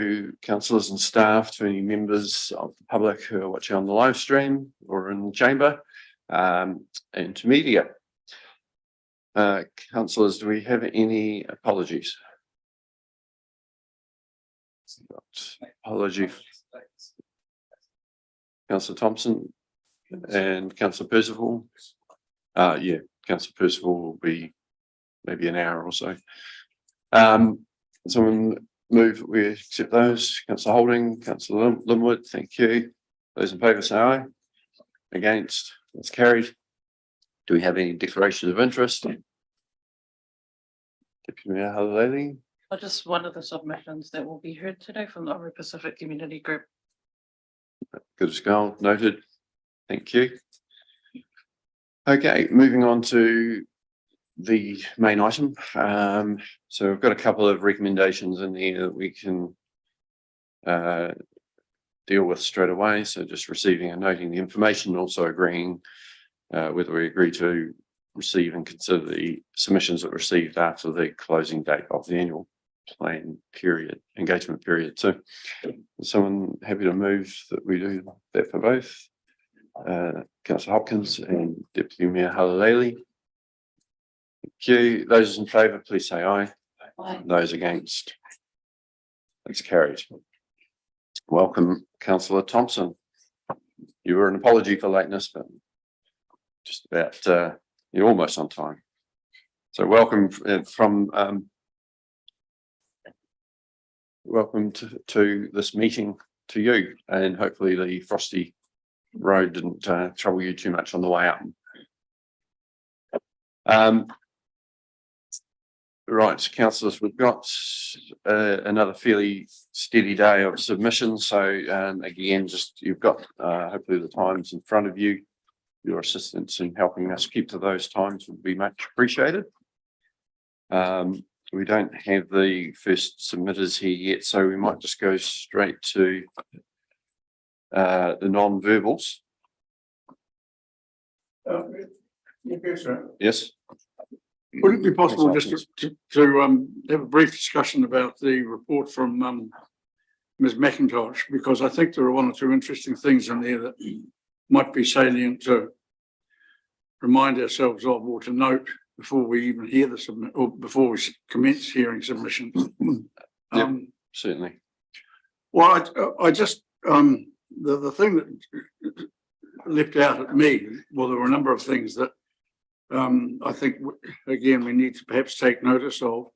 to councillors and staff, to any members of the public who are watching on the live stream or in the chamber, and to media. Councillors, do we have any apologies? Apology. Councillor Thompson and Councillor Percival. Yeah, Councillor Percival will be maybe an hour or so. Someone move that we accept those. Councillor Holding, Councillor Linwood, thank you. Those in favour say aye. Against, that's carried. Do we have any declarations of interest? Deputy Mayor Halilele. Just one of the submissions that will be heard today from the Ori Pacific Community Group. Good as gold, noted. Thank you. Okay, moving on to the main item. So we've got a couple of recommendations in here that we can deal with straight away. So just receiving and noting the information, also agreeing whether we agree to receive and consider the submissions that were received after the closing date of the annual plan period, engagement period. So is someone happy to move that we do that for both? Councillor Hopkins and Deputy Mayor Halilele. Thank you. Those in favour, please say aye. Aye. Those against, that's carried. Welcome, Councillor Thompson. You were an apology for lateness, but just about you're almost on time. So welcome welcome to this meeting to you, and hopefully the frosty road didn't trouble you too much on the way up. Right, councillors, we've got another fairly steady day of submissions. So again, just you've got hopefully the times in front of you. Your assistance in helping us keep to those times would be much appreciated. We don't have the first submitters here yet, so we might just go straight to the non-verbals. Yes. Would it be possible just to have a brief discussion about the report from Ms. McIntosh, because I think there are one or two interesting things in there that might be salient to remind ourselves of or to note before we even hear the submit or before we commence hearing submissions. Yep, certainly. Well, I just the thing that leapt out at me, well, there were a number of things that I think again we need to perhaps take notice of,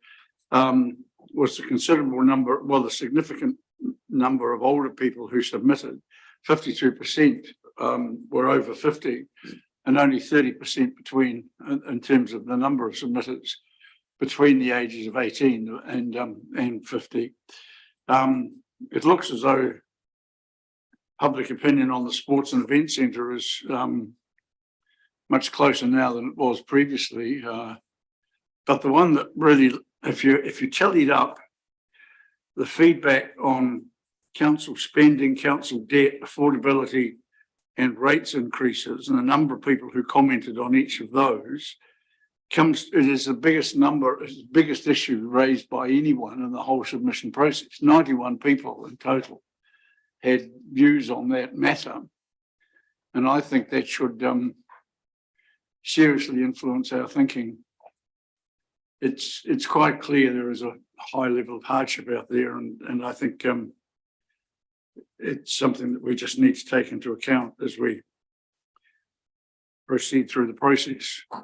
was the considerable number, well, the significant number of older people who submitted. 52% were over 50, and only 30% between, in terms of the number of submitters between the ages of 18 and 50. It looks as though public opinion on the sports and event centre is much closer now than it was previously. But the one that really, if you tallied up the feedback on council spending, council debt, affordability, and rates increases, and the number of people who commented on each of those, it is the biggest number, biggest issue raised by anyone in the whole submission process. 91 people in total had views on that matter, and I think that should seriously influence our thinking. It's quite clear there is a high level of hardship out there, and I think it's something that we just need to take into account as we proceed through the process. I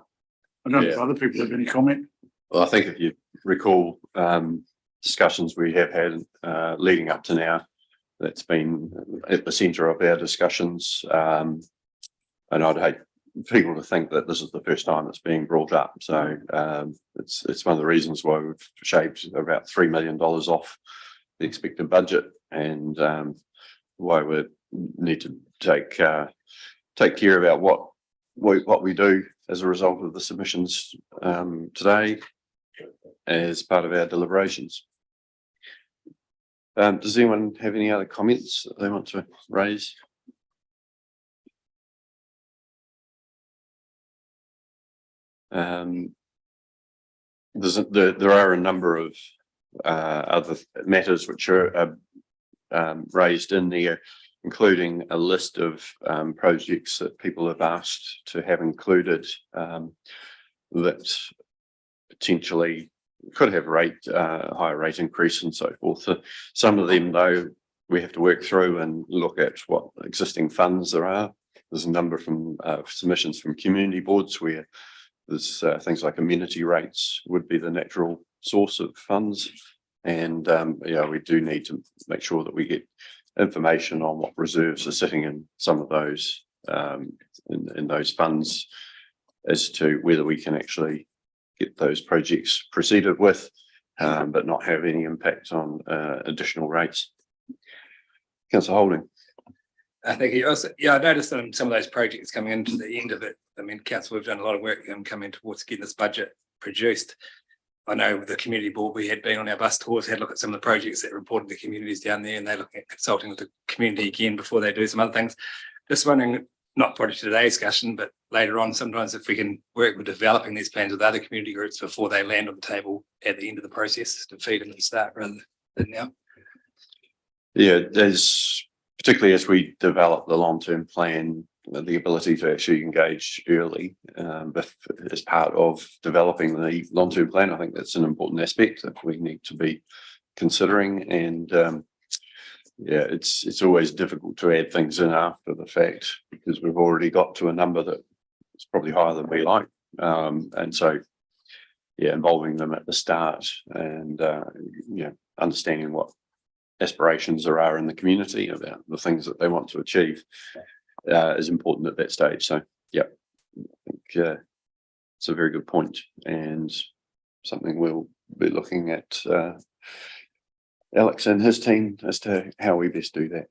don't know if other people have any comment. Well, I think if you recall discussions we have had leading up to now, that's been at the centre of our discussions, and I'd hate people to think that this is the first time it's being brought up. So it's one of the reasons why we've shaved about $3 million off the expected budget, and why we need to take care about what we do as a result of the submissions today as part of our deliberations. Does anyone have any other comments that they want to raise? There are a number of other matters which are raised in there, including a list of projects that people have asked to have included that potentially could have higher rate increase and so forth. So some of them, though, we have to work through and look at what existing funds there are. There's a number from submissions from community boards where there's things like amenity rates would be the natural source of funds. And we do need to make sure that we get information on what reserves are sitting in some of those in those funds as to whether we can actually get those projects proceeded with, but not have any impact on additional rates. Councillor Holding. I think I noticed that some of those projects coming into the end of it. I mean, council, we've done a lot of work coming towards getting this budget produced. I know with the community board, we had been on our bus tours, had a look at some of the projects that reported the communities down there, and they're looking at consulting with the community again before they do some other things. Just wondering, not probably today's discussion, but later on, sometimes if we can work with developing these plans with other community groups before they land on the table at the end of the process to feed them at the start rather than now. Yeah, there's particularly as we develop the long-term plan, the ability to actually engage early but as part of developing the long-term plan. I think that's an important aspect that we need to be considering. And it's always difficult to add things in after the fact because we've already got to a number that is probably higher than we like. And so, involving them at the start and understanding what aspirations there are in the community about the things that they want to achieve is important at that stage. So, I think it's a very good point and something we'll be looking at Alex and his team as to how we best do that.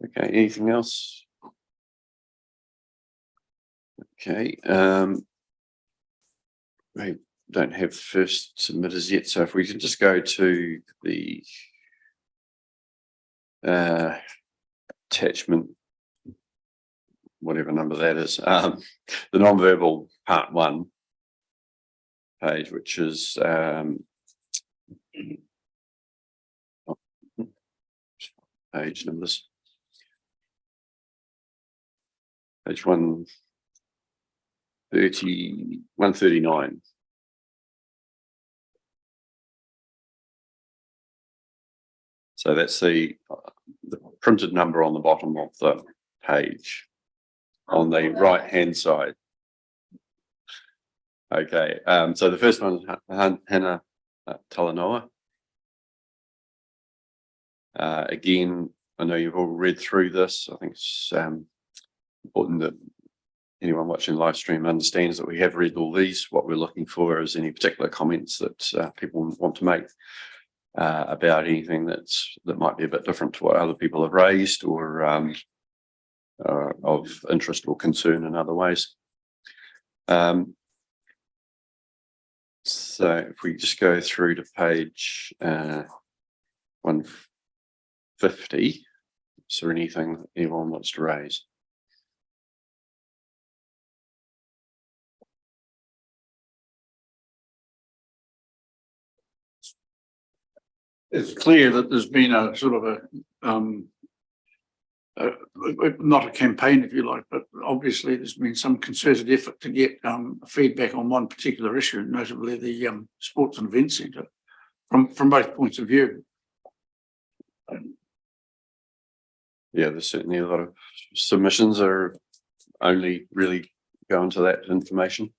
Okay, anything else? Okay, we don't have first submitters yet, so if we can just go to the attachment, whatever number that is, the non-verbal part 1 page, which is page numbers, page 139. So that's the printed number on the bottom of the page on the right hand side. Okay, so the first one is Hannah Talanoa. Again, I know you've all read through this. I think it's important that anyone watching the live stream understands that we have read all these. What we're looking for is any particular comments that people want to make about anything that might be a bit different to what other people have raised or of interest or concern in other ways. So if we just go through to page 150, is there anything that anyone wants to raise? It's clear that there's been a sort of not a campaign, if you like, but obviously there's been some concerted effort to get feedback on one particular issue, notably the sports and event centre, from both points of view. There's certainly a lot of submissions that are only really going to that information.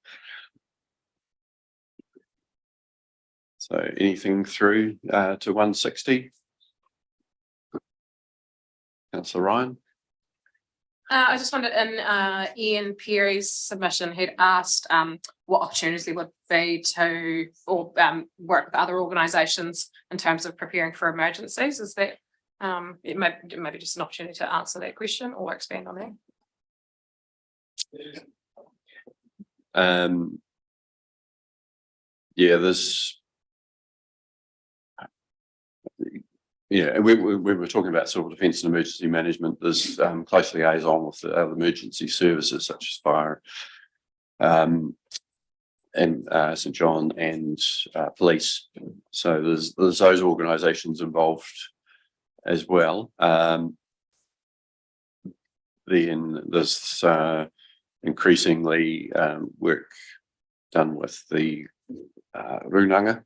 So anything through to 160? Councillor Ryan? I just wondered, in Ian Perry's submission, he'd asked what opportunities there would be to work with other organisations in terms of preparing for emergencies. Is that it may be just an opportunity to answer that question or expand on that? There's we were talking about civil defence and emergency management. There's close liaison with the other emergency services such as fire, and St John and police. So there's those organisations involved as well. Then there's increasingly work done with the runanga,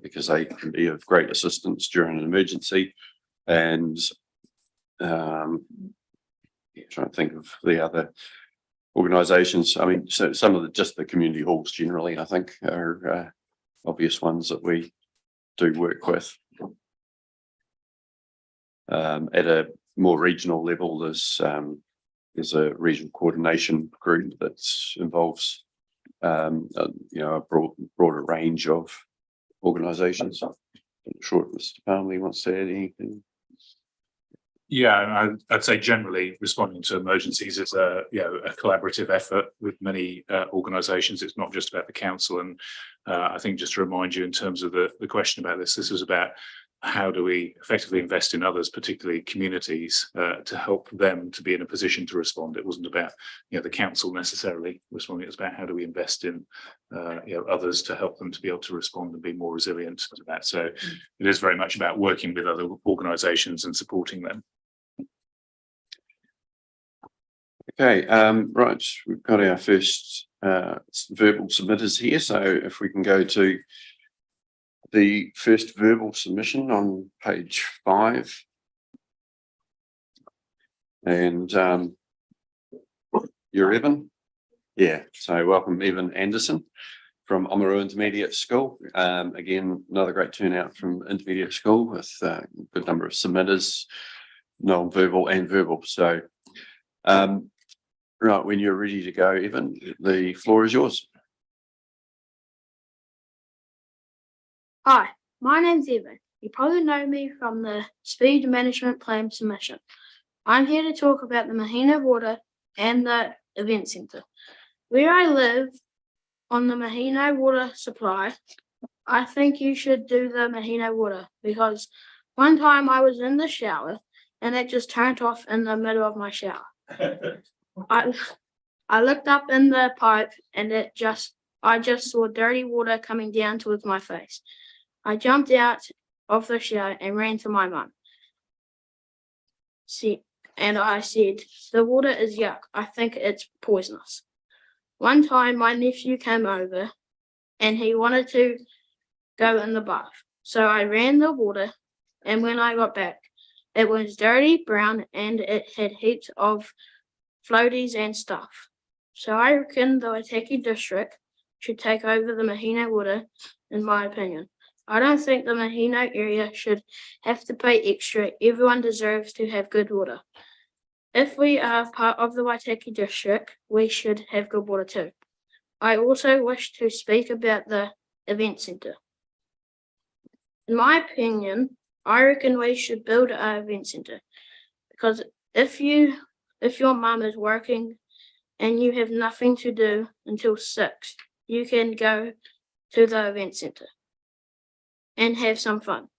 because they can be of great assistance during an emergency. And trying to think of the other organisations. I mean, so some of the community halls generally, I think, are obvious ones that we do work with. At a more regional level, there's a regional coordination group that involves a broader range of organisations. I'm not sure if Mr. Palmley wants to add anything. Yeah, I'd say generally responding to emergencies is a collaborative effort with many organisations. It's not just about the council. And I think just to remind you in terms of the question about this is about how do we effectively invest in others, particularly communities, to help them to be in a position to respond. It wasn't about the council necessarily responding. It's about how do we invest in others to help them to be able to respond and be more resilient to that. So it is very much about working with other organisations and supporting them. Okay, right, we've got our first verbal submitters here. So if we can go to the first verbal submission on page 5. And you're Evan? Yeah, so welcome Evan Anderson from Oamaru Intermediate School. Again, another great turnout from Intermediate School with a good number of submitters, non-verbal and verbal. So right, when you're ready to go, Evan, the floor is yours. Hi, my name's Evan. You probably know me from the Speed Management Plan submission. I'm here to talk about the Mahina Water and the Event Centre. Where I live on the Mahina Water supply, I think you should do the Mahina Water because one time I was in the shower and it just turned off in the middle of my shower. I looked up in the pipe and I just saw dirty water coming down towards my face. I jumped out of the shower and ran to my mum. And I said, the water is yuck. I think it's poisonous. One time my nephew came over and he wanted to go in the bath. So I ran the water and when I got back, it was dirty brown and it had heaps of floaties and stuff. So I reckon the Waitaki district should take over the Mahina Water, in my opinion. I don't think the Mahina area should have to pay extra. Everyone deserves to have good water. If we are part of the Waitaki district, we should have good water too. I also wish to speak about the event centre. In my opinion, I reckon we should build an event centre because if your mum is working and you have nothing to do until 6, you can go to the event centre and have some fun.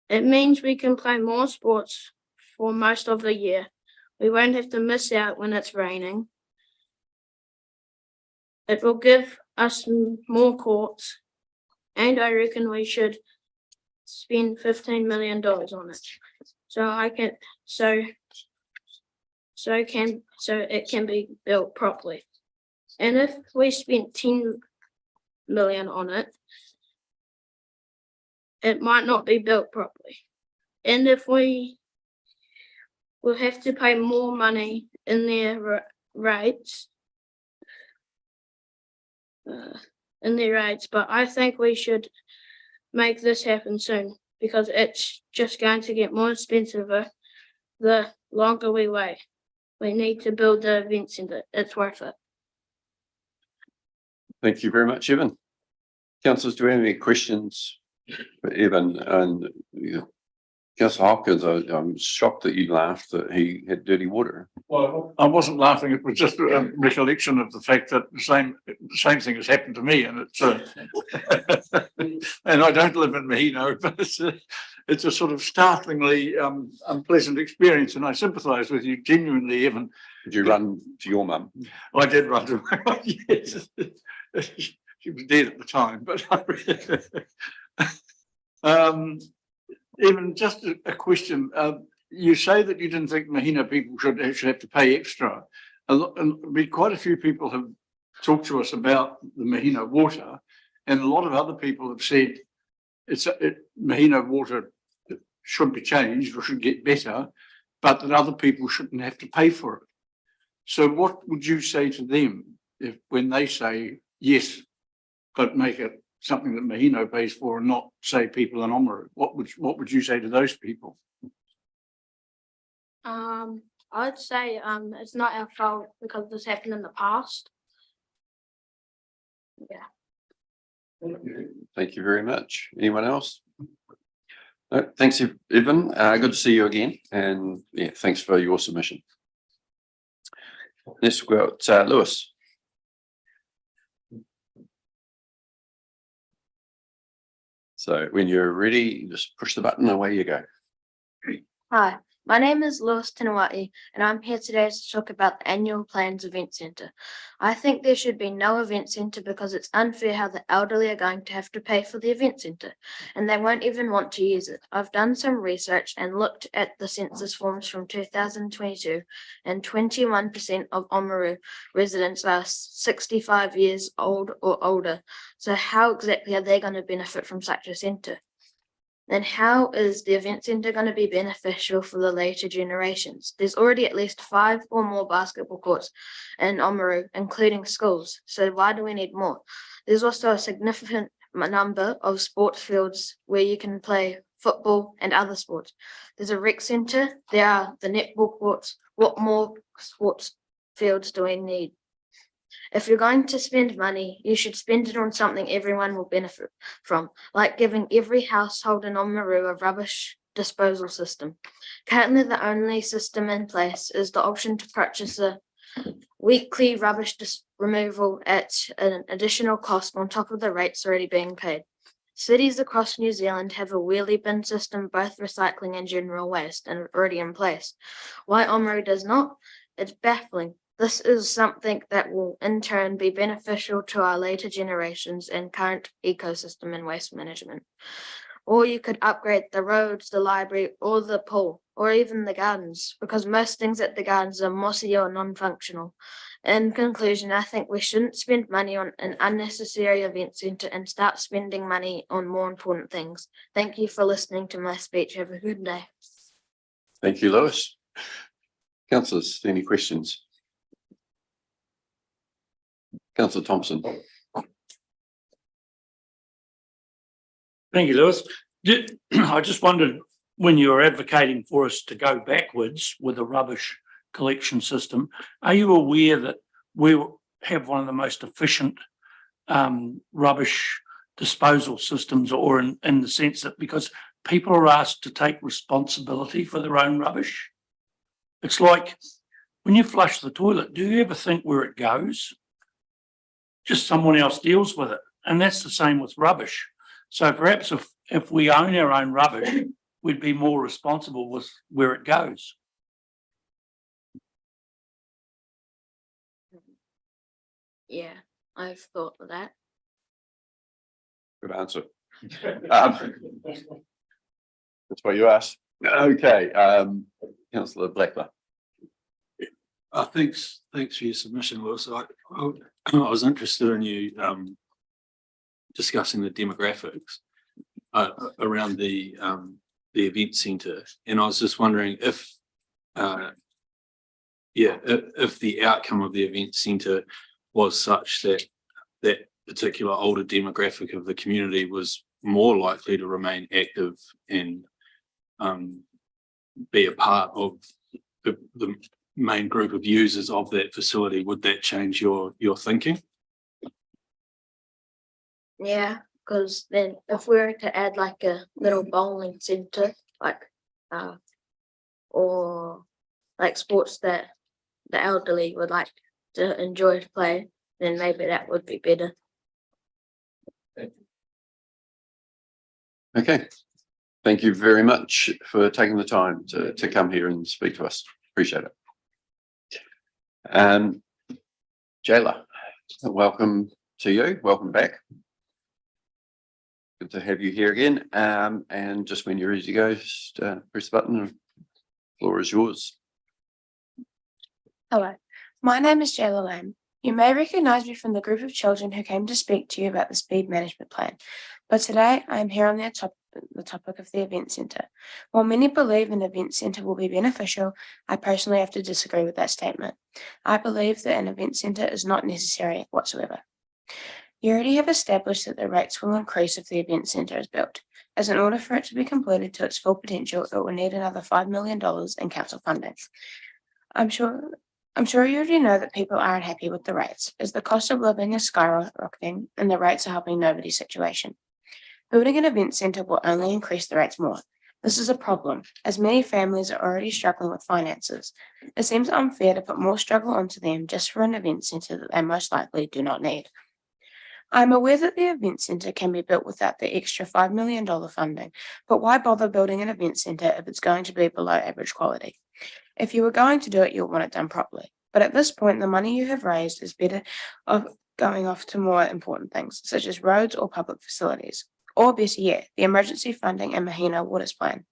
It means we can play more sports for most of the year. We won't have to miss out when it's raining. It will give us more courts, and I reckon we should spend $15 million on it. So it can be built properly. And if we spent 10 million on it, it might not be built properly. And if we will have to pay more money in their rates, but I think we should make this happen soon because it's just going to get more expensive the longer we wait. We need to build the event centre. It's worth it. Thank you very much, Evan. Councillors, do we have any questions for Evan? And Councillor Hopkins, I'm shocked that you laughed that he had dirty water. Well, I wasn't laughing. It was just a recollection of the fact that the same thing has happened to me, and it's and I don't live in Mahina, but it's a sort of startlingly unpleasant experience, and I sympathise with you genuinely, Evan. Did you run to your mum? I did run to my mum, yes. she was dead at the time, but even just a question. You say that you didn't think Mahina people should have to pay extra. Quite a few people have talked to us about the Mahina water, and a lot of other people have said Mahina water should be changed or should get better, but that other people shouldn't have to pay for it. So what would you say to them when they say yes, but make it something that Mahina pays for and not, say, people in Oamaru? What would you say to those people? I'd say it's not our fault because this happened in the past. Yeah. Thank you very much. Anyone else? No, thanks, Evan. Good to see you again. And yeah, thanks for your submission. Next, we've got Lewis. So when you're ready, just push the button, away you go. Hi, my name is Lewis Tenawati, and I'm here today to talk about the annual Plans Event Centre. I think there should be no event centre because it's unfair how the elderly are going to have to pay for the event centre, and they won't even want to use it. I've done some research and looked at the census forms from 2022, and 21% of Oamaru residents are 65 years old or older. So how exactly are they going to benefit from such a centre? Then how is the event centre going to be beneficial for the later generations? There's already at least 5 or more basketball courts in Oamaru, including schools. So why do we need more? There's also a significant number of sports fields where you can play football and other sports. There's a rec centre, there are the netball courts. What more sports fields do we need? If you're going to spend money, you should spend it on something everyone will benefit from, like giving every household in Oamaru a rubbish disposal system. Currently, the only system in place is the option to purchase a weekly rubbish removal at an additional cost on top of the rates already being paid. Cities across New Zealand have a wheelie bin system, both recycling and general waste, and already in place. Why Oamaru does not? It's baffling. This is something that will in turn be beneficial to our later generations and current ecosystem and waste management. Or you could upgrade the roads, the library, or the pool, or even the gardens, because most things at the gardens are mossy or non-functional. In conclusion, I think we shouldn't spend money on an unnecessary event centre and start spending money on more important things. Thank you for listening to my speech. Have a good day. Thank you, Lewis. Councillors, any questions? Councillor Thompson. Thank you, Lewis. I just wondered, when you were advocating for us to go backwards with a rubbish collection system, are you aware that we have one of the most efficient rubbish disposal systems, or in the sense that because people are asked to take responsibility for their own rubbish? It's like when you flush the toilet, do you ever think where it goes? Just someone else deals with it. And that's the same with rubbish. So perhaps if we own our own rubbish, we'd be more responsible with where it goes. Yeah, I've thought of that. Good answer. That's what you asked. Okay, Councillor Blackler. Thanks for your submission, Lewis. I was interested in you discussing the demographics around the event centre, and I was just wondering if the outcome of the event centre was such that that particular older demographic of the community was more likely to remain active and be a part of the main group of users of that facility, would that change your thinking? Yeah, because then if we were to add like a little bowling centre, like or like sports that the elderly would like to enjoy to play, then maybe that would be better. Okay, thank you very much for taking the time to come here and speak to us. Appreciate it. Jayla, welcome to you. Welcome back. Good to have you here again. And just when you're ready to go, just press the button. The floor is yours. Hello, my name is Jayla Lynn. You may recognise me from the group of children who came to speak to you about the speed management plan, but today I am here on the topic of the event centre. While many believe an event centre will be beneficial, I personally have to disagree with that statement. I believe that an event centre is not necessary whatsoever. You already have established that the rates will increase if the event centre is built, as in order for it to be completed to its full potential, it will need another $5 million in council funding. I'm sure you already know that people are unhappy with the rates, as the cost of living is skyrocketing and the rates are helping nobody's situation. Building an event centre will only increase the rates more. This is a problem, as many families are already struggling with finances. It seems unfair to put more struggle onto them just for an event centre that they most likely do not need. I'm aware that the event centre can be built without the extra $5 million funding, but why bother building an event centre if it's going to be below average quality? If you were going to do it, you'll want it done properly. But at this point, the money you have raised is better off going off to more important things, such as roads or public facilities. Or better yet, the emergency funding and Mahina Waters Plan.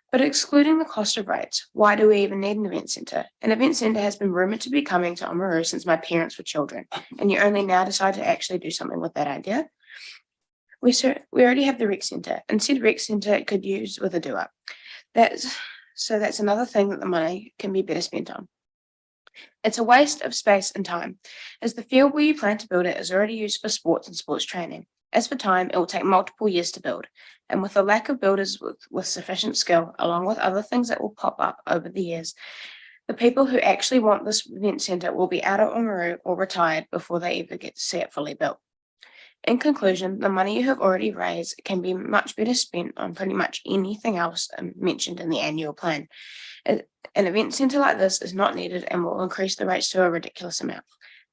But excluding the cost of rates, why do we even need an event centre? An event centre has been rumoured to be coming to Oamaru since my parents were children, and you only now decide to actually do something with that idea? We already have the rec centre, and said rec centre could use with a do-up. So that's another thing that the money can be better spent on. It's a waste of space and time, as the field where you plan to build it is already used for sports and sports training. As for time, it will take multiple years to build, and with a lack of builders with sufficient skill, along with other things that will pop up over the years, the people who actually want this event centre will be out of Oamaru or retired before they ever get to see it fully built. In conclusion, the money you have already raised can be much better spent on pretty much anything else mentioned in the annual plan. An event centre like this is not needed and will increase the rates to a ridiculous amount.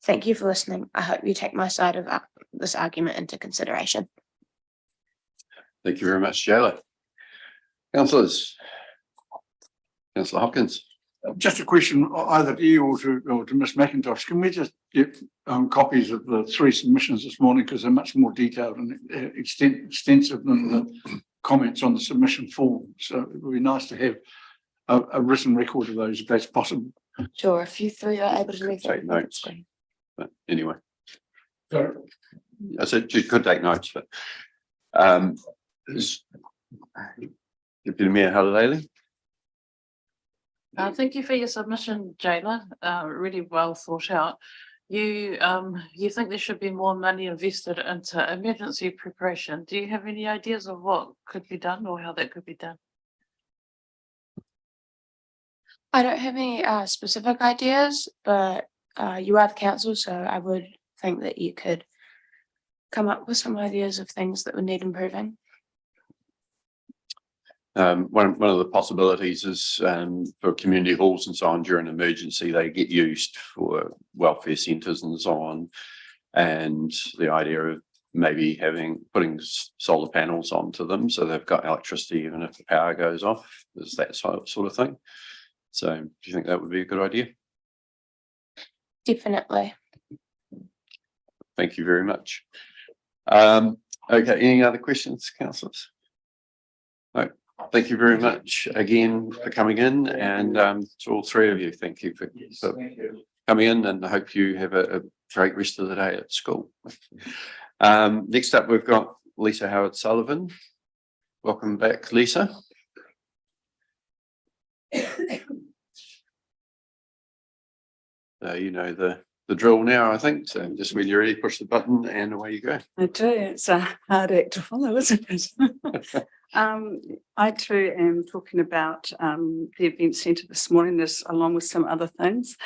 Thank you for listening. I hope you take my side of this argument into consideration. Thank you very much, Jayla. Councillors. Councillor Hopkins. Just a question either to you or to Ms McIntosh. Can we just get copies of the 3 submissions this morning, because they're much more detailed and extensive than the comments on the submission form. So it would be nice to have a written record of those if that's possible. Sure, if you 3 are able to read Take notes. screen. But anyway, So, I said you could take notes, but Deputy Mayor Halalele. Thank you for your submission, Jayla. Really well thought out. You think there should be more money invested into emergency preparation. Do you have any ideas of what could be done or how that could be done? I don't have any specific ideas, but you are the council, so I would think that you could come up with some ideas of things that would need improving. One of the possibilities is for community halls and so on during emergency, they get used for welfare centres and so on. And the idea of maybe putting solar panels onto them so they've got electricity even if the power goes off, is that sort of thing. So do you think that would be a good idea? Definitely. Thank you very much. Okay, any other questions, councillors? No. Thank you very much again for coming in, and to all 3 of you, thank you for coming in, and I hope you have a great rest of the day at school. Next up, we've got Lisa Howard-Sullivan. Welcome back, Lisa. You know the drill now, I think. So just when you're ready, push the button and away you go. I do. It's a hard act to follow, isn't it? I too am talking about the event centre this morning, along with some other things.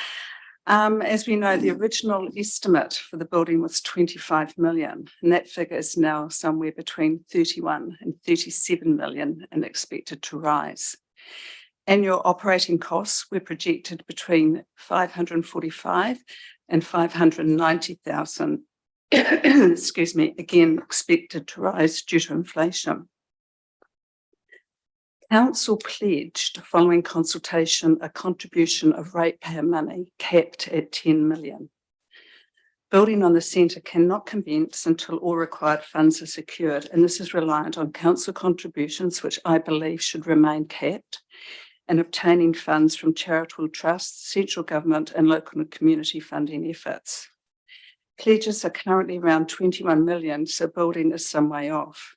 As we know, the original estimate for the building was 25 million, and that figure is now somewhere between 31 and 37 million and expected to rise. Annual operating costs were projected between 545 and 590,000. Excuse me, again expected to rise due to inflation. Council pledged, following consultation, a contribution of ratepayer money capped at 10 million. Building on the centre cannot commence until all required funds are secured, and this is reliant on council contributions, which I believe should remain capped, and obtaining funds from charitable trusts, central government and local and community funding efforts. Pledges are currently around 21 million, so building is some way off.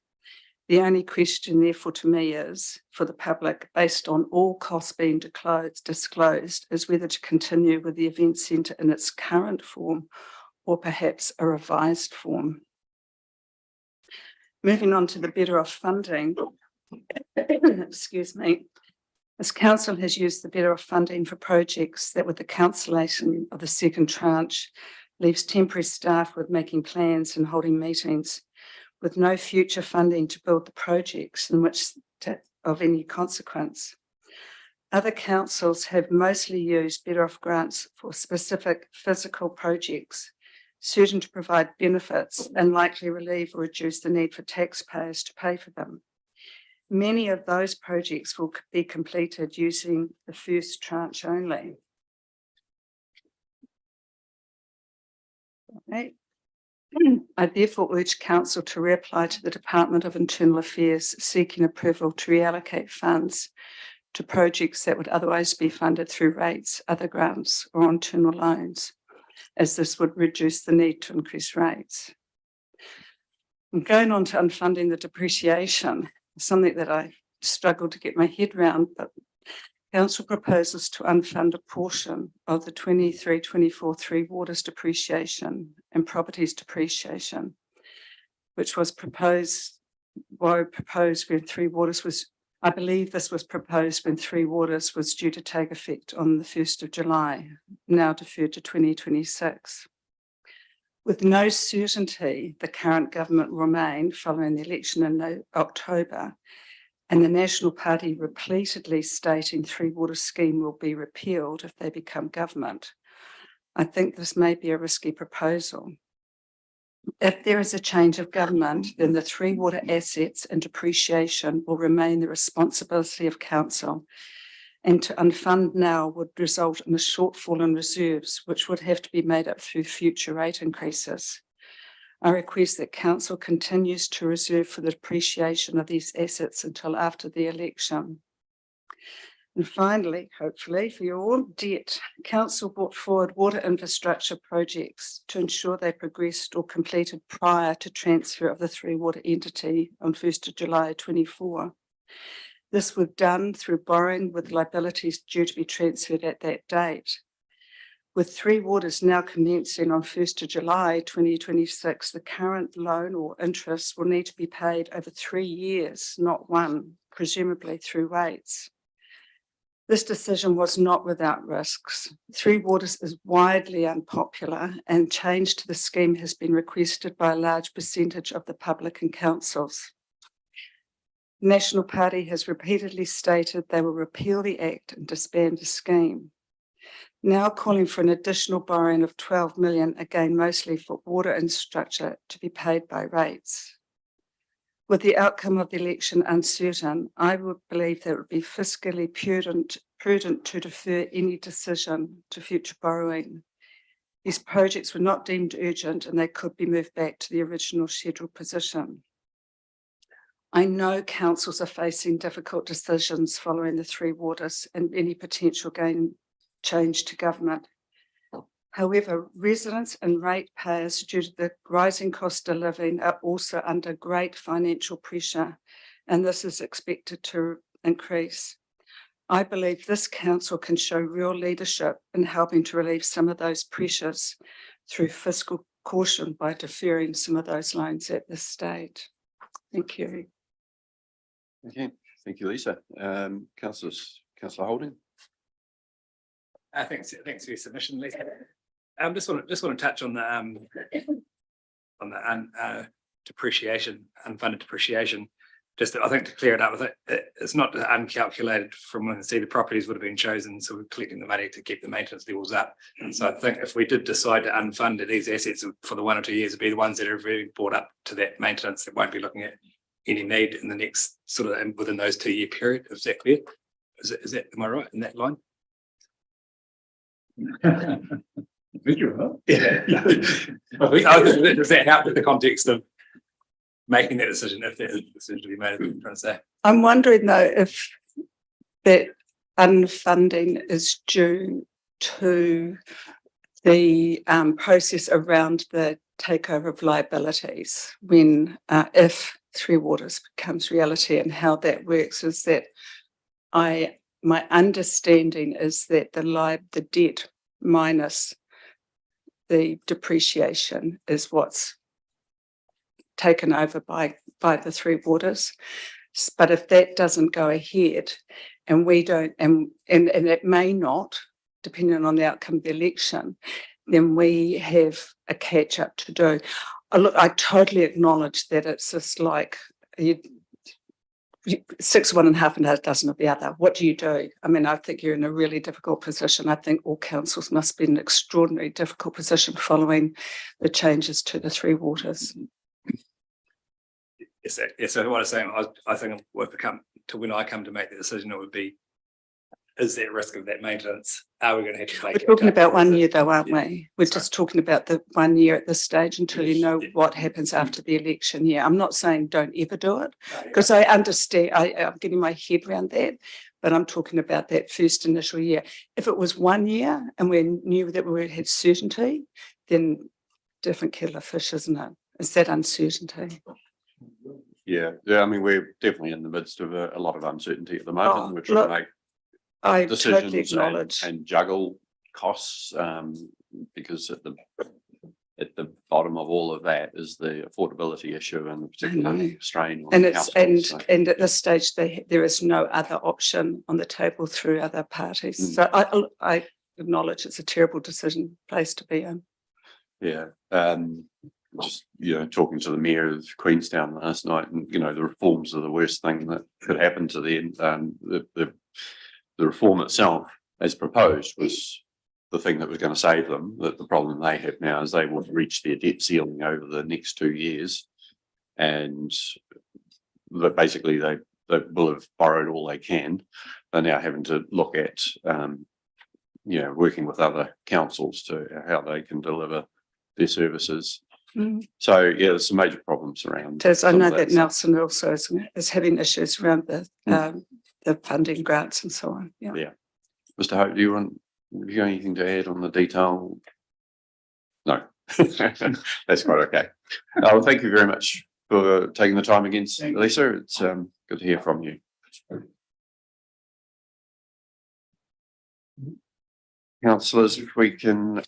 The only question therefore to me is, for the public, based on all costs being disclosed, is whether to continue with the event centre in its current form or perhaps a revised form. Moving on to the better off funding, excuse me, as council has used the better off funding for projects that with the cancellation of the second tranche leaves temporary staff with making plans and holding meetings with no future funding to build the projects in which of any consequence. Other councils have mostly used better off grants for specific physical projects, certain to provide benefits and likely relieve or reduce the need for taxpayers to pay for them. Many of those projects will be completed using the first tranche only. Right. I therefore urge council to reapply to the Department of Internal Affairs seeking approval to reallocate funds to projects that would otherwise be funded through rates, other grants or internal loans, as this would reduce the need to increase rates. I'm going on to unfunding the depreciation, something that I struggled to get my head around, but council proposes to unfund a portion of the 23-24 Three Waters depreciation and properties depreciation, which was proposed when Three Waters was, I believe this was proposed when Three Waters was due to take effect on the 1st of July, now deferred to 2026. With no certainty the current government will remain following the election in October, and the National Party repeatedly stating Three Waters scheme will be repealed if they become government, I think this may be a risky proposal. If there is a change of government, then the Three Water assets and depreciation will remain the responsibility of council, and to unfund now would result in a shortfall in reserves, which would have to be made up through future rate increases. I request that council continues to reserve for the depreciation of these assets until after the election. And finally, hopefully for you all, debt. Council brought forward water infrastructure projects to ensure they progressed or completed prior to transfer of the Three Water entity on 1st of July 24. This was done through borrowing with liabilities due to be transferred at that date. With Three Waters now commencing on 1st of July 2026, the current loan or interest will need to be paid over 3 years, not one, presumably through rates. This decision was not without risks. Three Waters is widely unpopular, and change to the scheme has been requested by a large percentage of the public and councils. The National Party has repeatedly stated they will repeal the Act and disband the scheme. Now calling for an additional borrowing of 12 million, again mostly for water infrastructure to be paid by rates. With the outcome of the election uncertain, I would believe that it would be fiscally prudent to defer any decision to future borrowing. These projects were not deemed urgent and they could be moved back to the original scheduled position. I know councils are facing difficult decisions following the Three Waters and any potential change to government. However, residents and ratepayers, due to the rising cost of living, are also under great financial pressure, and this is expected to increase. I believe this council can show real leadership in helping to relieve some of those pressures through fiscal caution by deferring some of those loans at this stage. Thank you. Okay, thank you, Lisa. Councillor Holding. Thanks for your submission, Lisa. Just want to touch on the depreciation, unfunded depreciation. Just I think to clear it up, it's not uncalculated from when the properties would have been chosen, so we're collecting the money to keep the maintenance levels up. So I think if we did decide to unfund it, these assets for the 1 or 2 years would be the ones that are really brought up to that maintenance that won't be looking at any need in the next sort of within those 2 year period. Is that clear? Is that am I right in that line? Yeah. Does that help with the context of making that decision, if there's a decision to be made, I'm trying to say? I'm wondering though if that unfunding is due to the process around the takeover of liabilities when if Three Waters becomes reality, and how that works is that my understanding is that the debt minus the depreciation is what's taken over by the Three Waters. But if that doesn't go ahead and we don't, and it may not, depending on the outcome of the election, then we have a catch up to do. Look, I totally acknowledge that it's just like six one and half and a dozen of the other. What do you do? I mean, I think you're in a really difficult position. I think all councils must be in an extraordinarily difficult position following the changes to the Three Waters. Yes, so what I'm saying, I think when I come to make the decision, it would be, is there risk of that maintenance? Are we going to have to make? We're talking about 1 year though, aren't we? We're just talking about the 1 year at this stage until you know what happens after the election. Yeah, I'm not saying don't ever do it, because I understand, I'm getting my head around that, but I'm talking about that first initial year. If it was 1 year and we knew that we had certainty, then different kettle of fish, isn't it? It's that uncertainty. Yeah, I mean, we're definitely in the midst of a lot of uncertainty at the moment. We're trying to make I decisions totally acknowledge. and juggle costs, because at the bottom of all of that is the affordability issue and the particular strain on households. And at this stage there is no other option on the table through other parties. So I acknowledge it's a terrible place to be in. Yeah. Just, talking to the mayor of Queenstown last night, and the reforms are the worst thing that could happen to them. The reform itself, as proposed, was the thing that was going to save them. That the problem they have now is they will reach their debt ceiling over the next 2 years, and that basically they will have borrowed all they can. They're now having to look at working with other councils to how they can deliver their services. So yeah, there's some major problems around. I know that Nelson also is having issues around the funding grants and so on. Yeah. Mr. Hope, have you got anything to add on the detail? No, that's quite okay. Thank you very much for taking the time again, Lisa. It's good to hear from you. Councillors, if we can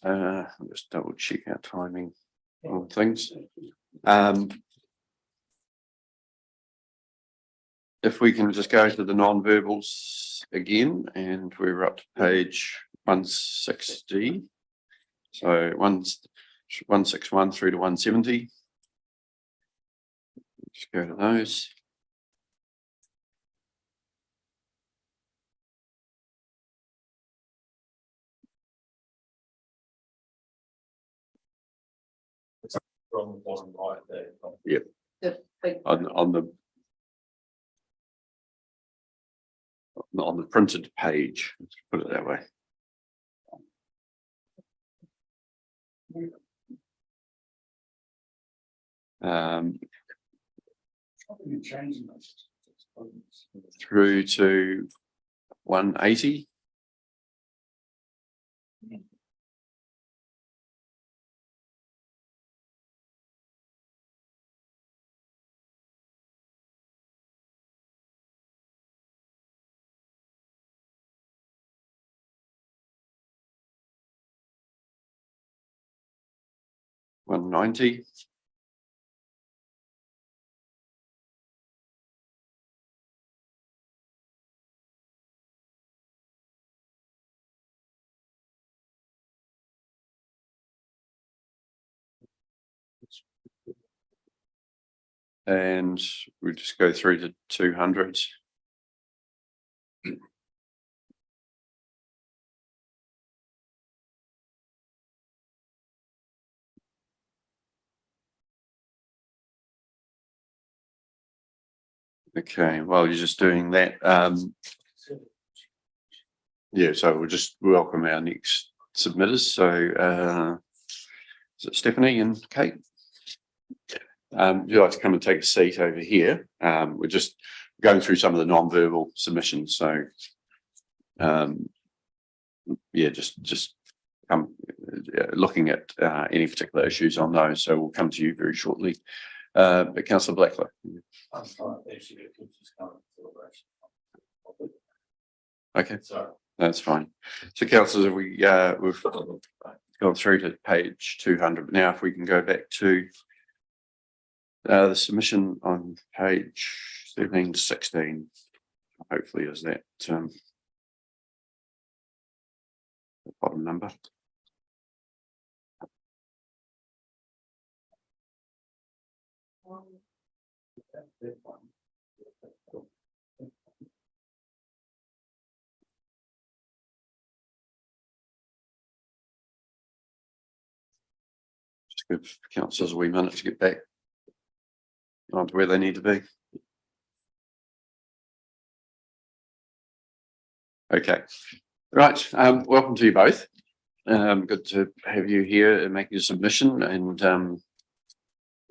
just double check our timing on things. If we can just go to the non-verbals again, and we're up to page 160. So 161 through to 170. Just go to those. From the bottom right there. Yep. On the printed page, let's put it that way. Through to 180. $190. And we just go through to 200. Okay, while you're just doing that, yeah, so we'll just welcome our next submitters. So is it Stephanie and Kate? Would you like to come and take a seat over here? We're just going through some of the non-verbal submissions. So yeah, just come looking at any particular issues on those. So we'll come to you very shortly. But Councillor Blacklock. Okay, that's fine. So councillors, we've gone through to page 200. Now, if we can go back to the submission on page 13 to 16, hopefully is that the bottom number. Just give councillors a wee minute to get back onto where they need to be. Okay, right. Welcome to you both. Good to have you here and making a submission, and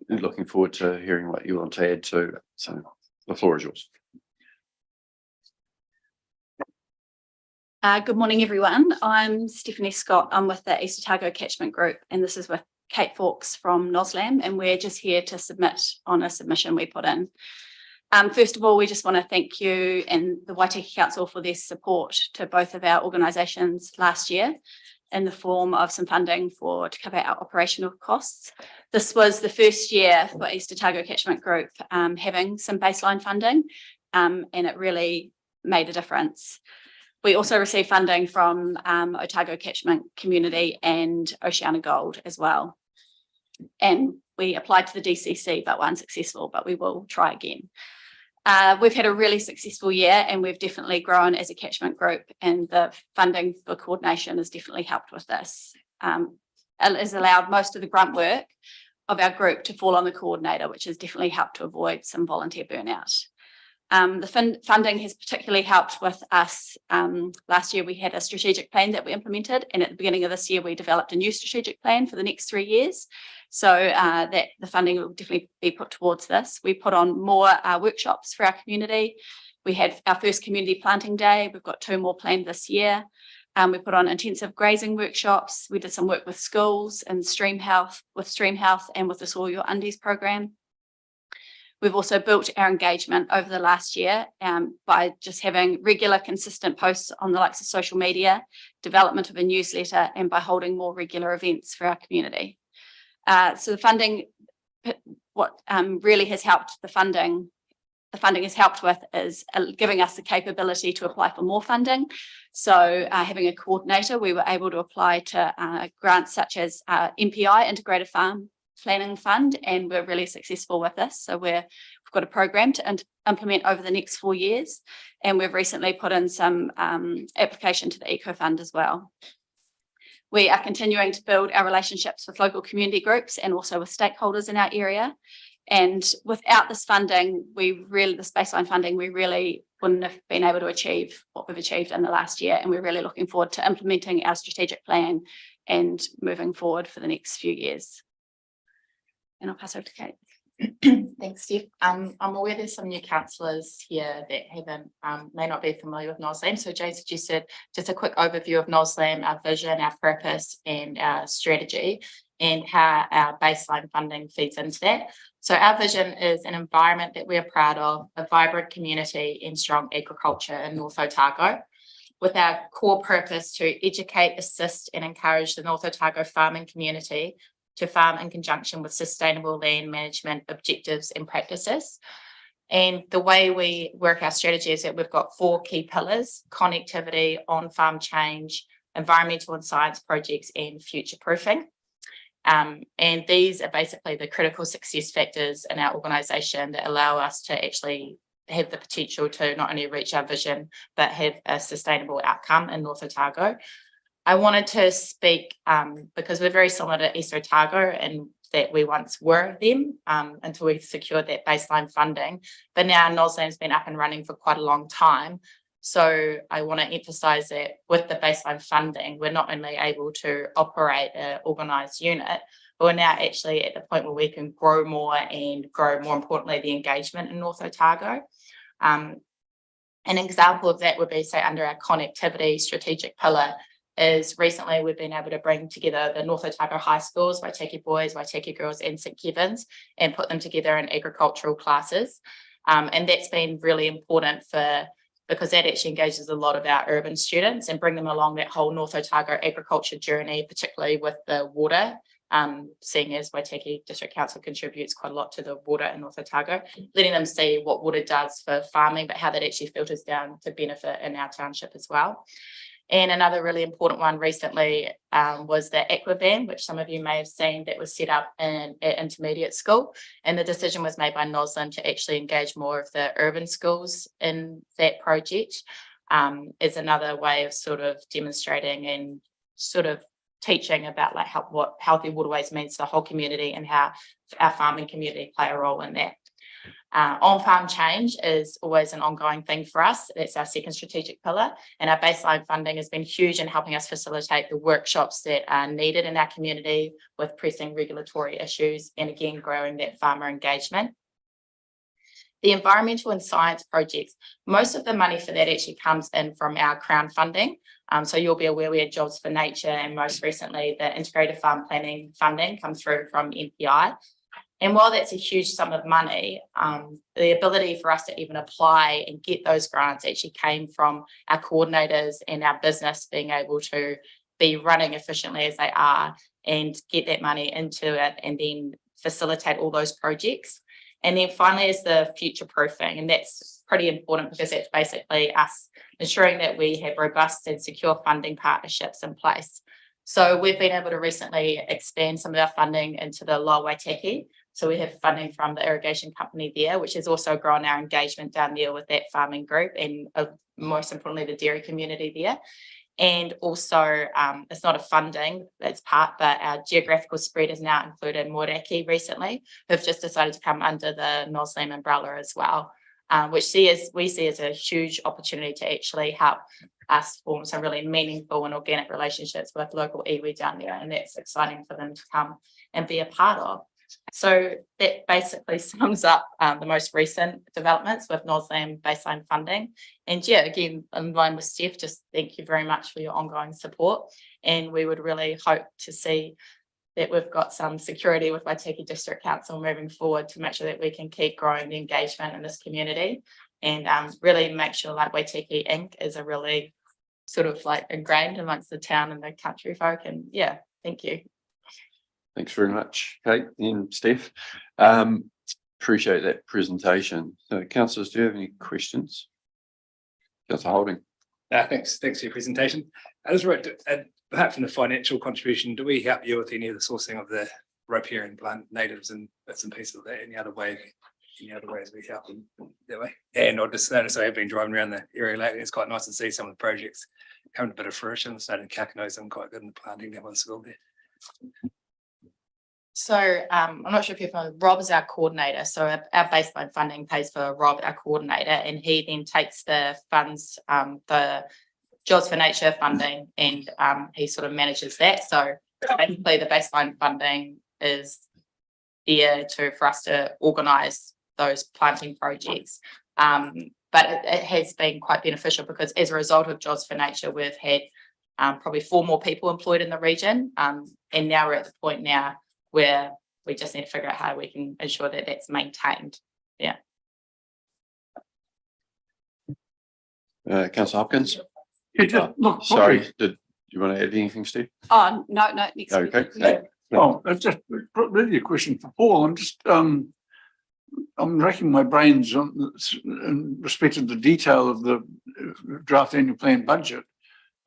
looking forward to hearing what you want to add to it. So the floor is yours. Good morning, everyone. I'm Stephanie Scott. I'm with the East Otago Catchment Group, and this is with Kate Fawkes from Nozam, and we're just here to submit on a submission we put in. First of all, we just want to thank you and the Waitaki Council for their support to both of our organisations last year in the form of some funding to cover our operational costs. This was the first year for East Otago Catchment Group having some baseline funding, and it really made a difference. We also received funding from Otago Catchment Community and Oceana Gold as well. And we applied to the DCC but were unsuccessful, but we will try again. We've had a really successful year, and we've definitely grown as a catchment group, and the funding for coordination has definitely helped with this. It has allowed most of the grunt work of our group to fall on the coordinator, which has definitely helped to avoid some volunteer burnout. The funding has particularly helped with us. Last year we had a strategic plan that we implemented, and at the beginning of this year we developed a new strategic plan for the next 3 years. So that the funding will definitely be put towards this. We put on more workshops for our community. We had our first community planting day. We've got 2 more planned this year. We put on intensive grazing workshops. We did some work with schools and Stream Health and with the Soil Your Undies program. We've also built our engagement over the last year by just having regular, consistent posts on the likes of social media, development of a newsletter, and by holding more regular events for our community. So the funding, what really has helped the funding has helped with is giving us the capability to apply for more funding. So having a coordinator, we were able to apply to grants such as MPI, Integrated Farm Planning Fund, and we're really successful with this. So we've got a program to implement over the next 4 years, and we've recently put in some application to the Eco Fund as well. We are continuing to build our relationships with local community groups and also with stakeholders in our area. And without this funding, this baseline funding, we really wouldn't have been able to achieve what we've achieved in the last year. And we're really looking forward to implementing our strategic plan and moving forward for the next few years. And I'll pass over to Kate. Thanks, Steph. I'm aware there's some new councillors here that may not be familiar with Nozam. So Jay suggested just a quick overview of Nozam, our vision, our purpose, and our strategy, and how our baseline funding feeds into that. So our vision is an environment that we are proud of, a vibrant community and strong agriculture in North Otago, with our core purpose to educate, assist, and encourage the North Otago farming community to farm in conjunction with sustainable land management objectives and practices. And the way we work our strategy is that we've got 4 key pillars: connectivity, on-farm change, environmental and science projects, and future proofing. And these are basically the critical success factors in our organisation that allow us to actually have the potential to not only reach our vision, but have a sustainable outcome in North Otago. I wanted to speak because we're very similar to East Otago and that we once were them until we secured that baseline funding. But now Nozam's been up and running for quite a long time. So I want to emphasize that with the baseline funding, we're not only able to operate an organised unit, but we're now actually at the point where we can grow more and grow, more importantly, the engagement in North Otago. An example of that would be, say, under our connectivity strategic pillar, is recently we've been able to bring together the North Otago high schools, Waitaki boys, Waitaki girls and St Kevin's, and put them together in agricultural classes. And that's been really important because that actually engages a lot of our urban students and bring them along that whole North Otago agriculture journey, particularly with the water. Seeing as Waitaki District Council contributes quite a lot to the water in North Otago, letting them see what water does for farming, but how that actually filters down to benefit in our township as well. And another really important one recently was the aqua van, which some of you may have seen, that was set up at intermediate school. And the decision was made by Nozam to actually engage more of the urban schools in that project, is another way of sort of demonstrating and sort of teaching about like what healthy waterways means to the whole community and how our farming community play a role in that. On-farm change is always an ongoing thing for us. That's our second strategic pillar, and our baseline funding has been huge in helping us facilitate the workshops that are needed in our community with pressing regulatory issues, and again growing that farmer engagement. The environmental and science projects, most of the money for that actually comes in from our Crown funding. So you'll be aware we had Jobs for Nature, and most recently the integrated farm planning funding comes through from MPI. And while that's a huge sum of money, the ability for us to even apply and get those grants actually came from our coordinators and our business being able to be running efficiently as they are and get that money into it and then facilitate all those projects. And then finally is the future proofing, and that's pretty important because that's basically us ensuring that we have robust and secure funding partnerships in place. So we've been able to recently expand some of our funding into the Lower Waitaki. So we have funding from the irrigation company there, which has also grown our engagement down there with that farming group and most importantly, the dairy community there. And also, it's not a funding, that's part, but our geographical spread is now included Moeraki recently, who've just decided to come under the Nozam umbrella as well, which we see as a huge opportunity to actually help us form some really meaningful and organic relationships with local iwi down there. And that's exciting for them to come and be a part of. So that basically sums up the most recent developments with Nozam baseline funding. And yeah, again, in line with Steph, just thank you very much for your ongoing support. And we would really hope to see that we've got some security with Waitaki District Council moving forward to make sure that we can keep growing the engagement in this community and really make sure like Waitaki Inc. is a really sort of like ingrained amongst the town and the country folk. And yeah, thank you. Thanks very much, Kate and Steph. Appreciate that presentation. So, councillors, do you have any questions? Councillor Holding. Thanks for your presentation. I just wrote, perhaps from the financial contribution, do we help you with any of the sourcing of the riparian plant natives and bits and pieces of that? Any other ways we help them that way? And I just noticed I have been driving around the area lately. It's quite nice to see some of the projects coming to a bit of fruition. Starting Kakano's I'm quite good in the planting that one school there. So I'm not sure if you're familiar, Rob is our coordinator. So our baseline funding pays for Rob, our coordinator, and he then takes the funds, the Jobs for Nature funding, and he sort of manages that. So basically the baseline funding is there for us to organise those planting projects. But it has been quite beneficial because as a result of Jobs for Nature, we've had probably 4 more people employed in the region. And now we're at the point now where we just need to figure out how we can ensure that that's maintained. Yeah. Councillor Hopkins. Look, Sorry, did you want to add anything, Steve? Oh, no, next week. Okay. Yeah. Oh, it's just really a question for Paul. I'm just I'm racking my brains in respect to the detail of the draft annual plan budget.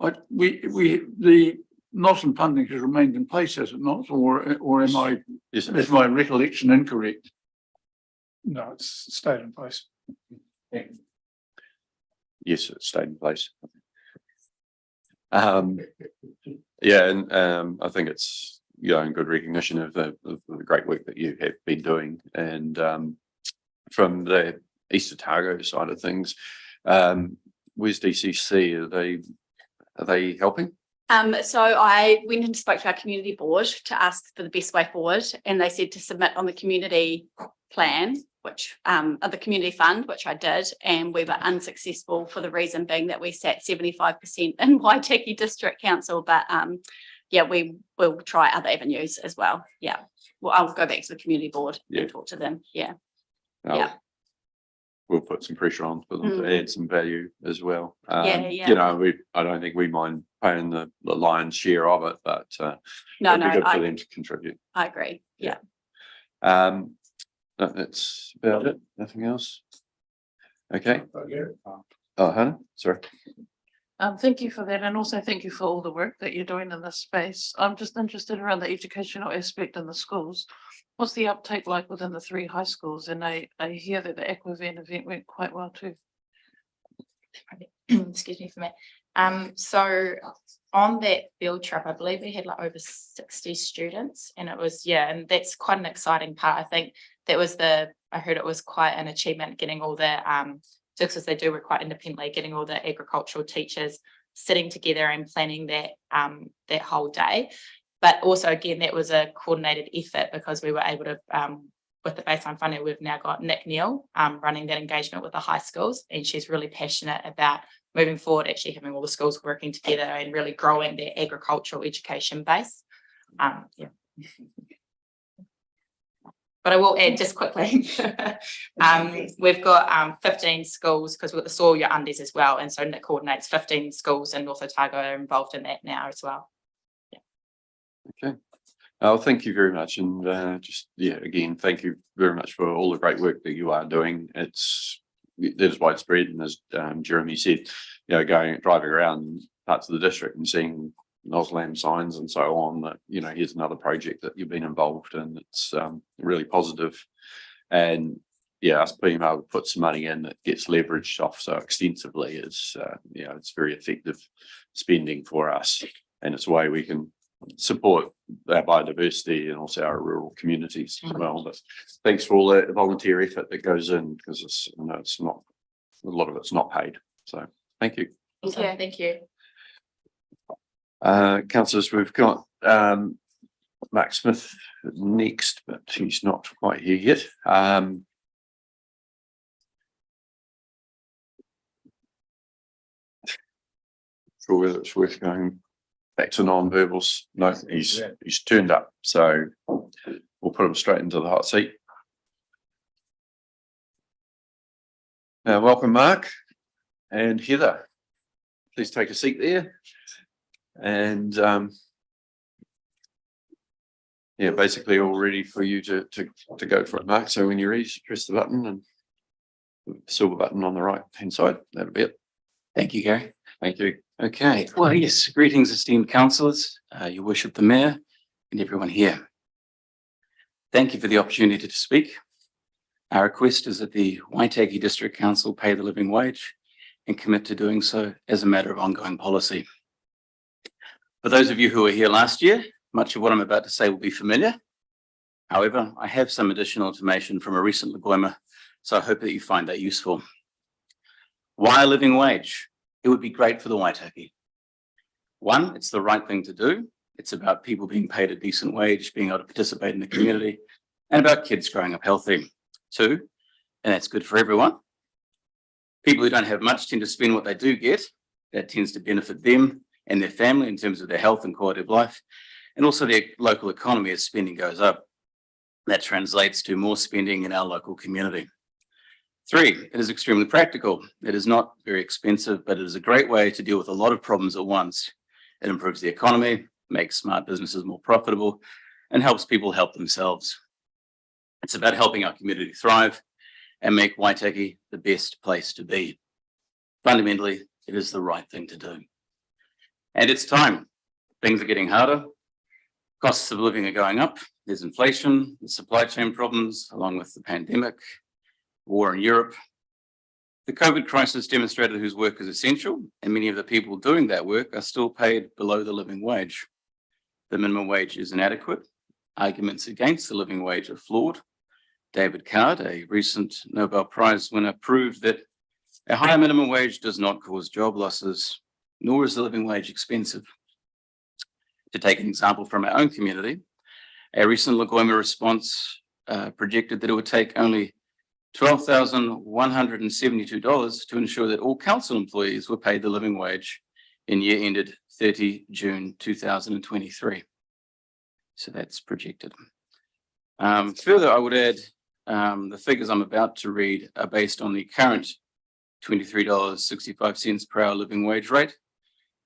The Nozam funding has remained in place, has it not? Or am I, Yes. is my recollection incorrect? No, it's stayed in place. Yes, it stayed in place. Yeah, and I think it's in good recognition of the great work that you have been doing. And from the East Otago side of things, where's DCC? Are they helping? So I went and spoke to our community board to ask for the best way forward, and they said to submit on the community plan, which the community fund, which I did, and we were unsuccessful for the reason being that we sat 75% in Waitaki District Council, but yeah, we will try other avenues as well. Yeah, well, I'll go back to the community board and talk to them. Yeah. Yeah. We'll put some pressure on for them to add some value as well. Yeah. You know, I don't think we mind paying the lion's share of it, but No, it'd be good for I them to contribute. agree. Yeah. No, that's about it. Nothing else. Okay. Oh, Hannah, sorry. Thank you for that, and also thank you for all the work that you're doing in this space. I'm just interested around the educational aspect in the schools. What's the uptake like within the 3 high schools? And I hear that the Aquavent event went quite well too. Excuse me for me. So on that field trip, I believe we had like over 60 students, and it was, and that's quite an exciting part. I think that was I heard it was quite an achievement getting all the, just because they do work quite independently, getting all the agricultural teachers sitting together and planning that, that whole day. But also, again, that was a coordinated effort because we were able to, with the baseline funding, we've now got Nick Neal running that engagement with the high schools, and she's really passionate about moving forward, actually having all the schools working together and really growing their agricultural education base. But I will add just quickly, we've got 15 schools because we've got the Soil Your Undies as well, and so Nick coordinates 15 schools in North Otago are involved in that now as well. Okay. Oh, thank you very much. And again, thank you very much for all the great work that you are doing. It is widespread, and as Jeremy said, driving around parts of the district and seeing Nozam signs and so on, that here's another project that you've been involved in. It's really positive. And us being able to put some money in that gets leveraged off so extensively is it's very effective spending for us, and it's a way we can support our biodiversity and also our rural communities as well. But thanks for all the volunteer effort that goes in, because it's not, a lot of it's not paid. So thank you. Awesome. Yeah, thank you. Councillors, we've got Mark Smith next, but he's not quite here yet. Sure whether it's worth going back to non-verbals. No, he's turned up, so we'll put him straight into the hot seat. Now, welcome, Mark and Heather. Please take a seat there. And basically all ready for you to go for it, Mark. So when you're ready, just press the button, and the silver button on the right hand side. That'll be it. Thank you, Gary. Thank you. Okay, well, yes, greetings, esteemed councillors, your worship, the mayor, and everyone here. Thank you for the opportunity to speak. Our request is that the Waitaki District Council pay the living wage and commit to doing so as a matter of ongoing policy. For those of you who were here last year, much of what I'm about to say will be familiar. However, I have some additional information from a recent Lagoima, so I hope that you find that useful. Why a living wage? It would be great for the Waitaki. One, it's the right thing to do. It's about people being paid a decent wage, being able to participate in the community, and about kids growing up healthy. Two, and that's good for everyone. People who don't have much tend to spend what they do get. That tends to benefit them and their family in terms of their health and quality of life, and also their local economy as spending goes up. That translates to more spending in our local community. Three, it is extremely practical. It is not very expensive, but it is a great way to deal with a lot of problems at once. It improves the economy, makes smart businesses more profitable, and helps people help themselves. It's about helping our community thrive and make Waitaki the best place to be. Fundamentally, it is the right thing to do. And it's time. Things are getting harder. Costs of living are going up. There's inflation, there's supply chain problems, along with the pandemic, war in Europe. The COVID crisis demonstrated whose work is essential, and many of the people doing that work are still paid below the living wage. The minimum wage is inadequate. Arguments against the living wage are flawed. David Card, a recent Nobel Prize winner, proved that A higher minimum wage does not cause job losses, nor is the living wage expensive. To take an example from our own community, a recent Lagoima response projected that it would take only $12,172 to ensure that all council employees were paid the living wage in year ended 30 June 2023. So that's projected. Further, I would add the figures I'm about to read are based on the current $23.65 per hour living wage rate.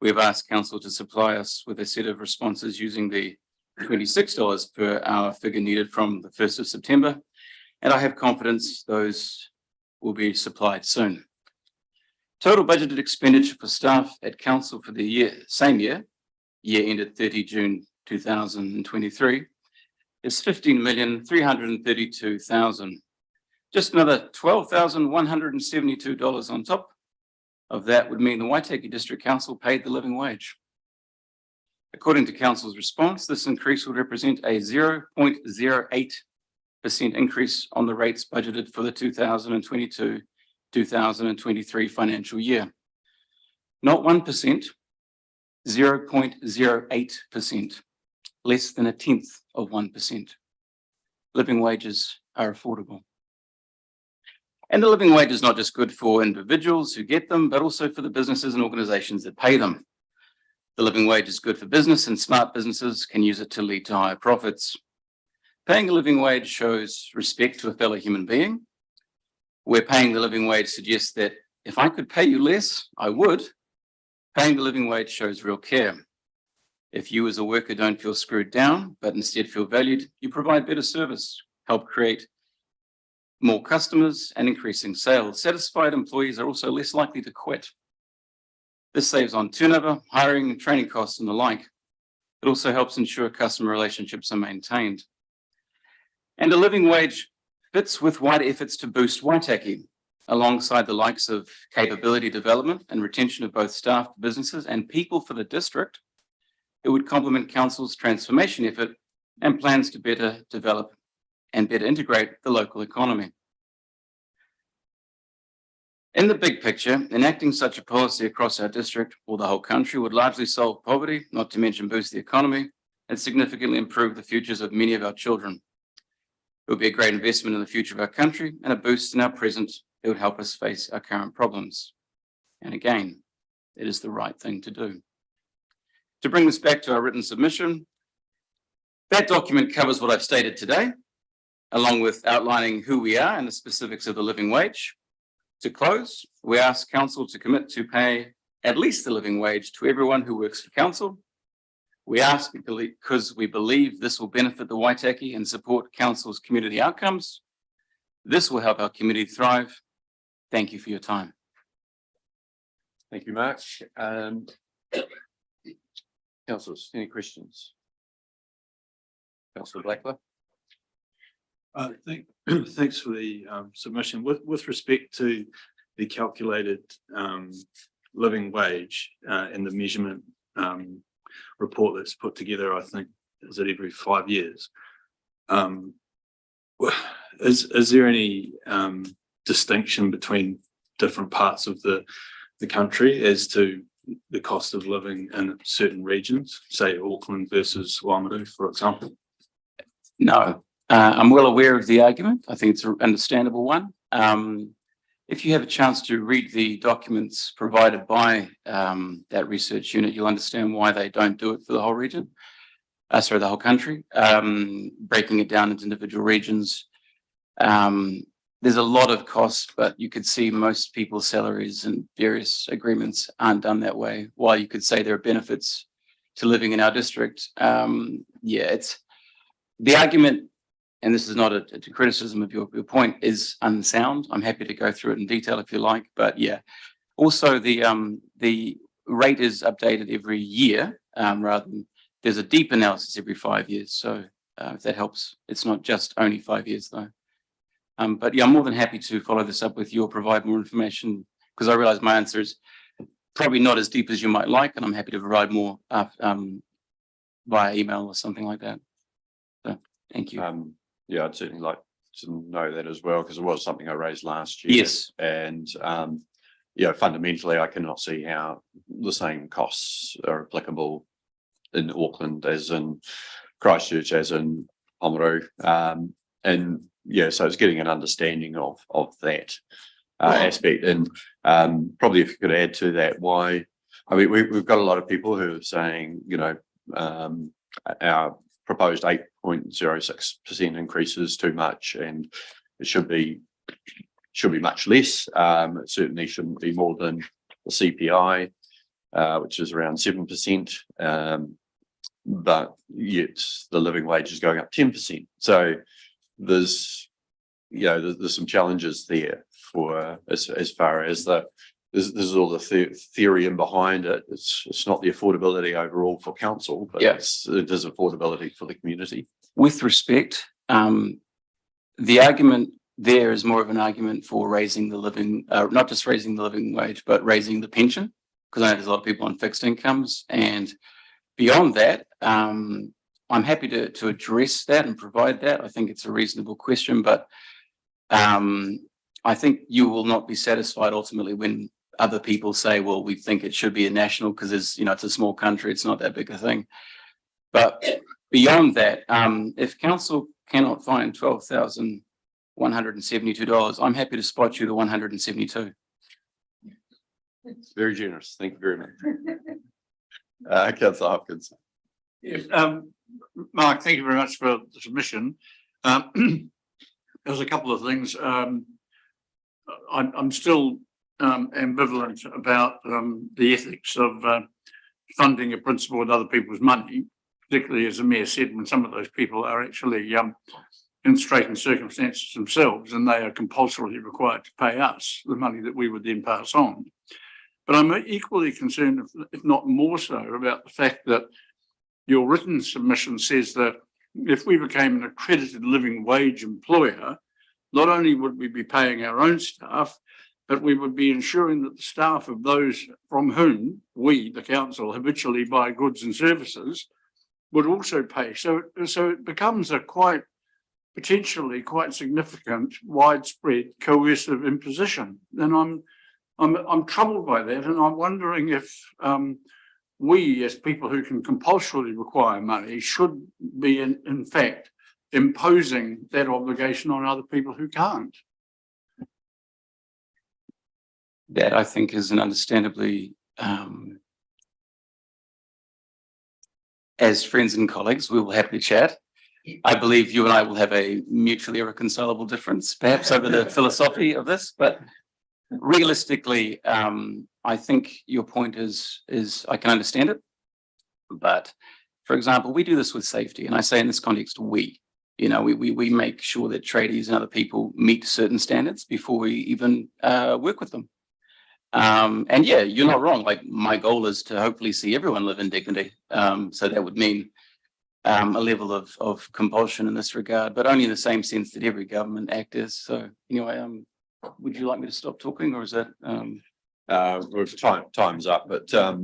We have asked council to supply us with a set of responses using the $26 per hour figure needed from the 1st of September, and I have confidence those will be supplied soon. Total budgeted expenditure for staff at council for the same year ended 30 June 2023, is $15,332,000. Just another $12,172 on top of that would mean the Waitaki District Council paid the living wage. According to council's response, this increase would represent a 0.08% increase on the rates budgeted for the 2022-2023 financial year. Not 1%, 0.08%, less than 0.1%. Living wages are affordable. And the living wage is not just good for individuals who get them, but also for the businesses and organizations that pay them. The living wage is good for business, and smart businesses can use it to lead to higher profits. Paying a living wage shows respect to a fellow human being, where paying the living wage suggests that if I could pay you less, I would. Paying the living wage shows real care. If you as a worker don't feel screwed down, but instead feel valued, you provide better service, help create more customers and increasing sales. Satisfied employees are also less likely to quit. This saves on turnover, hiring, and training costs and the like. It also helps ensure customer relationships are maintained. And a living wage fits with wider efforts to boost Waitaki, alongside the likes of capability development and retention of both staff, businesses, and people for the district. It would complement council's transformation effort and plans to better develop and better integrate the local economy. In the big picture, enacting such a policy across our district or the whole country would largely solve poverty, not to mention boost the economy and significantly improve the futures of many of our children. It would be a great investment in the future of our country and a boost in our present that would help us face our current problems. And again, it is the right thing to do. To bring this back to our written submission, that document covers what I've stated today, along with outlining who we are and the specifics of the living wage. To close, we ask council to commit to pay at least the living wage to everyone who works for council. We ask because we believe this will benefit the Waitaki and support council's community outcomes. This will help our community thrive. Thank you for your time. Thank you, Mark. Councillors, any questions? Councillor Blackler. Thanks for the submission. With respect to the calculated living wage and the measurement report that's put together, I think, is it every 5 years? Is there any distinction between different parts of the country as to the cost of living in certain regions, say Auckland versus Waimaru, for example? No. I'm well aware of the argument. I think it's an understandable one. If you have a chance to read the documents provided by that research unit, you'll understand why they don't do it for the whole region, the whole country, breaking it down into individual regions. There's a lot of costs, but you could see most people's salaries and various agreements aren't done that way. While you could say there are benefits to living in our district, it's the argument. And this is not a criticism of your point, is unsound. I'm happy to go through it in detail if you like, but also the rate is updated every year rather than there's a deep analysis every 5 years. So if that helps, it's not just only 5 years though. But I'm more than happy to follow this up with you or provide more information, because I realize my answer is probably not as deep as you might like, and I'm happy to provide more via email or something like that. So thank you. I'd certainly like to know that as well, because it was something I raised last year. Yes. And fundamentally, I cannot see how the same costs are applicable in Auckland as in Christchurch, as in Oamaru. And so it's getting an understanding of that aspect. And probably if you could add to that, why, I mean, we've got a lot of people who are saying, our proposed 8.06% increase is too much, and it should be much less. It certainly shouldn't be more than the CPI, which is around 7%. But yet the living wage is going up 10%. So there's some challenges there for as far as this is all the theory in behind it. It's not the affordability overall for council, but it is affordability for the community. With respect, the argument there is more of an argument for raising the living, not just raising the living wage, but raising the pension, because I know there's a lot of people on fixed incomes. And beyond that, I'm happy to address that and provide that. I think it's a reasonable question, but I think you will not be satisfied ultimately when other people say, well, we think it should be a national because it's a small country, it's not that big a thing. But beyond that, if council cannot find $12,172, I'm happy to spot you the 172. Very generous. Thank you very much. Councillor Hopkins. Yes, Mark, thank you very much for the submission. There's a couple of things. I'm still ambivalent about the ethics of funding a principal with other people's money, particularly as the Mayor said, when some of those people are actually in straitened circumstances themselves, and they are compulsorily required to pay us the money that we would then pass on. But I'm equally concerned, if not more so, about the fact that your written submission says that if we became an accredited living wage employer, not only would we be paying our own staff, but we would be ensuring that the staff of those from whom we, the council, habitually buy goods and services would also pay. So it becomes a potentially quite significant, widespread, coercive imposition. And I'm troubled by that, and I'm wondering if we, as people who can compulsorily require money, should be in fact imposing that obligation on other people who can't. That I think is an understandably, as friends and colleagues, we will happily chat. I believe you and I will have a mutually irreconcilable difference, perhaps over the philosophy of this, but realistically, I think your point is I can understand it. But for example, we do this with safety, and I say in this context, we make sure that tradies and other people meet certain standards before we even work with them. And yeah, you're not wrong. Like, my goal is to hopefully see everyone live in dignity. So that would mean a level of compulsion in this regard, but only in the same sense that every government act is. So anyway, would you like me to stop talking, or is that? Time's up, but so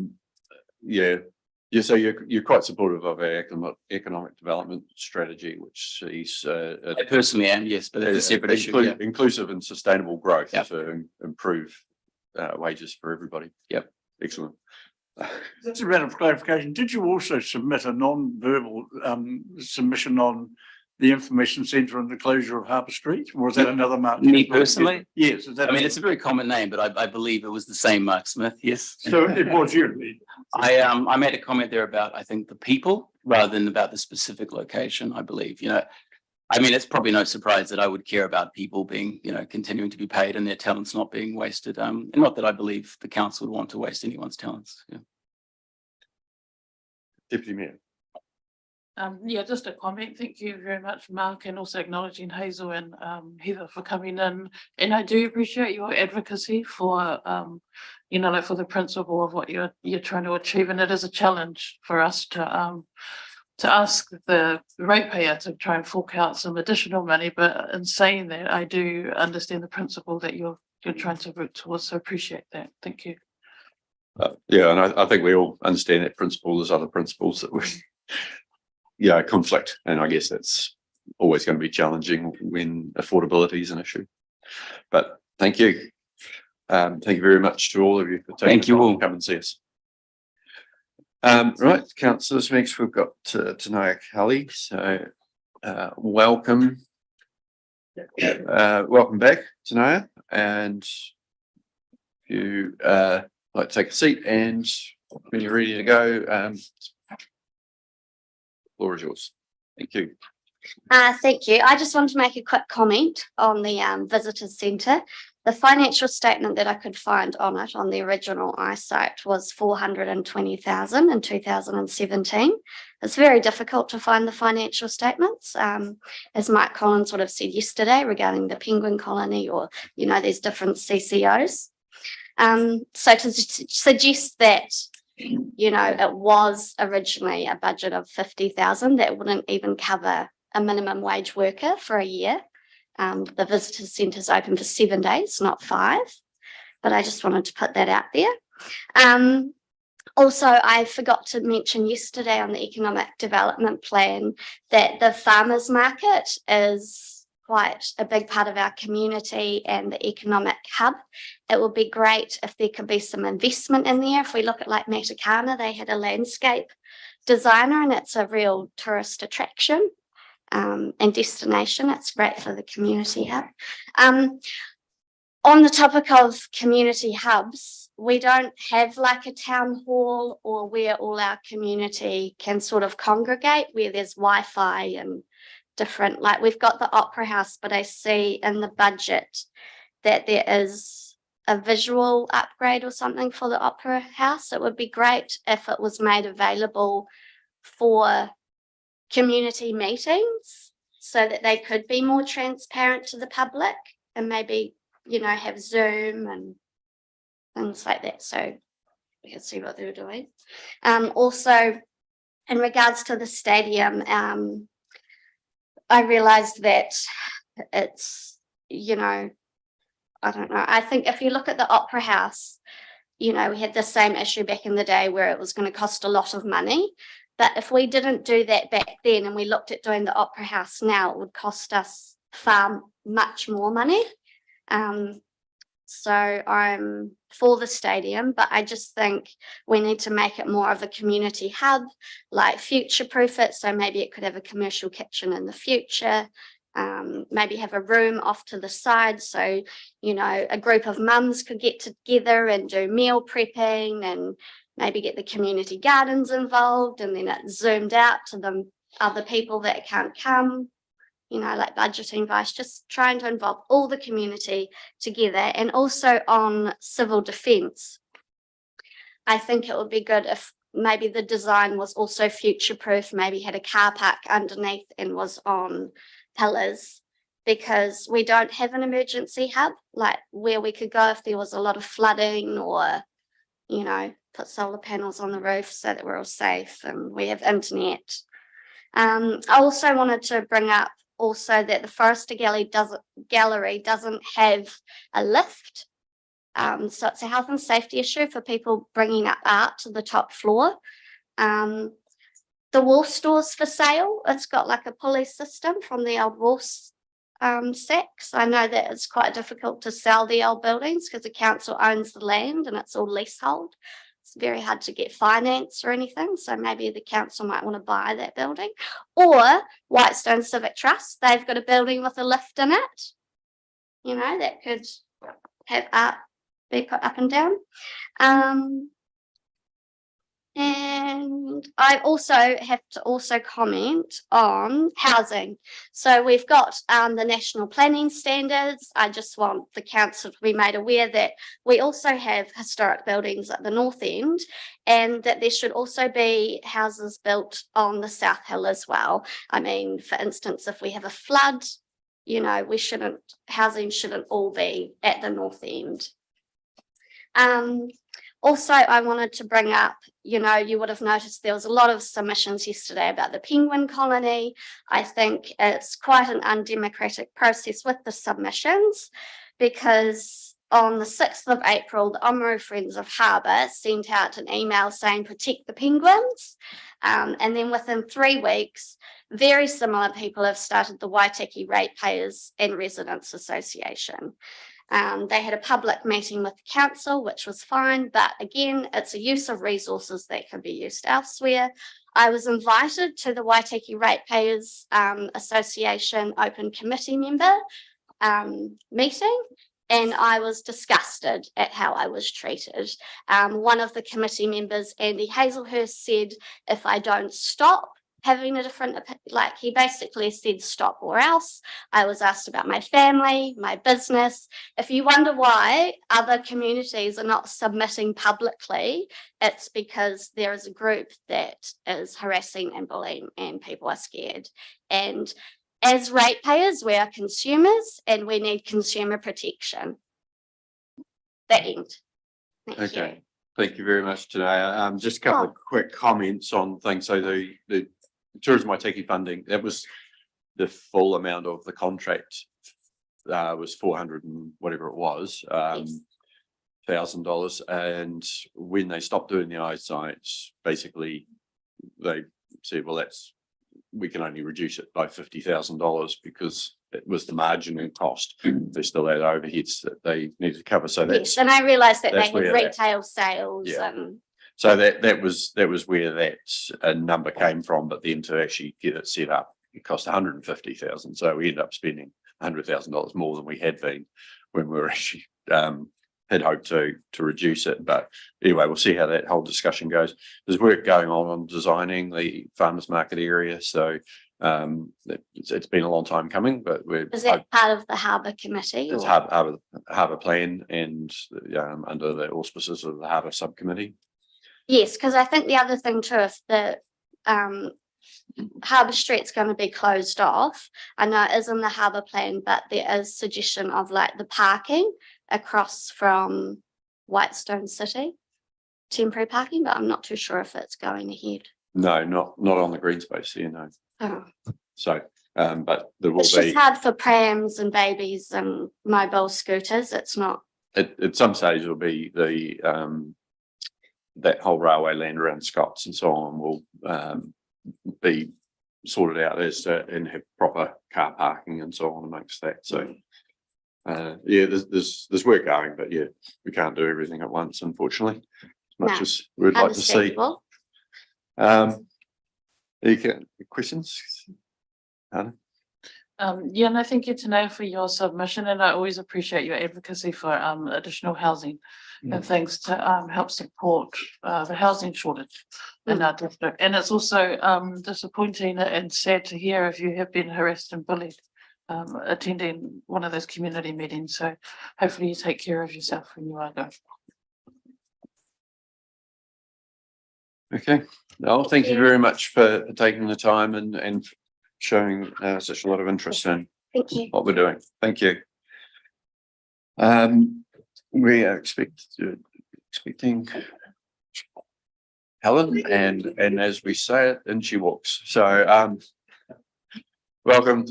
you're quite supportive of our economic development strategy, which sees I personally am, yes, but that's a separate issue. Inclusive and sustainable growth to improve wages for everybody. Yep, excellent. That's a matter of clarification. Did you also submit a non-verbal submission on the information centre and the closure of Harbour Street, or was that another Mark? Me personally? Yes. I mean, it's a very common name, but I believe it was the same Mark Smith. Yes. So it was you. I made a comment there about, I think, the people rather than about the specific location. I believe, I mean, it's probably no surprise that I would care about people being, continuing to be paid and their talents not being wasted. And not that I believe the council would want to waste anyone's talents. Yeah. Deputy Mayor. Just a comment. Thank you very much, Mark, and also acknowledging Hazel and Heather for coming in. And I do appreciate your advocacy for, for the principle of what you're trying to achieve. And it is a challenge for us to ask the ratepayer to try and fork out some additional money. But in saying that, I do understand the principle that you're trying to work towards. So appreciate that. Thank you. And I think we all understand that principle. There's other principles that we conflict, and I guess that's always going to be challenging when affordability is an issue. But thank you. Thank you very much to all of you for taking Thank the you time to all. come and see us. Right, councillors, next we've got Tanaya Kelly. So welcome. Welcome back, Tanaya. And if you like to take a seat, and when you're ready to go, floor is yours. Thank you. Thank you. I just want to make a quick comment on the visitors centre. The financial statement that I could find on it on the original eyesight was 420,000 in 2017. It's very difficult to find the financial statements, as Mike Collins would have said yesterday regarding the penguin colony, or there's different CCOs. So to suggest that it was originally a budget of 50,000, that wouldn't even cover a minimum wage worker for a year. The visitor centre is open for 7 days, not 5, but I just wanted to put that out there. Also, I forgot to mention yesterday on the economic development plan that the farmers market is quite a big part of our community and the economic hub. It would be great if there could be some investment in there. If we look at like Matakana, they had a landscape designer, and it's a real tourist attraction and destination. It's great for the community hub. On the topic of community hubs, we don't have like a town hall or where all our community can sort of congregate, where there's Wi-Fi and different, like we've got the Opera House, but I see in the budget that there is a visual upgrade or something for the Opera House. It would be great if it was made available for community meetings so that they could be more transparent to the public, and maybe have Zoom and things like that, so we can see what they were doing. Also, in regards to the stadium, I realized that it's I don't know, I think if you look at the Opera House, we had the same issue back in the day where it was going to cost a lot of money. But if we didn't do that back then and we looked at doing the Opera House now, it would cost us far much more money. So I'm for the stadium, but I just think we need to make it more of a community hub, like future-proof it. So maybe it could have a commercial kitchen in the future, maybe have a room off to the side. So, a group of mums could get together and do meal prepping, and maybe get the community gardens involved, and then it's zoomed out to the other people that can't come, like budgeting advice, just trying to involve all the community together. And also on civil defence, I think it would be good if maybe the design was also future-proof, maybe had a car park underneath and was on pillars, because we don't have an emergency hub, like where we could go if there was a lot of flooding, or put solar panels on the roof so that we're all safe and we have internet. I also wanted to bring up also that the Forester Gallery doesn't have a lift. So it's a health and safety issue for people bringing up art to the top floor. The Wolf store's for sale. It's got like a pulley system from the old Wolf's sacks. I know that it's quite difficult to sell the old buildings because the council owns the land and it's all leasehold. It's very hard to get finance or anything. So maybe the council might want to buy that building. Or Whitestone Civic Trust, they've got a building with a lift in it, that could have art be put up and down. And I also have to comment on housing. So we've got the national planning standards. I just want the council to be made aware that we also have historic buildings at the north end, and that there should also be houses built on the South Hill as well. I mean, for instance, if we have a flood, housing shouldn't all be at the north end. Also, I wanted to bring up, you would have noticed there was a lot of submissions yesterday about the penguin colony. I think it's quite an undemocratic process with the submissions, because on the 6th of April, the Oamaru Friends of Harbour sent out an email saying protect the penguins. And then within 3 weeks, very similar people have started the Waitaki Ratepayers and Residents Association. They had a public meeting with the council, which was fine, but again, it's a use of resources that could be used elsewhere. I was invited to the Waitaki Ratepayers Association Open Committee member meeting, and I was disgusted at how I was treated. One of the committee members, Andy Hazelhurst, said, if I don't stop having a different, like he basically said, stop or else. I was asked about my family, my business. If you wonder why other communities are not submitting publicly, it's because there is a group that is harassing and bullying and people are scared. And as ratepayers, we are consumers and we need consumer protection. The end. Thank you. Thank you very much today. Just a couple of quick comments on things. So the Tourism Waitaki funding, that was the full amount of the contract was 400 and whatever it was, $1,000. And when they stopped doing the eyesight, basically they said, well, we can only reduce it by $50,000 because it was the marginal cost. They still had overheads that they needed to cover. So that's, yes, and I realised that they had where retail sales. Yeah. And so that was where that number came from. But then to actually get it set up, it cost 150,000. So we ended up spending $100,000 more than we had been when we were actually had hoped to reduce it. But anyway, we'll see how that whole discussion goes. There's work going on designing the farmers market area. So it's been a long time coming, but is that part of the harbour committee? It's harbour plan and under the auspices of the harbour subcommittee. Yes, because I think the other thing too, if the Harbour Street's going to be closed off, I know it is in the harbour plan, but there is suggestion of like the parking across from Whitestone City, temporary parking, but I'm not too sure if it's going ahead. No, not on the green space here, no. Oh. So, but there will It's be. just hard for prams and babies and mobile scooters. It's not. At some stage, it'll be the that whole railway land around Scots and so on will be sorted out and have proper car parking and so on amongst that. So, yeah, there's work going, but yeah, we can't do everything at once, unfortunately, as much as we'd like to see. Questions? Hannah? Yeah, no, thank you Tanea for your submission, and I always appreciate your advocacy for additional housing and things to help support the housing shortage in our district. And it's also disappointing and sad to hear if you have been harassed and bullied attending one of those community meetings. So hopefully you take care of yourself when you are going. Okay. No, thank you very much for taking the time and showing such a lot of interest in what we're doing. Thank you. We are expecting Helen, and as we say it, and she walks. So welcome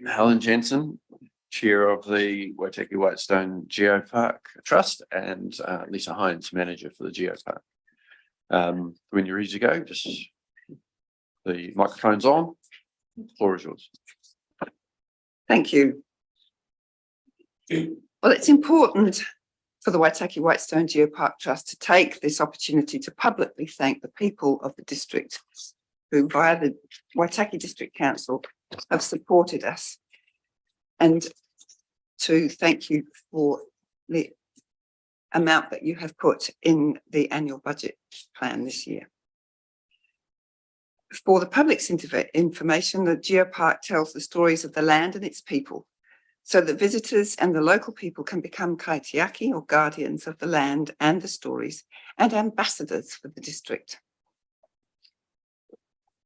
Helen Jensen, Chair of the Waitaki Whitestone Geopark Trust, and Lisa Hines, Manager for the Geopark. When you're ready to go, just the microphone's on. The floor is yours. Thank you. Well, it's important for the Waitaki Whitestone Geopark Trust to take this opportunity to publicly thank the people of the district who, via the Waitaki District Council, have supported us, and to thank you for the amount that you have put in the annual budget plan this year. For the public's information, the Geopark tells the stories of the land and its people, so that visitors and the local people can become kaitiaki, or guardians of the land and the stories, and ambassadors for the district.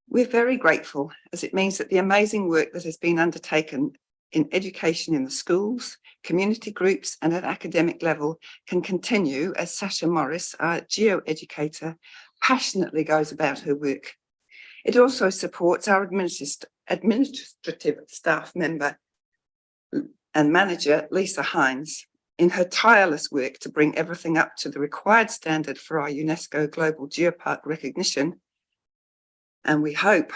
We're very grateful, as it means that the amazing work that has been undertaken in education in the schools, community groups, and at academic level can continue, as Sasha Morris, our geo-educator, passionately goes about her work. It also supports our administrative staff member and manager, Lisa Hines, in her tireless work to bring everything up to the required standard for our UNESCO Global Geopark recognition. And we hope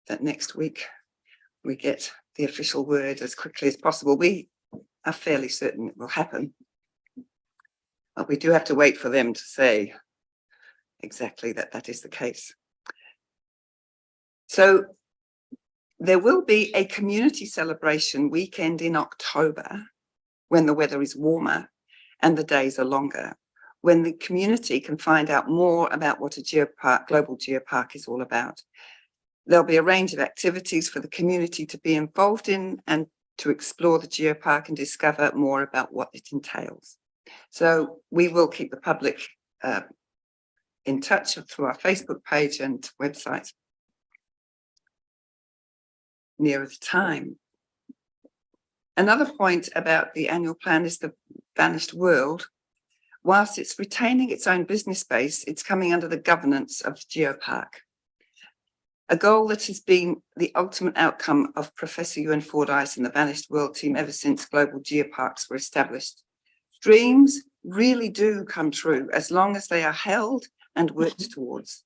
that next week we get the official word as quickly as possible. We are fairly certain it will happen. But we do have to wait for them to say exactly that that is the case. So there will be a community celebration weekend in October when the weather is warmer and the days are longer, when the community can find out more about what a geopark, global geopark is all about. There'll be a range of activities for the community to be involved in and to explore the geopark and discover more about what it entails. So we will keep the public in touch through our Facebook page and website nearer the time. Another point about the annual plan is the vanished world. Whilst it's retaining its own business space, it's coming under the governance of the Geopark. A goal that has been the ultimate outcome of Professor Ewan Fordyce and the Vanished World team ever since global geoparks were established. Dreams really do come true as long as they are held and worked towards.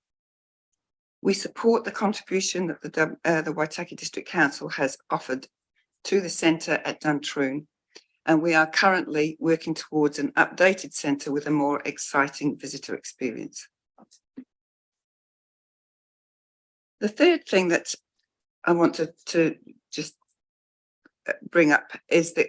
We support the contribution that the Waitaki District Council has offered to the centre at Duntroon, and we are currently working towards an updated centre with a more exciting visitor experience. The third thing that I want to just bring up is that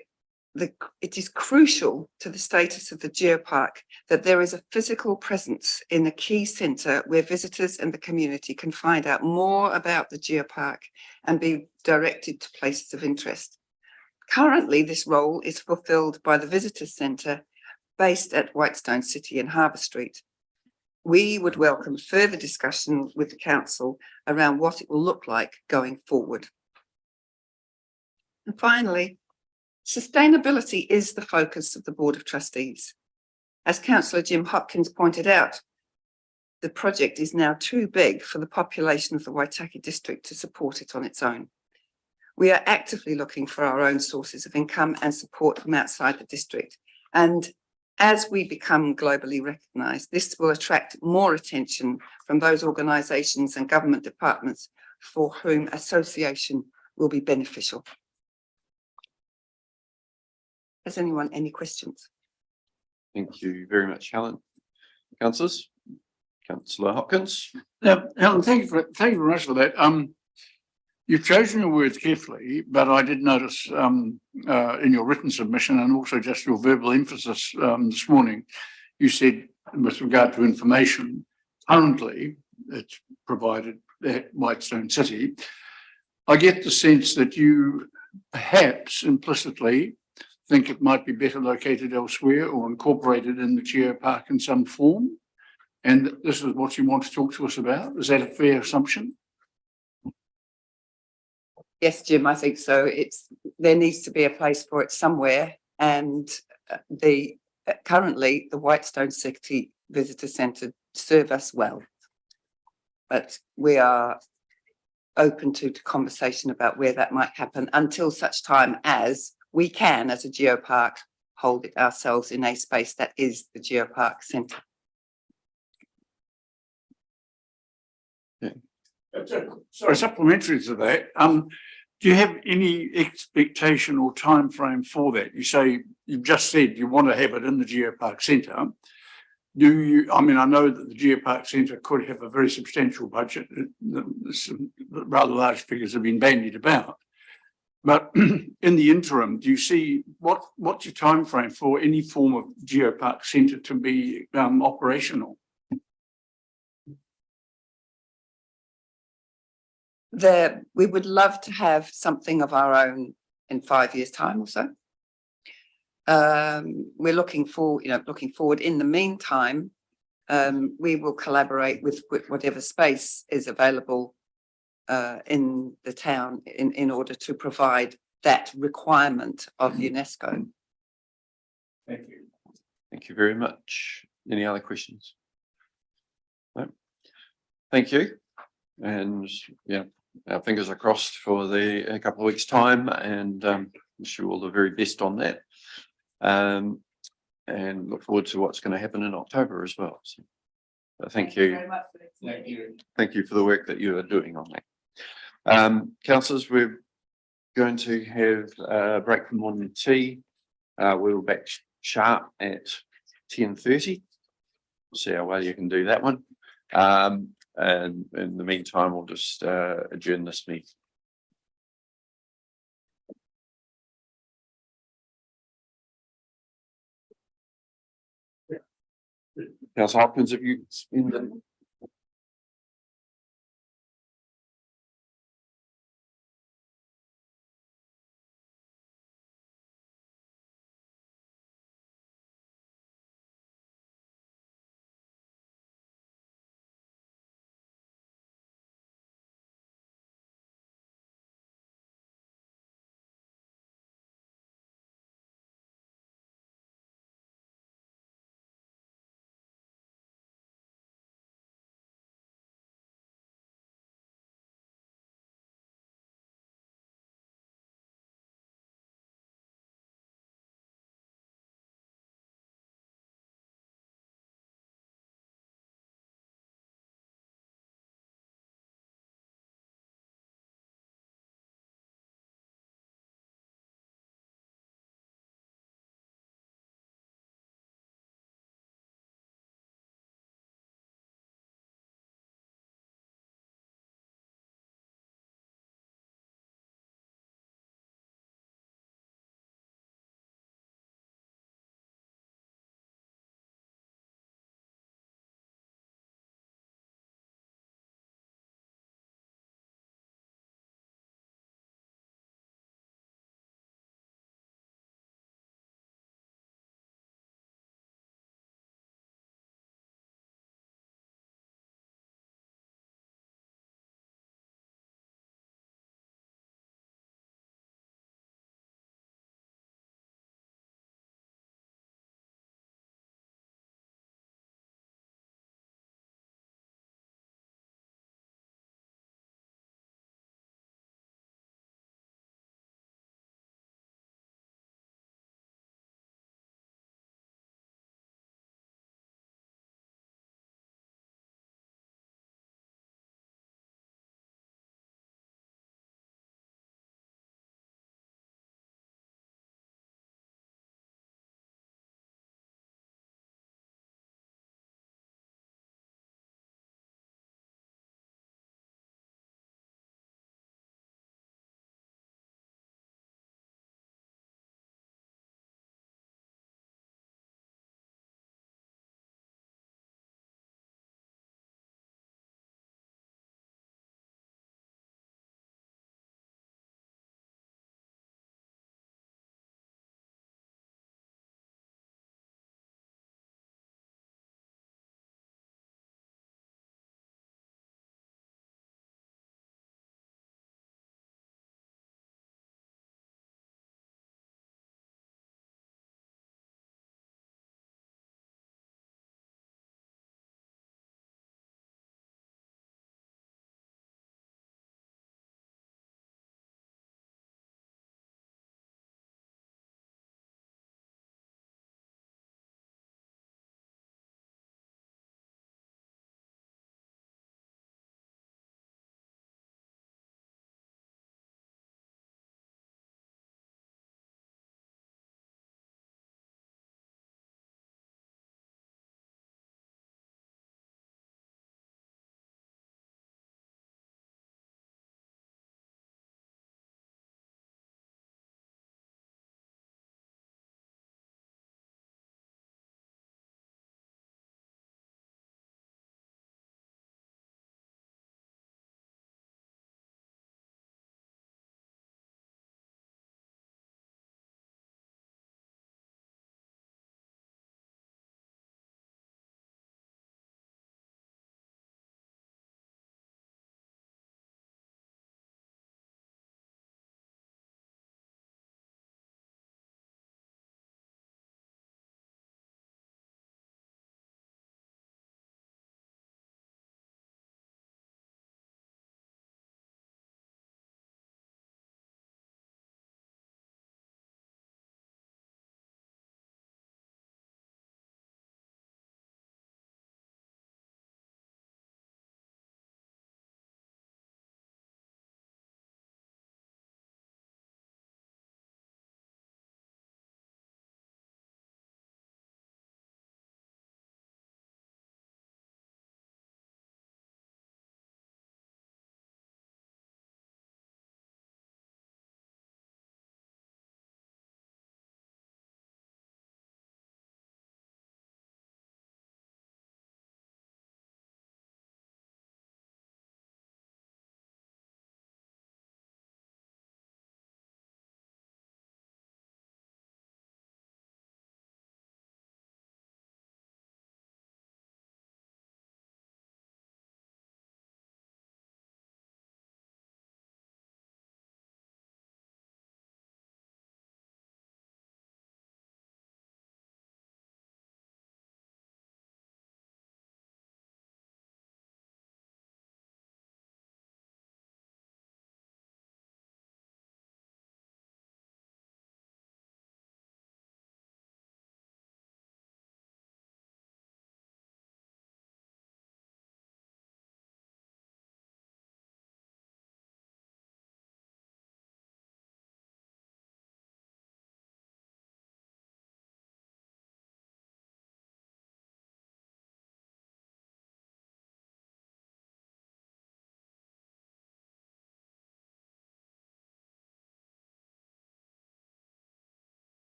it is crucial to the status of the Geopark that there is a physical presence in a key centre where visitors and the community can find out more about the Geopark and be directed to places of interest. Currently, this role is fulfilled by the Visitors Centre based at Whitestone City and Harbour Street. We would welcome further discussion with the council around what it will look like going forward. And finally, sustainability is the focus of the Board of Trustees. As Councillor Jim Hopkins pointed out, the project is now too big for the population of the Waitaki district to support it on its own. We are actively looking for our own sources of income and support from outside the district. And as we become globally recognised, this will attract more attention from those organisations and government departments for whom association will be beneficial. Has anyone any questions? Thank you very much, Helen. Councillors, Councillor Hopkins. Helen, thank you very much for that. You've chosen your words carefully, but I did notice in your written submission and also just your verbal emphasis this morning, you said with regard to information, currently it's provided at Whitestone City. I get the sense that you perhaps implicitly think it might be better located elsewhere or incorporated in the Geopark in some form. And this is what you want to talk to us about. Is that a fair assumption? Yes, Jim, I think so. There needs to be a place for it somewhere, and currently the Whitestone City Visitor Centre serve us well, but we are open to conversation about where that might happen until such time as we can, as a Geopark, hold it ourselves in a space that is the Geopark Centre. Sorry, supplementary to that, do you have any expectation or time frame for that? You say, you've just said you want to have it in the Geopark Centre. Do you, I mean, I know that the Geopark Centre could have a very substantial budget. Some rather large figures have been bandied about. But in the interim, do you see what's your time frame for any form of Geopark Centre to be operational? We would love to have something of our own in 5 years' time or so. We're looking forward. In the meantime, we will collaborate with whatever space is available in the town in order to provide that requirement of UNESCO. Thank you. Thank you very much. Any other questions? No. Thank you. And yeah, our fingers are crossed for a couple of weeks' time, and wish you all the very best on that. And look forward to what's going to happen in October as well. So, thank you. Very much for this. Thank you. Thank you for the work that you are doing on that. Councillors, we're going to have a break for morning tea. We'll be back sharp at 10:30. See how well you can do that one. And in the meantime, we'll just adjourn this meeting. Councillor Hopkins, have you been the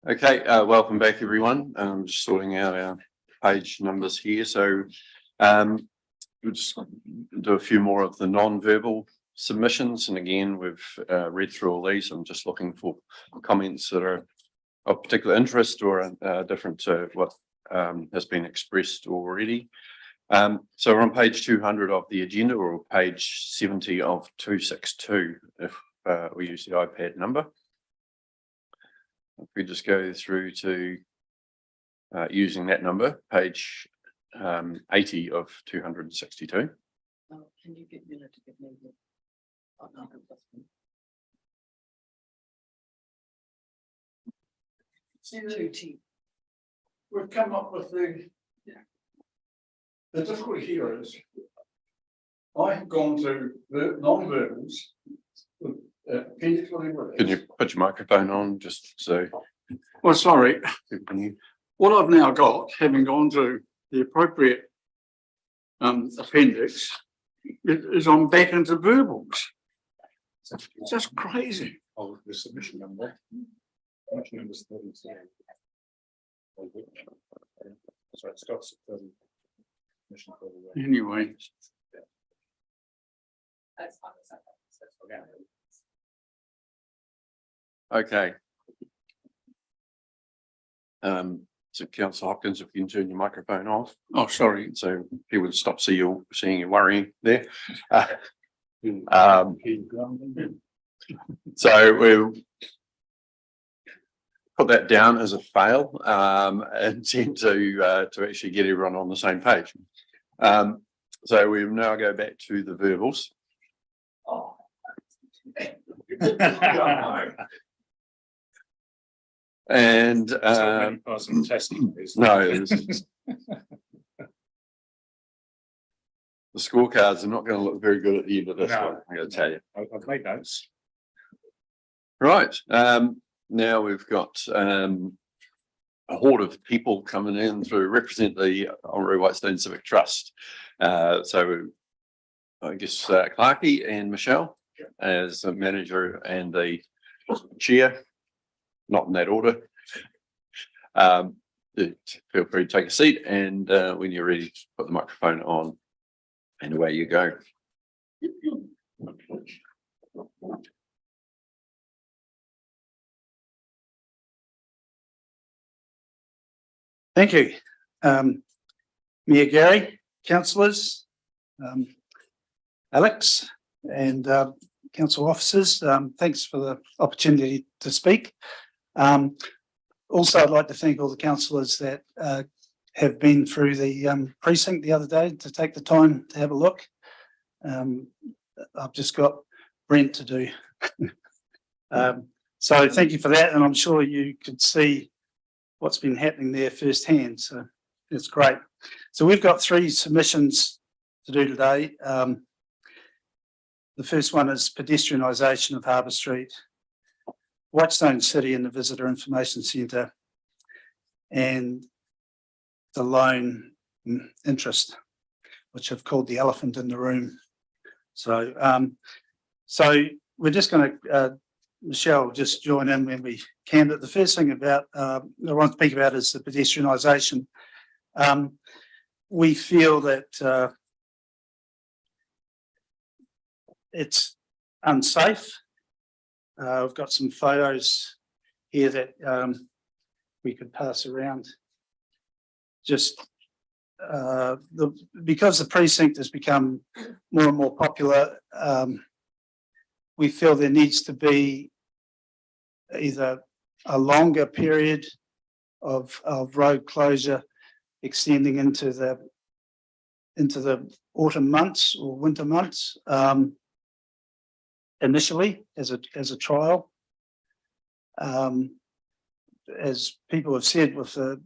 Okay, welcome back, everyone. Just sorting out our page numbers here. So we'll just do a few more of the non-verbal submissions. And again, we've read through all these. I'm just looking for comments that are of particular interest or different to what has been expressed already. So we're on page 200 of the agenda, or page 70 of 262, if we use the iPad number. If we just go through to using that number, page 80 of 262. Can you get Miller to give me the? We've come up with the difficulty here is I have gone to the non-verbals. Appendix, whatever it is. Can you put your microphone on just so? Well, sorry. Can you? What I've now got, having gone to the appropriate appendix, is I'm back into verbals. It's just crazy. Oh, the submission number. Submission number is 37. Sorry, it starts at 30. Submission 31. Anyway. Okay. So Councillor Hopkins, if you can turn your microphone off. Oh, sorry. So people stop seeing you worrying there. So we'll put that down as a fail and tend to actually get everyone on the same page. So we now go back to the verbals. Oh. And testing. no, the scorecards are not going to look very good at the end of this one, I'm going to tell you. I've made notes. Right. Now we've got a horde of people coming in to represent the Honorary Whitestone Civic Trust. So I guess Clarkey and Michelle as the manager and the chair, not in that order. Feel free to take a seat, and when you're ready, put the microphone on and away you go. Thank you. Mayor Gary, councillors, Alex and council officers, thanks for the opportunity to speak. Also, I'd like to thank all the councillors that have been through the precinct the other day to take the time to have a look. I've just got Brent to do. So thank you for that, and I'm sure you could see what's been happening there firsthand. So it's great. So we've got 3 submissions to do today. The first one is pedestrianisation of Harbour Street, Whitestone City and the Visitor Information Centre, and the loan interest, which I've called the elephant in the room. So, we're just going to, Michelle, just join in when we can. But the first thing about I want to speak about is the pedestrianisation. We feel that it's unsafe. I've got some photos here that we could pass around. Just because the precinct has become more and more popular, we feel there needs to be either a longer period of road closure extending into the autumn months or winter months. Initially as a trial. As people have said, with the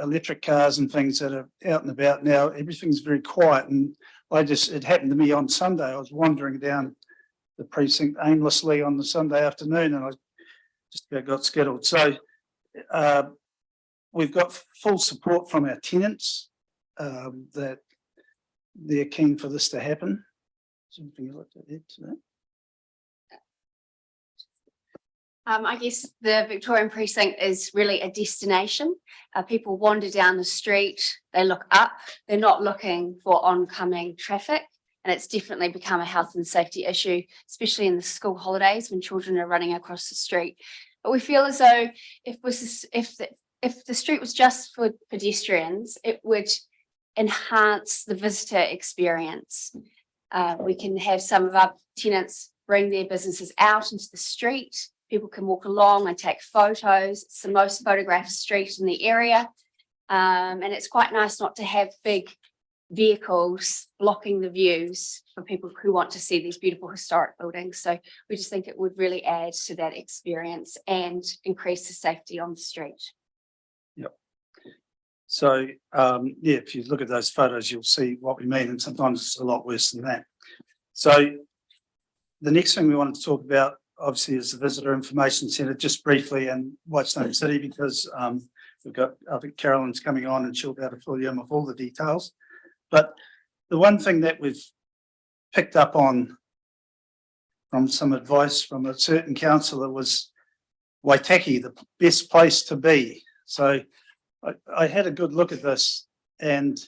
electric cars and things that are out and about now, everything's very quiet. And it happened to me on Sunday. I was wandering down the precinct aimlessly on the Sunday afternoon, and I just about got skittled. So we've got full support from our tenants that they're keen for this to happen. Something you'd like to add to that? I guess the Victorian precinct is really a destination. People wander down the street, they look up, they're not looking for oncoming traffic. And it's definitely become a health and safety issue, especially in the school holidays when children are running across the street. But we feel as though if the street was just for pedestrians, it would enhance the visitor experience. We can have some of our tenants bring their businesses out into the street. People can walk along and take photos. It's the most photographed street in the area. And it's quite nice not to have big vehicles blocking the views for people who want to see these beautiful historic buildings. So we just think it would really add to that experience and increase the safety on the street. Yep. So, yeah, if you look at those photos, you'll see what we mean, and sometimes it's a lot worse than that. So the next thing we wanted to talk about, obviously, is the Visitor Information Centre, just briefly, in Whitestone City, because we've got, I think Carolyn's coming on and she'll be able to fill you in with all the details. But the one thing that we've picked up on from some advice from a certain councillor was Waitaki, the best place to be. So I had a good look at this, and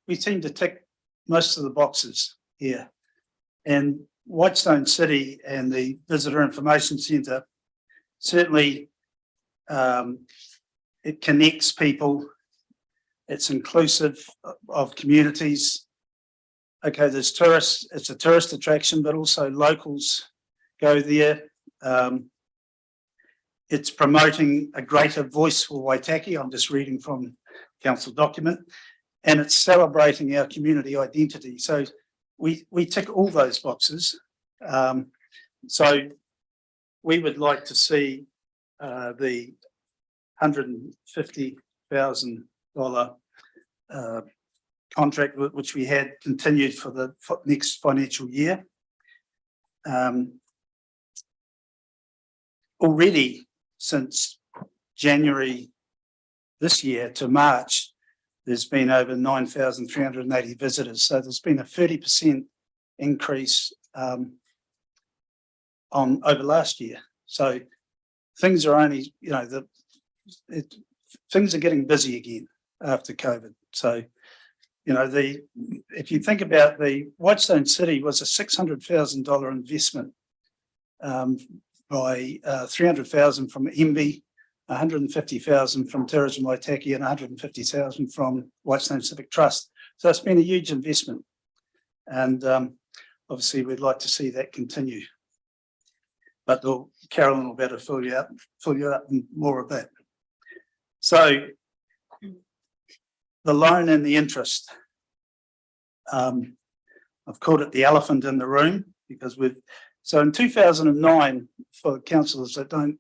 we seem to tick most of the boxes here. And Whitestone City and the Visitor Information Centre, certainly it connects people. It's inclusive of communities. Okay, there's tourists, it's a tourist attraction, but also locals go there. It's promoting a greater voice for Waitaki. I'm just reading from council document, and it's celebrating our community identity. So we tick all those boxes. So we would like to see the $150,000 contract which we had continued for the next financial year. Already since January this year to March, there's been over 9,380 visitors. So there's been a 30% increase on over last year. So things are only, you know, things are getting busy again after COVID. So, you know, if you think about the Whitestone City was a $600,000 investment by $300,000 from MB, $150,000 from Tourism Waitaki, and $150,000 from Whitestone Civic Trust. So it's been a huge investment, and obviously we'd like to see that continue. But Carolyn will better fill you up in more of that. So the loan and the interest. I've called it the elephant in the room because so in 2009, for councillors that don't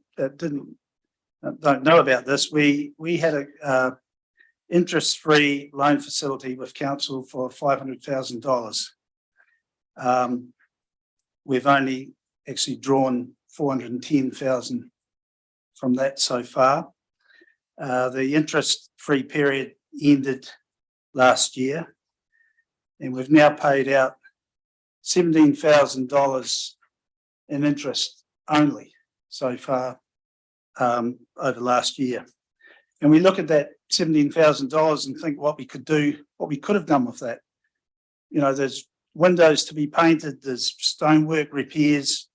know about this, we had a interest-free loan facility with council for $500,000. We've only actually drawn $410,000 from that so far. The interest-free period ended last year, and we've now paid out $17,000 in interest only so far over last year. And we look at that $17,000 and think what we could have done with that. You know, there's windows to be painted, there's stonework repairs,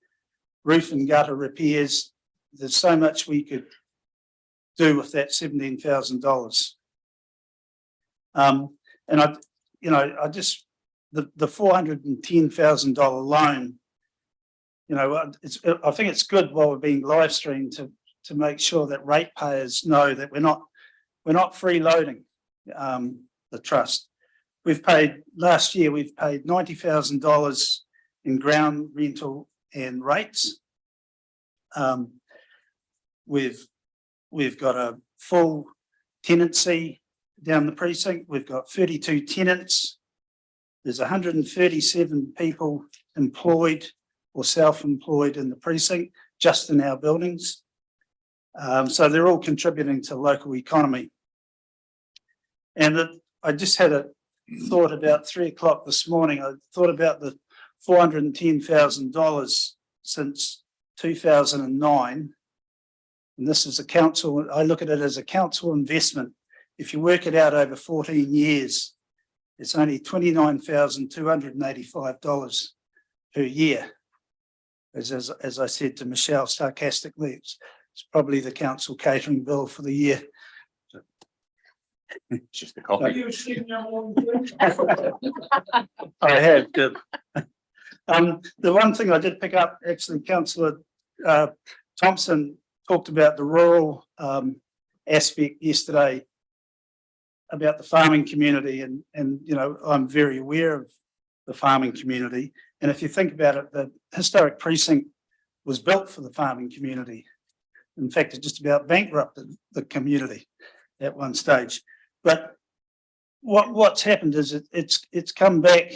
roof and gutter repairs. There's so much we could do with that $17,000. And the $410,000 loan, you know, I think it's good while we're being live streamed to make sure that ratepayers know that we're not freeloading the trust. Last year we've paid $90,000 in ground rental and rates. We've got a full tenancy down the precinct. We've got 32 tenants. There's 137 people employed or self-employed in the precinct, just in our buildings. So they're all contributing to local economy. And I just had a thought about 3 o'clock this morning. I thought about the $410,000 since 2009. And this is a council, I look at it as a council investment. If you work it out over 14 years, it's only $29,285 per year. As I said to Michelle sarcastically, it's probably the council catering bill for the year. It's just the coffee. I have, good. The one thing I did pick up, actually, Councillor Thompson talked about the rural aspect yesterday about the farming community, and you know, I'm very aware of the farming community. And if you think about it, the historic precinct was built for the farming community. In fact, it just about bankrupted the community at one stage. But what's happened is it's come back.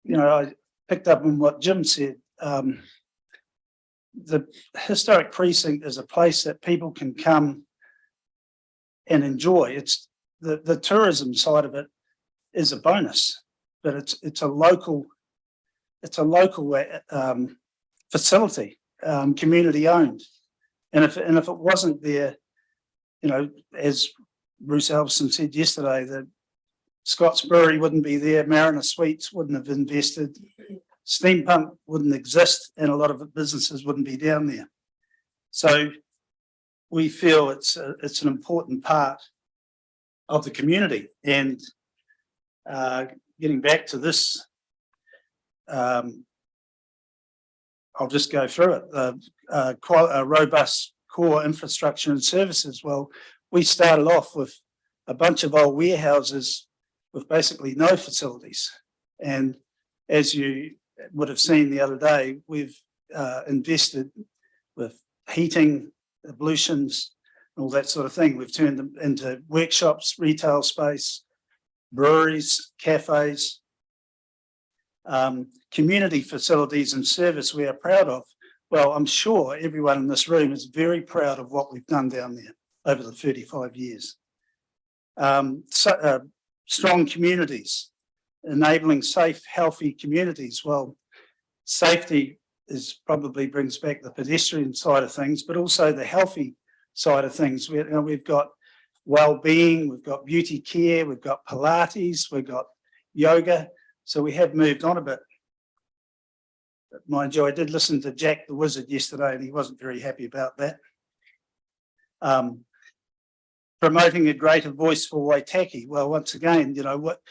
You know, I picked up on what Jim said. The historic precinct is a place that people can come and enjoy. It's the tourism side of it is a bonus, but it's a local facility, community owned. And if it wasn't there, you know, as Bruce Elson said yesterday, that Scott's Brewery wouldn't be there, Mariner Sweets wouldn't have invested, Steam Pump wouldn't exist, and a lot of businesses wouldn't be down there. So we feel it's an important part of the community. And getting back to this, I'll just go through it. A robust core infrastructure and services. Well, we started off with a bunch of old warehouses with basically no facilities. And as you would have seen the other day, we've invested with heating, ablutions, all that sort of thing. We've turned them into workshops, retail space, breweries, cafes, community facilities and service we are proud of. Well, I'm sure everyone in this room is very proud of what we've done down there over the 35 years. Strong communities, enabling safe, healthy communities. Well, safety is probably brings back the pedestrian side of things, but also the healthy side of things. We've got well-being, we've got beauty care, we've got Pilates, we've got yoga. So we have moved on a bit. But mind you, I did listen to Jack the Wizard yesterday, and he wasn't very happy about that. Promoting a greater voice for Waitaki. Well, once again, you know what,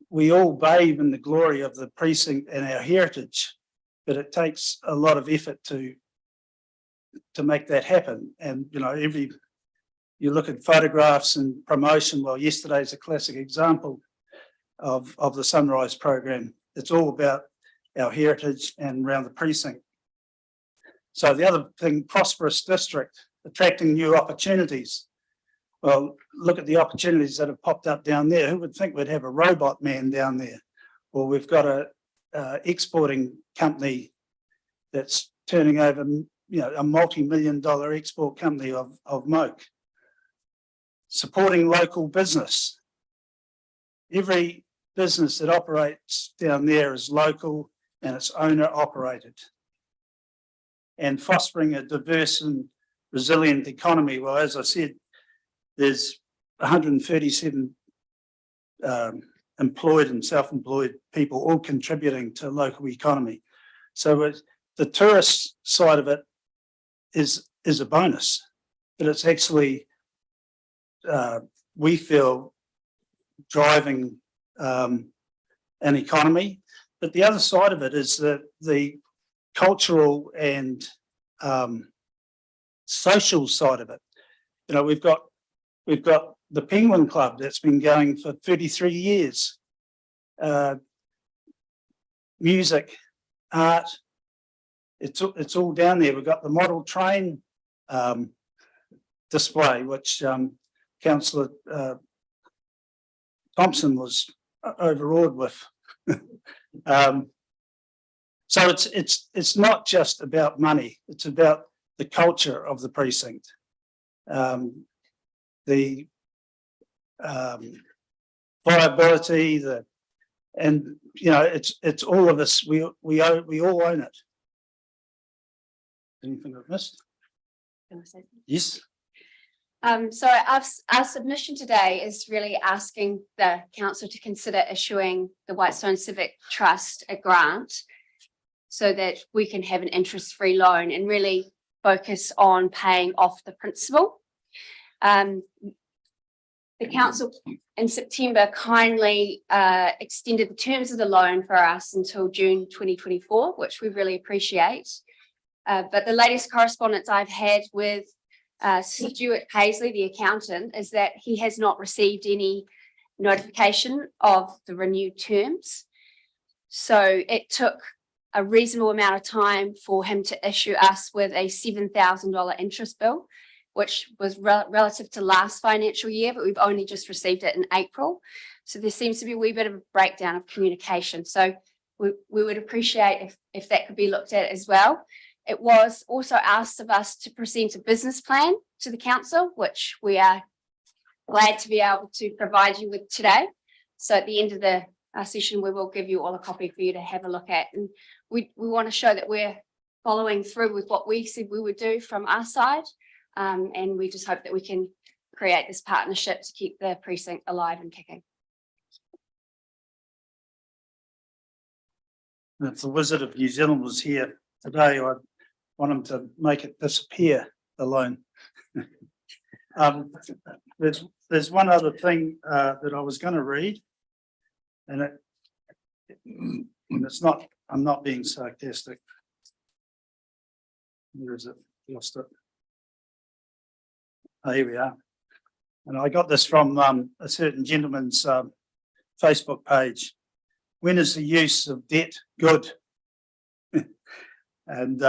we all bathe in the glory of the precinct and our heritage, but it takes a lot of effort to make that happen. And you know, you look at photographs and promotion. Well, yesterday's a classic example of the Sunrise program. It's all about our heritage and around the precinct. So the other thing, prosperous district, attracting new opportunities. Well, look at the opportunities that have popped up down there. Who would think we'd have a robot man down there? Well, we've got a exporting company that's turning over, you know, a multi-million-dollar export company of moke. Supporting local business. Every business that operates down there is local and it's owner operated. And fostering a diverse and resilient economy. Well, as I said, there's 137 employed and self-employed people all contributing to local economy. So the tourist side of it is a bonus, but it's actually, we feel, driving an economy. But the other side of it is that the cultural and social side of it. You know, we've got the Penguin Club that's been going for 33 years. Music, art, it's all down there. We've got the model train display, which Councillor Thompson was overawed with. So it's not just about money, it's about the culture of the precinct. The viability, and you know, it's all of us. We all own it. Anything I've missed? Can I say something? Yes. So our submission today is really asking the council to consider issuing the Whitestone Civic Trust a grant so that we can have an interest-free loan and really focus on paying off the principal. The council in September kindly extended the terms of the loan for us until June 2024, which we really appreciate. But the latest correspondence I've had with Stuart Paisley, the accountant, is that he has not received any notification of the renewed terms. So it took a reasonable amount of time for him to issue us with a $7,000 interest bill, which was relative to last financial year, but we've only just received it in April. So there seems to be a wee bit of a breakdown of communication. So we would appreciate if that could be looked at as well. It was also asked of us to present a business plan to the council, which we are glad to be able to provide you with today. So at the end of the session, we will give you all a copy for you to have a look at. And we want to show that we're following through with what we said we would do from our side. And we just hope that we can create this partnership to keep the precinct alive and kicking. If the Wizard of New Zealand was here today, I'd want him to make it disappear, the loan. There's one other thing that I was going to read, and it's not, I'm not being sarcastic. Where is it? Lost it. Oh, here we are. And I got this from a certain gentleman's Facebook page. When is the use of debt good? And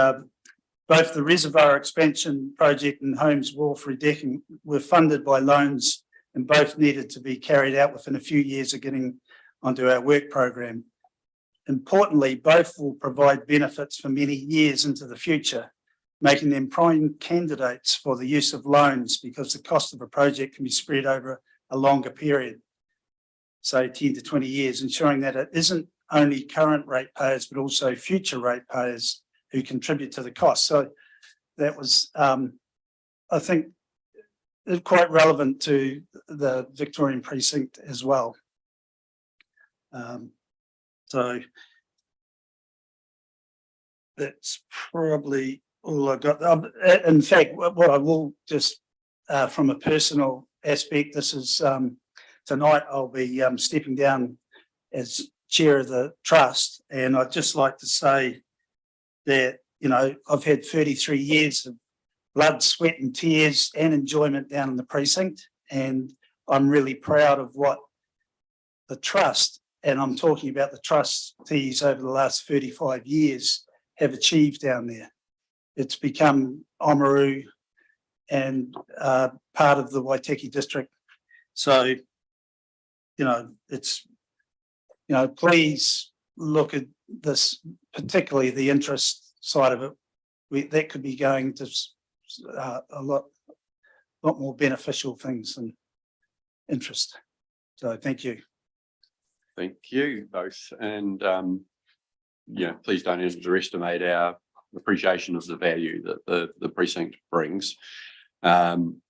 both the reservoir expansion project and Holmes Wharf redecking were funded by loans, and both needed to be carried out within a few years of getting onto our work program. Importantly, both will provide benefits for many years into the future, making them prime candidates for the use of loans because the cost of a project can be spread over a longer period, say 10 to 20 years, ensuring that it isn't only current ratepayers, but also future ratepayers who contribute to the cost. So that was, I think, quite relevant to the Victorian precinct as well. So that's probably all I got. In fact, what I will just, from a personal aspect, this is tonight I'll be stepping down as chair of the trust, and I'd just like to say that, you know, I've had 33 years of blood, sweat and tears and enjoyment down in the precinct, and I'm really proud of what the trust, and I'm talking about the trustees over the last 35 years, have achieved down there. It's become Oamaru and part of the Waitaki district. So, you know, it's, you know, please look at this, particularly the interest side of it. That could be going to a lot more beneficial things than interest. So thank you. Thank you both. And yeah, please don't underestimate our appreciation of the value that the precinct brings. And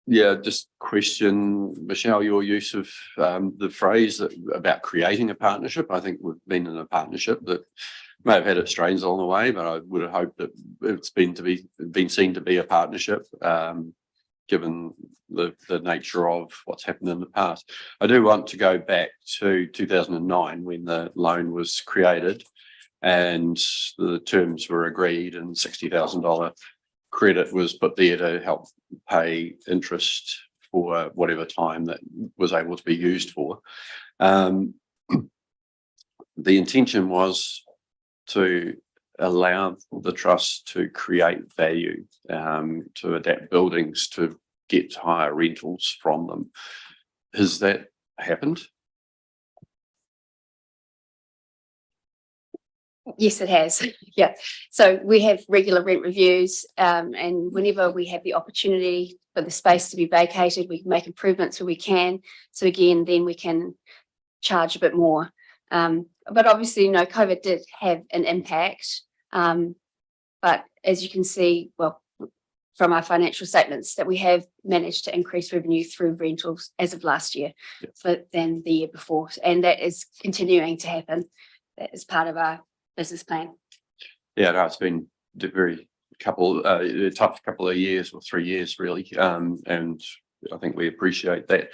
yeah, just question, Michelle, your use of the phrase about creating a partnership. I think we've been in a partnership that may have had its strains along the way, but I would have hoped that it's been seen to be a partnership, given the nature of what's happened in the past. I do want to go back to 2009 when the loan was created and the terms were agreed, and $60,000 credit was put there to help pay interest for whatever time that was able to be used for. The intention was to allow the trust to create value, to adapt buildings to get higher rentals from them. Has that happened? Yes, it has. Yeah. So we have regular rent reviews, and whenever we have the opportunity for the space to be vacated, we can make improvements where we can. So again, then we can charge a bit more. But obviously, you know, COVID did have an impact. But as you can see, well, from our financial statements, that we have managed to increase revenue through rentals as of last year than the year before. And that is continuing to happen. That is part of our business plan. Yeah, no, it's been a very tough couple of years or 3 years really. And I think we appreciate that.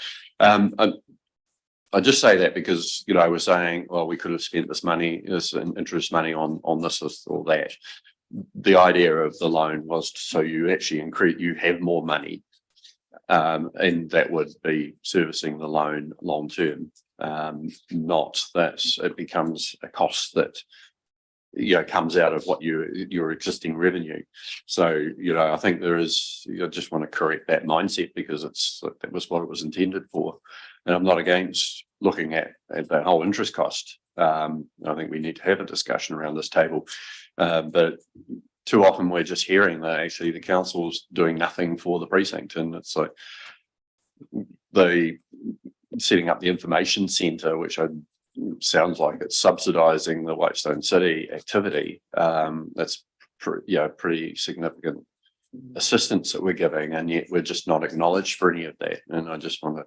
I just say that because, you know, we're saying, well, we could have spent this money, this interest money on this or that. The idea of the loan was so you actually you have more money, and that would be servicing the loan long term, not that it becomes a cost that, you know, comes out of what your existing revenue. So, you know, I think I just want to correct that mindset because that was what it was intended for. And I'm not against looking at the whole interest cost. I think we need to have a discussion around this table. But too often we're just hearing that actually the council's doing nothing for the precinct. And it's like the setting up the information centre, which sounds like it's subsidising the Whitestone City activity. That's pretty significant assistance that we're giving, and yet we're just not acknowledged for any of that. And I just want to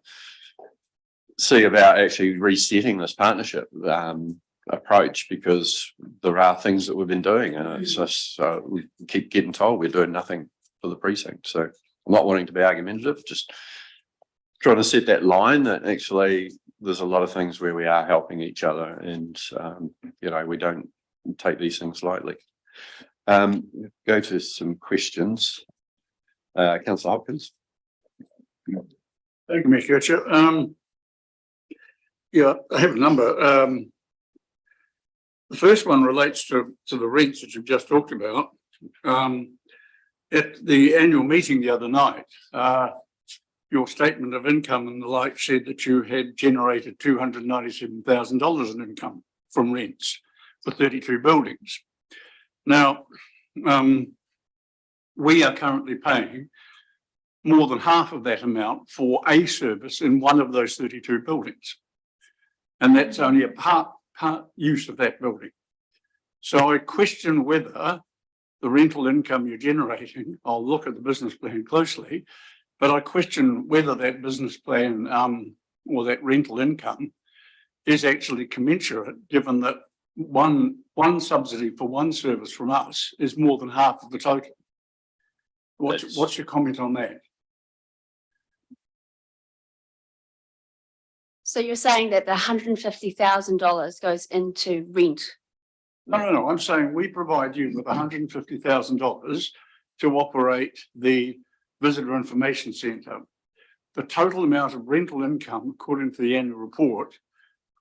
see about actually resetting this partnership approach, because there are things that we've been doing, and it's just we keep getting told we're doing nothing for the precinct. So I'm not wanting to be argumentative, just trying to set that line that actually there's a lot of things where we are helping each other, and you know, we don't take these things lightly. Go to some questions. Councillor Hopkins. Thank you, Mr. Chair. Yeah, I have a number. The first one relates to the rents that you've just talked about. At the annual meeting the other night, your statement of income and the like said that you had generated $297,000 in income from rents for 32 buildings. Now, we are currently paying more than half of that amount for a service in one of those 32 buildings. And that's only a part use of that building. So I question whether the rental income you're generating, I'll look at the business plan closely, but I question whether that business plan or that rental income is actually commensurate, given that one subsidy for one service from us is more than half of the total. What's your comment on that? So you're saying that the $150,000 goes into rent? No. I'm saying we provide you with $150,000 to operate the visitor information centre. The total amount of rental income, according to the annual report,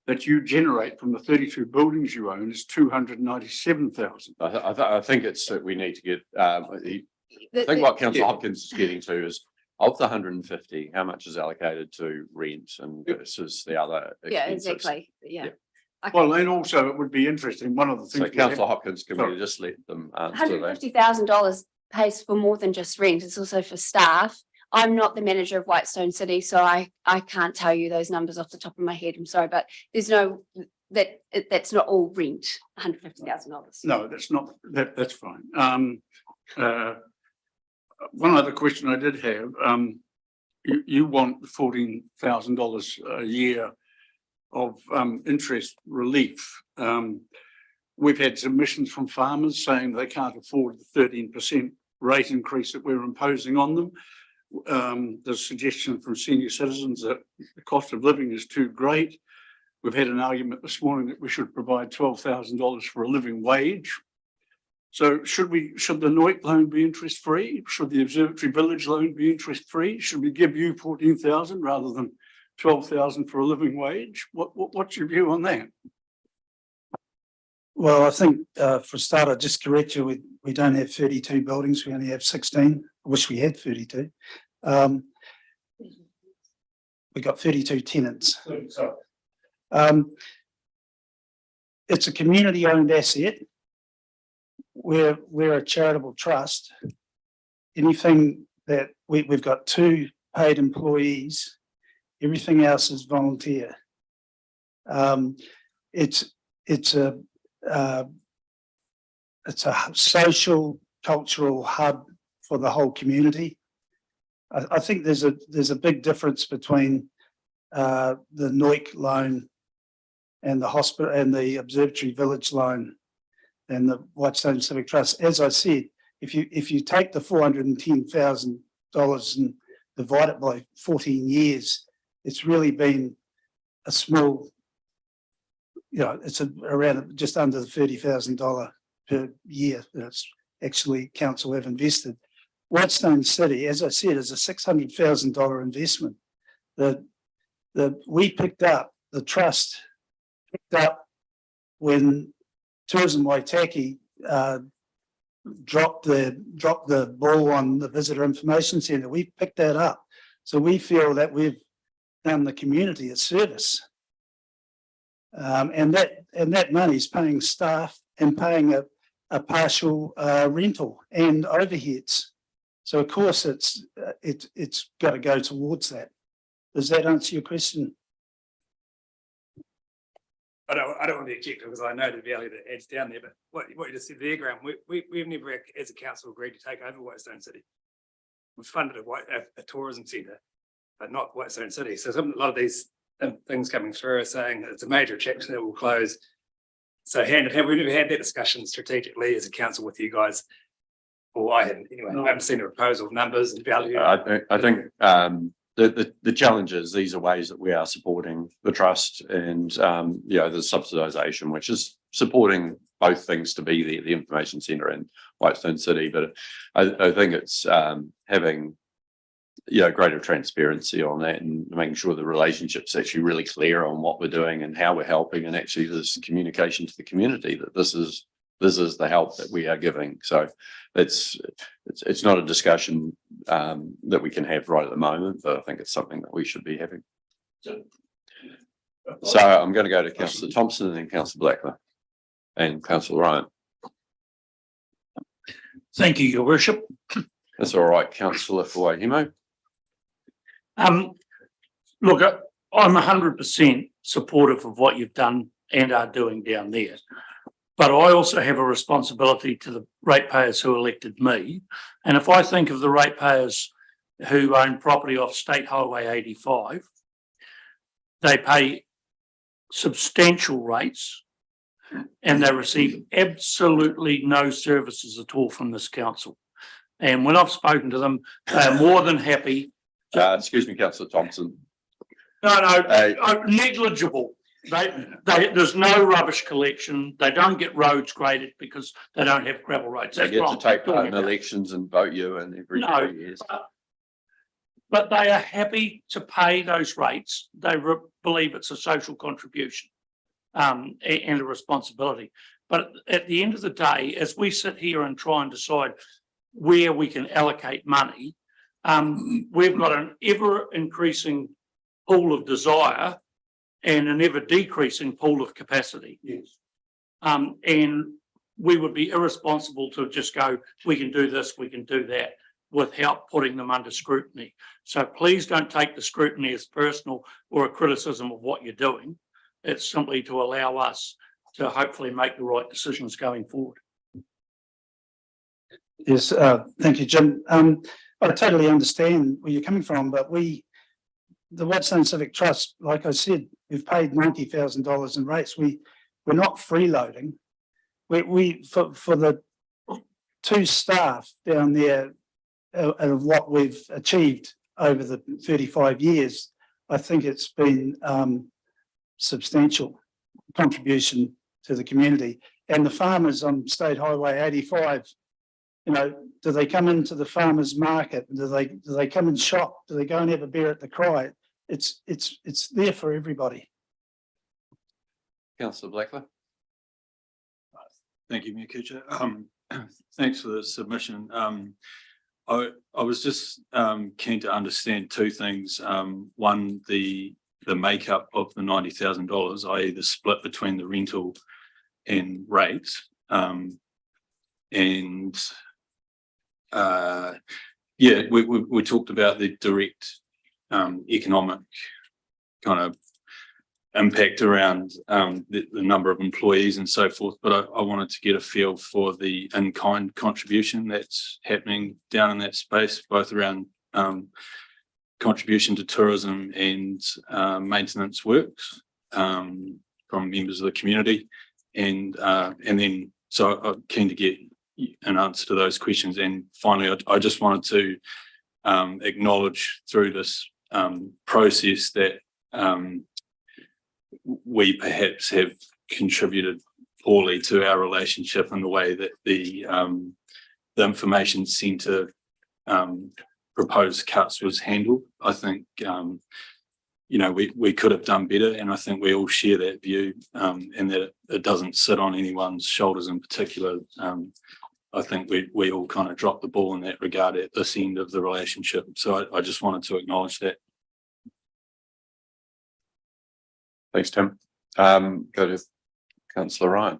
that you generate from the 32 buildings you own is $297,000. I think it's that we need to get. I think what Councillor Hopkins is getting to is, of the 150, how much is allocated to rent and versus the other expenses? Yeah, exactly. Yeah. Okay. Well, and also it would be interesting. One of the things. So Councillor Hopkins, can we just let them answer that? $150,000 pays for more than just rent. It's also for staff. I'm not the manager of Whitestone City, so I can't tell you those numbers off the top of my head. I'm sorry, but there's that's not all rent. $150,000. No, that's not. That's fine. One other question I did have, you want $14,000 a year of interest relief. We've had submissions from farmers saying they can't afford the 13% rate increase that we're imposing on them. There's suggestion from senior citizens that the cost of living is too great. We've had an argument this morning that we should provide $12,000 for a living wage. So should the Noik loan be interest free? Should the Observatory Village loan be interest free? Should we give you 14,000 rather than 12,000 for a living wage? What's your view on that? Well, I think for a start, I'll just correct you. We don't have 32 buildings. We only have 16. I wish we had 32. We got 32 tenants. It's a community-owned asset. We're a charitable trust. Anything that we've got 2 paid employees, everything else is volunteer. It's a it's a social, cultural hub for the whole community. I think there's a big difference between the Noik loan and the hospital and the Observatory Village loan and the Whitestone Civic Trust. As I said, if you take the $410,000 and divide it by 14 years, it's really been a small, it's around just under the $30,000 per year that's actually council have invested. Whitestone City, as I said, is a $600,000 investment. We picked up, the trust picked up when Tourism Waitaki dropped the ball on the Visitor Information Centre. We picked that up. So we feel that we've done the community a service. And that money is paying staff and paying a partial rental and overheads. So of course it's got to go towards that. Does that answer your question? I don't want to be objective because I know the value that adds down there, but what you just said there, Graham, we've never as a council agreed to take over Whitestone City. We've funded a tourism centre, but not Whitestone City. So a lot of these things coming through are saying it's a major attraction that will close. So hand in hand, we've never had that discussion strategically as a council with you guys. Or I haven't anyway. I haven't seen a proposal of numbers and value. I think the challenge is these are ways that we are supporting the trust and the subsidisation, which is supporting both things to be the information centre in Whitestone City. But I think it's having greater transparency on that and making sure the relationship's actually really clear on what we're doing and how we're helping, and actually there's communication to the community that this is the help that we are giving. So it's not a discussion that we can have right at the moment, but I think it's something that we should be having. So I'm going to go to Councillor Thompson and then Councillor Blackler and Councillor Ryan. Thank you, Your Worship. That's all right, Councillor Fuahimo. Look, I'm 100% supportive of what you've done and are doing down there. But I also have a responsibility to the ratepayers who elected me. And if I think of the ratepayers who own property off State Highway 85, they pay substantial rates and they receive absolutely no services at all from this council. And when I've spoken to them, they are more than happy. Excuse me, Councillor Thompson. No, negligible. There's no rubbish collection. They don't get roads graded because they don't have gravel roads. They get to take part in elections and vote you in every 3 years. But they are happy to pay those rates. They believe it's a social contribution and a responsibility. But at the end of the day, as we sit here and try and decide where we can allocate money, we've got an ever increasing pool of desire and an ever decreasing pool of capacity. Yes. And we would be irresponsible to just go, we can do this, we can do that, without putting them under scrutiny. So please don't take the scrutiny as personal or a criticism of what you're doing. It's simply to allow us to hopefully make the right decisions going forward. Yes, thank you, Jim. I totally understand where you're coming from, but the Whitestone Civic Trust, like I said, we've paid $90,000 in rates. We're not freeloading. We for the two staff down there of what we've achieved over the 35 years, I think it's been substantial contribution to the community. And the farmers on State Highway 85, do they come into the farmers market? Do they come and shop? Do they go and have a beer at the Cry? It's there for everybody. Councillor Blackler. Thank you, Mikucha. Thanks for the submission. I was just keen to understand two things. One, the makeup of the $90,000, i.e. the split between the rental and rates. We talked about the direct economic kind of impact around the number of employees and so forth, but I wanted to get a feel for the in-kind contribution that's happening down in that space, both around contribution to tourism and maintenance works from members of the community, and then so I'm keen to get an answer to those questions. And finally, I just wanted to acknowledge through this process that we perhaps have contributed poorly to our relationship in the way that the information centre proposed cuts was handled. I think you know, we could have done better, and I think we all share that view, and that it doesn't sit on anyone's shoulders in particular. I think we all kind of dropped the ball in that regard at this end of the relationship. So I just wanted to acknowledge that. Thanks, Tim. Go to Councillor Ryan.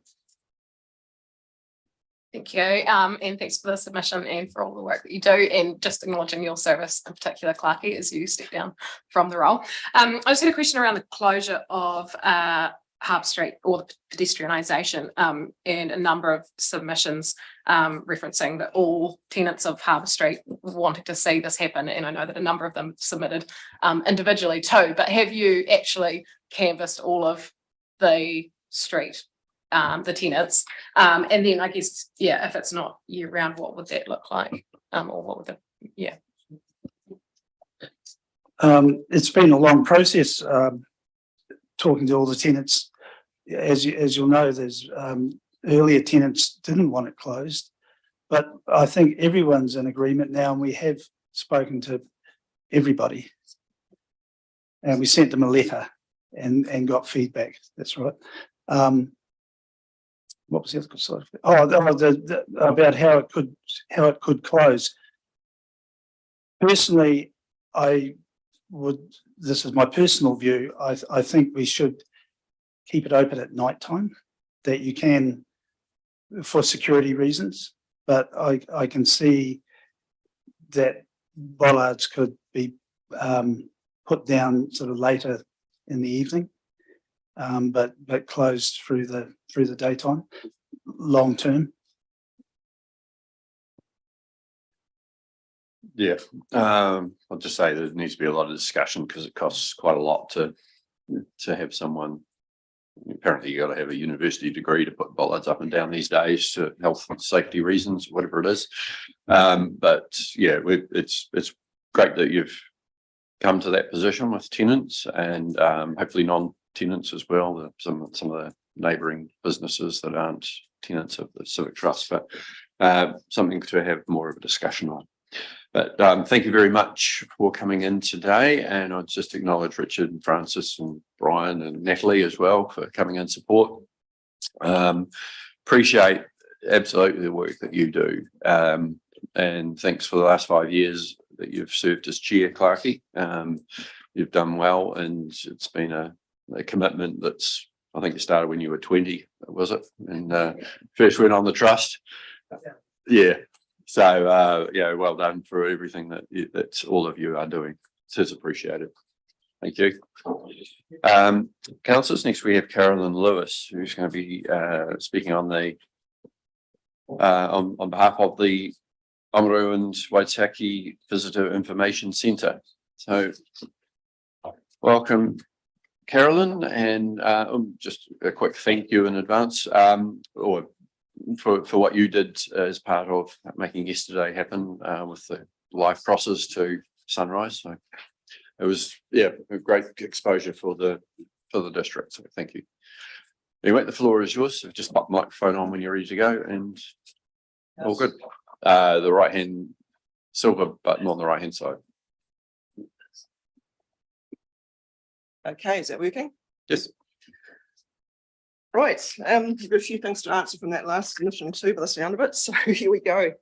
Thank you, and thanks for the submission and for all the work that you do, and just acknowledging your service in particular, Clarkie, as you step down from the role. I just had a question around the closure of Harbour Street, or the pedestrianisation, and a number of submissions referencing that all tenants of Harbour Street wanted to see this happen, and I know that a number of them submitted individually too, but have you actually canvassed all of the street, the tenants, and then I guess, yeah, if it's not year round, what would that look like, or what would the, yeah. It's been a long process, talking to all the tenants. As you'll know, there's earlier tenants didn't want it closed, but I think everyone's in agreement now, and we have spoken to everybody, and we sent them a letter and got feedback. That's right. What was the other side of it? Oh, about how it could close. Personally, this is my personal view, I think we should keep it open at night time, that you can, for security reasons, but I can see that bollards could be put down sort of later in the evening, but closed through the daytime, long term. Yeah, I'll just say there needs to be a lot of discussion, because it costs quite a lot to have someone. Apparently, you got to have a university degree to put bollards up and down these days, to health and safety reasons, whatever it is. But yeah, it's great that you've come to that position with tenants, and hopefully non-tenants as well. Some of the neighbouring businesses that aren't tenants of the Civic Trust, but something to have more of a discussion on. But thank you very much for coming in today, and I'll just acknowledge Richard and Francis and Brian and Natalie as well for coming in support. Appreciate absolutely the work that you do, and thanks for the last 5 years that you've served as chair, Clarkie. You've done well, and it's been a commitment that's, I think you started when you were 20, was it? And first went on the trust. Yeah. So, yeah, well done for everything that all of you are doing. It is appreciated. Thank you. Councillors, next we have Carolyn Lewis, who's going to be speaking on the on behalf of the Oamaru and Waitaki Visitor Information Centre. So, welcome, Carolyn, and just a quick thank you in advance, or for what you did as part of making yesterday happen with the live crosses to Sunrise. So it was, yeah, a great exposure for the district. So thank you. Anyway, the floor is yours. So just pop the microphone on when you're ready to go, and all good. The right hand silver button on the right hand side. Okay, is that working? Yes. Right, we've got a few things to answer from that last submission too, by the sound of it. So here we go.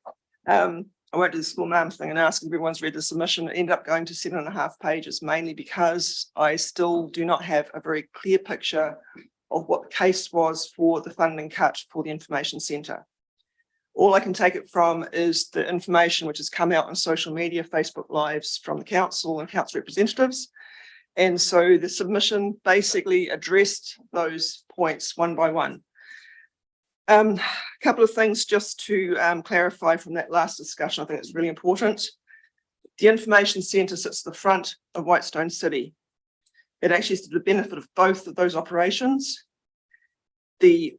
I won't do the small arms thing and ask if everyone's read the submission. It ended up going to 7.5 pages, mainly because I still do not have a very clear picture of what the case was for the funding cut for the information centre. All I can take it from is the information which has come out on social media, Facebook Lives from the council and council representatives, And so the submission basically addressed those points one by one. A couple of things just to clarify from that last discussion. I think it's really important. The information centre sits at the front of Whitestone City. It actually is to the benefit of both of those operations. The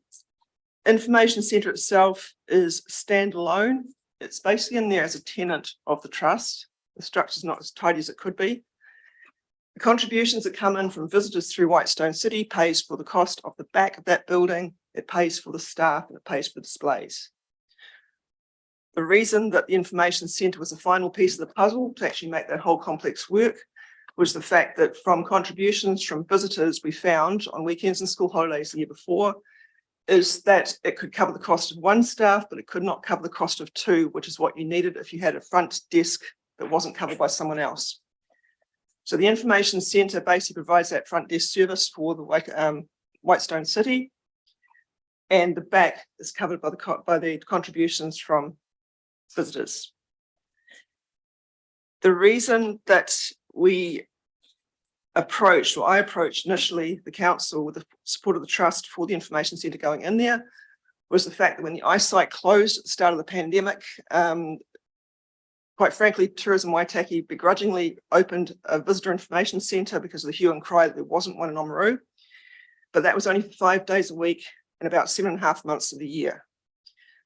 information centre itself is standalone. It's basically in there as a tenant of the trust. The structure is not as tidy as it could be. The contributions that come in from visitors through Whitestone City pays for the cost of the back of that building. It pays for the staff and it pays for displays. The reason that the information centre was the final piece of the puzzle to actually make that whole complex work was the fact that from contributions from visitors we found on weekends and school holidays the year before is that it could cover the cost of one staff, but it could not cover the cost of two, which is what you needed if you had a front desk that wasn't covered by someone else. So the information centre basically provides that front desk service for the Whitestone City, and the back is covered by the contributions from visitors. The reason that I approached initially the council with the support of the trust for the information centre going in there was the fact that when the eyesight closed at the start of the pandemic, quite frankly, Tourism Waitaki begrudgingly opened a visitor information centre because of the hue and cry that there wasn't one in Oamaru. But that was only for 5 days a week and about 7.5 months of the year.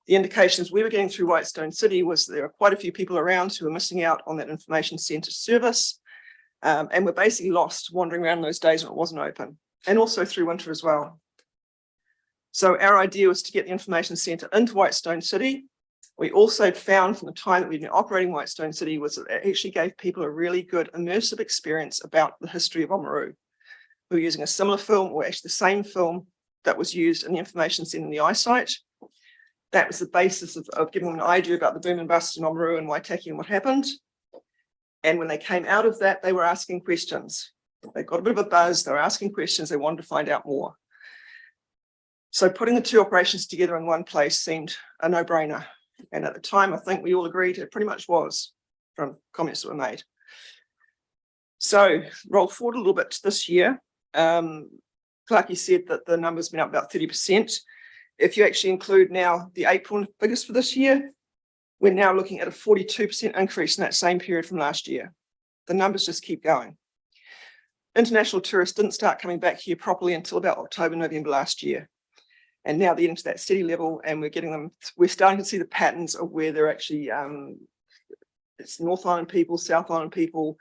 The indications we were getting through Whitestone City was there are quite a few people around who are missing out on that information centre service, and were basically lost wandering around those days when it wasn't open, and also through winter as well. So our idea was to get the information centre into Whitestone City. We also found from the time that we've been operating Whitestone City was that it actually gave people a really good immersive experience about the history of Oamaru. We were using a similar film, or actually the same film that was used in the information centre in the eyesight. That was the basis of giving them an idea about the boom and bust in Oamaru and Waitaki and what happened. And when they came out of that, they were asking questions. They got a bit of a buzz, they were asking questions, they wanted to find out more. So putting the two operations together in one place seemed a no-brainer. And at the time, I think we all agreed it pretty much was from comments that were made. So roll forward a little bit to this year. Clarkie said that the number's been up about 30%. If you actually include now the April figures for this year, we're now looking at a 42% increase in that same period from last year. The numbers just keep going. International tourists didn't start coming back here properly until about October, November last year. And now they're getting to that steady level, and we're starting to see the patterns of where they're actually, it's North Island people, South Island people,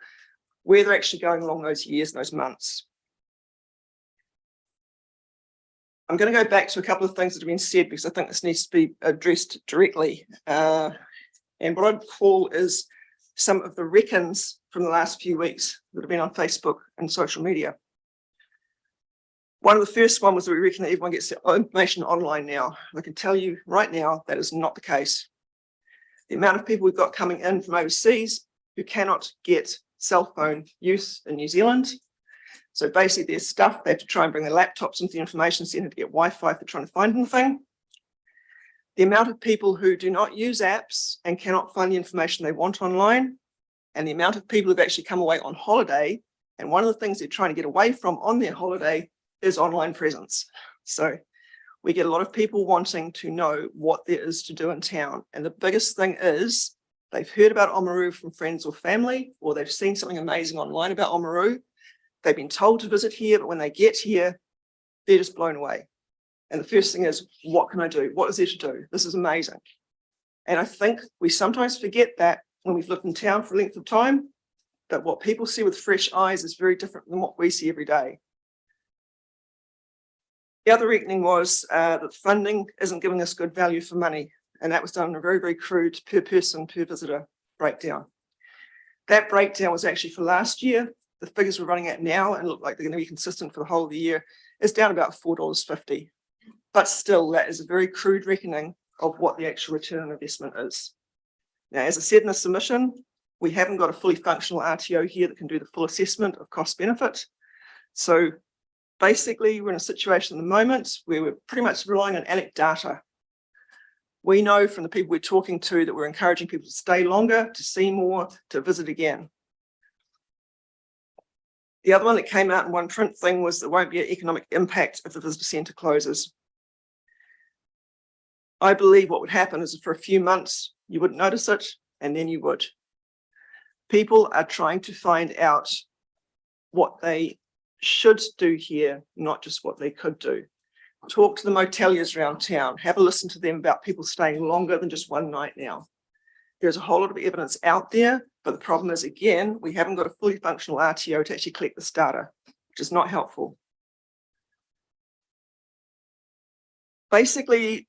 where they're actually going along those years and those months. I'm going to go back to a couple of things that have been said because I think this needs to be addressed directly. And what I'd call is some of the reckons from the last few weeks that have been on Facebook and social media. One of the first one was that we reckon that everyone gets their information online now. I can tell you right now that is not the case. The amount of people we've got coming in from overseas who cannot get cell phone use in New Zealand. So basically there's stuff, they have to try and bring their laptops into the information centre to get Wi-Fi if they're trying to find anything. The amount of people who do not use apps and cannot find the information they want online, and the amount of people who've actually come away on holiday, and one of the things they're trying to get away from on their holiday is online presence. So we get a lot of people wanting to know what there is to do in town. And the biggest thing is they've heard about Oamaru from friends or family, or they've seen something amazing online about Oamaru. They've been told to visit here, but when they get here, they're just blown away. And the first thing is, what can I do? What is there to do? This is amazing. And I think we sometimes forget that when we've lived in town for a length of time, that what people see with fresh eyes is very different than what we see every day. The other reckoning was that funding isn't giving us good value for money. And that was done in a very, very crude per person, per visitor breakdown. That breakdown was actually for last year. The figures we're running at now and look like they're going to be consistent for the whole of the year is down about $4.50. But still, that is a very crude reckoning of what the actual return on investment is. Now, as I said in the submission, we haven't got a fully functional RTO here that can do the full assessment of cost benefit. So basically, we're in a situation at the moment where we're pretty much relying on anecdata. We know from the people we're talking to that we're encouraging people to stay longer, to see more, to visit again. The other one that came out in one print thing was there won't be an economic impact if the visitor centre closes. I believe what would happen is for a few months, you wouldn't notice it, and then you would. People are trying to find out what they should do here, not just what they could do. Talk to the moteliers around town, have a listen to them about people staying longer than just one night now. There's a whole lot of evidence out there, but the problem is, again, we haven't got a fully functional RTO to actually collect this data, which is not helpful. Basically,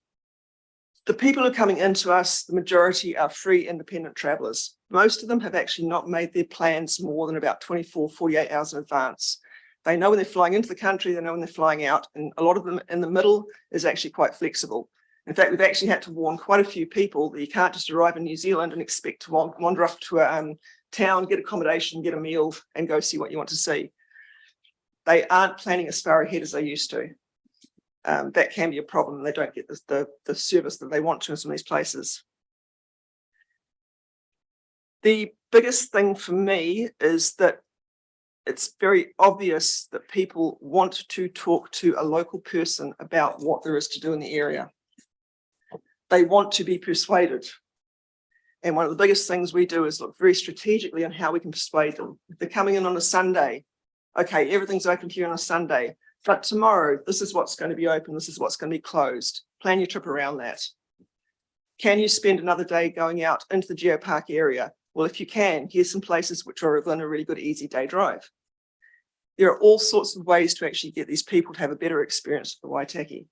the people who are coming into us, the majority are free independent travellers. Most of them have actually not made their plans more than about 24, 48 hours in advance. They know when they're flying into the country, they know when they're flying out, and a lot of them in the middle is actually quite flexible. In fact, we've actually had to warn quite a few people that you can't just arrive in New Zealand and expect to wander up to a town, get accommodation, get a meal, and go see what you want to see. They aren't planning as far ahead as they used to. That can be a problem. They don't get the service that they want to in some of these places. The biggest thing for me is that it's very obvious that people want to talk to a local person about what there is to do in the area. They want to be persuaded. And one of the biggest things we do is look very strategically on how we can persuade them. If they're coming in on a Sunday, okay, everything's open here on a Sunday, but tomorrow, this is what's going to be open, this is what's going to be closed. Plan your trip around that. Can you spend another day going out into the Geopark area? Well, if you can, here's some places which are within a really good, easy day drive. There are all sorts of ways to actually get these people to have a better experience of the Waitaki.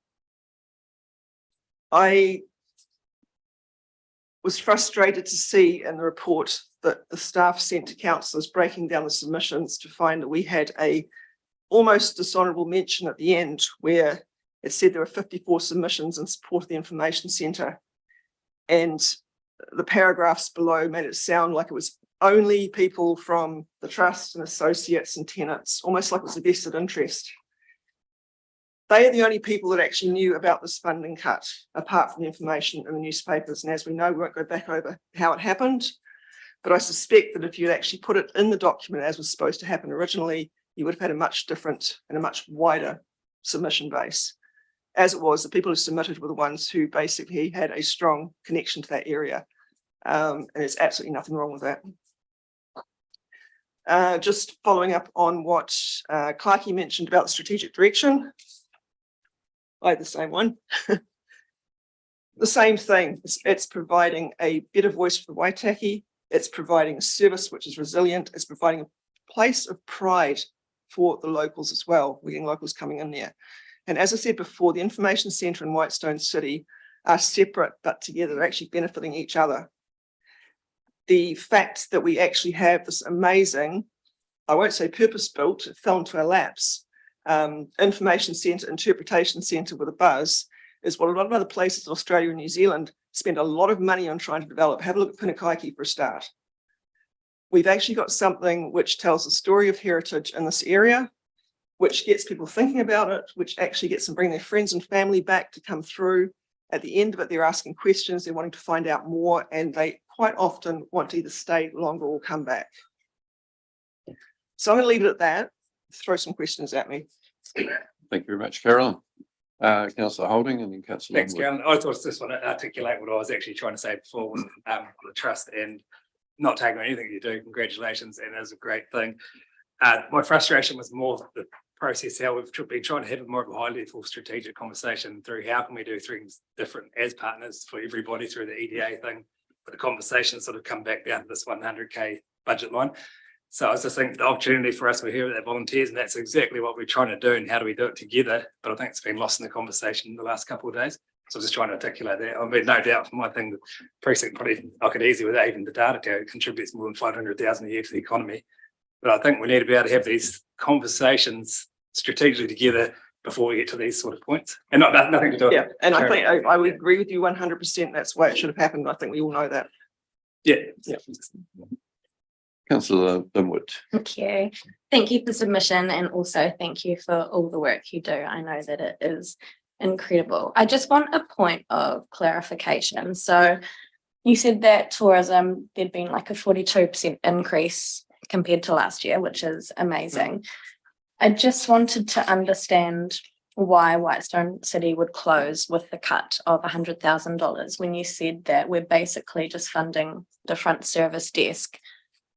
I was frustrated to see in the report that the staff sent to councillors breaking down the submissions to find that we had a almost dishonourable mention at the end where it said there were 54 submissions in support of the information centre, and the paragraphs below made it sound like it was only people from the trust and associates and tenants, almost like it was a vested interest. They are the only people that actually knew about this funding cut, apart from the information in the newspapers. And as we know, we won't go back over how it happened, but I suspect that if you actually put it in the document as was supposed to happen originally, you would have had a much different and a much wider submission base. As it was, the people who submitted were the ones who basically had a strong connection to that area. And there's absolutely nothing wrong with that. Just following up on what Clarkie mentioned about the strategic direction. I have the same one. The same thing. It's providing a better voice for the Waitaki. It's providing a service which is resilient. It's providing a place of pride for the locals as well. We're getting locals coming in there. And as I said before, the information centre and Whitestone City are separate but together. They're actually benefiting each other. The fact that we actually have this amazing, I won't say purpose-built, it fell into our laps, information centre, interpretation centre with a buzz is what a lot of other places in Australia and New Zealand spend a lot of money on trying to develop. Have a look at Pinakaiki for a start. We've actually got something which tells the story of heritage in this area, which gets people thinking about it, which actually gets them bring their friends and family back to come through. At the end of it, they're asking questions, they're wanting to find out more, and they quite often want to either stay longer or come back. So I'm going to leave it at that. Throw some questions at me. Thank you very much, Carolyn. Councillor Holding and then Councillor. Thanks, Carolyn. I thought this one articulate what I was actually trying to say before was on the trust and not taking on anything you do. Congratulations, and it's a great thing. My frustration was more the process, how we've been trying to have more of a high level strategic conversation through how can we do things different as partners for everybody through the EDA thing, but the conversation sort of come back down to this 100k budget line. So I was just thinking the opportunity for us, we're here with our volunteers, and that's exactly what we're trying to do, and how do we do it together? But I think it's been lost in the conversation the last couple of days. So I was just trying to articulate that. I mean, no doubt from my thing, the precinct probably I could easily without even the data to it contributes more than 500,000 a year to the economy. But I think we need to be able to have these conversations strategically together before we get to these sort of points, and nothing to do with it. And I think I would agree with you 100%. That's the way it should have happened. I think we all know that. Yeah. Councillor Linwood. Thank you. Thank you for submission, and also thank you for all the work you do. I know that it is incredible. I just want a point of clarification. So you said that tourism, there'd been like a 42% increase compared to last year, which is amazing. I just wanted to understand why Whitestone City would close with the cut of $100,000 when you said that we're basically just funding the front service desk.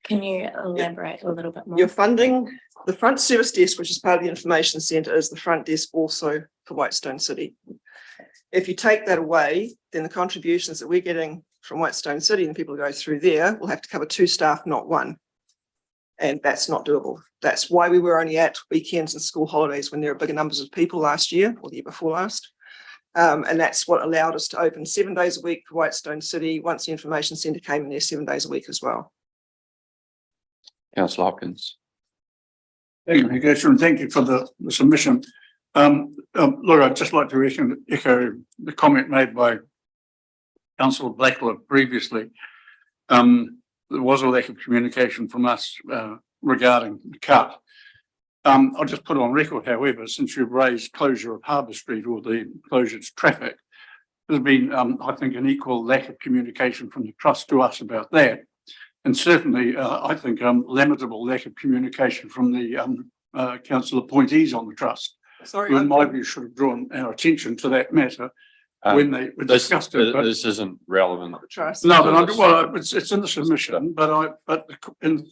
Can you elaborate a little bit more? You're funding the front service desk, which is part of the information centre, is the front desk also for Whitestone City. If you take that away, then the contributions that we're getting from Whitestone City and the people who go through there will have to cover 2 staff, not 1. And that's not doable. That's why we were only at weekends and school holidays when there were bigger numbers of people last year or the year before last. And that's what allowed us to open 7 days a week for Whitestone City once the information centre came in there 7 days a week as well. Councillor Hopkins. Thank you, Councillor, and thank you for the submission. Look, I'd just like to echo the comment made by Councillor Blackler previously. There was a lack of communication from us regarding the cut. I'll just put on record, however, since you've raised closure of Harbour Street or the closure to traffic, there's been, I think, an equal lack of communication from the Trust to us about that. And certainly, I think, lamentable lack of communication from the council appointees on the Trust. Sorry, who in my view should have drawn our attention to that matter when they discussed it. But This isn't relevant. Trust. no, but well, it's in the submission, but in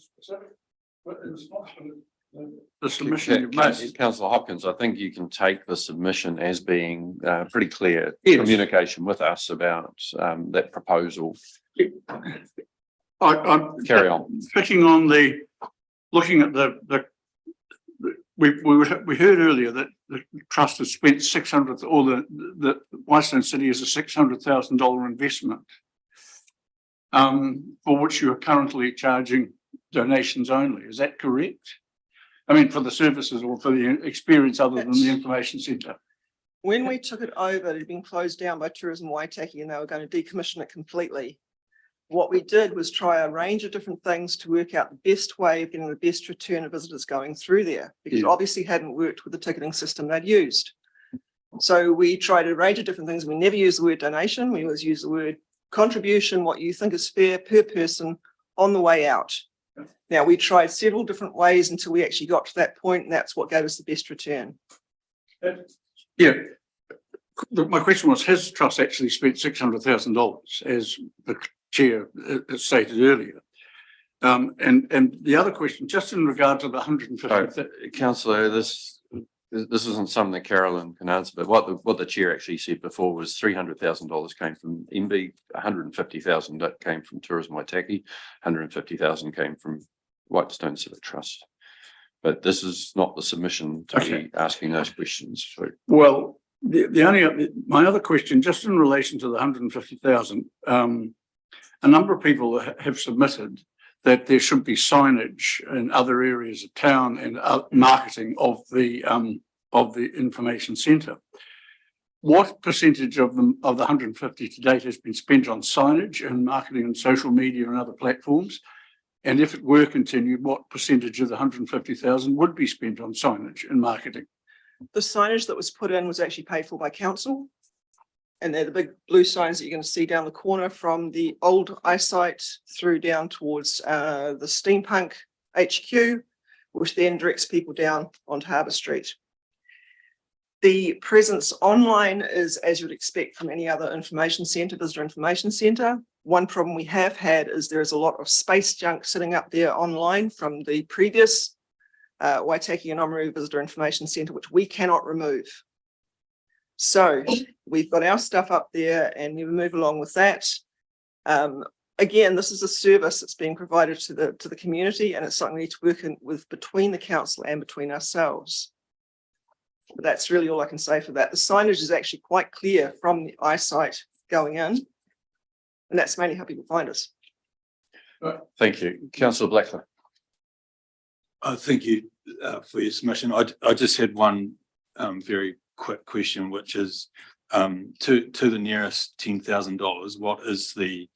response to the submission you've made. Councillor Hopkins, I think you can take the submission as being pretty clear Yes. communication with us about that proposal. I'm Carry on. picking on looking at we heard earlier that the Trust has spent 600, or the Whitestone City is a $600,000 investment, for which you are currently charging donations only. Is that correct? I mean, for the services or for the experience other than the information centre? When we took it over, it had been closed down by Tourism Waitaki and they were going to decommission it completely. What we did was try a range of different things to work out the best way of getting the best return of visitors going through there, because it obviously hadn't worked with the ticketing system they'd used. So we tried a range of different things. We never used the word donation. We always use the word contribution, what you think is fair per person on the way out. Now, we tried several different ways until we actually got to that point, and that's what gave us the best return. Yeah. My question was, has the Trust actually spent $600,000 as the Chair stated earlier? And the other question, just in regard to the 150. Councillor, this isn't something that Carolyn can answer, but what the Chair actually said before was $300,000 came from MB, 150,000 that came from Tourism Waitaki, 150,000 came from Whitestone Civic Trust. But this is not the submission to be asking those questions. So. Well, my other question, just in relation to the 150,000, a number of people have submitted that there should be signage in other areas of town and marketing of the information centre. What percentage of the 150 to date has been spent on signage and marketing and social media and other platforms? And if it were continued, what percentage of the 150,000 would be spent on signage and marketing? The signage that was put in was actually paid for by council. And they're the big blue signs that you're going to see down the corner from the old eyesight through down towards the Steampunk HQ, which then directs people down onto Harbour Street. The presence online is, as you would expect from any other information centre, visitor information centre. One problem we have had is there is a lot of space junk sitting up there online from the previous Waitaki and Oamaru Visitor Information Centre, which we cannot remove. So we've got our stuff up there and we move along with that. Again, this is a service that's being provided to the community, and it's something we need to work in with between the council and between ourselves. But that's really all I can say for that. The signage is actually quite clear from the eyesight going in, and that's mainly how people find us. Thank you. Councillor Blackler. Thank you for your submission. I just had one very quick question, which is to the nearest $10,000, what is the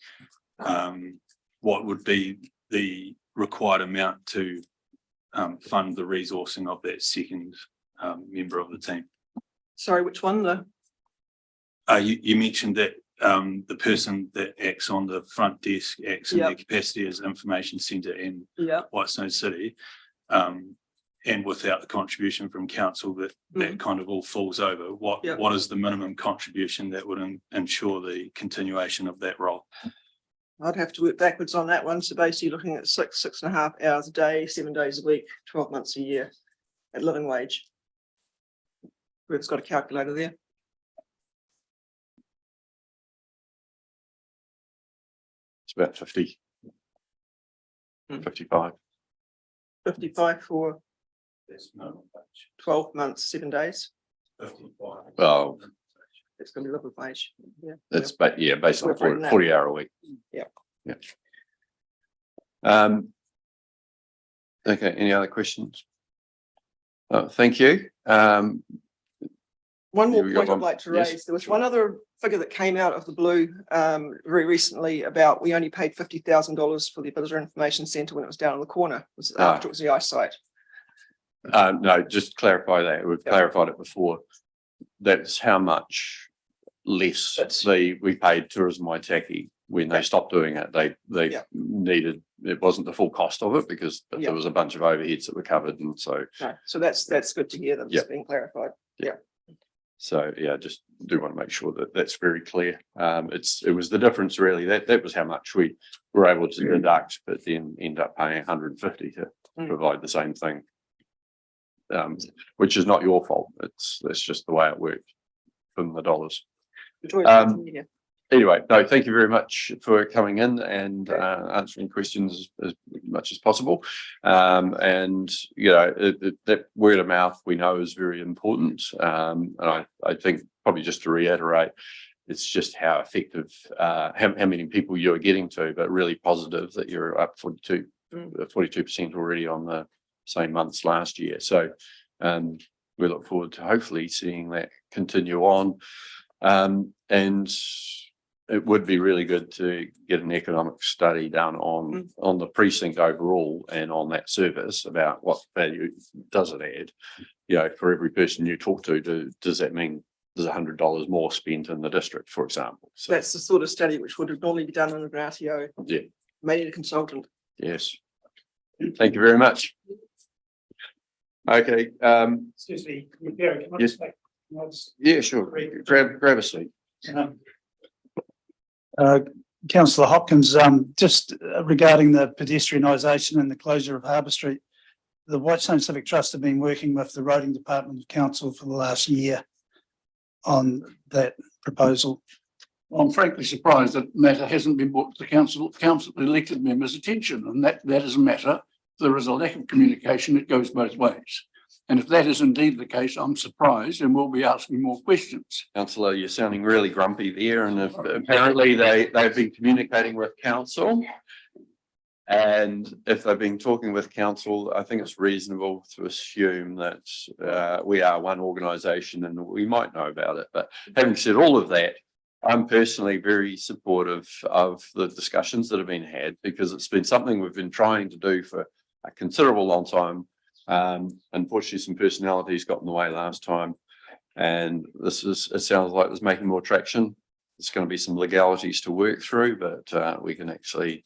what would be the required amount to fund the resourcing of that second member of the team? Sorry, which one? You mentioned that the person that acts on the front desk acts in their Yep. capacity as information centre in Yeah. Whitestone City. And without the contribution from council, that kind of all falls over. What is the minimum contribution that would ensure the continuation of that role? I'd have to work backwards on that one. So basically looking at 6.5 hours a day, 7 days a week, 12 months a year at living wage. We've got a calculator there. It's about 50, 55. 55 for 12 months, 7 days. Well, It's going to be living wage. Yeah. it's based on We're 40 hour a week. Yeah. Yeah. Okay, any other questions? Thank you. One more You got point I'd one? like to Yes, raise. There was one other figure that came out of the blue very recently about we only paid $50,000 for the Visitor Information Centre when it was down in the corner. It was after it was the eyesight. No, just clarify that. We've clarified it before. That's how much less we paid Tourism Waitaki when they stopped doing it. They needed, it wasn't the full cost of it because there was a bunch of overheads that were covered, and so. No, so that's good to hear that it's being clarified. Yeah. So just do want to make sure that that's very clear. It was the difference really. That was how much we were able to deduct, but then end up paying 150 to provide the same thing. Which is not your fault. That's just the way it worked from the dollars. Anyway, no, thank you very much for coming in and answering questions as much as possible. And you know, that word of mouth we know is very important. And I think probably just to reiterate, it's just how effective, how many people you're getting to, but really positive that you're up 42% already on the same months last year. So we look forward to hopefully seeing that continue on. And it would be really good to get an economic study done on the precinct overall and on that service about what value does it add. You know, for every person you talk to, does that mean there's $100 more spent in the district, for example? So that's the sort of study which would normally be done in an RTO. Yeah. Maybe a consultant. Yes. Thank you very much. Okay. Excuse me, Gary, can I Yes. just Yeah, sure. Grab a seat. Councillor Hopkins, just regarding the pedestrianisation and the closure of Harbour Street, the Whitestone Civic Trust have been working with the Roading Department of Council for the last year on that proposal. Well, I'm frankly surprised that matter hasn't been brought to the council elected members' attention, and that is a matter. There is a lack of communication. It goes both ways. And if that is indeed the case, I'm surprised and we'll be asking more questions. Councillor, you're sounding really grumpy there, and apparently they've been communicating with council. And if they've been talking with council, I think it's reasonable to assume that we are one organisation and we might know about it. But having said all of that, I'm personally very supportive of the discussions that have been had, because it's been something we've been trying to do for a considerable long time. Unfortunately, some personalities got in the way last time, and it sounds like it's making more traction. There's going to be some legalities to work through, but we can actually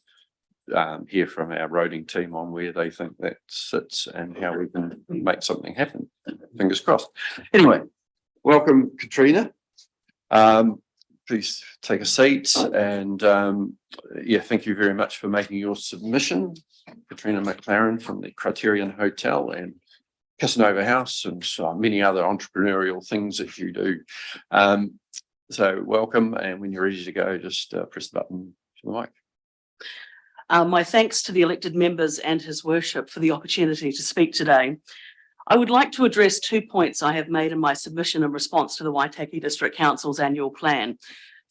hear from our roading team on where they think that sits and how we can make something happen. Fingers crossed. Anyway, welcome, Katrina. Please take a seat, and thank you very much for making your submission. Katrina McLaren from the Criterion Hotel and Casanova House, and many other entrepreneurial things that you do. So welcome, and when you're ready to go, just press the button for the mic. My thanks to the elected members and His Worship for the opportunity to speak today. I would like to address 2 points I have made in my submission in response to the Waitaki District Council's annual plan.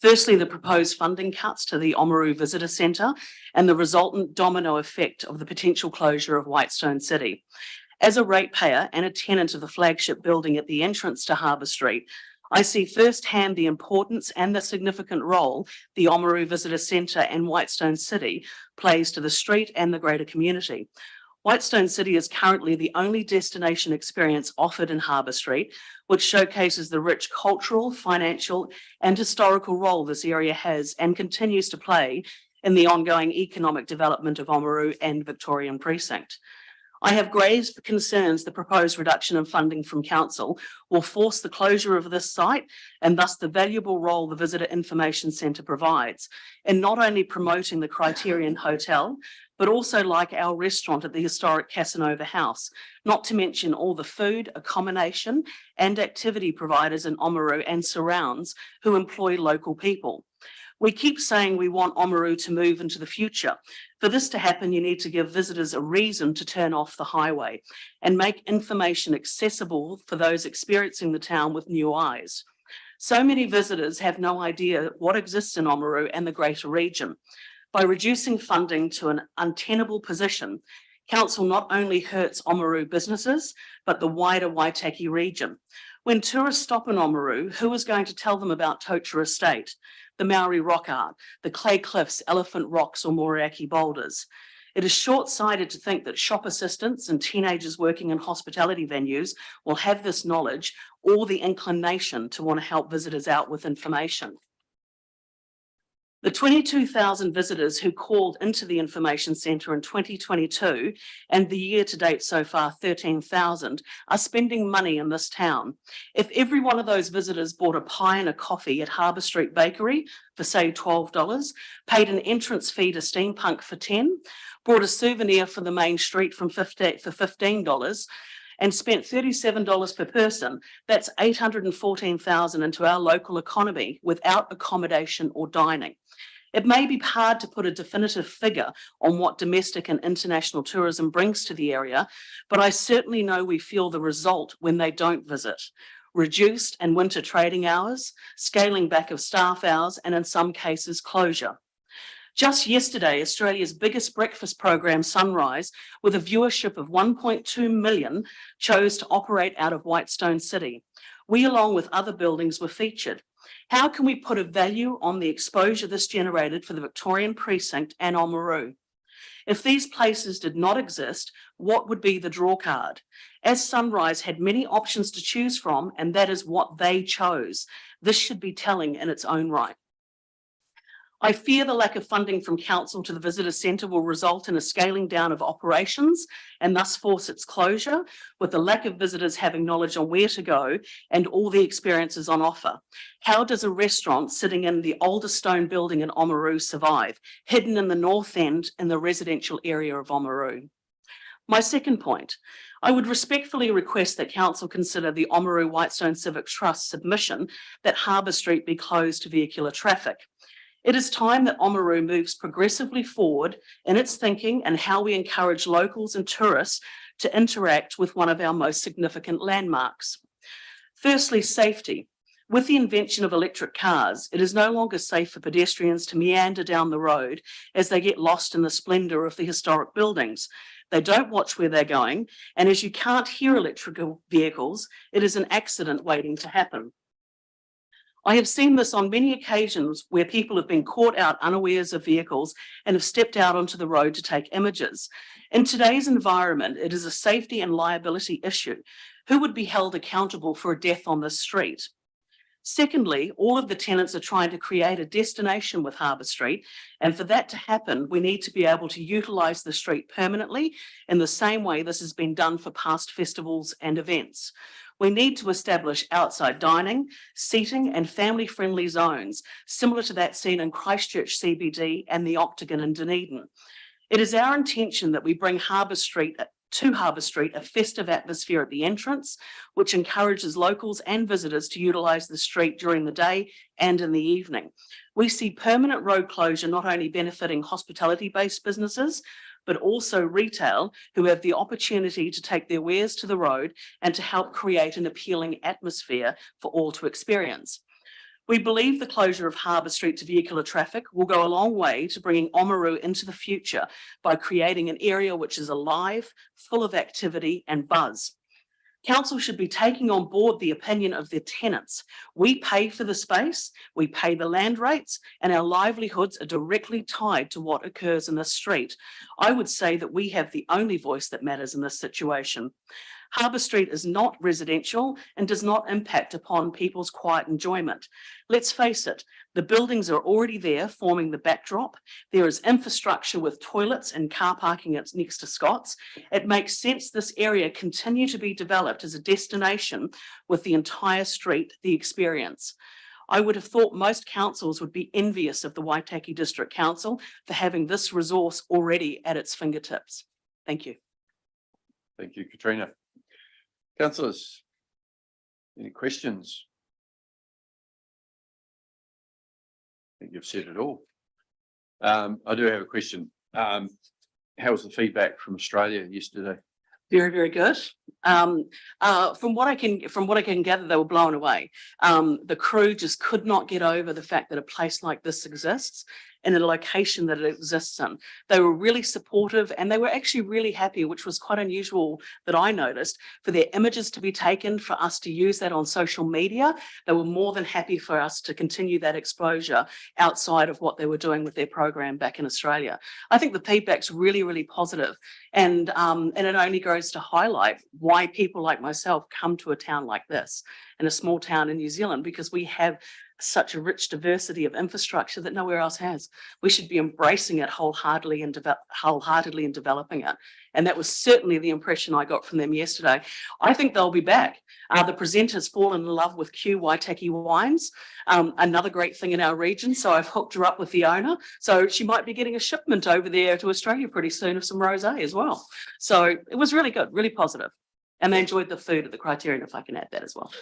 Firstly, the proposed funding cuts to the Oamaru Visitor Centre and the resultant domino effect of the potential closure of Whitestone City. As a ratepayer and a tenant of the flagship building at the entrance to Harbour Street, I see firsthand the importance and the significant role the Oamaru Visitor Centre and Whitestone City plays to the street and the greater community. Whitestone City is currently the only destination experience offered in Harbour Street, which showcases the rich cultural, financial and historical role this area has and continues to play in the ongoing economic development of Oamaru and Victorian Precinct. I have grave concerns the proposed reduction in funding from council will force the closure of this site and thus the valuable role the Visitor Information Centre provides in not only promoting the Criterion Hotel, but also like our restaurant at the historic Casanova House, not to mention all the food, accommodation and activity providers in Oamaru and surrounds who employ local people. We keep saying we want Oamaru to move into the future. For this to happen, you need to give visitors a reason to turn off the highway and make information accessible for those experiencing the town with new eyes. So many visitors have no idea what exists in Oamaru and the greater region. By reducing funding to an untenable position, council not only hurts Oamaru businesses, but the wider Waitaki region. When tourists stop in Oamaru, who is going to tell them about Tocha Estate, the Maori rock art, the clay cliffs, elephant rocks or Moriaki boulders? It is short-sighted to think that shop assistants and teenagers working in hospitality venues will have this knowledge or the inclination to want to help visitors out with information. The 22,000 visitors who called into the information centre in 2022 and the year to date so far 13,000 are spending money in this town. If every one of those visitors bought a pie and a coffee at Harbour Street Bakery for say $12, paid an entrance fee to Steampunk for $10, bought a souvenir for the main street for $15 and spent $37 per person, that's $814,000 into our local economy without accommodation or dining. It may be hard to put a definitive figure on what domestic and international tourism brings to the area, but I certainly know we feel the result when they don't visit. Reduced and winter trading hours, scaling back of staff hours, and in some cases closure. Just yesterday, Australia's biggest breakfast program, Sunrise, with a viewership of 1.2 million, chose to operate out of Whitestone City. We, along with other buildings, were featured. How can we put a value on the exposure this generated for the Victorian Precinct and Oamaru? If these places did not exist, what would be the draw card? As Sunrise had many options to choose from, and that is what they chose. This should be telling in its own right. I fear the lack of funding from council to the visitor centre will result in a scaling down of operations and thus force its closure, with the lack of visitors having knowledge on where to go and all the experiences on offer. How does a restaurant sitting in the oldest stone building in Oamaru survive, hidden in the north end in the residential area of Oamaru? My second point, I would respectfully request that council consider the Oamaru Whitestone Civic Trust submission that Harbour Street be closed to vehicular traffic. It is time that Oamaru moves progressively forward in its thinking and how we encourage locals and tourists to interact with one of our most significant landmarks. Firstly, safety. With the invention of electric cars, it is no longer safe for pedestrians to meander down the road as they get lost in the splendour of the historic buildings. They don't watch where they're going, and as you can't hear electrical vehicles, it is an accident waiting to happen. I have seen this on many occasions where people have been caught out unawares of vehicles and have stepped out onto the road to take images. In today's environment, it is a safety and liability issue. Who would be held accountable for a death on this street? Secondly, all of the tenants are trying to create a destination with Harbour Street, and for that to happen, we need to be able to utilise the street permanently in the same way this has been done for past festivals and events. We need to establish outside dining, seating and family-friendly zones, similar to that seen in Christchurch CBD and the Octagon in Dunedin. It is our intention that we bring Harbour Street a festive atmosphere at the entrance, which encourages locals and visitors to utilise the street during the day and in the evening. We see permanent road closure not only benefiting hospitality-based businesses, but also retail who have the opportunity to take their wares to the road and to help create an appealing atmosphere for all to experience. We believe the closure of Harbour Street to vehicular traffic will go a long way to bringing Oamaru into the future by creating an area which is alive, full of activity and buzz. Council should be taking on board the opinion of their tenants. We pay for the space, we pay the land rates, and our livelihoods are directly tied to what occurs in the street. I would say that we have the only voice that matters in this situation. Harbour Street is not residential and does not impact upon people's quiet enjoyment. Let's face it, the buildings are already there forming the backdrop. There is infrastructure with toilets and car parking next to Scott's. It makes sense this area continue to be developed as a destination with the entire street, the experience. I would have thought most councils would be envious of the Waitaki District Council for having this resource already at its fingertips. Thank you. Thank you, Katrina. Councillors, any questions? I think you've said it all. I do have a question. How was the feedback from Australia yesterday? Very, very good. From what I can gather, they were blown away. The crew just could not get over the fact that a place like this exists in a location that it exists in. They were really supportive and they were actually really happy, which was quite unusual that I noticed, for their images to be taken, for us to use that on social media. They were more than happy for us to continue that exposure outside of what they were doing with their program back in Australia. I think the feedback's really, really positive, and it only goes to highlight why people like myself come to a town like this, in a small town in New Zealand, because we have such a rich diversity of infrastructure that nowhere else has. We should be embracing it wholeheartedly and developing it. And that was certainly the impression I got from them yesterday. I think they'll be back. The presenters fall in love with Q Waitaki wines, another great thing in our region. So I've hooked her up with the owner. So she might be getting a shipment over there to Australia pretty soon of some rosé as well. So it was really good, really positive. And they enjoyed the food at the Criterion, if I can add that as well.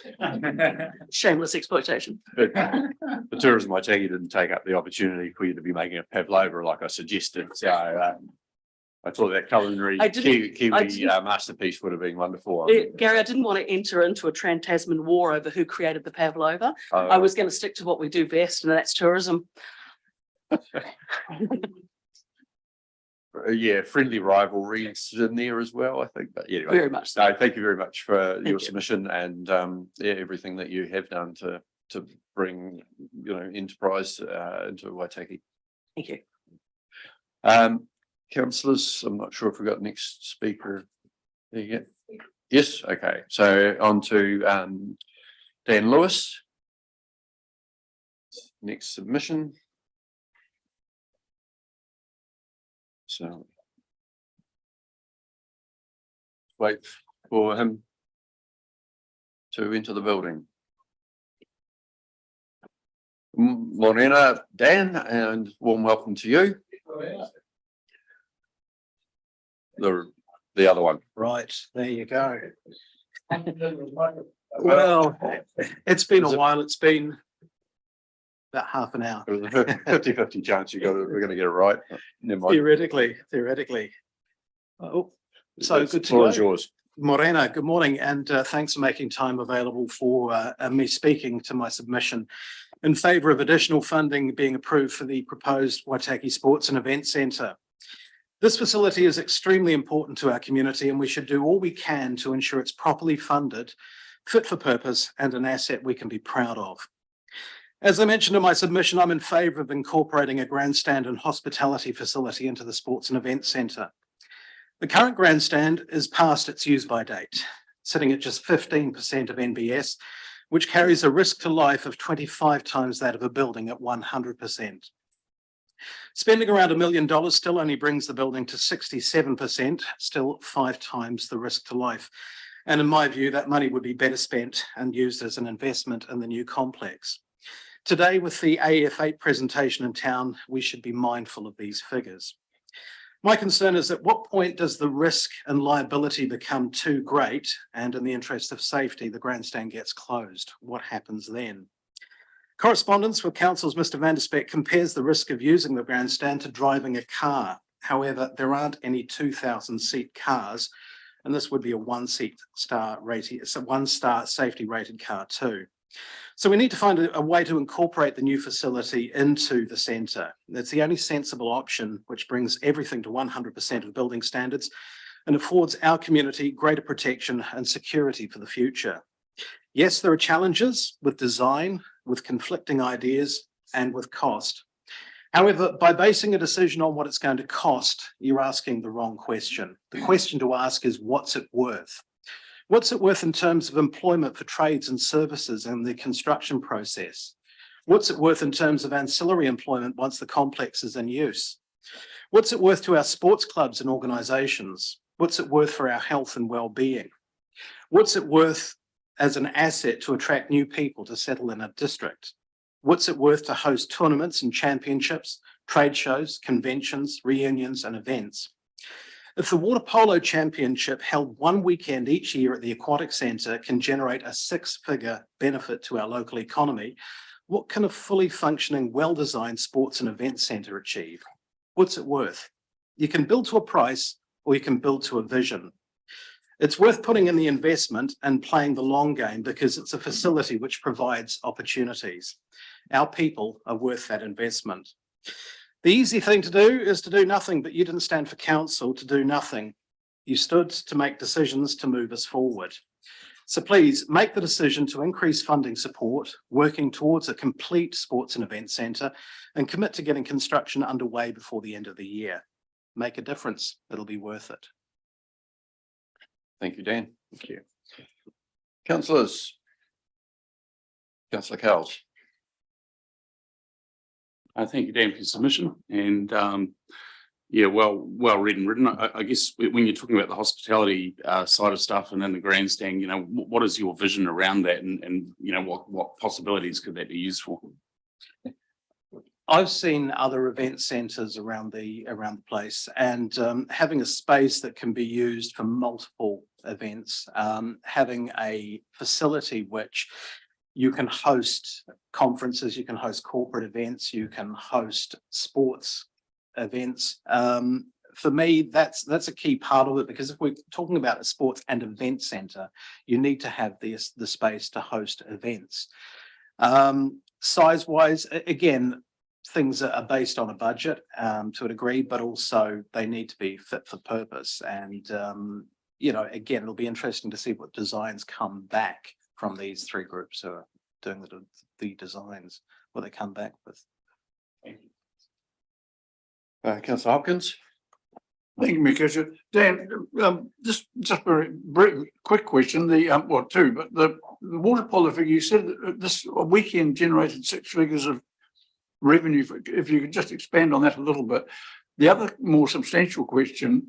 Shameless exploitation. The Tourism Waitaki didn't take up the opportunity for you to be making a pavlova like I suggested. So I thought that culinary Kiwi masterpiece would have been wonderful. Gary, I didn't want to enter into a Trans-Tasman war over who created the pavlova. I was going to stick to what we do best, and that's tourism. Yeah, friendly rivalries in there as well, I think. But anyway, very much so. No, thank you very much for your submission and yeah, everything that you have done to bring enterprise into Waitaki. Thank you. Councillors, I'm not sure if we've got next speaker there yet. Yes, okay. So on to Dan Lewis. Next submission. So wait for him to enter the building. Morena, Dan, and warm welcome to you. The other one. Right, there you go. Well, it's been a while. It's been about half an hour. There's a 50-50 chance we're going to get it right. Never mind. Theoretically. Oh, so good to floor go. is yours. Morena, good morning, and thanks for making time available for me speaking to my submission in favour of additional funding being approved for the proposed Waitaki Sports and Events Centre. This facility is extremely important to our community, and we should do all we can to ensure it's properly funded, fit for purpose, and an asset we can be proud of. As I mentioned in my submission, I'm in favour of incorporating a grandstand and hospitality facility into the Sports and Events Centre. The current grandstand is past its use-by date, sitting at just 15% of NBS, which carries a risk to life of 25 times that of a building at 100%. Spending around $1 million still only brings the building to 67%, still 5 times the risk to life. And in my view, that money would be better spent and used as an investment in the new complex. Today, with the AF8 presentation in town, we should be mindful of these figures. My concern is at what point does the risk and liability become too great, and in the interest of safety, the grandstand gets closed? What happens then? Correspondence with Council's Mr. Van der Spek compares the risk of using the grandstand to driving a car. However, there aren't any 2,000-seat cars, and this would be a one-star safety rated car too. So we need to find a way to incorporate the new facility into the centre. That's the only sensible option, which brings everything to 100% of building standards, and affords our community greater protection and security for the future. Yes, there are challenges with design, with conflicting ideas, and with cost. However, by basing a decision on what it's going to cost, you're asking the wrong question. The question to ask is, what's it worth? What's it worth in terms of employment for trades and services in the construction process? What's it worth in terms of ancillary employment once the complex is in use? What's it worth to our sports clubs and organisations? What's it worth for our health and well-being? What's it worth as an asset to attract new people to settle in a district? What's it worth to host tournaments and championships, trade shows, conventions, reunions, and events? If the Water Polo Championship held one weekend each year at the Aquatic Centre can generate a six-figure benefit to our local economy, what can a fully functioning, well-designed sports and event centre achieve? What's it worth? You can build to a price or you can build to a vision. It's worth putting in the investment and playing the long game because it's a facility which provides opportunities. Our people are worth that investment. The easy thing to do is to do nothing, but you didn't stand for council to do nothing. You stood to make decisions to move us forward. So please make the decision to increase funding support, working towards a complete sports and event centre, and commit to getting construction underway before the end of the year. Make a difference. It'll be worth it. Thank you, Dan. Thank you. Councillors. Councillor Cowles. Thank you, Dan, for your submission, and yeah, well read and written. I guess when you're talking about the hospitality side of stuff and then the grandstand, you know, what is your vision around that, and you know, what possibilities could that be used for? I've seen other event centres around the place, and having a space that can be used for multiple events, having a facility which you can host conferences, you can host corporate events, you can host sports events. For me, that's a key part of it, because if we're talking about a sports and event centre, you need to have the space to host events. Size-wise, again, things are based on a budget to a degree, but also they need to be fit for purpose. And, you know, again, it'll be interesting to see what designs come back from these three groups who are doing the designs, what they come back with. Councillor Hopkins. Thank you, Mikesha. Dan, just very quick question. Well, two, but the water polo figure, you said that this weekend generated six figures of revenue. If you could just expand on that a little bit. The other more substantial question,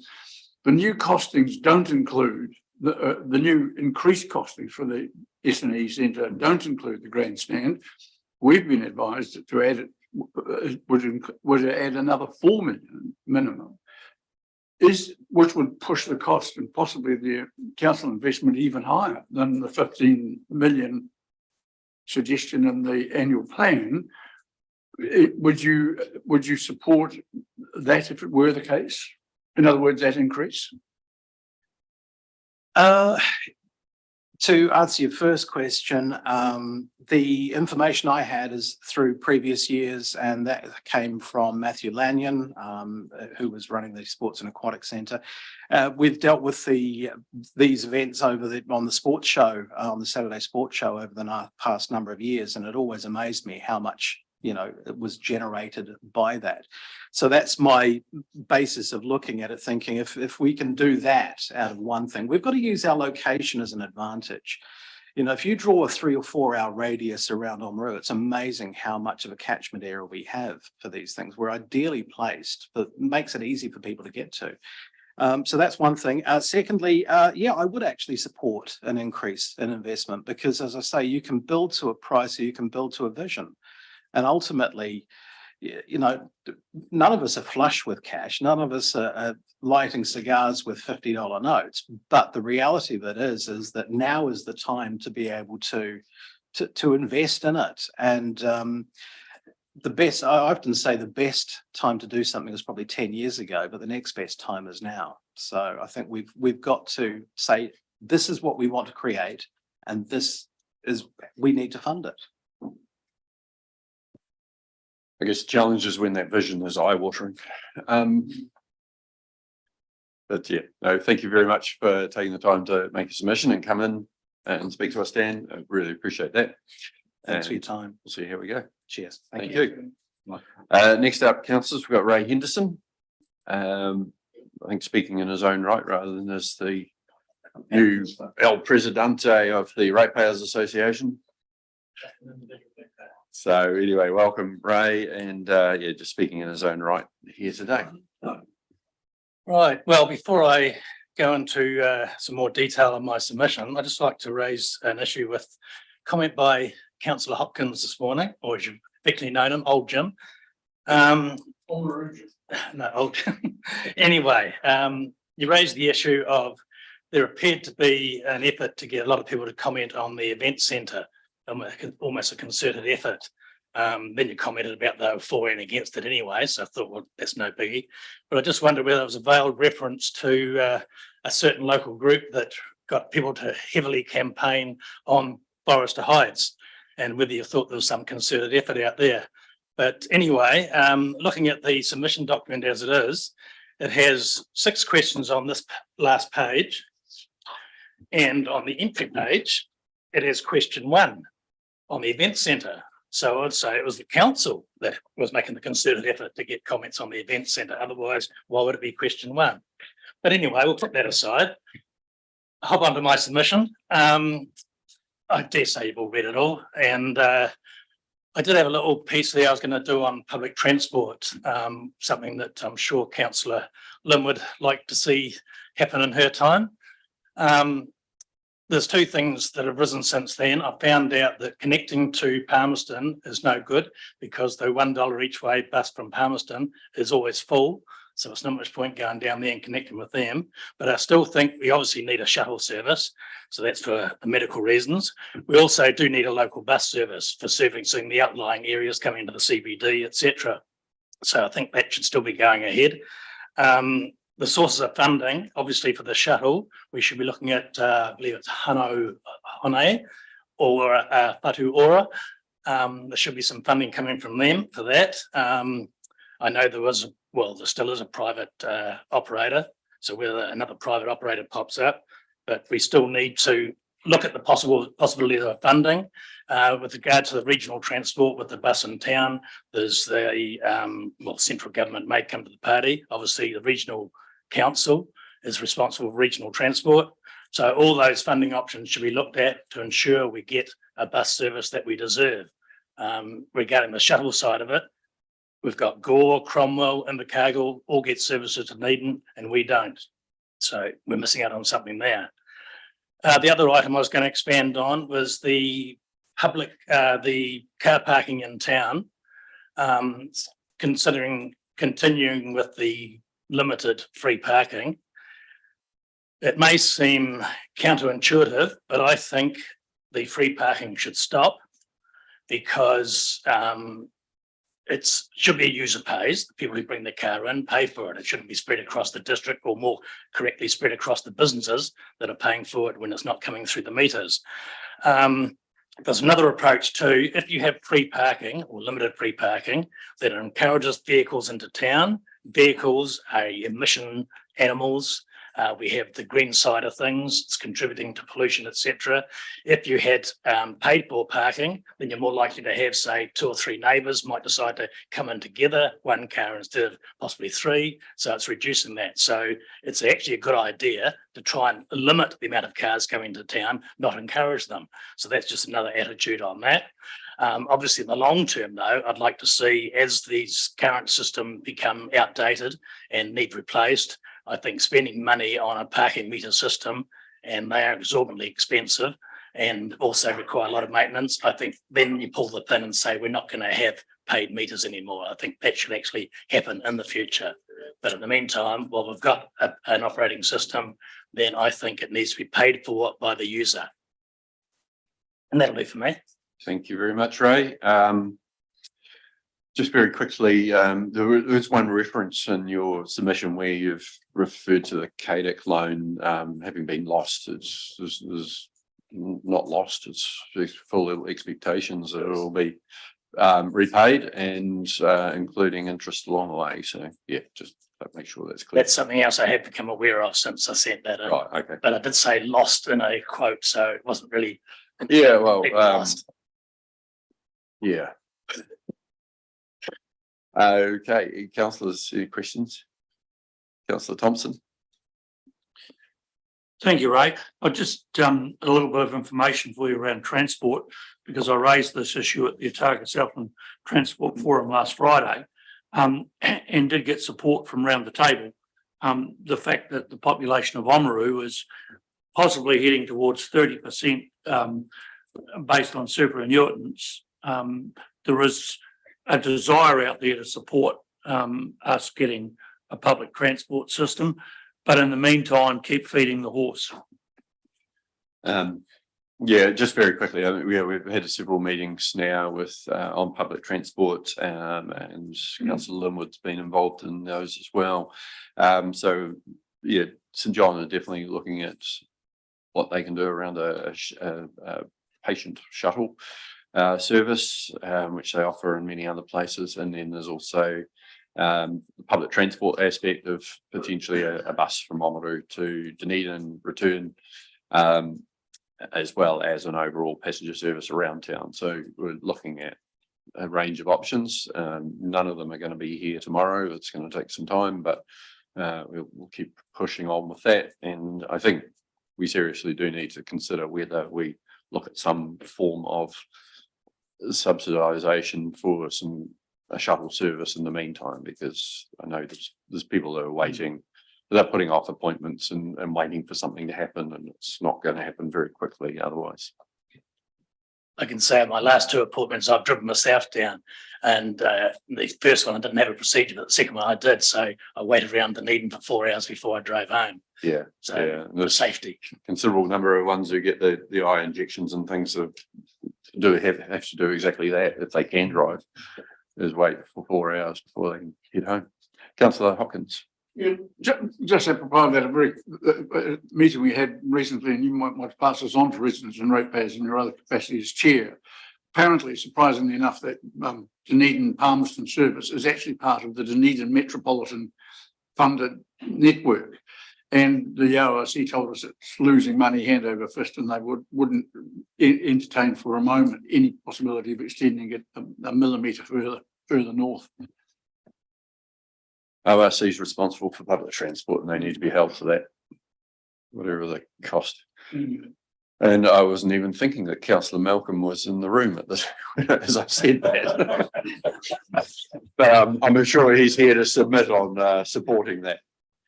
the new costings don't include the new increased costings for the S&E Centre don't include the grandstand. We've been advised to add it would add another 4 million minimum, which would push the cost and possibly the council investment even higher than the 15 million suggestion in the annual plan. Would you support that if it were the case? In other words, that increase? To answer your first question, the information I had is through previous years, and that came from Matthew Lanyon, who was running the Sports and Aquatic Centre. We've dealt with these events on the sports show, on the Saturday sports show over the past number of years, and it always amazed me how much, you know, it was generated by that. So that's my basis of looking at it, thinking if we can do that out of one thing, we've got to use our location as an advantage. You know, if you draw a 3 or 4 hour radius around Oamaru, it's amazing how much of a catchment area we have for these things. We're ideally placed, but makes it easy for people to get to. So that's one thing. Secondly, yeah, I would actually support an increase in investment because, as I say, you can build to a price or you can build to a vision. And ultimately, you know, none of us are flush with cash. None of us are lighting cigars with $50 notes. But the reality of it is that now is the time to be able to invest in it. And the best, I often say the best time to do something was probably 10 years ago, but the next best time is now. So I think we've got to say, this is what we want to create, and this is, we need to fund it. I guess the challenge is when that vision is eye-watering. But yeah, no, thank you very much for taking the time to make a submission and come in and speak to us, Dan. I really appreciate that. Thanks for your And time. we'll see how we go. Cheers. Thank you. Next up, councillors, we've got Ray Henderson. I think speaking in his own right rather than as the new El Presidente of the Ratepayers Association. So anyway, welcome Ray, and yeah, just speaking in his own right here today. Right, well, before I go into some more detail on my submission, I'd just like to raise an issue with comment by Councillor Hopkins this morning, or as you've affectionately known him, Old Jim. No, Old Jim. Anyway, you raised the issue of there appeared to be an effort to get a lot of people to comment on the event centre, almost a concerted effort. Then you commented about they were for and against it anyway, so I thought, well, that's no biggie. But I just wondered whether it was a veiled reference to a certain local group that got people to heavily campaign on Forrester Heights, and whether you thought there was some concerted effort out there. But anyway, looking at the submission document as it is, it has 6 questions on this last page, and on the entry page, it has question 1 on the event centre. So I'd say it was the council that was making the concerted effort to get comments on the event centre. Otherwise, why would it be question 1? But anyway, we'll put that aside. Hop onto my submission. I dare say you've all read it all. And I did have a little piece there I was going to do on public transport, something that I'm sure Councillor Lynn would like to see happen in her time. There's 2 things that have risen since then. I found out that connecting to Palmerston is no good because the $1 each way bus from Palmerston is always full. So it's not much point going down there and connecting with them. But I still think we obviously need a shuttle service. So that's for the medical reasons. We also do need a local bus service for servicing the outlying areas coming to the CBD, etc. So I think that should still be going ahead. The sources of funding, obviously for the shuttle, we should be looking at, I believe it's Hone or Whatu Ora. There should be some funding coming from them for that. I know there still is a private operator. So whether another private operator pops up, but we still need to look at the possibility of funding. With regard to the regional transport with the bus in town, there's the, central government may come to the party. Obviously, the regional council is responsible for regional transport. So all those funding options should be looked at to ensure we get a bus service that we deserve. Regarding the shuttle side of it, we've got Gore, Cromwell, Invercargill all get services to Needham and we don't. So we're missing out on something there. The other item I was going to expand on was the public, the car parking in town, considering continuing with the limited free parking. It may seem counterintuitive, but I think the free parking should stop because it should be a user pays. The people who bring the car in pay for it. It shouldn't be spread across the district, or more correctly spread across the businesses that are paying for it when it's not coming through the meters. There's another approach too. If you have free parking or limited free parking, that encourages vehicles into town. Vehicles are emission animals. We have the green side of things, it's contributing to pollution, etc. If you had paid for parking, then you're more likely to have, say, 2 or 3 neighbours might decide to come in together, 1 car instead of possibly 3. So it's reducing that. So it's actually a good idea to try and limit the amount of cars coming to town, not encourage them. So that's just another attitude on that. Obviously, in the long term, though, I'd like to see, as these current systems become outdated and need replaced, I think spending money on a parking meter system, and they are exorbitantly expensive and also require a lot of maintenance. I think then you pull the pin and say, we're not going to have paid meters anymore. I think that should actually happen in the future. But in the meantime, while we've got an operating system, then I think it needs to be paid for by the user. And that'll be for me. Thank you very much, Ray. Just very quickly, there is one reference in your submission where you've referred to the CADIC loan having been lost. It's not lost, it's full expectations that it will be repaid and including interest along the way. So yeah, just So make sure that's clear. That's something else I have become aware of since I sent that in. Right, okay. But I did say lost in a quote, so it wasn't really. Yeah, well, lost. yeah. Okay, councillors, any questions? Councillor Thompson. Thank you, Ray. I just a little bit of information for you around transport, because I raised this issue at the Otago Southland Transport Forum last Friday, and did get support from around the table. The fact that the population of Oamaru is possibly heading towards 30% based on superannuitants. There is a desire out there to support us getting a public transport system, but in the meantime, keep feeding the horse. Yeah, just very quickly, I mean, we've had several meetings now with on public transport, and Councillor Linwood's been involved in those as well. So yeah, St John are definitely looking at what they can do around a patient shuttle service, which they offer in many other places, and then there's also the public transport aspect of potentially a bus from Oamaru to Dunedin return, as well as an overall passenger service around town. So we're looking at a range of options. None of them are going to be here tomorrow. It's going to take some time, but we'll keep pushing on with that. And I think we seriously do need to consider whether we look at some form of subsidisation for a shuttle service in the meantime, because I know there's people that are waiting. They're putting off appointments and waiting for something to happen, and it's not going to happen very quickly otherwise. I can say my last two appointments, I've driven myself down, and the first one I didn't have a procedure, but the second one I did. So I waited around Dunedin for 4 hours before I drove home. Yeah. So yeah. there's safety. Considerable number of ones who get the eye injections and things that have to do exactly that if they can drive, is wait for 4 hours before they can head home. Councillor Hopkins. Yeah, just to provide that a very meeting we had recently, and you might want to pass this on to residents and ratepayers in your other capacity as chair. Apparently, surprisingly enough, that Dunedin Palmerston service is actually part of the Dunedin Metropolitan funded network. And the ORC told us it's losing money hand over fist, and they wouldn't entertain for a moment any possibility of extending it a millimetre further north. ORC is responsible for public transport, and they need to be held to that, whatever the cost. And I wasn't even thinking that Councillor Malcolm was in the room at this as I said that. But I'm sure he's here to submit on supporting that.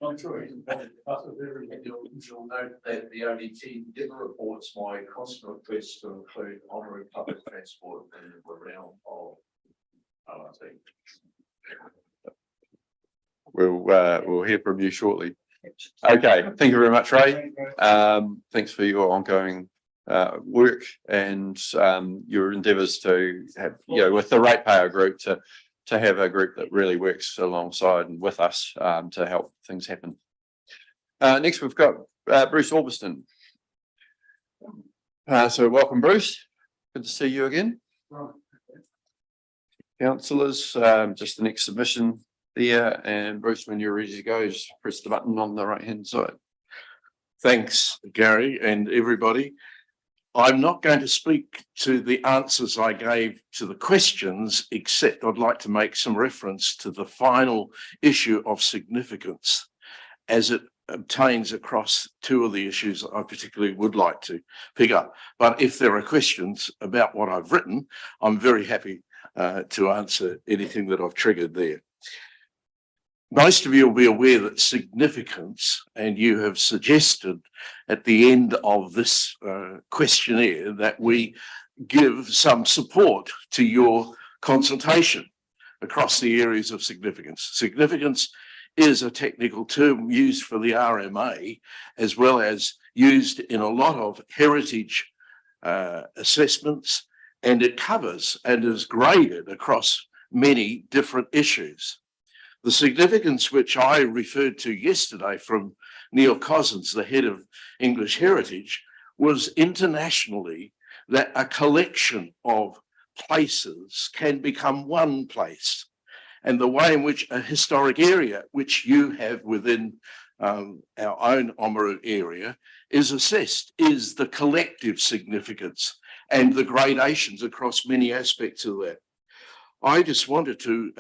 I'm sure he's invited, but you'll note that the ODT never reports my constant request to include honorary public transport in the realm of ORT. We'll hear from you shortly. Okay, thank you very much, Ray. Thanks for your ongoing work and your endeavours to have, with the ratepayer group, to have a group that really works alongside and with us to help things happen. Next, we've got Bruce Orbiston. So welcome, Bruce. Good to see you again. Councillors, just the next submission there, and Bruce, when you're ready to go, just press the button on the right hand side. Thanks, Gary, and everybody. I'm not going to speak to the answers I gave to the questions, except I'd like to make some reference to the final issue of significance as it obtains across two of the issues I particularly would like to pick up. But if there are questions about what I've written, I'm very happy to answer anything that I've triggered there. Most of you will be aware that significance, and you have suggested at the end of this questionnaire that we give some support to your consultation across the areas of significance. Significance is a technical term used for the RMA, as well as used in a lot of heritage assessments, and it covers and is graded across many different issues. The significance which I referred to yesterday from Neil Cousins, the head of English Heritage, was internationally that a collection of places can become one place. and the way in which a historic area, which you have within our own Oamaru area, is assessed, is the collective significance and the gradations across many aspects of that. I just wanted to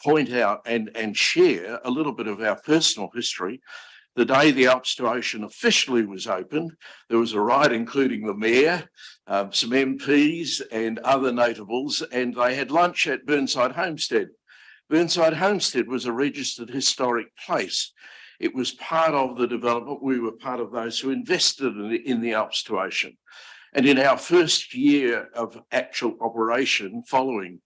point out and share a little bit of our personal history. The day the Alps to Ocean officially was opened, there was a ride including the mayor, some MPs and other notables, and they had lunch at Burnside Homestead. Burnside Homestead was a registered historic place. It was part of the development. We were part of those who invested in the Alps to Ocean. And in our first year of actual operation following,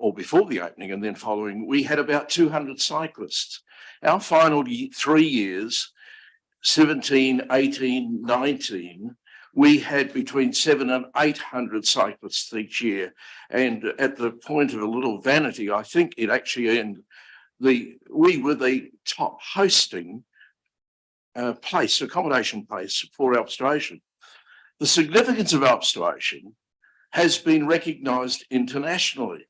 or before the opening and then following, we had about 200 cyclists. Our final 3 years, 17, 18, 19, we had between 700 and 800 cyclists each year. And at the point of a little vanity, I think it actually ended, we were the top hosting place, accommodation place for Alps to Ocean. The significance of Alps to Ocean has been recognised internationally.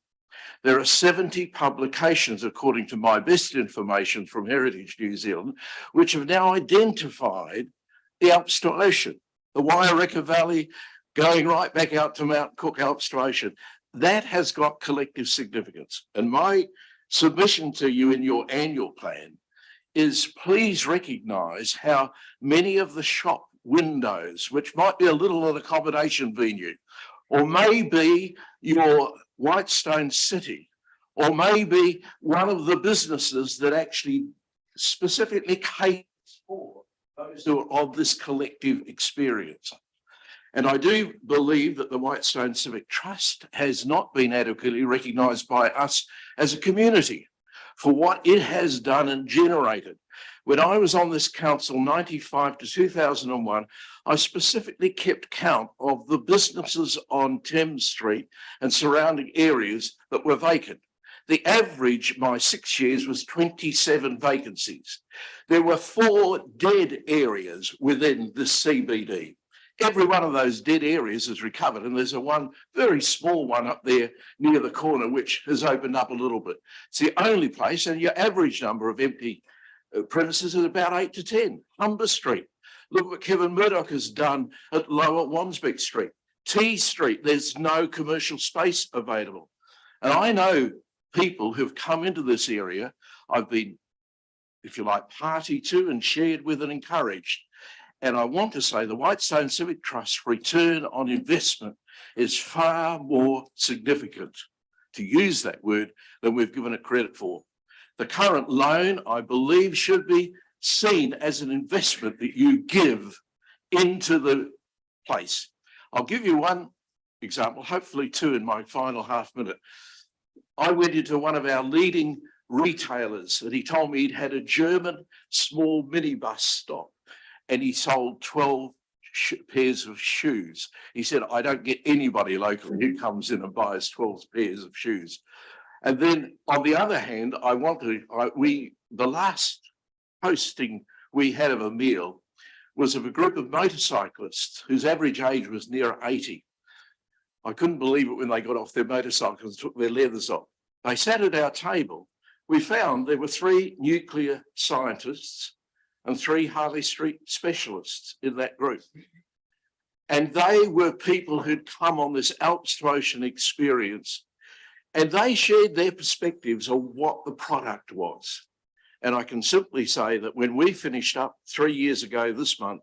There are 70 publications, according to my best information from Heritage New Zealand, which have now identified the Alps to Ocean, the Waireka Valley, going right back out to Mount Cook, Alps to Ocean. That has got collective significance. And my submission to you in your annual plan is please recognise how many of the shop windows, which might be a little an accommodation venue, or maybe your Whitestone City, or maybe one of the businesses that actually specifically caters for those who are of this collective experience. And I do believe that the Whitestone Civic Trust has not been adequately recognised by us as a community for what it has done and generated. When I was on this council, 95 to 2001, I specifically kept count of the businesses on Thames Street and surrounding areas that were vacant. The average, my 6 years, was 27 vacancies. There were 4 dead areas within the CBD. Every one of those dead areas is recovered, and there's a one very small one up there near the corner which has opened up a little bit. It's the only place, and your average number of empty premises is about 8 to 10. Humber Street. Look what Kevin Murdoch has done at Lower Wansbeck Street. T Street, there's no commercial space available. And I know people who've come into this area, I've been, if you like, party to and shared with and encouraged. And I want to say the Whitestone Civic Trust return on investment is far more significant, to use that word, than we've given it credit for. The current loan, I believe, should be seen as an investment that you give into the place. I'll give you one example, hopefully 2 in my final half minute. I went into one of our leading retailers and he told me he'd had a German small minibus stop and he sold 12 pairs of shoes. He said, I don't get anybody locally who comes in and buys 12 pairs of shoes. And then on the other hand, the last hosting we had of a meal was of a group of motorcyclists whose average age was near 80. I couldn't believe it when they got off their motorcycles and took their leathers off. They sat at our table. We found there were 3 nuclear scientists and 3 Harley Street specialists in that group. And they were people who'd come on this Alps to Ocean experience, and they shared their perspectives on what the product was. And I can simply say that when we finished up 3 years ago this month,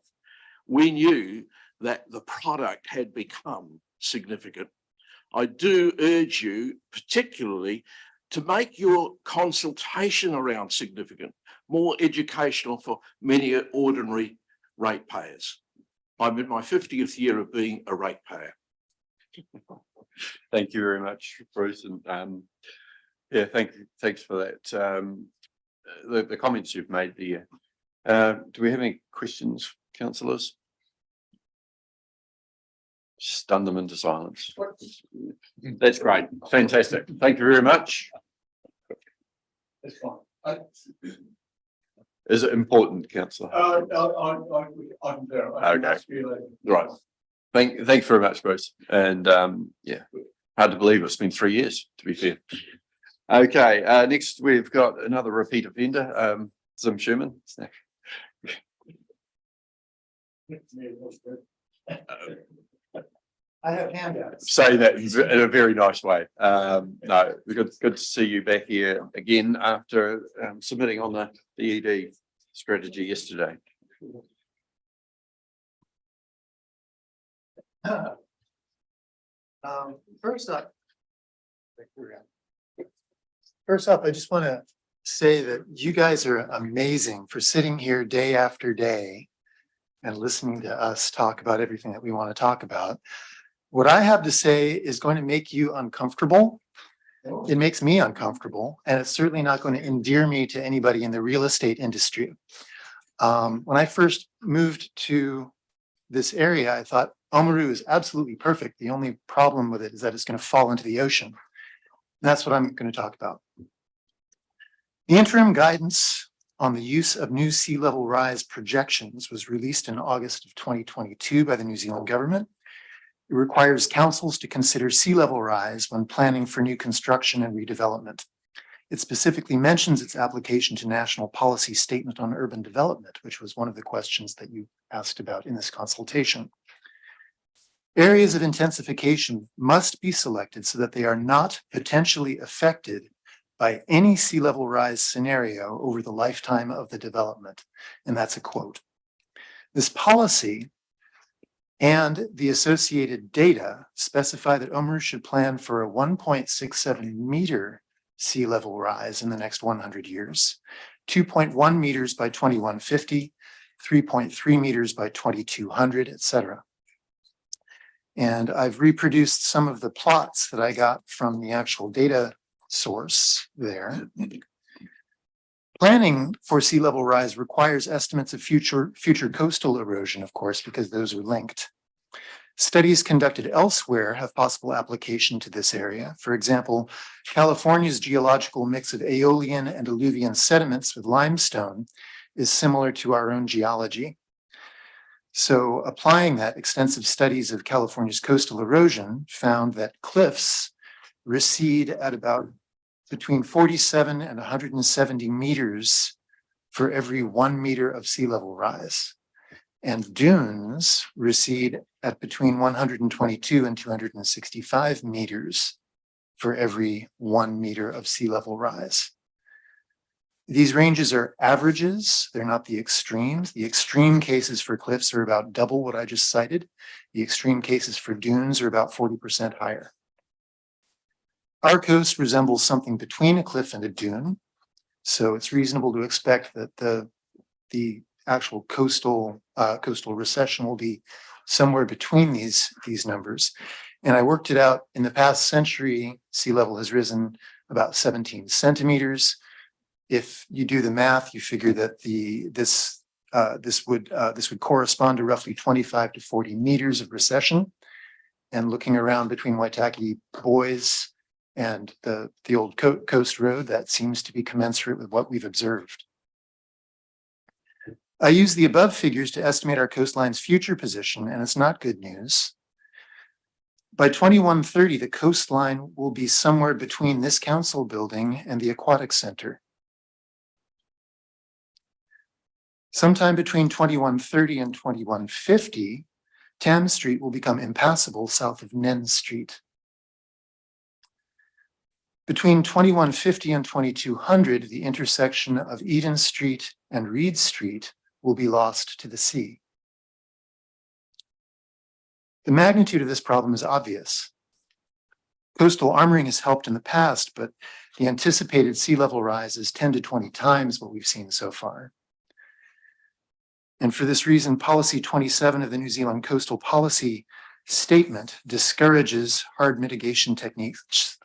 we knew that the product had become significant. I do urge you particularly to make your consultation around significant more educational for many ordinary ratepayers. I'm in my 50th year of being a ratepayer. Thank you very much, Bruce. And yeah, thanks for that. The comments you've made there. Do we have any questions, councillors? Stun them into silence. That's great. Fantastic. Thank you very much. That's fine. Is it important, councillor? I can do it. Okay. Right. Thanks very much, Bruce. And yeah, hard to believe it's been 3 years, to be fair. Okay, next we've got another repeat offender, Zim Sherman. I have handouts. Say that in a very nice way. No, good to see you back here again after submitting on the ED strategy yesterday. First up, I just want to say that you guys are amazing for sitting here day after day and listening to us talk about everything that we want to talk about. What I have to say is going to make you uncomfortable. It makes me uncomfortable, and it's certainly not going to endear me to anybody in the real estate industry. When I first moved to this area, I thought Oamaru is absolutely perfect. The only problem with it is that it's going to fall into the ocean. And that's what I'm going to talk about. The interim guidance on the use of new sea level rise projections was released in August of 2022 by the New Zealand government. It requires councils to consider sea level rise when planning for new construction and redevelopment. It specifically mentions its application to National Policy Statement on Urban Development, which was one of the questions that you asked about in this consultation. Areas of intensification must be selected so that they are not potentially affected by any sea level rise scenario over the lifetime of the development. And that's a quote. This policy and the associated data specify that Oamaru should plan for a 1.67 meter sea level rise in the next 100 years, 2.1 meters by 2150, 3.3 meters by 2200, etc. And I've reproduced some of the plots that I got from the actual data source there. Planning for sea level rise requires estimates of future coastal erosion, of course, because those are linked. Studies conducted elsewhere have possible application to this area. For example, California's geological mix of aeolian and alluvian sediments with limestone is similar to our own geology. So applying that, extensive studies of California's coastal erosion found that cliffs recede at about between 47 and 170 meters for every 1 meter of sea level rise. And dunes recede at between 122 and 265 meters for every 1 meter of sea level rise. These ranges are averages, they're not the extremes. The extreme cases for cliffs are about double what I just cited. The extreme cases for dunes are about 40% higher. Our coast resembles something between a cliff and a dune, so it's reasonable to expect that the actual coastal recession will be somewhere between these numbers. And I worked it out. In the past century, sea level has risen about 17 centimeters. If you do the math, you figure that this would correspond to roughly 25 to 40 meters of recession. And looking around between Waitaki Boys and the old coast road, that seems to be commensurate with what we've observed. I use the above figures to estimate our coastline's future position, and it's not good news. By 2130, the coastline will be somewhere between this council building and the aquatic center. Sometime between 2130 and 2150, Tam Street will become impassable south of Nen Street. Between 2150 and 2200, the intersection of Eden Street and Reed Street will be lost to the sea. The magnitude of this problem is obvious. Coastal armoring has helped in the past, but the anticipated sea level rise is 10 to 20 times what we've seen so far. And for this reason, Policy 27 of the New Zealand Coastal Policy Statement discourages hard mitigation techniques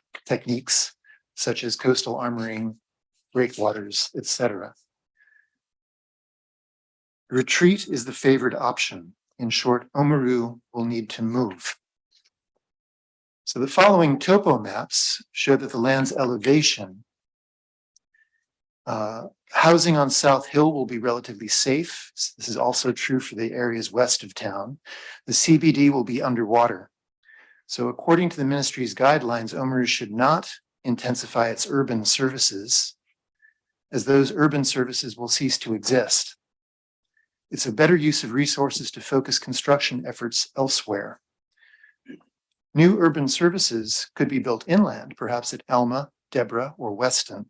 such as coastal armoring, breakwaters, etc. Retreat is the favored option. In short, Oamaru will need to move. So the following topo maps show that the land's elevation, housing on South Hill will be relatively safe. This is also true for the areas west of town. The CBD will be underwater. So according to the ministry's guidelines, Oamaru should not intensify its urban services, as those urban services will cease to exist. It's a better use of resources to focus construction efforts elsewhere. New urban services could be built inland, perhaps at Alma, Deborah, or Weston.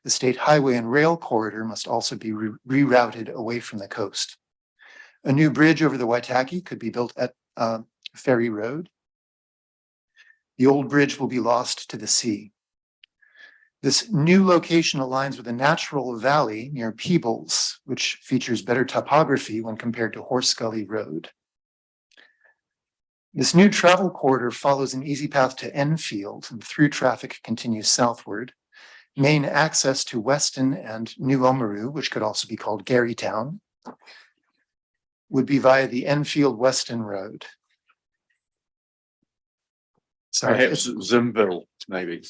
The state highway and rail corridor must also be rerouted away from the coast. A new bridge over the Waitaki could be built at Ferry Road. The old bridge will be lost to the sea. This new location aligns with a natural valley near Peebles, which features better topography when compared to Horse Gully Road. This new travel corridor follows an easy path to Enfield, and through traffic continues southward. Main access to Weston and New Oamaru, which could also be called Garytown, would be via the Enfield-Weston Road. Sorry. Perhaps Zimville, maybe.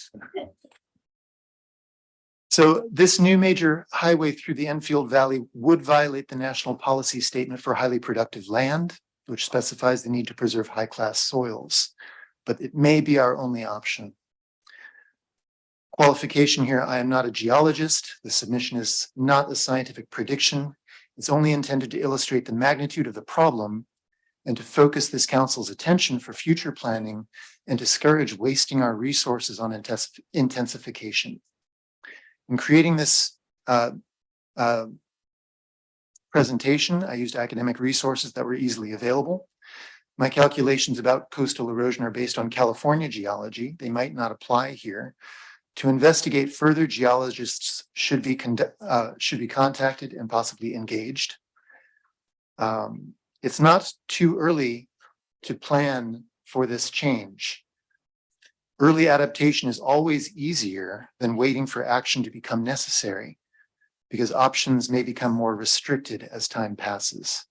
So this new major highway through the Enfield Valley would violate the National Policy Statement for Highly Productive Land, which specifies the need to preserve high-class soils, but it may be our only option. Qualification here, I am not a geologist. The submission is not a scientific prediction. It's only intended to illustrate the magnitude of the problem and to focus this council's attention for future planning and discourage wasting our resources on intensification. In creating this presentation, I used academic resources that were easily available. My calculations about coastal erosion are based on California geology. They might not apply here. To investigate further, geologists should be contacted and possibly engaged. It's not too early to plan for this change. Early adaptation is always easier than waiting for action to become necessary, because options may become more restricted as time passes.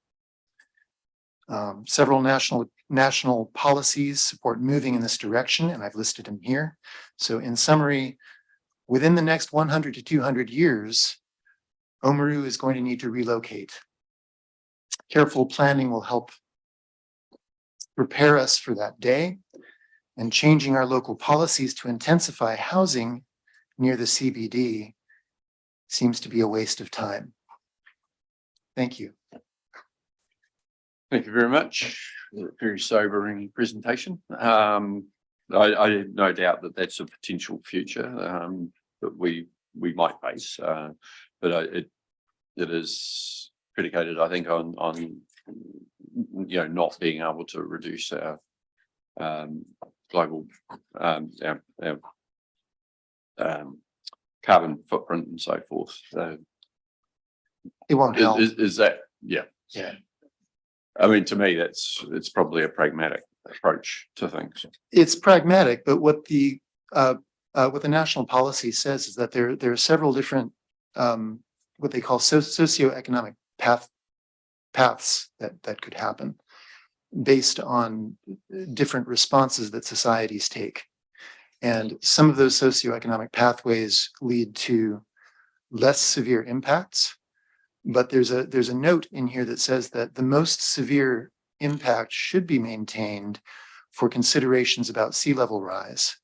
Several national policies support moving in this direction, and I've listed them here. So in summary, within the next 100 to 200 years, Oamaru is going to need to relocate. Careful planning will help prepare us for that day, and changing our local policies to intensify housing near the CBD seems to be a waste of time. Thank you. Thank you very much. Very sobering presentation. I have no doubt that that's a potential future that we might face, but it is predicated, I think, on not being able to reduce our global our carbon footprint and so forth. So it won't help. Is that yeah? I mean, to me, it's probably a pragmatic approach to things. It's pragmatic, but what the national policy says is that there are several different what they call socioeconomic paths that could happen based on different responses that societies take. And some of those socioeconomic pathways lead to less severe impacts. But there's a note in here that says that the most severe impact should be maintained for considerations about sea level rise,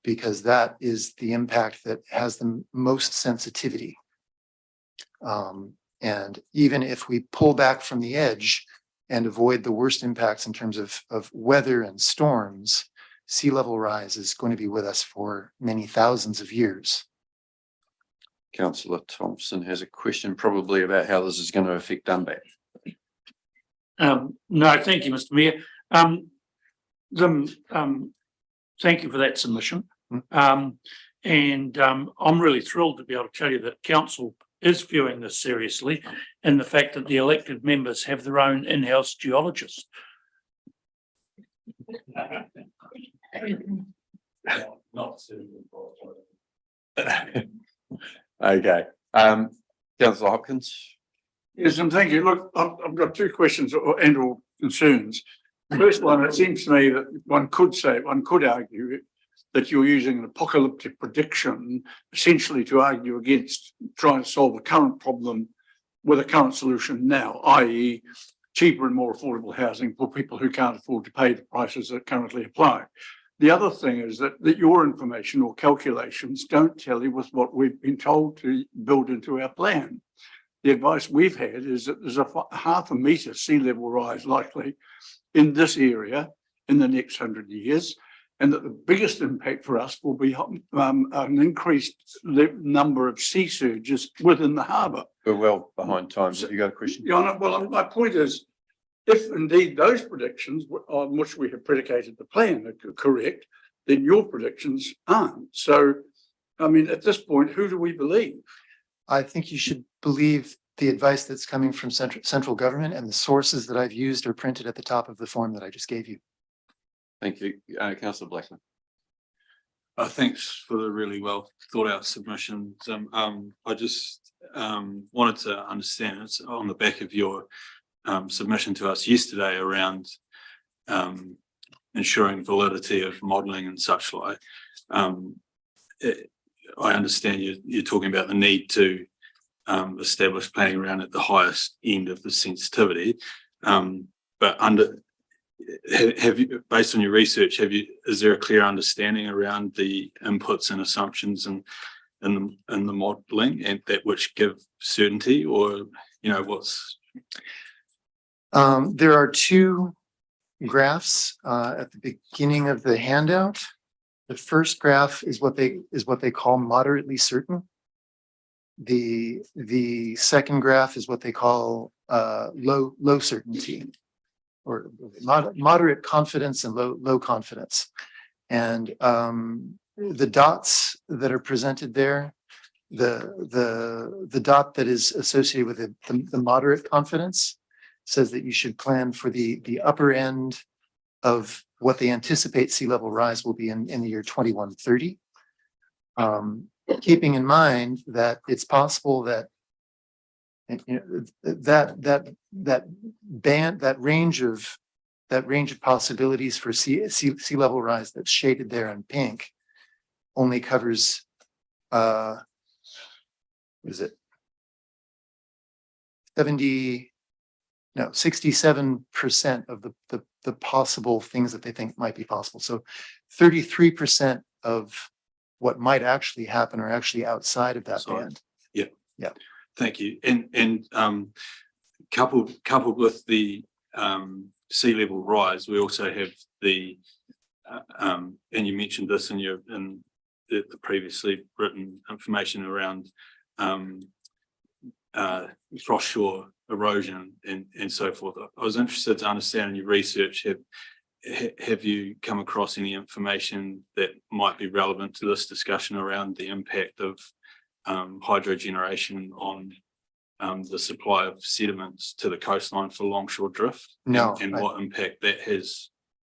because that is the impact that has the most sensitivity. And even if we pull back from the edge and avoid the worst impacts in terms of weather and storms, sea level rise is going to be with us for many thousands of years. Councillor Thompson has a question probably about how this is going to affect Dunbar. No, thank you, Mr. Mayor. Thank you for that submission. I'm really thrilled to be able to tell you that council is viewing this seriously, and the fact that the elected members have their own in-house geologist. Okay. Councillor Hopkins. Yes, and thank you. Look, I've got two questions or concerns. The first one, it seems to me that one could argue that you're using an apocalyptic prediction essentially to argue against trying to solve a current problem with a current solution now, i.e. cheaper and more affordable housing for people who can't afford to pay the prices that currently apply. The other thing is that your information or calculations don't tally with what we've been told to build into our plan. The advice we've had is that there's a half a metre sea level rise likely in this area in the next 100 years, and that the biggest impact for us will be an increased number of sea surges within the harbour. We're well behind time. Have you got a question? Yeah, well, my point is, if indeed those predictions on which we have predicated the plan are correct, then your predictions aren't. So, I mean, at this point, who do we believe? I think you should believe the advice that's coming from central government, and the sources that I've used are printed at the top of the form that I just gave you. Thank you. Councillor Blackman. Thanks for the really well thought out submission. I just wanted to understand, it's on the back of your submission to us yesterday around ensuring validity of modelling and such like. I understand you're talking about the need to establish planning around at the highest end of the sensitivity, but have you, based on your research, is there a clear understanding around the inputs and assumptions and the modelling, and that which give certainty, or what's? There are two graphs at the beginning of the handout. The first graph is what they call moderately certain. The second graph is what they call low certainty, or moderate confidence and low confidence. And the dots that are presented there, the dot that is associated with the moderate confidence says that you should plan for the upper end of what they anticipate sea level rise will be in the year 2130. Keeping in mind that it's possible that that range of possibilities for sea level rise that's shaded there in pink only covers 67% of the possible things that they think might be possible. So 33% of what might actually happen are actually outside of that band. Yeah. Yeah. Thank you. And coupled with the sea level rise, we also have the and you mentioned this in the previously written information around frost shore erosion and so forth. I was interested to understand in your research, have you come across any information that might be relevant to this discussion around the impact of hydrogeneration on the supply of sediments to the coastline for longshore drift? No. And what impact that has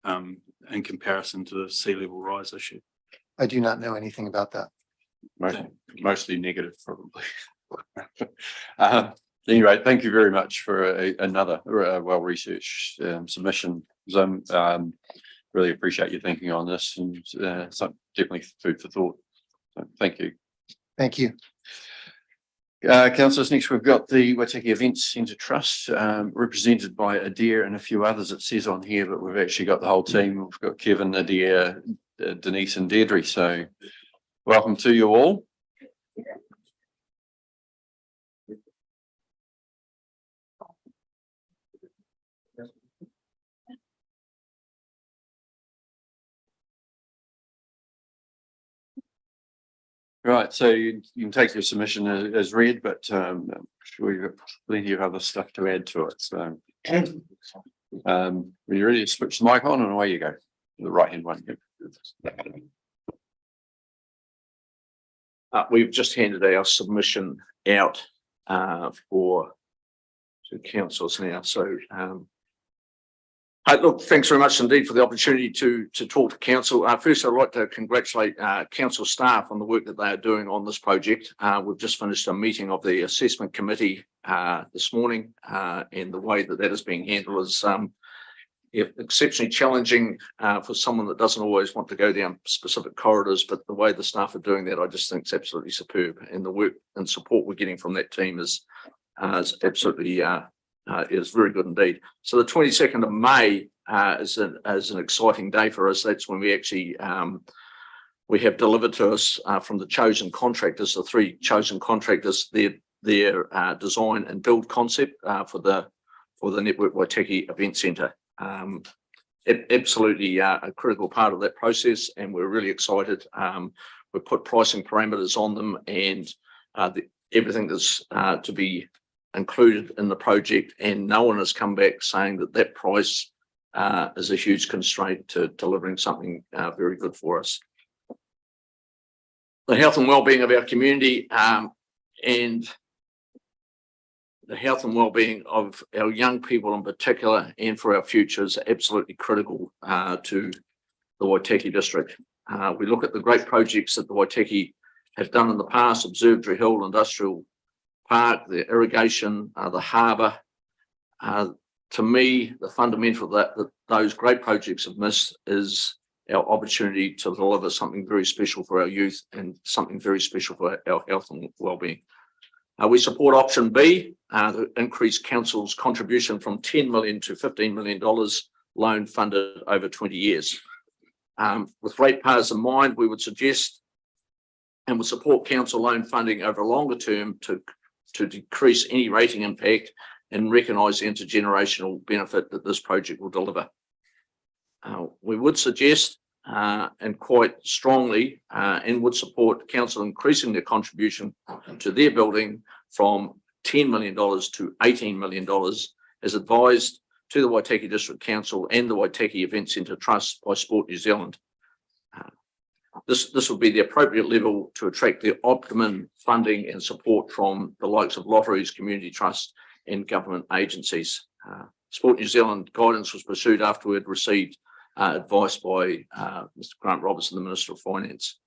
in comparison to the sea level rise issue? I do not know anything about that. Mostly negative, probably. Anyway, thank you very much for another well-researched submission. Really appreciate your thinking on this, and so definitely food for thought. So thank you. Thank you. Councillors, next we've got the Waitaki Events Centre Trust, represented by Adair and a few others it says on here, but we've actually got the whole team. We've got Kevin, Adair, Denise and Deirdre. So welcome to you all. Right, so you can take your submission as read, but I'm sure you've got plenty of other stuff to add to it. So when you're ready to switch the mic on, and away you go. The right hand one. We've just handed our submission out to councillors now. So look, thanks very much indeed for the opportunity to talk to council. First, I'd like to congratulate council staff on the work that they are doing on this project. We've just finished a meeting of the assessment committee this morning, and the way that is being handled is exceptionally challenging for someone that doesn't always want to go down specific corridors, but the way the staff are doing that, I just think is absolutely superb, and the work and support we're getting from that team is absolutely is very good indeed. So the 22nd of May is an exciting day for us. That's when we actually we have delivered to us from the chosen contractors, the 3 chosen contractors, their design and build concept for the Network Waitaki Event Centre. Absolutely a critical part of that process, and we're really excited. We've put pricing parameters on them, and everything that's to be included in the project, and no one has come back saying that price is a huge constraint to delivering something very good for us. The health and well-being of our community and the health and well-being of our young people in particular, and for our future, is absolutely critical to the Waitaki district. We look at the great projects that the Waitaki have done in the past: Observatory Hill Industrial Park, the irrigation, the harbour. To me, the fundamental that those great projects have missed is our opportunity to deliver something very special for our youth and something very special for our health and well-being. We support option B, to increase council's contribution from $10 million to $15 million loan funded over 20 years. With ratepayers in mind, we would suggest and would support council loan funding over a longer term to decrease any rating impact and recognise the intergenerational benefit that this project will deliver. We would suggest and quite strongly and would support council increasing their contribution to their building from $10 million to $18 million as advised to the Waitaki District Council and the Waitaki Event Centre Trust by Sport New Zealand. This would be the appropriate level to attract the optimum funding and support from the likes of lotteries, community trusts and government agencies. Sport New Zealand guidance was pursued after we had received advice by Mr. Grant Robertson, the Minister of Finance.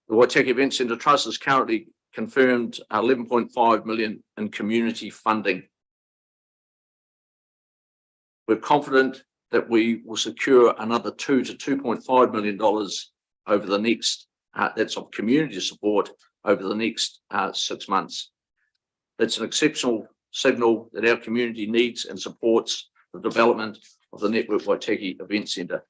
The Waitaki Event Centre Trust has currently confirmed 11.5 million in community funding. We're confident that we will secure another $2 to $2.5 million over the next, that's of community support over the next 6 months. That's an exceptional signal that our community needs and supports the development of the Network Waitaki Event Centre.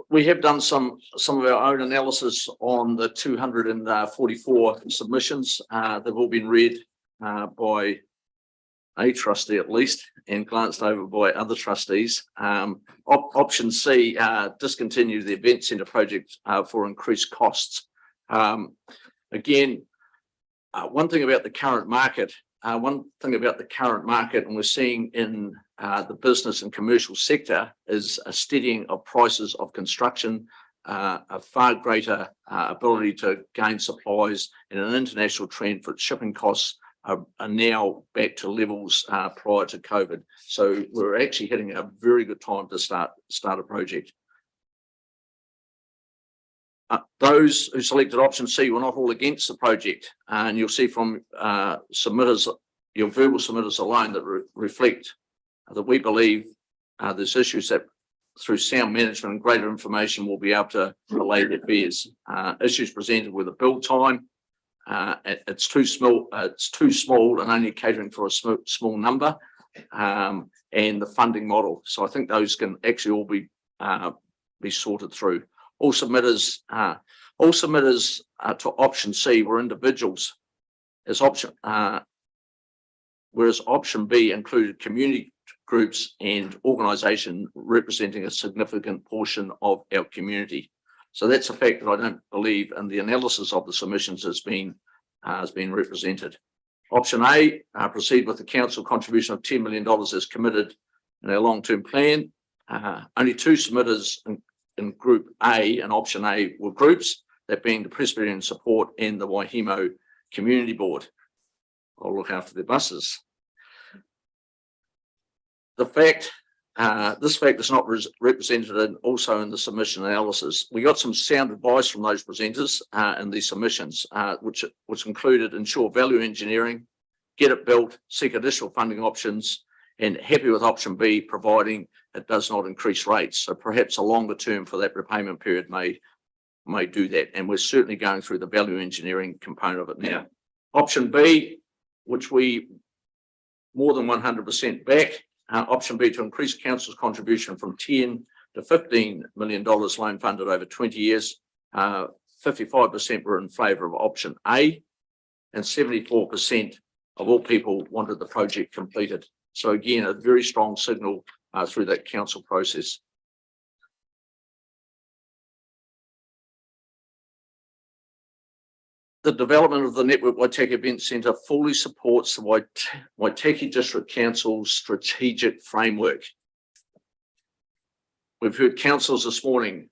We have done some of our own analysis on the 244 submissions. They've all been read by a trustee at least and glanced over by other trustees. Option C, discontinue the event centre project for increased costs. Again, one thing about the current market, and we're seeing in the business and commercial sector, is a steadying of prices of construction, a far greater ability to gain supplies, and an international trend for shipping costs are now back to levels prior to COVID. So we're actually hitting a very good time to start a project. Those who selected option C were not all against the project, and you'll see from submitters, your verbal submitters alone, that reflect that we believe there's issues that through sound management and greater information we'll be able to allay their fears. Issues presented with the build time, it's too small and only catering for a small number, and the funding model. So I think those can actually all be sorted through. All submitters to option C were individuals, whereas option B included community groups and organisations representing a significant portion of our community. So that's a fact that I don't believe in the analysis of the submissions has been represented. Option A, proceed with the council contribution of $10 million as committed in our long-term plan. Only 2 submitters in group A and option A were groups, that being the Presbyterian Support and the Waihemo Community Board. I'll look after their buses. This fact is not represented also in the submission analysis. We got some sound advice from those presenters in these submissions, which included ensure value engineering, get it built, seek additional funding options, and happy with option B, providing it does not increase rates. So perhaps a longer term for that repayment period may do that. And we're certainly going through the value engineering component of it now. Option B, which we more than 100% back. Option B, to increase council's contribution from 10 to $15 million loan funded over 20 years. 55% were in favour of option A, and 74% of all people wanted the project completed. So again, a very strong signal through that council process. The development of the Network Waitaki Event Centre fully supports the Waitaki District Council's strategic framework. We've heard councillors this morning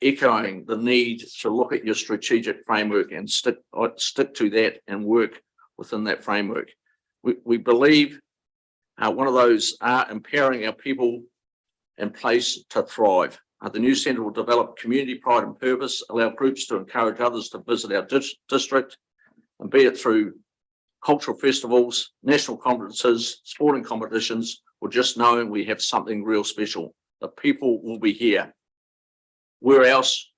echoing the need to look at your strategic framework and stick to that and work within that framework. We believe one of those are empowering our people and place to thrive. The new centre will develop community pride and purpose, allow groups to encourage others to visit our district, and be it through cultural festivals, national conferences, sporting competitions, or just knowing we have something real special. The people will be here. Where else,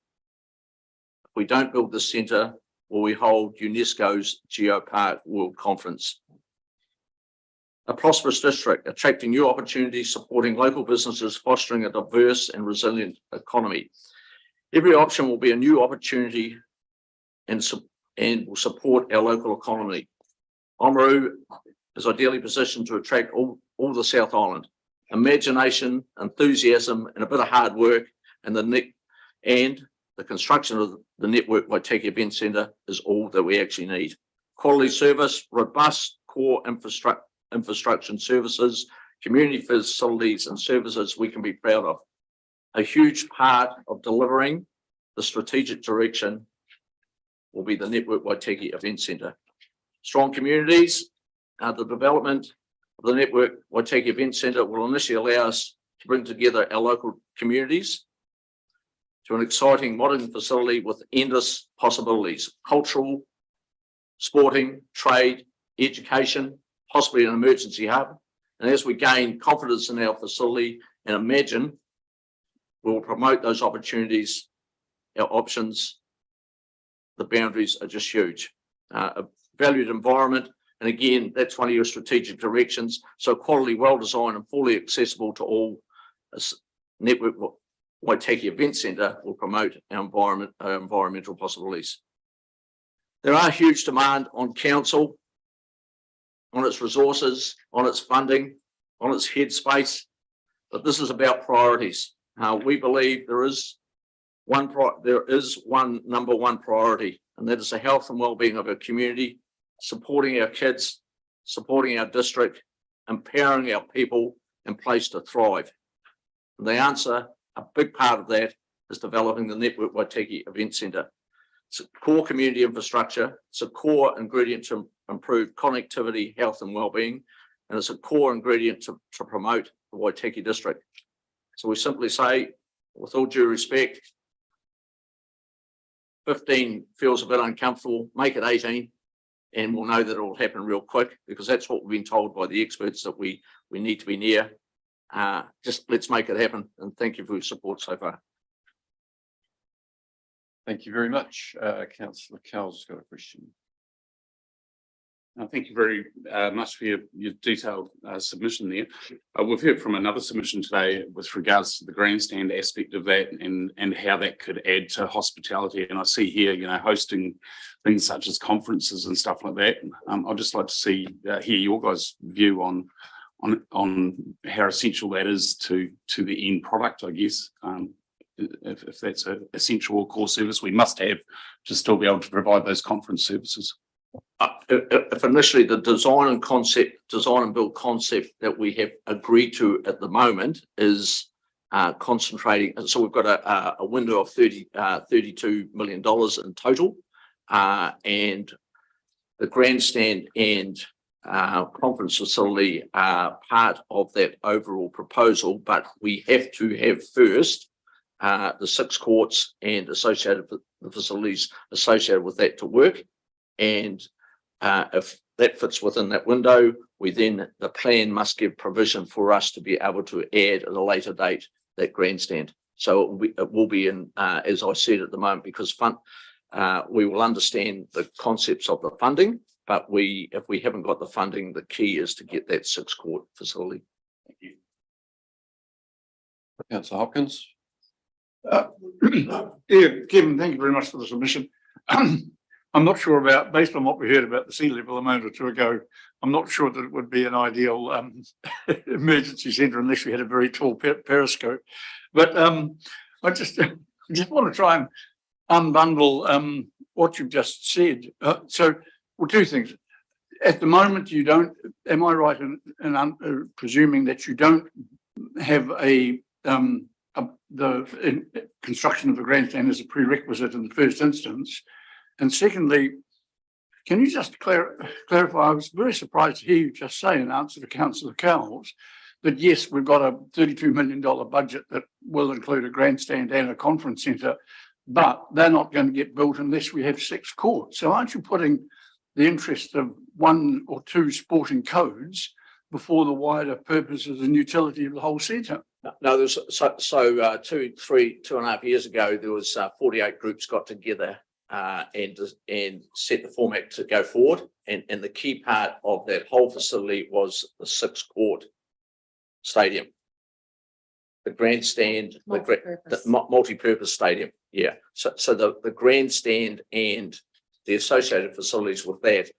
if we don't build this centre, will we hold UNESCO's Geopark World Conference? A prosperous district, attracting new opportunities, supporting local businesses, fostering a diverse and resilient economy. Every option will be a new opportunity and will support our local economy. Oamaru is ideally positioned to attract all the South Island. Imagination, enthusiasm, and a bit of hard work, and the construction of the Network Waitaki Event Centre is all that we actually need. Quality service, robust core infrastructure and services, community facilities and services we can be proud of. A huge part of delivering the strategic direction will be the Network Waitaki Event Centre. Strong communities, the development of the Network Waitaki Event Centre will initially allow us to bring together our local communities to an exciting modern facility with endless possibilities: cultural, sporting, trade, education, possibly an emergency hub. And as we gain confidence in our facility and imagine, we'll promote those opportunities, our options. The boundaries are just huge. A valued environment, and again, that's one of your strategic directions. So quality, well-designed and fully accessible to all. Network Waitaki Event Centre will promote our environmental possibilities. There are huge demand on council, on its resources, on its funding, on its headspace, but this is about priorities. We believe there is one number one priority, and that is the health and well-being of our community, supporting our kids, supporting our district, empowering our people, and place to thrive. And the answer, a big part of that, is developing the Network Waitaki Event Centre. It's a core community infrastructure. It's a core ingredient to improve connectivity, health and well-being, and it's a core ingredient to promote the Waitaki district. So we simply say, with all due respect, 15 feels a bit uncomfortable, make it 18, and we'll know that it will happen real quick, because that's what we've been told by the experts that we need to be near. Just let's make it happen, and thank you for your support so far. Thank you very much. Councillor Cowell's got a question. Thank you very much for your detailed submission there. We've heard from another submission today with regards to the grandstand aspect of that and how that could add to hospitality. And I see here, hosting things such as conferences and stuff like that. I'd just like to hear your guys' view on how essential that is to the end product, I guess. If that's an essential or core service we must have to still be able to provide those conference services. If initially the design and build concept that we have agreed to at the moment is concentrating, so we've got a window of $32 million in total, and the grandstand and conference facility are part of that overall proposal, but we have to have first the 6 courts and associated with the facilities associated with that to work. And if that fits within that window, the plan must give provision for us to be able to add at a later date that grandstand. So it will be in, as I said at the moment, because we will understand the concepts of the funding But if we haven't got the funding, the key is to get that 6-court facility. Thank you. Councillor Hopkins. Yeah, Kevin, thank you very much for the submission. I'm not sure about, based on what we heard about the sea level a moment or two ago, I'm not sure that it would be an ideal emergency centre unless we had a very tall periscope. But I just want to try and unbundle what you've just said. So, well, two things. At the moment, you don't, am I right in presuming that you don't have the construction of the grandstand as a prerequisite in the first instance? And secondly, can you just clarify? I was very surprised to hear you just say in answer to Councillor Cowles that yes, we've got a $32 million budget that will include a grandstand and a conference centre, but they're not going to get built unless we have 6 courts. So aren't you putting the interest of 1 or 2 sporting codes before the wider purposes and utility of the whole centre? No, there's so 2.5 years ago, there was 48 groups got together and set the format to go forward. And the key part of that whole facility was the 6-court stadium, the grandstand, the multi-purpose stadium. Yeah. So the grandstand and the associated facilities with that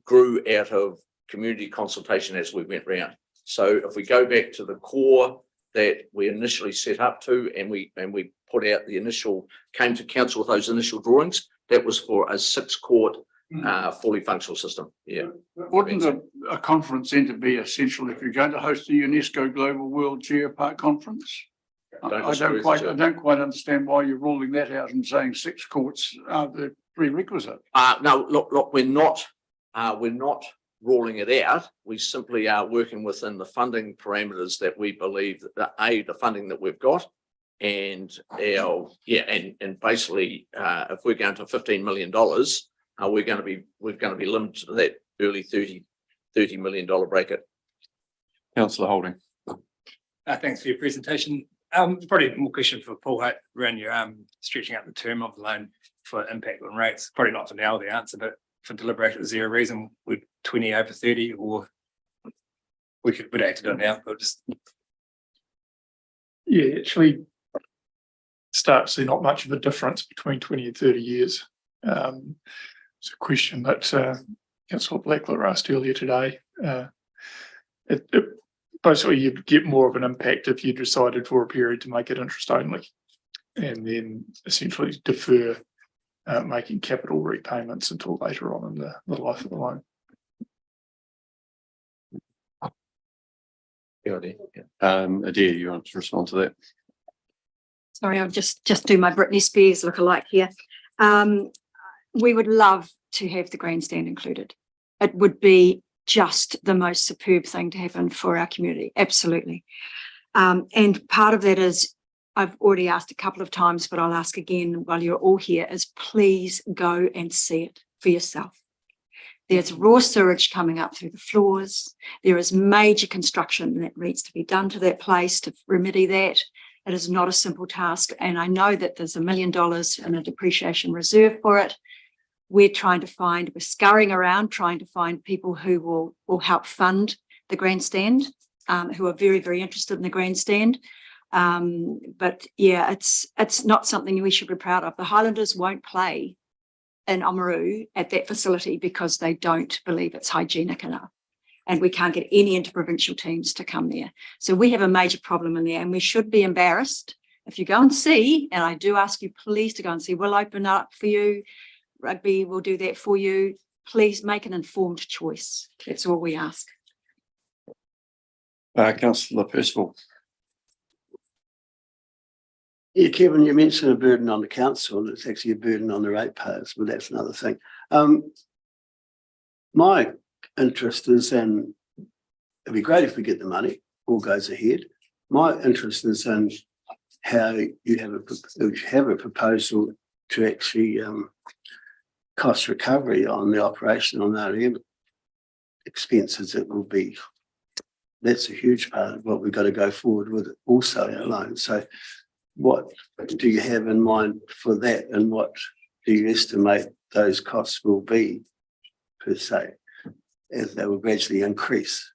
grew out of community consultation as we went round. So if we go back to the core that we initially set up to, and we put out came to council with those initial drawings, that was for a 6-court fully functional system. Yeah. Wouldn't a conference centre be essential if you're going to host the UNESCO Global World Geopark Conference? I don't quite understand why you're ruling that out and saying 6 courts are the prerequisite. No, look, we're not ruling it out. We simply are working within the funding parameters that we believe that the funding that we've got, and and basically if we're going to $15 million, we're going to be limited to that early $30 million bracket. Councillor Holding. Thanks for your presentation. Probably more question for Paul around your stretching out the term of the loan for impact on rates. Probably not for now the answer, but for Deliberations, is there a reason we're 20 over 30, or we'd have to do it now? But just actually start to see not much of a difference between 20 and 30 years. It's a question that Councillor Blackler asked earlier today. Basically, you'd get more of an impact if you decided for a period to make it interest only, and then essentially defer making capital repayments until later on in the life of the loan. Adair, you want to respond to that? Sorry, I'll just do my Britney Spears lookalike here. We would love to have the grandstand included. It would be just the most superb thing to happen for our community. Absolutely. And part of that is, I've already asked a couple of times, but I'll ask again while you're all here, is please go and see it for yourself. There's raw sewage coming up through the floors. There is major construction that needs to be done to that place to remedy that. It is not a simple task. And I know that there's $1 million in a depreciation reserve for it. We're scurrying around trying to find people who will help fund the grandstand, who are very, very interested in the grandstand. But yeah, it's not something we should be proud of. The Highlanders won't play in Oamaru at that facility because they don't believe it's hygienic enough. And we can't get any interprovincial teams to come there. So we have a major problem in there, and we should be embarrassed. If you go and see, and I do ask you please to go and see, we'll open up for you. Rugby will do that for you. Please make an informed choice. That's all we ask. Councillor Percival. Yeah, Kevin, you mentioned a burden on the council, and it's actually a burden on the ratepayers, but that's another thing. My interest is in, it'd be great if we get the money, all goes ahead. My interest is in how you have a proposal to actually cost recovery on the operation on RM expenses. It will be, that's a huge part of what we've got to go forward with also alone. So what do you have in mind for that, and what do you estimate those costs will be per se, as they will gradually increase?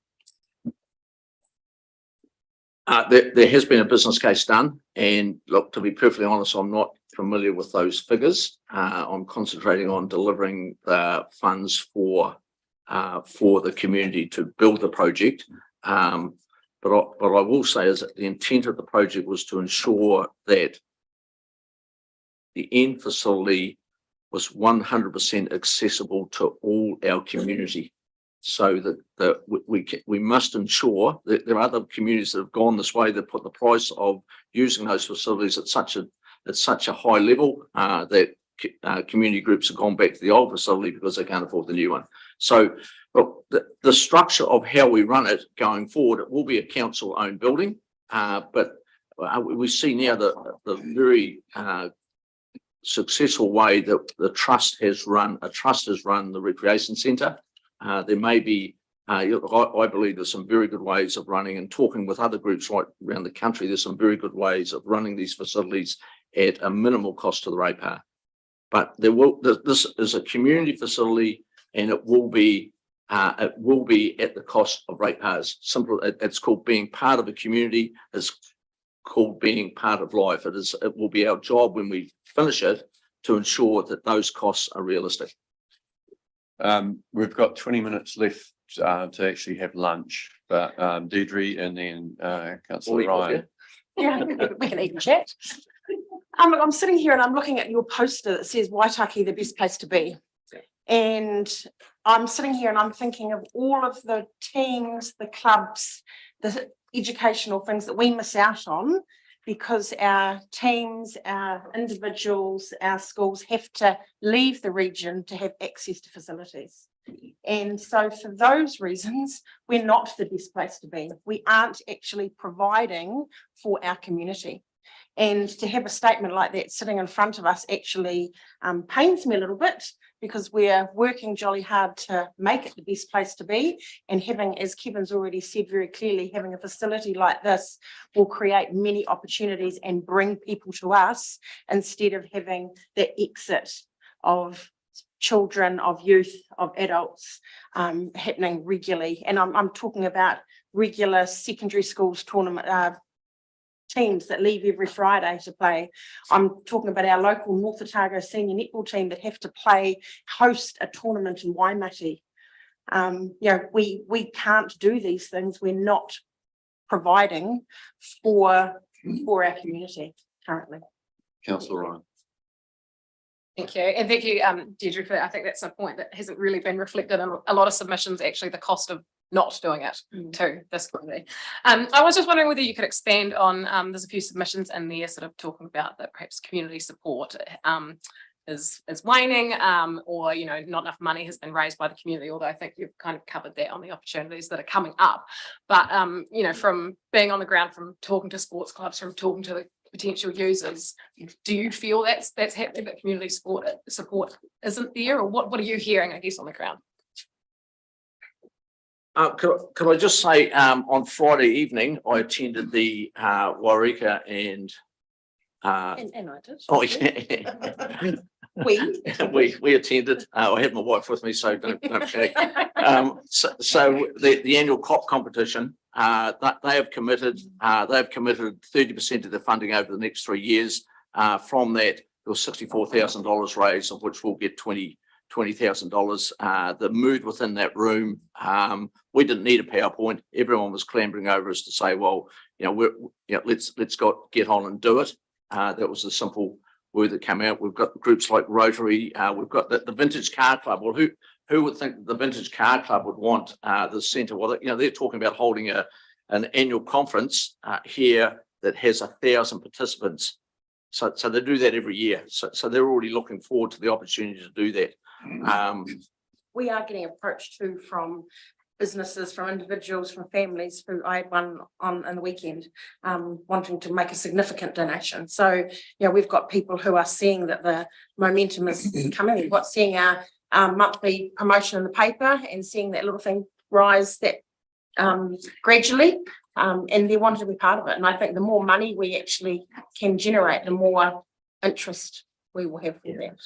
There has been a business case done, and look, to be perfectly honest, I'm not familiar with those figures. I'm concentrating on delivering the funds for the community to build the project. But I will say is that the intent of the project was to ensure that the end facility was 100% accessible to all our community. So that we must ensure that there are other communities that have gone this way, that put the price of using those facilities at such a high level that community groups have gone back to the old facility because they can't afford the new one. So look, the structure of how we run it going forward, it will be a council-owned building, but we see now the very successful way that the trust has run the recreation centre. There may be, I believe there's some very good ways of running, and talking with other groups right around the country, there's some very good ways of running these facilities at a minimal cost to the ratepayer. But this is a community facility, and it will be at the cost of ratepayers. Simple. It's called being part of a community. It's called being part of life. It will be our job when we finish it to ensure that those costs are realistic. We've got 20 minutes left to actually have lunch, but Deirdre and then Councillor Ryan. Yeah, we can even chat. I'm sitting here and I'm looking at your poster that says Waitaki, the best place to be. And I'm sitting here and I'm thinking of all of the teams, the clubs, the educational things that we miss out on because our teams, our individuals, our schools have to leave the region to have access to facilities. And so for those reasons, we're not the best place to be. We aren't actually providing for our community. And to have a statement like that sitting in front of us actually pains me a little bit, because we're working jolly hard to make it the best place to be. And having, as Kevin's already said very clearly, having a facility like this will create many opportunities and bring people to us instead of having the exit of children, of youth, of adults happening regularly. And I'm talking about regular secondary schools tournament teams that leave every Friday to play. I'm talking about our local North Otago senior netball team that have to host a tournament in Waimate. We can't do these things. We're not providing for our community currently. Councillor Ryan. Thank you. And thank you, Deirdre, for, I think that's a point that hasn't really been reflected in a lot of submissions, actually, the cost of not doing it to this community. I was just wondering whether you could expand on, there's a few submissions in there sort of talking about that perhaps community support is waning, or, not enough money has been raised by the community, although I think you've kind of covered that on the opportunities that are coming up. But, from being on the ground, from talking to sports clubs, from talking to the potential users, do you feel that's happening, that community support isn't there, or what are you hearing, I guess, on the ground? Could I just say, on Friday evening, I attended the Wairika and I did. Oh, yeah. we attended. I had my wife with me, so don't check. So the annual COP competition, they have committed 30% of their funding over the next 3 years. From that, there was $64,000 raised, of which we'll get $20,000. The mood within that room, we didn't need a PowerPoint. Everyone was clambering over us to say, well, let's get on and do it. That was the simple word that came out. We've got groups like Rotary. We've got the Vintage Car Club. Well, who would think the Vintage Car Club would want the centre? Well, they're talking about holding an annual conference here that has 1,000 participants. So they do that every year. So they're already looking forward to the opportunity to do that. We are getting approached too from businesses, from individuals, from families who I had one on the weekend wanting to make a significant donation. So, we've got people who are seeing that the momentum is coming. We've got seeing our monthly promotion in the paper and seeing that little thing rise that gradually, and they wanted to be part of it. And I think the more money we actually can generate, the more interest we will have for that.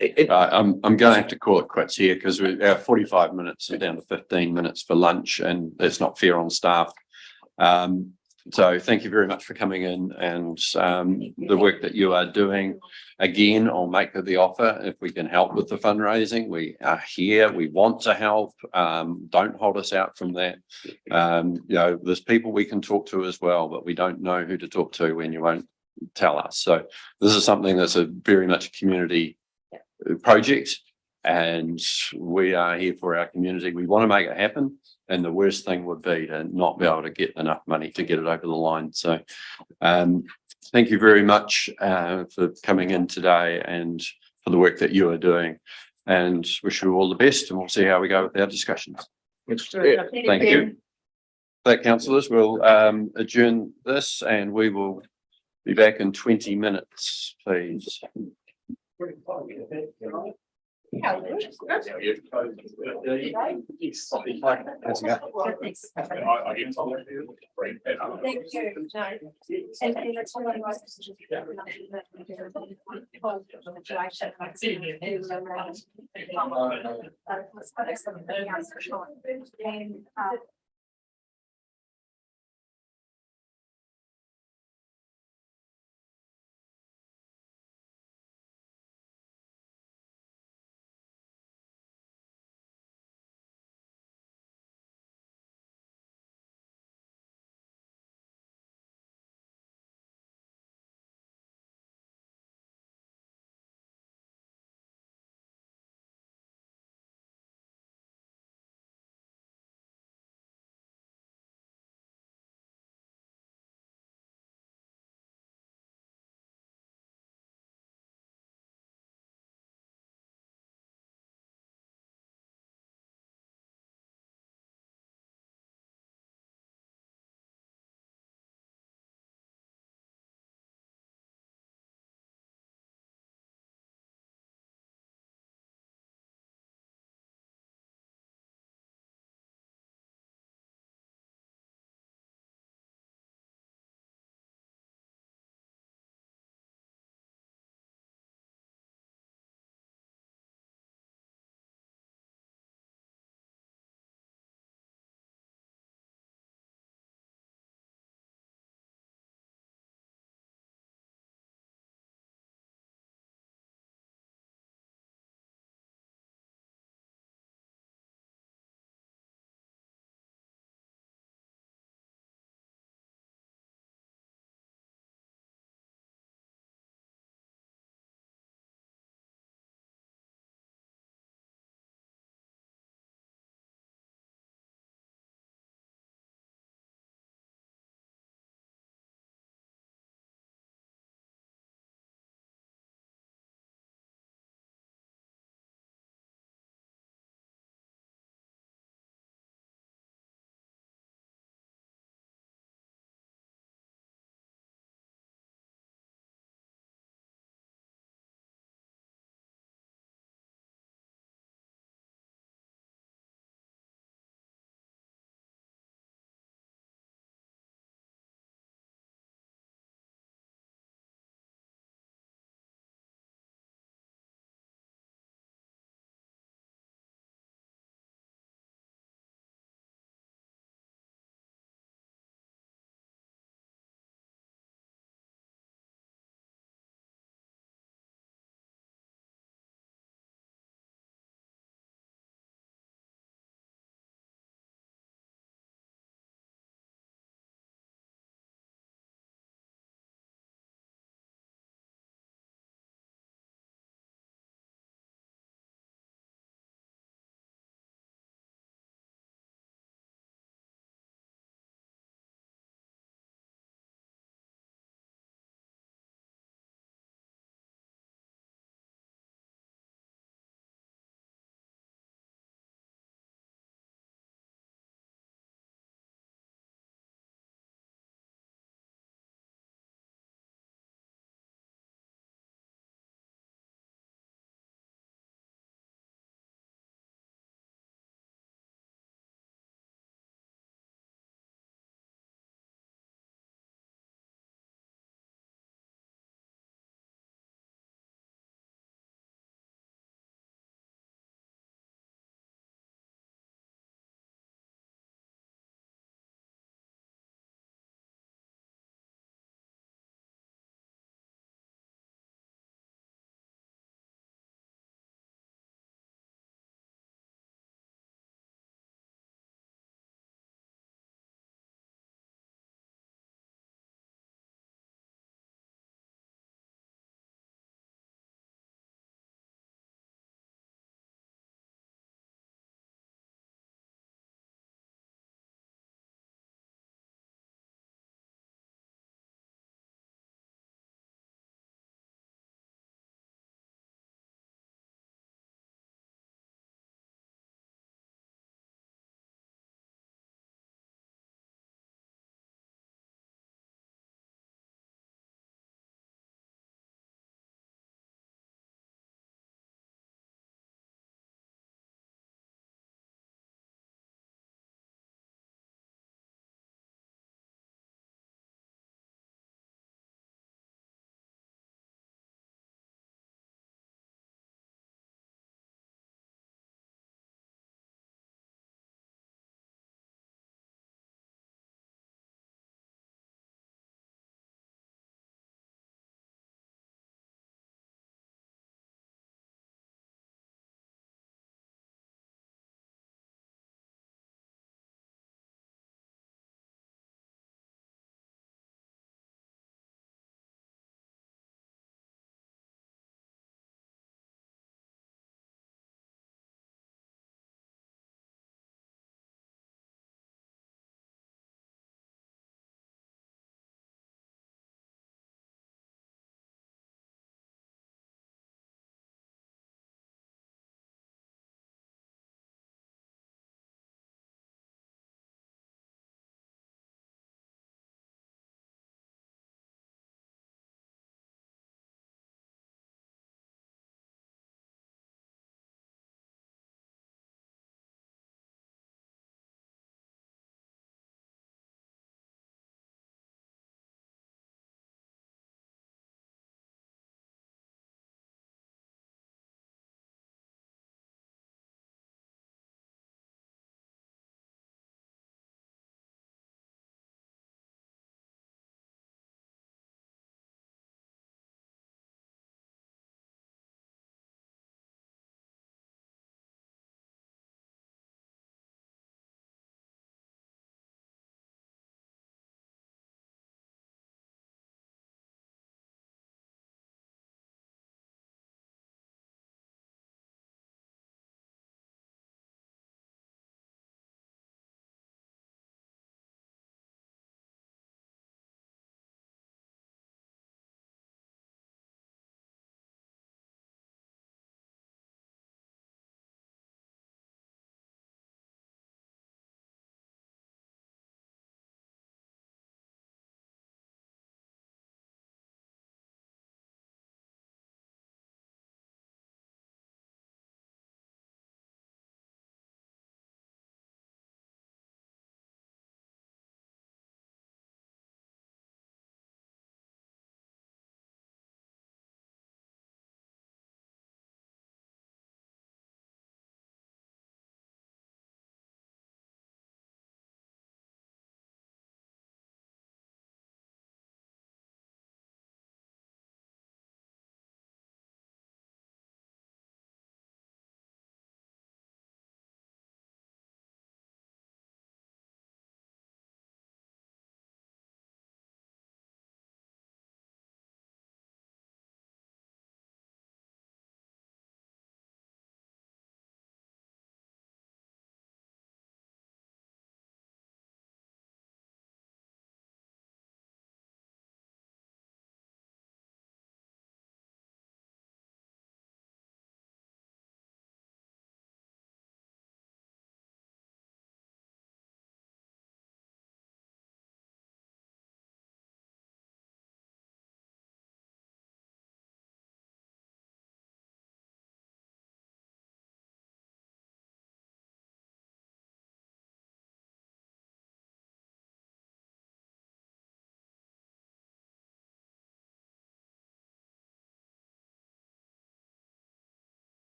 I'm going to have to call it quits here because our 45 minutes are down to 15 minutes for lunch, and it's not fair on staff. So thank you very much for coming in and the work that you are doing. Again, I'll make the offer if we can help with the fundraising. We are here. We want to help. Don't hold us out from that. You know, there's people we can talk to as well, but we don't know who to talk to when you won't tell us. So this is something that's a very much community project, and we are here for our community. We want to make it happen, and the worst thing would be to not be able to get enough money to get it over the line. So thank you very much for coming in today and for the work that you are doing, and wish you all the best, and we'll see how we go with our discussions. Thank you. That, councillors, we'll adjourn this, and we will be back in 20 minutes, please.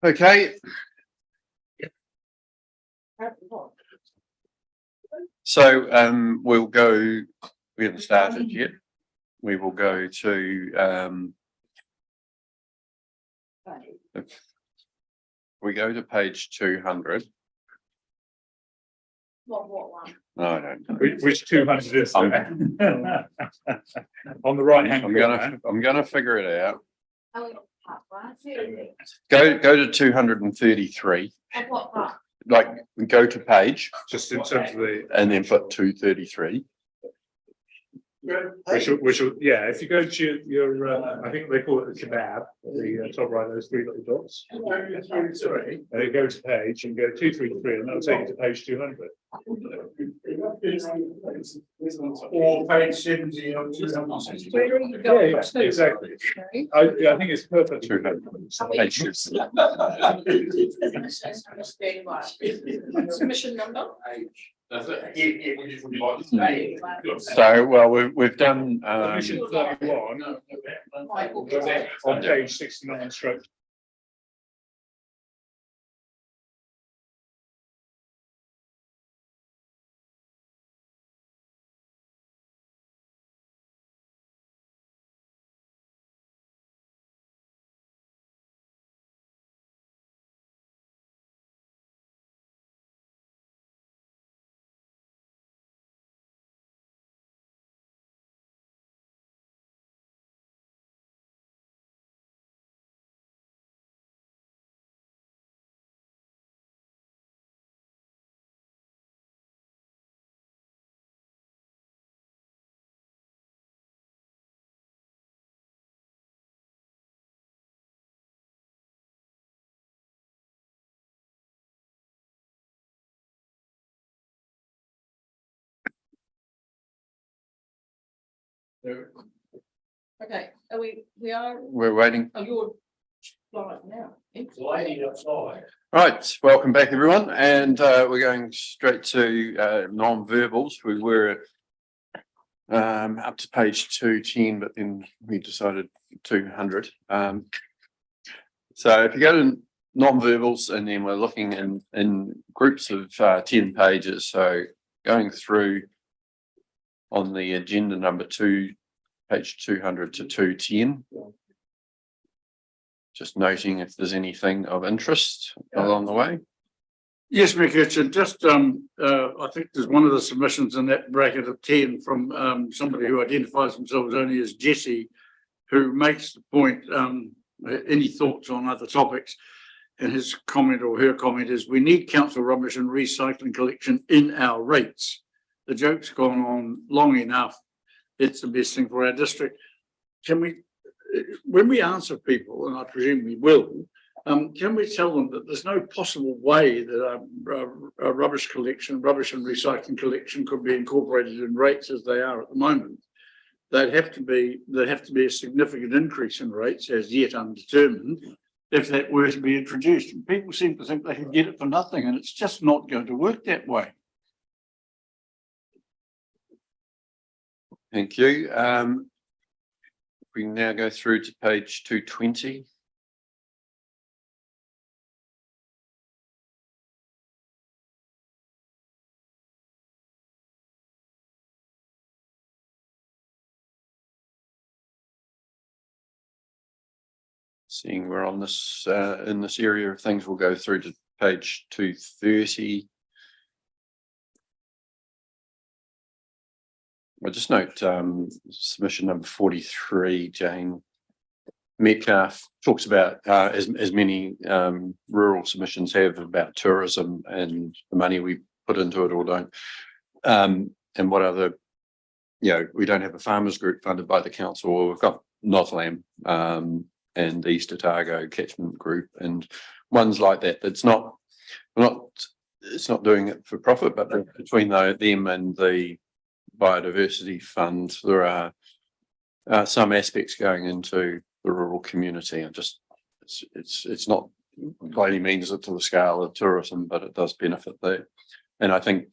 Okay. So we'll go, we haven't started yet. We will go to if we go to page 200. What one? No, I don't know. Which 200 is there? On the right hand. I'm gonna figure it out. Go to 233. Like go to page. Just in terms of the. And then put 233. Which will, yeah, if you go to your, I think they call it the kebab, the top right, those three little dots. Sorry, and then go to page and go 233, and that'll take you to page 200. Or page 70 or 260. Yeah, exactly. I think it's perfect. Submission number? So, well, we've done Submission 31 on page 69 stroke. Okay, we're waiting. Oh, you're live now. Lady outside. Right, welcome back everyone, and we're going straight to non-verbals. We were up to page 210, but then we decided 200. So if you go to non-verbals, and then we're looking in groups of 10 pages, so going through on the agenda number 2, page 200 to 210. Just noting if there's anything of interest along the way. Yes, Mick, Richard, just I think there's one of the submissions in that bracket of 10 from somebody who identifies themselves only as Jesse, who makes the point, any thoughts on other topics? And his comment or her comment is, we need council rubbish and recycling collection in our rates. The joke's gone on long enough. It's the best thing for our district. Can we, when we answer people, and I presume we will, can we tell them that there's no possible way that a rubbish collection, rubbish and recycling collection could be incorporated in rates as they are at the moment? There'd have to be a significant increase in rates, as yet undetermined, if that were to be introduced. And people seem to think they can get it for nothing, and it's just not going to work that way. Thank you. We can now go through to page 220. Seeing we're on this in this area of things, we'll go through to page 230. I just note submission number 43, Jane Metcalf talks about as many rural submissions have about tourism and the money we put into it or don't. And what other, we don't have a farmers group funded by the council, or we've got Nozam and East Otago Catchment group and ones like that. It's not doing it for profit, but between them and the biodiversity fund, there are some aspects going into the rural community, and just it's not by any means to the scale of tourism, but it does benefit there. And I think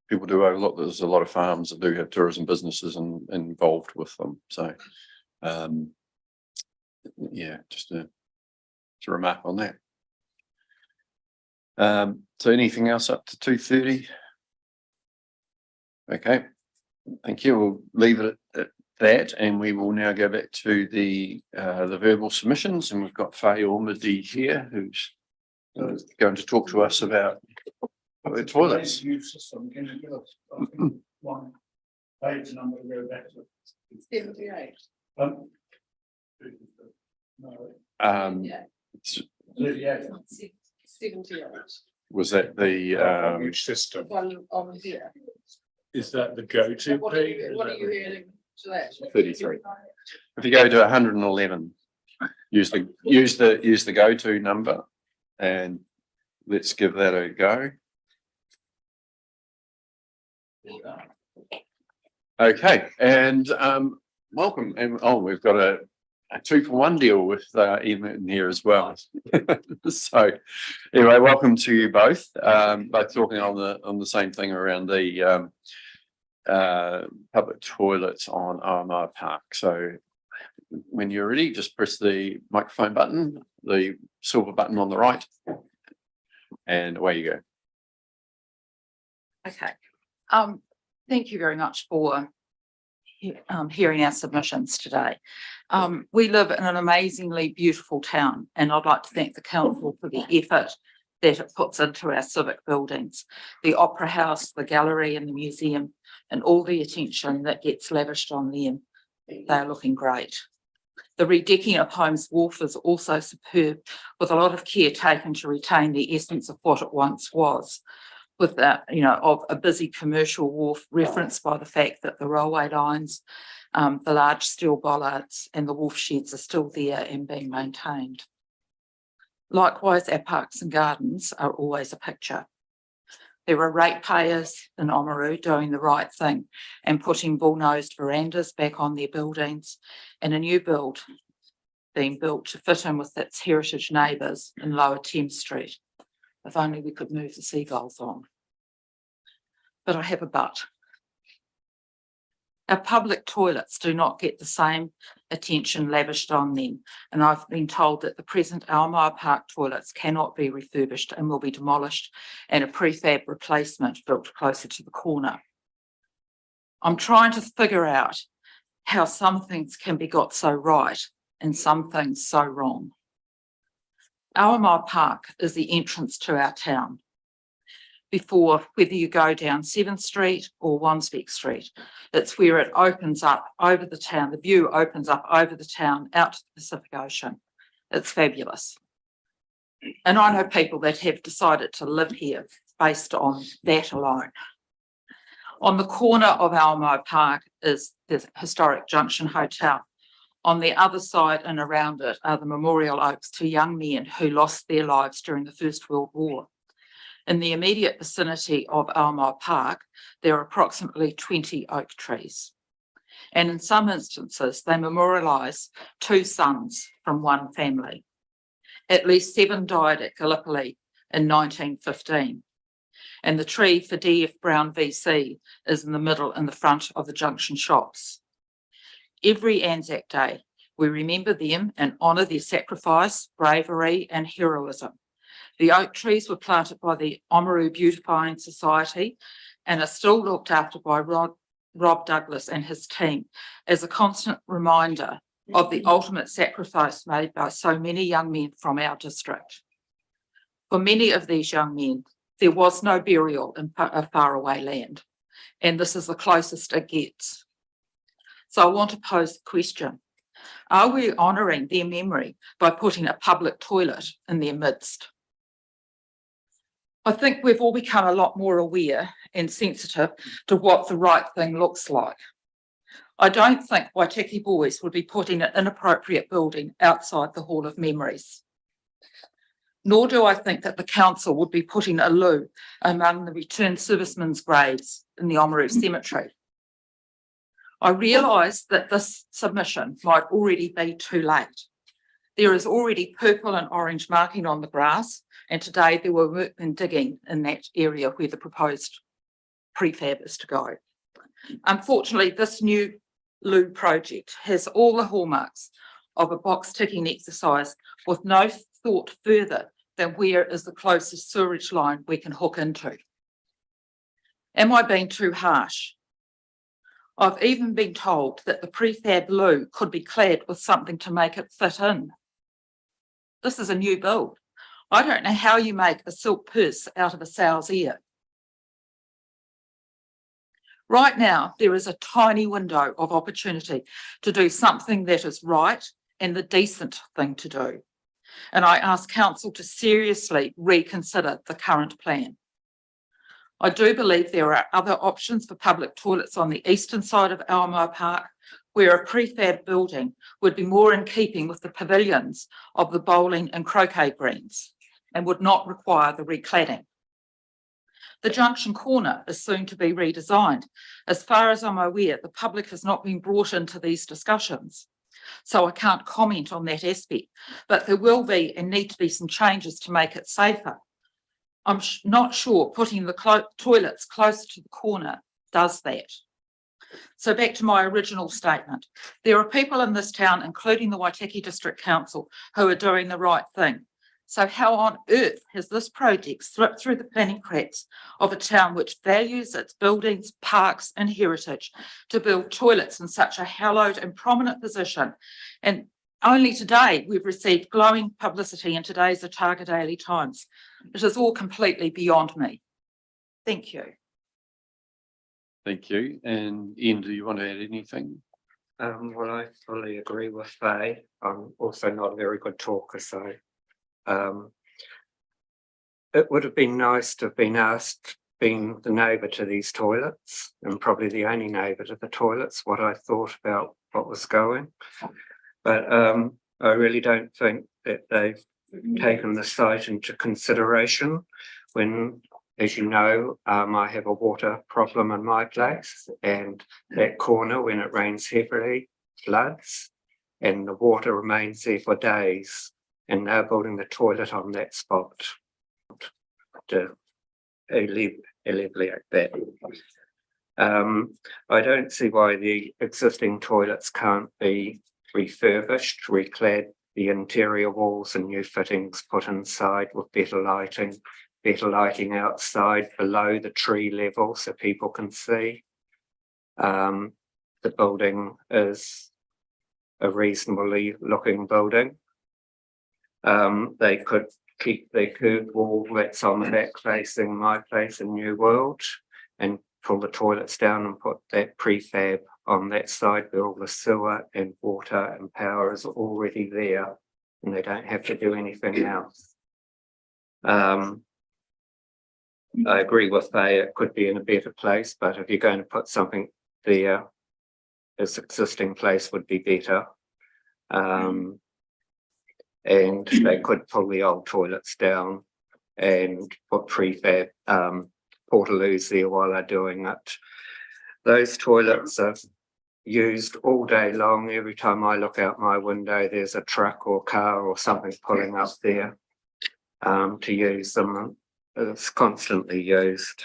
people do overlook that there's a lot of farms that do have tourism businesses and involved with them. So yeah, just a remark on that. So anything else up to 2:30? Okay, thank you. We'll leave it at that, and we will now go back to the verbal submissions, and we've got Faye Ormady here, who's going to talk to us about the toilets. One page number to go back to. 78. Yeah. 38. 78. Was that the Which system? One on here. Is that the go-to What are you adding to that? 33? If you go to 111, use the go-to number, and let's give that a go. Okay, and welcome. And we've got a 2-for-1 deal with Ian here as well. So anyway, welcome to you both. Both talking on the same thing around the public toilets on Aomao Park. So when you're ready, just press the microphone button, the silver button on the right, and away you go. Okay. Thank you very much for hearing our submissions today. We live in an amazingly beautiful town, and I'd like to thank the council for the effort that it puts into our civic buildings, the Opera House, the gallery and the museum, and all the attention that gets lavished on them. They're looking great. The redecking of Holmes Wharf is also superb, with a lot of care taken to retain the essence of what it once was, with that, of a busy commercial wharf, referenced by the fact that the railway lines, the large steel bollards and the wharf sheds are still there and being maintained. Likewise, our parks and gardens are always a picture. There are ratepayers in Oamaru doing the right thing and putting bull-nosed verandas back on their buildings, and a new build being built to fit in with its heritage neighbours in Lower Thames Street. If only we could move the seagulls on. But I have a but. Our public toilets do not get the same attention lavished on them, and I've been told that the present Aomao Park toilets cannot be refurbished and will be demolished and a prefab replacement built closer to the corner. I'm trying to figure out how some things can be got so right and some things so wrong. Aomao Park is the entrance to our town. Before, whether you go down 7th Street or Wansbeck Street, it's where it opens up over the town. The view opens up over the town out to the Pacific Ocean. It's fabulous. And I know people that have decided to live here based on that alone. On the corner of Aomao Park is the historic Junction Hotel. On the other side and around it are the memorial oaks to young men who lost their lives during the First World War. In the immediate vicinity of Aomao Park, there are approximately 20 oak trees. And in some instances, they memorialise 2 sons from one family. At least 7 died at Gallipoli in 1915. And the tree for D.F. Brown VC is in the middle in the front of the junction shops. Every Anzac Day, we remember them and honour their sacrifice, bravery and heroism. The oak trees were planted by the Oamaru Beautifying Society and are still looked after by Rob Douglas and his team as a constant reminder of the ultimate sacrifice made by so many young men from our district. For many of these young men, there was no burial in a faraway land, and this is the closest it gets. So I want to pose the question, are we honouring their memory by putting a public toilet in their midst? I think we've all become a lot more aware and sensitive to what the right thing looks like. I don't think Waitaki Boys would be putting an inappropriate building outside the Hall of Memories. Nor do I think that the council would be putting a loo among the returned servicemen's graves in the Oamaru Cemetery. I realise that this submission might already be too late. There is already purple and orange marking on the grass, and today there were workmen digging in that area where the proposed prefab is to go. Unfortunately, this new loo project has all the hallmarks of a box ticking exercise with no thought further then where is the closest sewerage line we can hook into? Am I being too harsh? I've even been told that the prefab loo could be clad with something to make it fit in. This is a new build. I don't know how you make a silk purse out of a sow's ear. Right now, there is a tiny window of opportunity to do something that is right and the decent thing to do. And I ask council to seriously reconsider the current plan. I do believe there are other options for public toilets on the eastern side of Aomoa Park, where a prefab building would be more in keeping with the pavilions of the bowling and croquet greens and would not require the recladding. The junction corner is soon to be redesigned. As far as I'm aware, the public has not been brought into these discussions, so I can't comment on that aspect, but there will be and need to be some changes to make it safer. I'm not sure putting the toilets closer to the corner does that. So back to my original statement. There are people in this town, including the Waitaki District Council, who are doing the right thing. So how on earth has this project slipped through the planning cracks of a town which values its buildings, parks and heritage to build toilets in such a hallowed and prominent position? And only today we've received glowing publicity in today's Otago Daily Times. It is all completely beyond me. Thank you. Thank you. And Ian, do you want to add anything? Well, I fully agree with Faye. I'm also not a very good talker, so it would have been nice to have been asked, being the neighbour to these toilets, and probably the only neighbour to the toilets, what I thought about what was going. But I really don't think that they've taken the site into consideration when, as you know, I have a water problem in my place, and that corner, when it rains heavily, floods, and the water remains there for days. And they're building the toilet on that spot to alleviate that. I don't see why the existing toilets can't be refurbished, reclad, the interior walls and new fittings put inside with better lighting outside below the tree level so people can see. The building is a reasonably looking building. They could keep the curved wall that's on the back facing my place in New World and pull the toilets down and put that prefab on that side where all the sewer and water and power is already there and they don't have to do anything else. I agree with Faye, it could be in a better place, but if you're going to put something there, this existing place would be better. And they could pull the old toilets down and put prefab portaloos there while they're doing it. Those toilets are used all day long. Every time I look out my window, there's a truck or car or something pulling up there to use them. It's constantly used.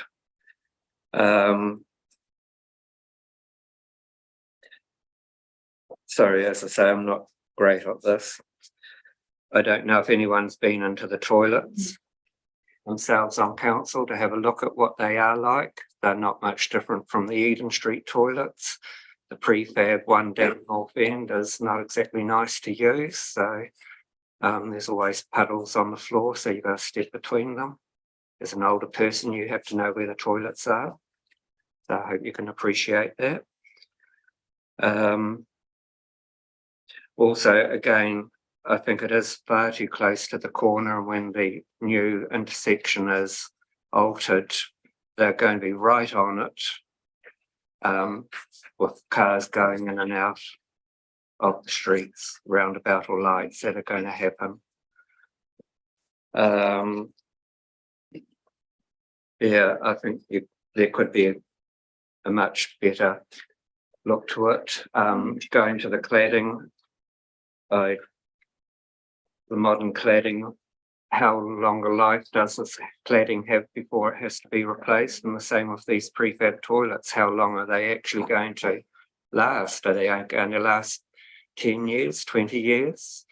Sorry, as I say, I'm not great at this. I don't know if anyone's been into the toilets themselves on council to have a look at what they are like. They're not much different from the Eden Street toilets. The prefab one down North End is not exactly nice to use, so there's always puddles on the floor, so you've got to step between them. As an older person, you have to know where the toilets are. So I hope you can appreciate that. Also, again, I think it is far too close to the corner. When the new intersection is altered, they're going to be right on it, with cars going in and out of the streets, roundabout or lights that are going to happen. Yeah, I think there could be a much better look to it. Going to the cladding, the modern cladding, how long a life does this cladding have before it has to be replaced? And the same with these prefab toilets, how long are they actually going to last? Are they going to last 10 years, 20 years?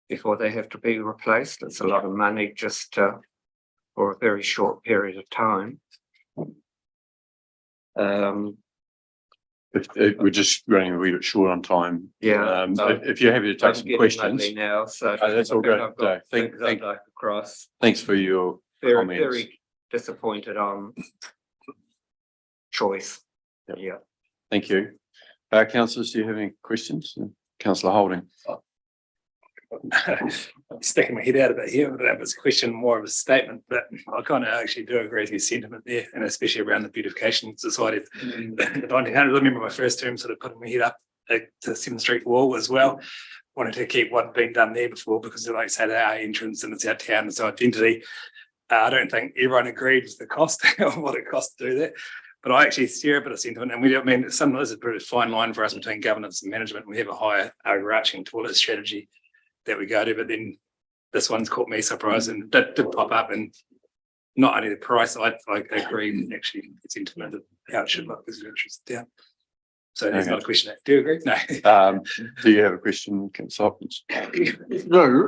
before they have to be replaced. It's a lot of money just for a very short period of time. If we're just running a wee bit short on time. Yeah. If you're happy to take some questions. Now, so That's all good. I've got things I'd like to cross. Thanks for your comments. Very disappointed on choice. Yep. Yeah. Thank you. Councillors, do you have any questions? Councillor Holding. I'm sticking my head out a bit here, but that was a question more of a statement, but I kind of actually do agree with your sentiment there, and especially around the beautification society. I can't remember my first term sort of putting my head up at the 7th Street wall as well. Wanted to keep what had been done there before because, like I said, our entrance and it's our town and its identity. I don't think everyone agreed with the cost of what it cost to do that. But I actually share a bit of sentiment, and I mean, sometimes it's a pretty fine line for us between governance and management. We have a higher overarching toilet strategy that we go to, but then this one's caught me surprised and did pop up, and not only the price, I agree with actually the sentiment of how it should look as your interest down. So there's not a question. Do you agree? No. Do you have a question, Councillor Hopkins? No,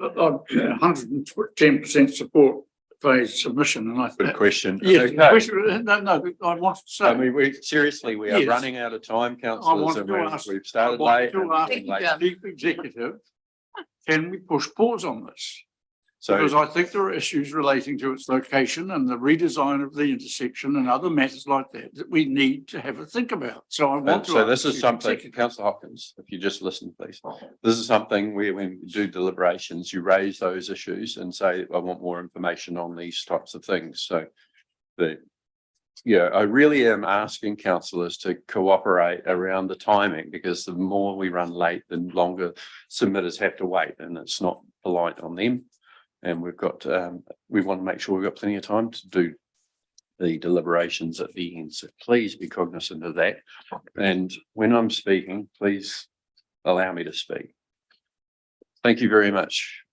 110% support Faye's submission, and I think. Good question. Yes, Okay. question, no, I want to say. I mean, we are Yes. running out of time, I councillors, want and to ask. we've started I want late. to and ask been late. the Chief Executive, can we push pause on this? So, Because I think there are issues relating to its location and the redesign of the intersection and other matters like that we need to have a think about. So I want to. so ask this the is Chief something, Executive. Councillor Hopkins, if you just listen, please. This is something where when we do deliberations, you raise those issues and say, I want more information on these types of things. So I really am asking councillors to cooperate around the timing, because the more we run late, the longer submitters have to wait, and it's not polite on them. And we've got, we want to make sure we've got plenty of time to do the deliberations at the end. So please be cognizant of that. And when I'm speaking, please allow me to speak. Thank you very much.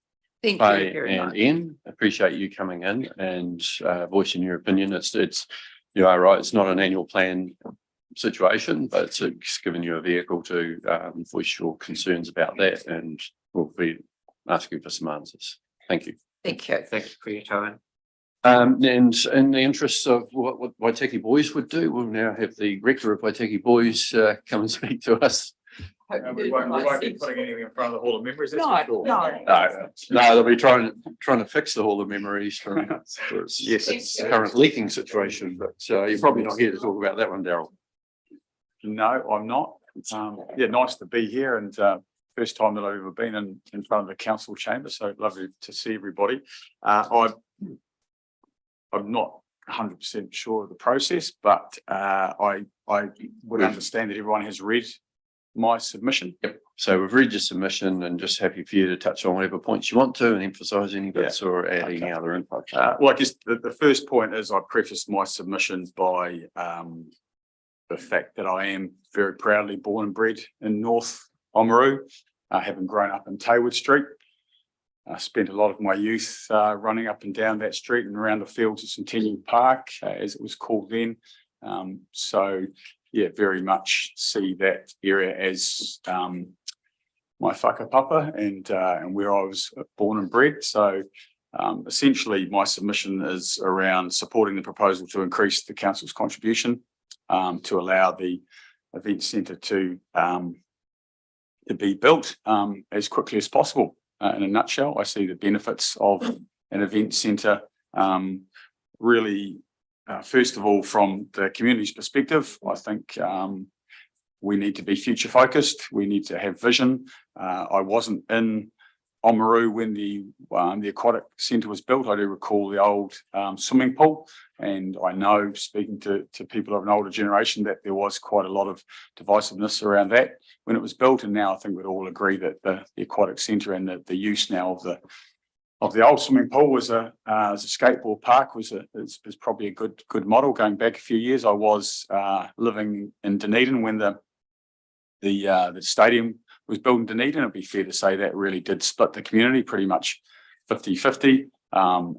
Thank Faye you very and much. Ian, appreciate you coming in and voicing your opinion. It's you are right, it's not an annual plan situation, but it's given you a vehicle to voice your concerns about that, and we'll be asking for some answers. Thank you. Thank you. Thank you for your time. And in the interests of what Waitaki Boys would do, we'll now have the rector of Waitaki Boys come and speak to us. We won't be putting anything in front of the Hall of Memories. That's for sure. No, they'll be trying to fix the Hall of Memories from its current leaking situation, but you're probably not here to talk about that one, Daryl. No, I'm not. Nice to be here, and first time that I've ever been in front of the council chamber, so lovely to see everybody. I'm not 100% sure of the process, but I would understand that everyone has read my submission. Yep. So we've read your submission and just happy for you to touch on whatever points you want to and emphasise any bits or add any other info. Well, I guess the first point is I prefaced my submission by the fact that I am very proudly born and bred in North Oamaru, having grown up in Taywood Street. I spent a lot of my youth running up and down that street and around the fields of Centennial Park, as it was called then. Very much see that area as my whakapapa and where I was born and bred. So essentially my submission is around supporting the proposal to increase the council's contribution to allow the event centre to be built as quickly as possible. In a nutshell, I see the benefits of an event centre really. First of all, from the community's perspective, I think we need to be future focused. We need to have vision. I wasn't in Oamaru when the aquatic centre was built. I do recall the old swimming pool, and I know, speaking to people of an older generation, that there was quite a lot of divisiveness around that when it was built. And now I think we'd all agree that the aquatic centre and the use now of the old swimming pool as a skateboard park is probably a good model. Going back a few years, I was living in Dunedin when the stadium was built in Dunedin. It'd be fair to say that really did split the community pretty much 50-50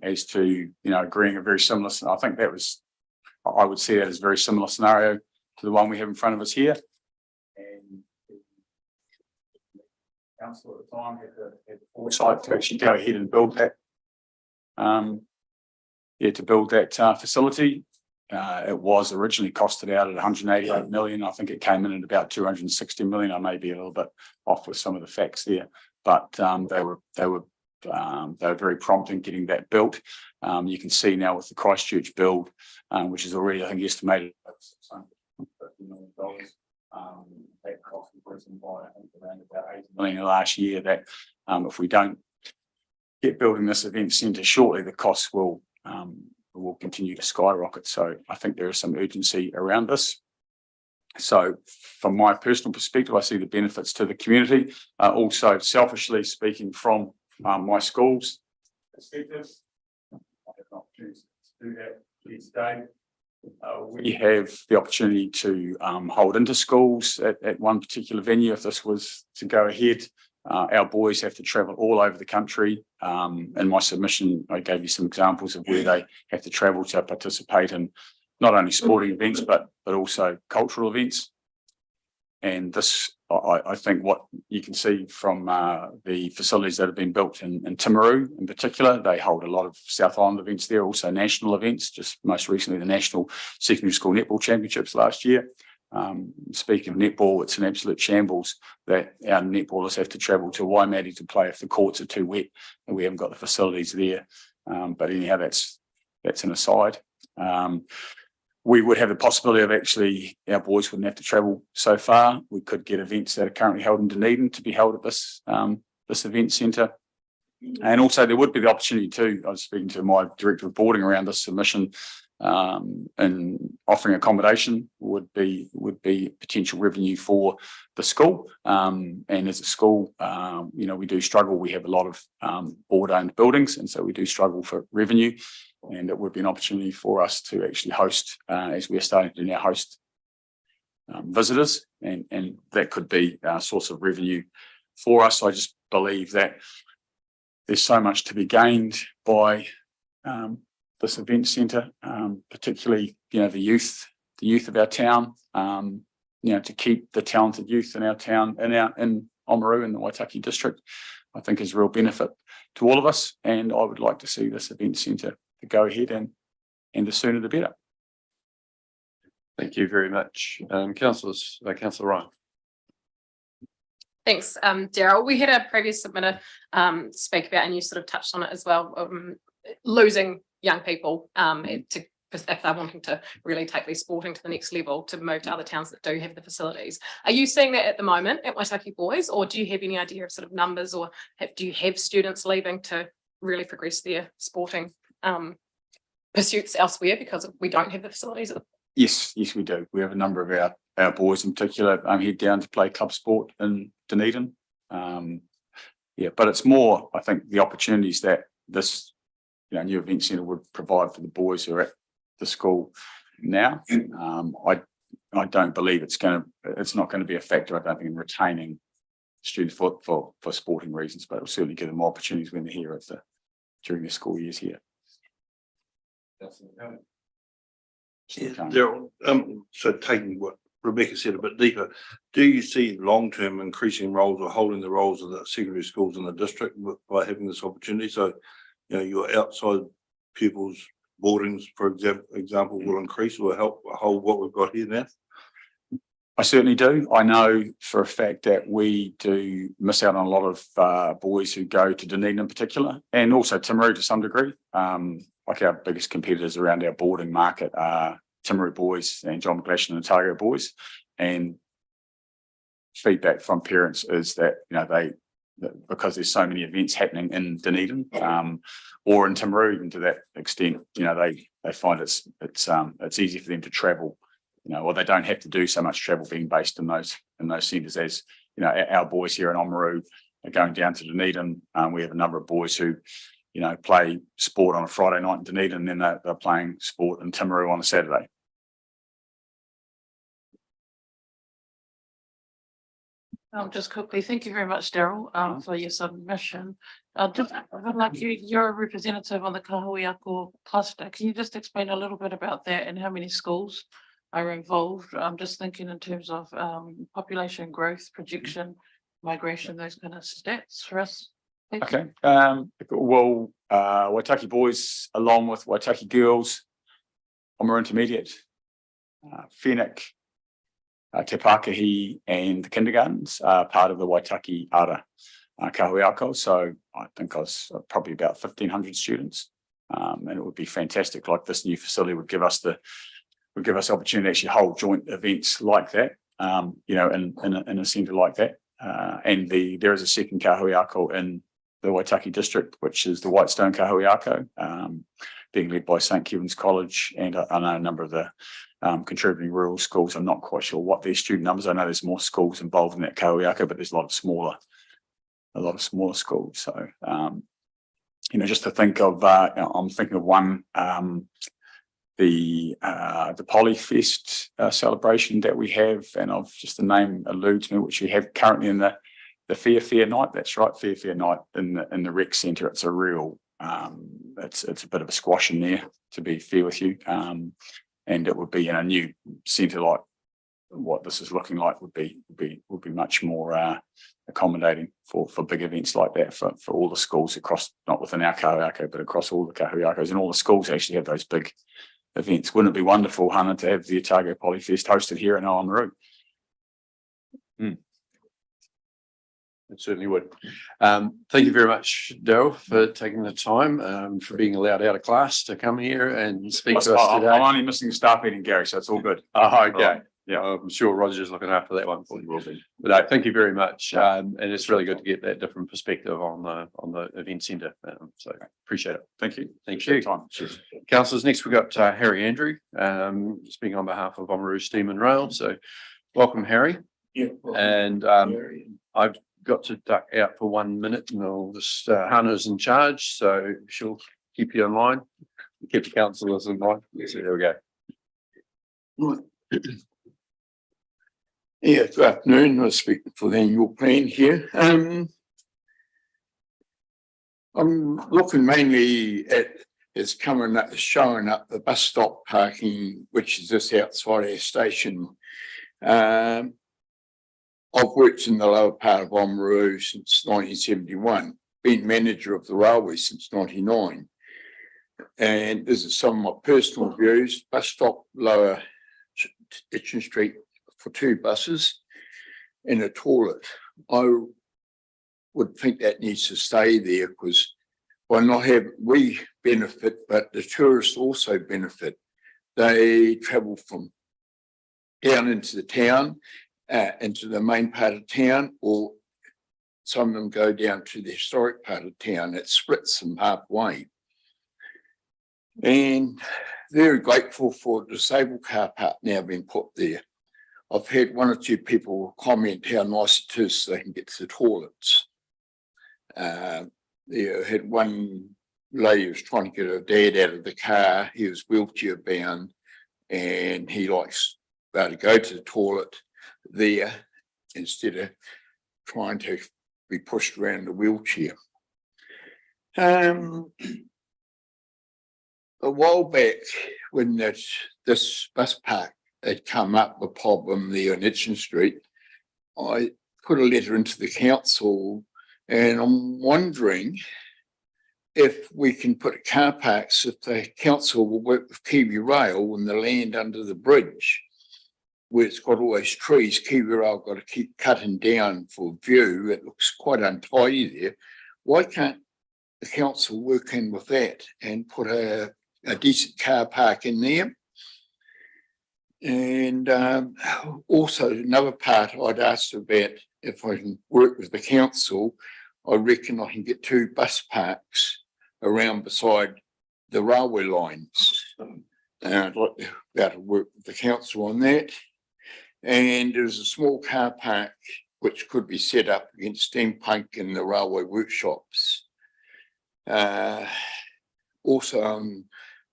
as to agreeing a very similar. I think I would see that as a very similar scenario to the one we have in front of us here. And council at the time had the foresight to actually go ahead and build that. To build that facility. It was originally costed out at 188 million. I think it came in at about 260 million. I may be a little bit off with some of the facts there, but they were very prompt in getting that built. You can see now with the Christchurch build, which is already, I think, estimated at $650 million. That cost was risen by, I think, around about 80 million last year. That if we don't get building this event centre shortly, the costs will continue to skyrocket. So I think there is some urgency around this. So from my personal perspective, I see the benefits to the community. Also, selfishly speaking, from my school's perspective, I have an opportunity to do that here today. We have the opportunity to hold into schools at one particular venue. If this was to go ahead, our boys have to travel all over the country. In my submission, I gave you some examples of where they have to travel to participate in not only sporting events, but also cultural events. And this, I think what you can see from the facilities that have been built in Timaru in particular, they hold a lot of South Island events there, also national events, just most recently the National Secondary School Netball Championships last year. Speaking of netball, it's an absolute shambles that our netballers have to travel to Waimate to play if the courts are too wet and we haven't got the facilities there. But anyhow, that's an aside. We would have the possibility of actually, our boys wouldn't have to travel so far. We could get events that are currently held in Dunedin to be held at this event centre. And also there would be the opportunity too, I was speaking to my director of boarding around this submission, and offering accommodation would be potential revenue for the school. And as a school, we do struggle. We have a lot of board-owned buildings, and so we do struggle for revenue. And it would be an opportunity for us to actually host, as we are starting to now host visitors, and that could be a source of revenue for us. I just believe that there's so much to be gained by this event centre, particularly the youth of our town. To keep the talented youth in our town, in Oamaru in the Waitaki district, I think is a real benefit to all of us. And I would like to see this event centre to go ahead, and the sooner the better. Thank you very much, Councillor Ryan. Thanks, Daryl. We had a previous submitter speak about, and you sort of touched on it as well, losing young people if they're wanting to really take their sporting to the next level, to move to other towns that do have the facilities. Are you seeing that at the moment at Waitaki Boys, or do you have any idea of sort of numbers, or do you have students leaving to really progress their sporting pursuits elsewhere because we don't have the facilities? Yes, we do. We have a number of our boys in particular head down to play club sport in Dunedin. But it's more, I think, the opportunities that this new event centre would provide for the boys who are at the school now. I don't believe it's not going to be a factor, I don't think, in retaining students for sporting reasons, but it'll certainly give them more opportunities when they're here during their school years here. Daryl, so taking what Rebecca said a bit deeper, do you see long-term increasing roles or holding the roles of the secondary schools in the district by having this opportunity? So, your outside pupils boardings, for example, will increase or help hold what we've got here now? I certainly do. I know for a fact that we do miss out on a lot of boys who go to Dunedin in particular, and also Timaru to some degree. Like our biggest competitors around our boarding market are Timaru boys and John McGlashan and Otago boys. And feedback from parents is that, because there's so many events happening in Dunedin or in Timaru, even to that extent, they find it's easy for them to travel, or they don't have to do so much travel being based in those centres as, our boys here in Oamaru are going down to Dunedin. We have a number of boys who, play sport on a Friday night in Dunedin, and then they're playing sport in Timaru on a Saturday. Just quickly, thank you very much, Daryl, for your submission. You're a representative on the Kahuiako cluster. Can you just explain a little bit about that and how many schools are involved? I'm just thinking in terms of population growth projection migration, those kind of stats for us? Okay, well, Waitaki boys along with Waitaki girls, Oamaru Intermediate, Whenok, Te Pākahi and the kindergartens are part of the Waitaki Ara Kahuiako. So I think I was probably about 1,500 students. And it would be fantastic. Like this new facility would give us the opportunity to actually hold joint events like that, you know, in a centre like that. And there is a second kahuiako in the Waitaki district, which is the Whitestone Kahuiako, being led by St. Kevin's College, and I know a number of the contributing rural schools. I'm not quite sure what their student numbers. I know there's more schools involved in that kahuiako, but there's a lot of smaller schools. So, you know, just to think of, I'm thinking of one, the Polyfest celebration that we have, and of just the name eludes me, which we have currently in the Fair Night. That's right, Fair Night in the rec centre. It's a real, it's a bit of a squash in there, to be fair with you, and it would be in a new centre like what this is looking like would be much more accommodating for big events like that for all the schools across, not within our kahuiako, but across all the kahuiakos, and all the schools actually have those big events. Wouldn't it be wonderful, Hannah, to have the Otago Polyfest hosted here in Oamaru? It certainly would. Thank you very much, Daryl, for taking the time, for being allowed out of class to come here and speak to us today. I'm only missing a staff meeting, Gary, so it's all good. Oh, okay. Right. Yeah, I'm sure Roger's looking after that one for you. Will be. But no, thank you very much. And it's really good to get that different perspective on the event centre. So appreciate it. Thank you. Thank you. Cheers. Councillors, next we've got Harry Andrew, speaking on behalf of Oamaru Steam and Rail. So welcome, Harry. Yeah. And I've got to duck out for 1 minute, and I'll just Hannah's in charge, so she'll keep you in line. Keep the councillors in line. So there we go. Right. Yeah, good afternoon. I speak for the annual plan here. I'm looking mainly at it's coming up, showing up the bus stop parking, which is just outside our station. I've worked in the lower part of Oamaru since 1971, been manager of the railway since 99. And this is some of my personal views. Bus stop lower Itchen Street for 2 buses and a toilet. I would think that needs to stay there, because by not having, we benefit, but the tourists also benefit. They travel from down into the town, into the main part of town, or some of them go down to the historic part of town. It splits them halfway. And very grateful for the disabled car park now being put there. I've had 1 or 2 people comment how nice it is so they can get to the toilets. I had one lady who was trying to get her dad out of the car. He was wheelchair bound, and he likes to go to the toilet there instead of trying to be pushed around the wheelchair. A while back, when this bus park had come up, a problem there on Itchen Street, I put a letter into the council, and I'm wondering if we can put car parks, if the council will work with Kiwi Rail and the land under the bridge, where it's got all those trees. Kiwi Rail got to keep cutting down for view. It looks quite untidy there. Why can't the council work in with that and put a decent car park in there? And also another part I'd asked about, if I can work with the council, I reckon I can get 2 bus parks around beside the railway lines. And I'd like to be able to work with the council on that. And there's a small car park which could be set up against steampunk in the railway workshops. Also, I'm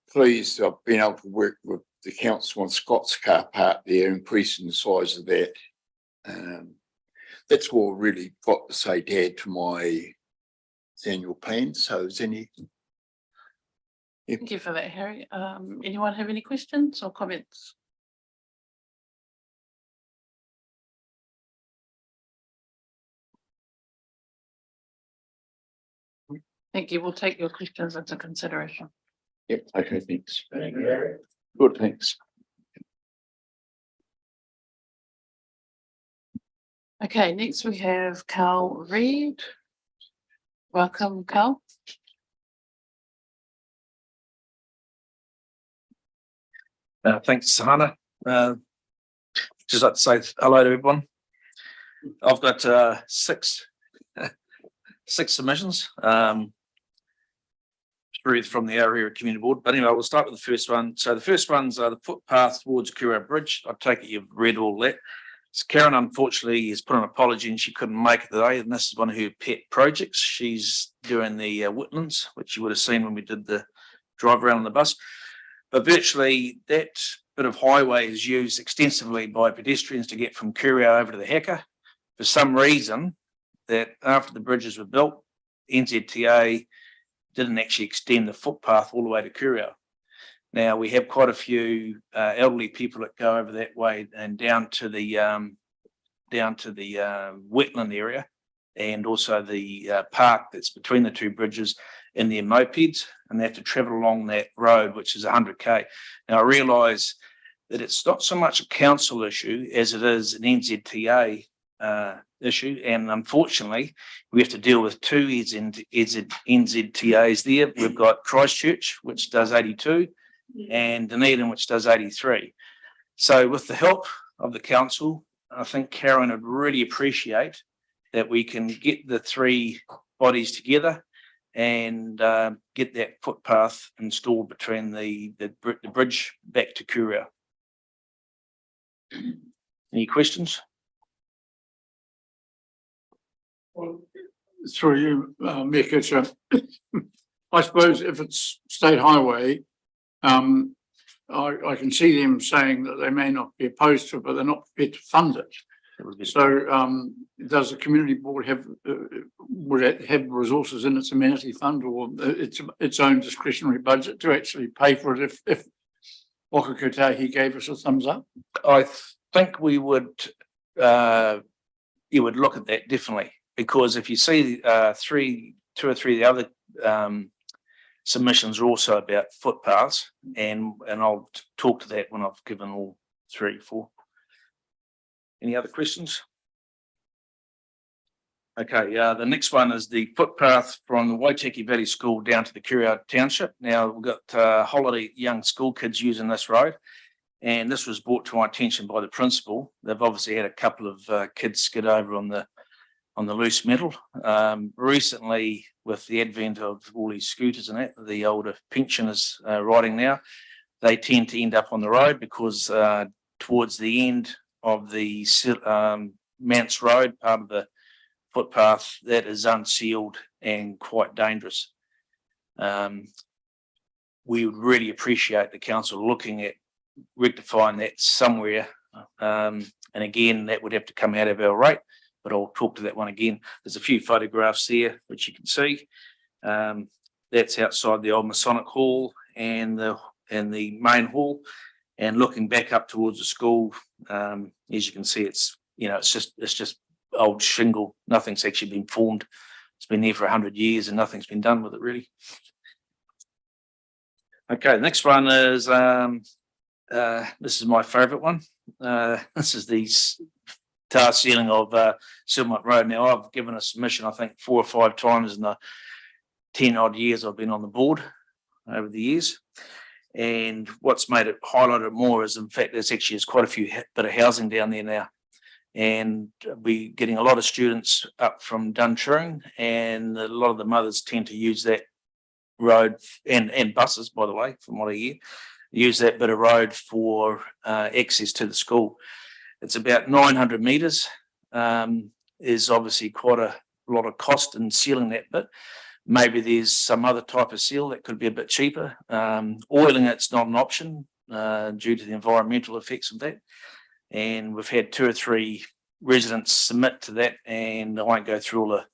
pleased I've been able to work with the council on Scott's car park there, increasing the size of that. That's all really got to say, Dad, to my annual plan. So is any... Thank you for that, Harry. Anyone have any questions or comments? Thank you. We'll take your questions into consideration. Yep, okay, thanks. Good, thanks. Okay, next we have Carl Reid. Welcome, Carl. Thanks, Hannah. Just like to say hello to everyone. I've got six submissions through from the area community board. But anyway, we'll start with the first one. So the first one's the footpath towards Kura Bridge. I take it you've read all that. So Karen, unfortunately, has put an apology and she couldn't make it today. And this is one of her pet projects. She's doing the Whitlands, which you would have seen when we did the drive around on the bus. But virtually that bit of highway is used extensively by pedestrians to get from Kura over to the Hacker. For some reason, that after the bridges were built, NZTA didn't actually extend the footpath all the way to Kura. Now we have quite a few elderly people that go over that way and down to the wetland area, and also the park that's between the two bridges in their mopeds, and they have to travel along that road, which is 100k. Now I realise that it's not so much a council issue as it is an NZTA issue, and unfortunately we have to deal with two NZTAs there. We've got Christchurch, which does 82, and Dunedin, which does 83. So with the help of the council, I think Karen would really appreciate that we can get the three bodies together and get that footpath installed between the bridge back to Kura. Any questions? Well, through you, Mayor Kitcher, I suppose if it's state highway, I can see them saying that they may not be opposed to it, but they're not prepared to fund it. So does the community board have, would it have resources in its amenity fund or its own discretionary budget to actually pay for it if Waka Kotahi gave us a thumbs up? I think we would, you would look at that definitely, because if you see two or three of the other submissions are also about footpaths, and I'll talk to that when I've given all 3, 4. Any other questions? Okay, the next one is the footpath from the Waitaki Valley School down to the Kura Township. Now we've got a whole lot of young school kids using this road, and this was brought to my attention by the principal. They've obviously had a couple of kids skid over on the loose metal. Recently, with the advent of all these scooters and that, the older pensioners riding now, they tend to end up on the road because towards the end of the Mance Road, part of the footpath, that is unsealed and quite dangerous. We would really appreciate the council looking at rectifying that somewhere. And again, that would have to come out of our rate, but I'll talk to that one again. There's a few photographs there which you can see. That's outside the old Masonic Hall and the main hall. And looking back up towards the school, as you can see, it's just old shingle. Nothing's actually been formed. It's been there for 100 years and nothing's been done with it really. Okay, the next one is this is my favourite one. This is the tar sealing of Silmont Road. Now I've given a submission I think 4 or 5 times in the 10 odd years I've been on the board over the years. And what's made it highlighted more is, in fact, there's quite a few bit of housing down there now, and we're getting a lot of students up from Dunchuring, and a lot of the mothers tend to use that road and buses, by the way, from what I hear, use that bit of road for access to the school. It's about 900 metres. Is obviously quite a lot of cost in sealing that bit. Maybe there's some other type of seal that could be a bit cheaper. Oiling it's not an option due to the environmental effects of that. And we've had 2 or 3 residents submit to that, and I won't go through all the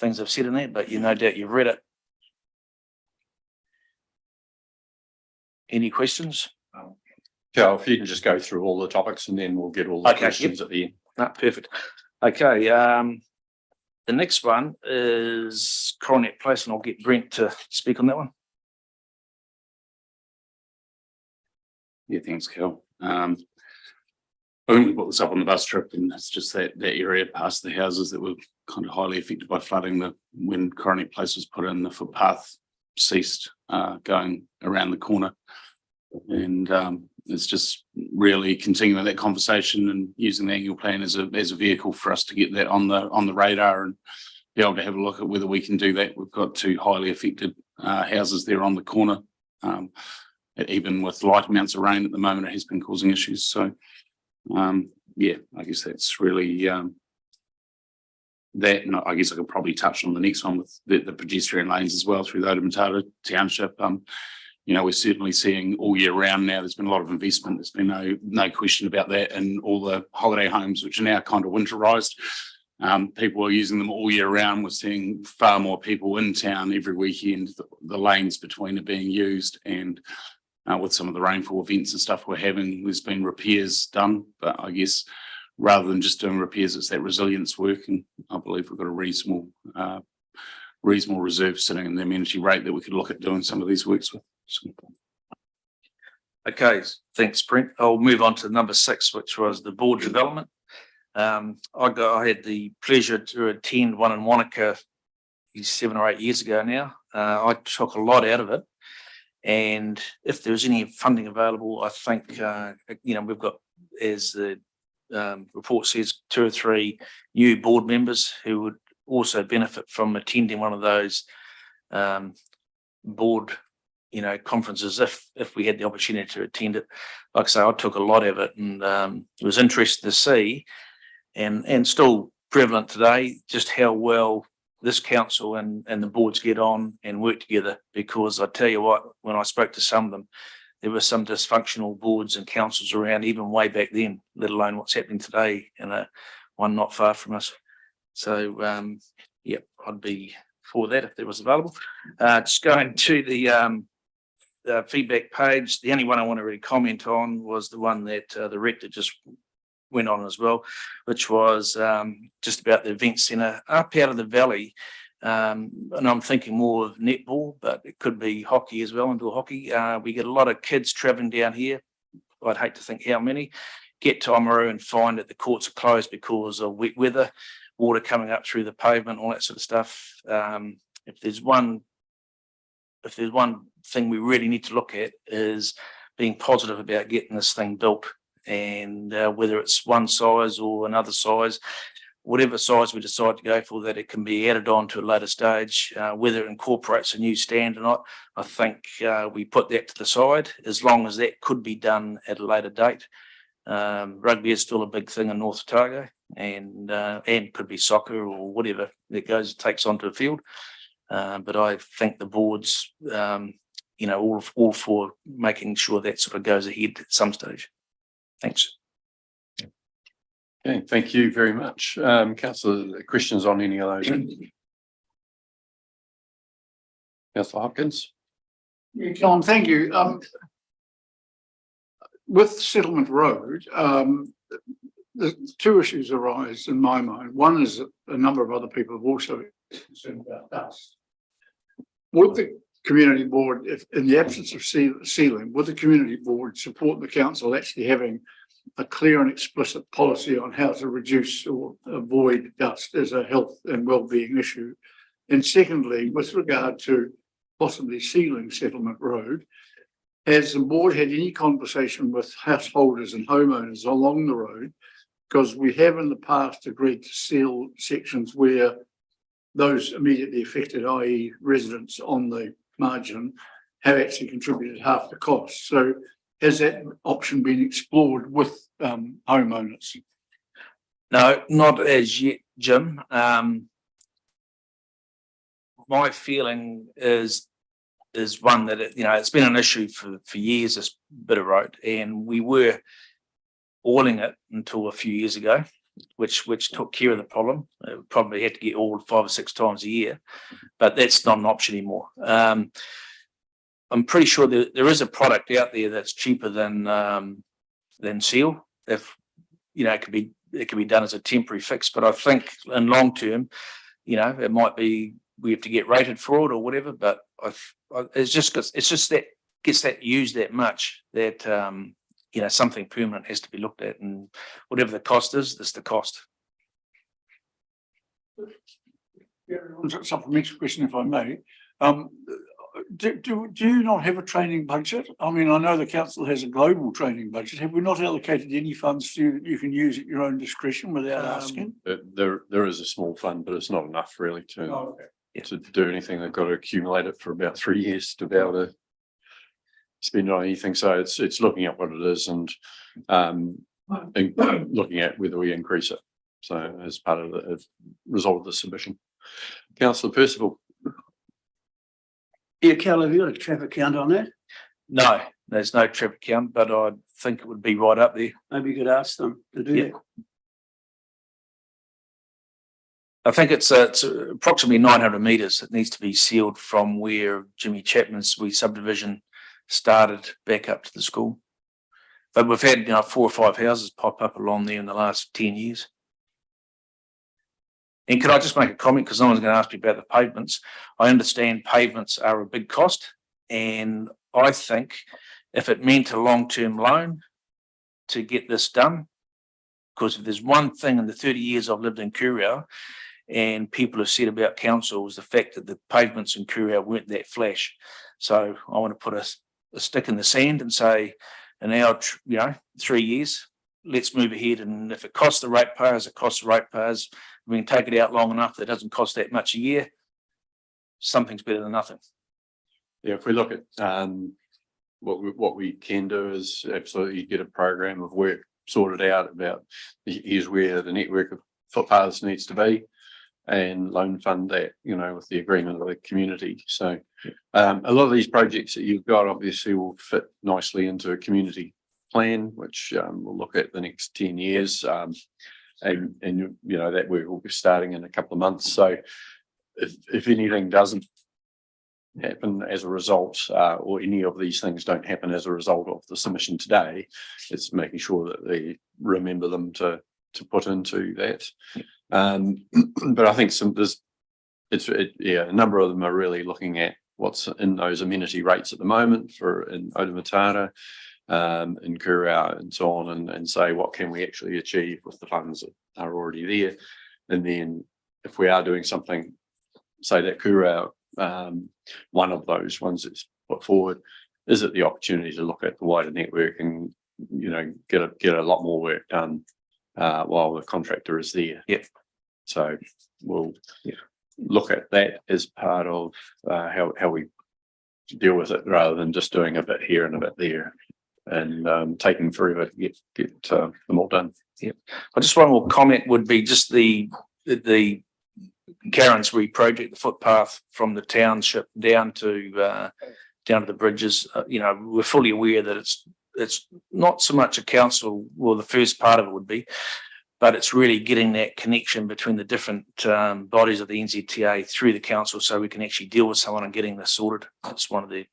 things I've said in there, but no doubt you've read it. Any questions? Joe, if you can just go through all the topics and then we'll get all the questions at the end. Perfect. Okay. The next one is Coronet Place, and I'll get Brent to speak on that one. Yeah, thanks, Cal. I think we brought this up on the bus trip, and it's just that area past the houses that were kind of highly affected by flooding. When Coronet Place was put in, the footpath ceased going around the corner, and it's just really continuing that conversation and using the annual plan as a vehicle for us to get that on the radar and be able to have a look at whether we can do that. We've got two highly affected houses there on the corner. Even with light amounts of rain at the moment, it has been causing issues. So, yeah, I guess that's really that. And I guess I could probably touch on the next one with the pedestrian lanes as well through the Otago Township. You know, we're certainly seeing all year round now, there's been a lot of investment. There's been no question about that. And all the holiday homes, which are now kind of winterized, people are using them all year round. We're seeing far more people in town every weekend. The lanes between are being used, and with some of the rainfall events and stuff we're having, there's been repairs done. But I guess rather than just doing repairs, it's that resilience work. And I believe we've got a reasonable reserve sitting in the amenity rate that we could look at doing some of these works with. Okay, thanks, Brent. I'll move on to number 6, which was the board development. I had the pleasure to attend one in Wanaka 7 or 8 years ago now. I took a lot out of it. And if there's any funding available, I think, we've got, as the report says, 2 or 3 new board members who would also benefit from attending one of those board conferences if we had the opportunity to attend it. Like I say, I took a lot of it, and it was interesting to see and still prevalent today just how well this council and the boards get on and work together. Because I tell you what, when I spoke to some of them, there were some dysfunctional boards and councils around even way back then, let alone what's happening today in one not far from us. So yeah, I'd be for that if there was available. Just going to the feedback page, the only one I want to really comment on was the one that the rector just went on as well, which was just about the event centre up out of the valley. And I'm thinking more of netball, but it could be hockey as well, indoor hockey. We get a lot of kids travelling down here. I'd hate to think how many get to Oamaru and find that the courts are closed because of wet weather, water coming up through the pavement, all that sort of stuff. If there's one thing we really need to look at is being positive about getting this thing built. And whether it's one size or another size, whatever size we decide to go for, that it can be added on to a later stage, whether it incorporates a new stand or not, I think we put that to the side, as long as that could be done at a later date. Rugby is still a big thing in North Otago, and could be soccer or whatever that takes onto the field. But I think the board's all for making sure that sort of goes ahead at some stage. Thanks. Okay, thank you very much. Councillor, questions on any of those? Councillor Hopkins? Yeah, Colin, thank you. With Settlement Road, the 2 issues arise in my mind. One is that a number of other people have also been concerned about dust. Would the community board, if in the absence of sealing, would the community board support the council actually having a clear and explicit policy on how to reduce or avoid dust as a health and well-being issue? And secondly, with regard to possibly sealing Settlement Road, has the board had any conversation with householders and homeowners along the road? Because we have in the past agreed to seal sections where those immediately affected, i.e. residents on the margin, have actually contributed half the cost. So has that option been explored with homeowners? No, not as yet, Jim. My feeling is one that it's been an issue for years, this bit of road, and we were oiling it until a few years ago, which took care of the problem. It probably had to get oiled 5 or 6 times a year, but that's not an option anymore. I'm pretty sure there is a product out there that's cheaper than seal. If it could be done as a temporary fix, but I think in long term, it might be we have to get rated for it or whatever, but it's just that gets that used that much that, something permanent has to be looked at, and whatever the cost is, that's the cost. Supplementary question, if I may. Do you not have a training budget? I mean, I know the council has a global training budget. Have we not allocated any funds to you that you can use at your own discretion without asking? There is a small fund, but it's not enough really to do anything. They've got to accumulate it for about 3 years to be able to spend on anything. So it's looking at what it is and looking at whether we increase it. So as part of the result of the submission. Councillor Percival. Yeah, Cal, have you got a traffic count on that? No, there's no traffic count, but I think it would be right up there. Maybe you could ask them to do that. I think it's approximately 900 metres. It needs to be sealed from where Jimmy Chapman's subdivision started back up to the school. But we've had 4 or 5 houses pop up along there in the last 10 years. And could I just make a comment, because no one's going to ask me about the pavements. I understand pavements are a big cost, and I think if it meant a long-term loan to get this done, because if there's one thing in the 30 years I've lived in Kuria, and people have said about council, was the fact that the pavements in Kuria weren't that flash. So I want to put a stick in the sand and say, in our 3 years, let's move ahead. And if it costs the ratepayers, it costs the ratepayers. We can take it out long enough that it doesn't cost that much a year. Something's better than nothing. Yeah, if we look at what we can do is absolutely get a program of work sorted out about here's where the network of footpaths needs to be, and loan fund that, with the agreement of the community. So a lot of these projects that you've got obviously will fit nicely into a community plan, which we'll look at the next 10 years. And that work will be starting in a couple of months. So if anything doesn't happen as a result, or any of these things don't happen as a result of the submission today, it's making sure that they remember them to put into that. But I think a number of them are really looking at what's in those amenity rates at the moment in Otamatara, in Kuria and so on, and say what can we actually achieve with the funds that are already there. And then if we are doing something, say that Kuria, one of those ones that's put forward, is it the opportunity to look at the wider network and get a lot more work done while the contractor is there. Yep. So we'll look at that as part of how we deal with it, rather than just doing a bit here and a bit there, and taking forever to get them all done. Yeah, I just one more comment would be just the Carrinsbury project, the footpath from the township down to the bridges. We're fully aware that it's not so much a council, well, the first part of it would be, but it's really getting that connection between the different bodies of the NZTA through the council, so we can actually deal with someone and getting this sorted. That's one of the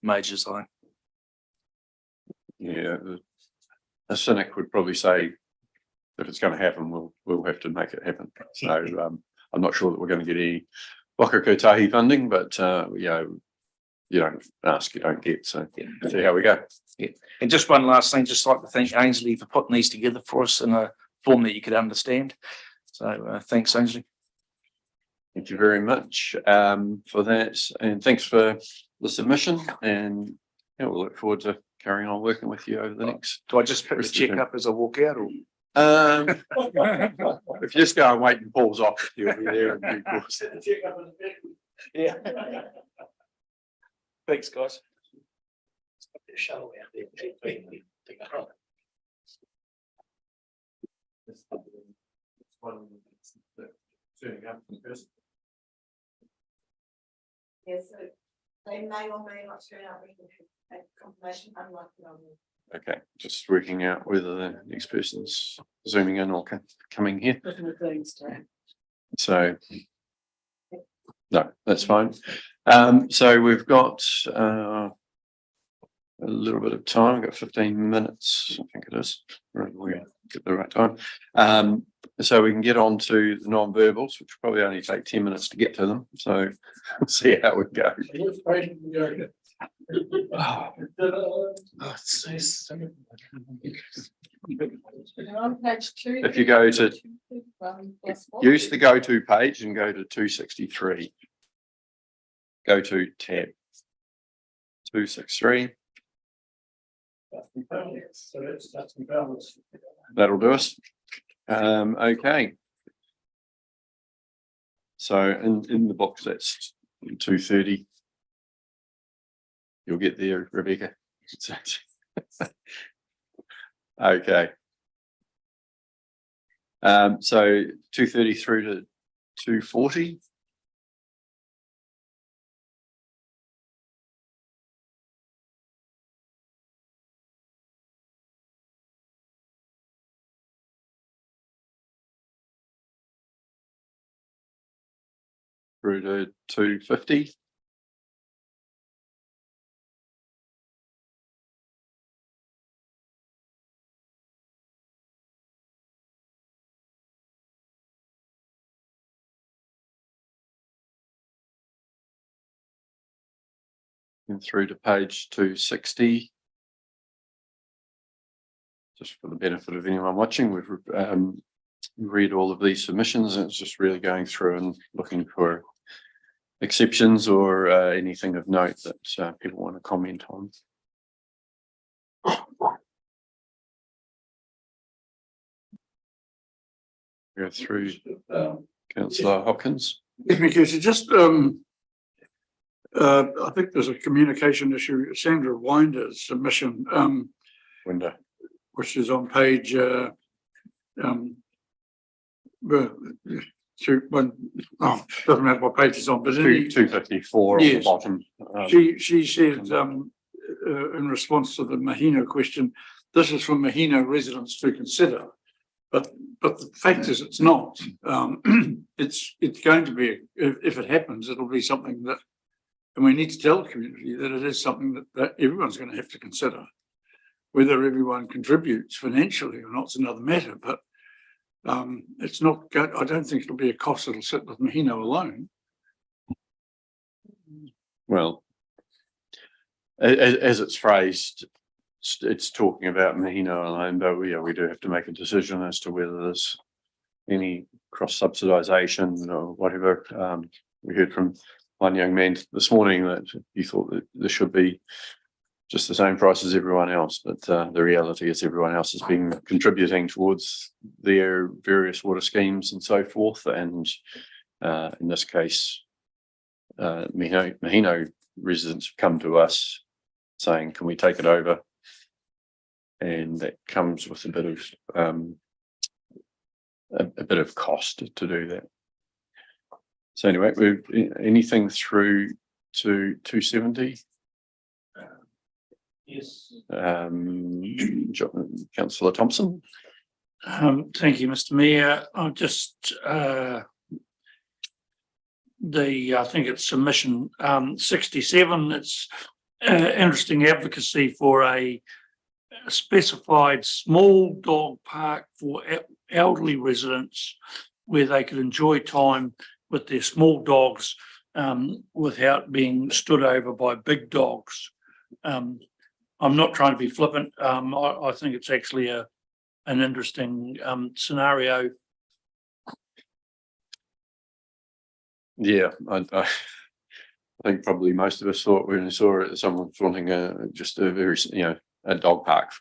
majors, I think. Yeah, a cynic would probably say if it's going to happen, we'll have to make it happen. So I'm not sure that we're going to get any waka kotahi funding, but you don't ask, you don't get. So see how we go. Yeah, and just one last thing, just like to thank Ainsley for putting these together for us in a form that you could understand. So thanks, Ainsley. Thank you very much for that, and thanks for the submission. And we'll look forward to carrying on working with you over the next. Do I just pick the check up as I walk out, or? If you just go and wait and pause off, you'll be there in due course. Yeah. Thanks, guys. Yes, so they may or may not turn out. We can have confirmation, unlikely on them. Okay, just working out whether the next person's zooming in or coming here. So, no, that's fine. So we've got a little bit of time. We've got 15 minutes, I think it is. at the right time. So we can get on to the non-verbals, which will probably only take 10 minutes to get to them. So we'll see how we go. If you go to use the go-to page and go to 263, go to tab 263. That'll do us. Okay. So in the box that's 230. You'll get there, Rebecca. Okay. So 230 through to 240. Through to 250. And through to page 260. Just for the benefit of anyone watching, we've read all of these submissions, and it's just really going through and looking for exceptions or anything of note that people want to comment on. Go through Councillor Hopkins. Yes, because just I think there's a communication issue. Sandra Winder's submission, Window, which is on page doesn't matter what page it's on, but 254 on the bottom. She said in response to the Mahino question, this is for Mahino residents to consider. But the fact is it's not. It's going to be, if it happens, it'll be something that, and we need to tell the community that it is something that everyone's going to have to consider. Whether everyone contributes financially or not is another matter, but it's not going, I don't think it'll be a cost that'll sit with Mahino alone. Well, as it's phrased, it's talking about Mahino alone, but we do have to make a decision as to whether there's any cross subsidisation or whatever. We heard from one young man this morning that he thought that there should be just the same price as everyone else, but the reality is everyone else has been contributing towards their various water schemes and so forth. And in this case, Mahino residents have come to us saying, can we take it over? And that comes with a bit of cost to do that. So anyway, anything through to 270? Yes. Councillor Thompson. Thank you, Mr. Mayor. I'll just I think it's submission 67. It's interesting advocacy for a specified small dog park for elderly residents where they could enjoy time with their small dogs without being stood over by big dogs. I'm not trying to be flippant. I think it's actually an interesting scenario. Yeah, I think probably most of us thought when we saw it, someone was wanting just a very, a dog park.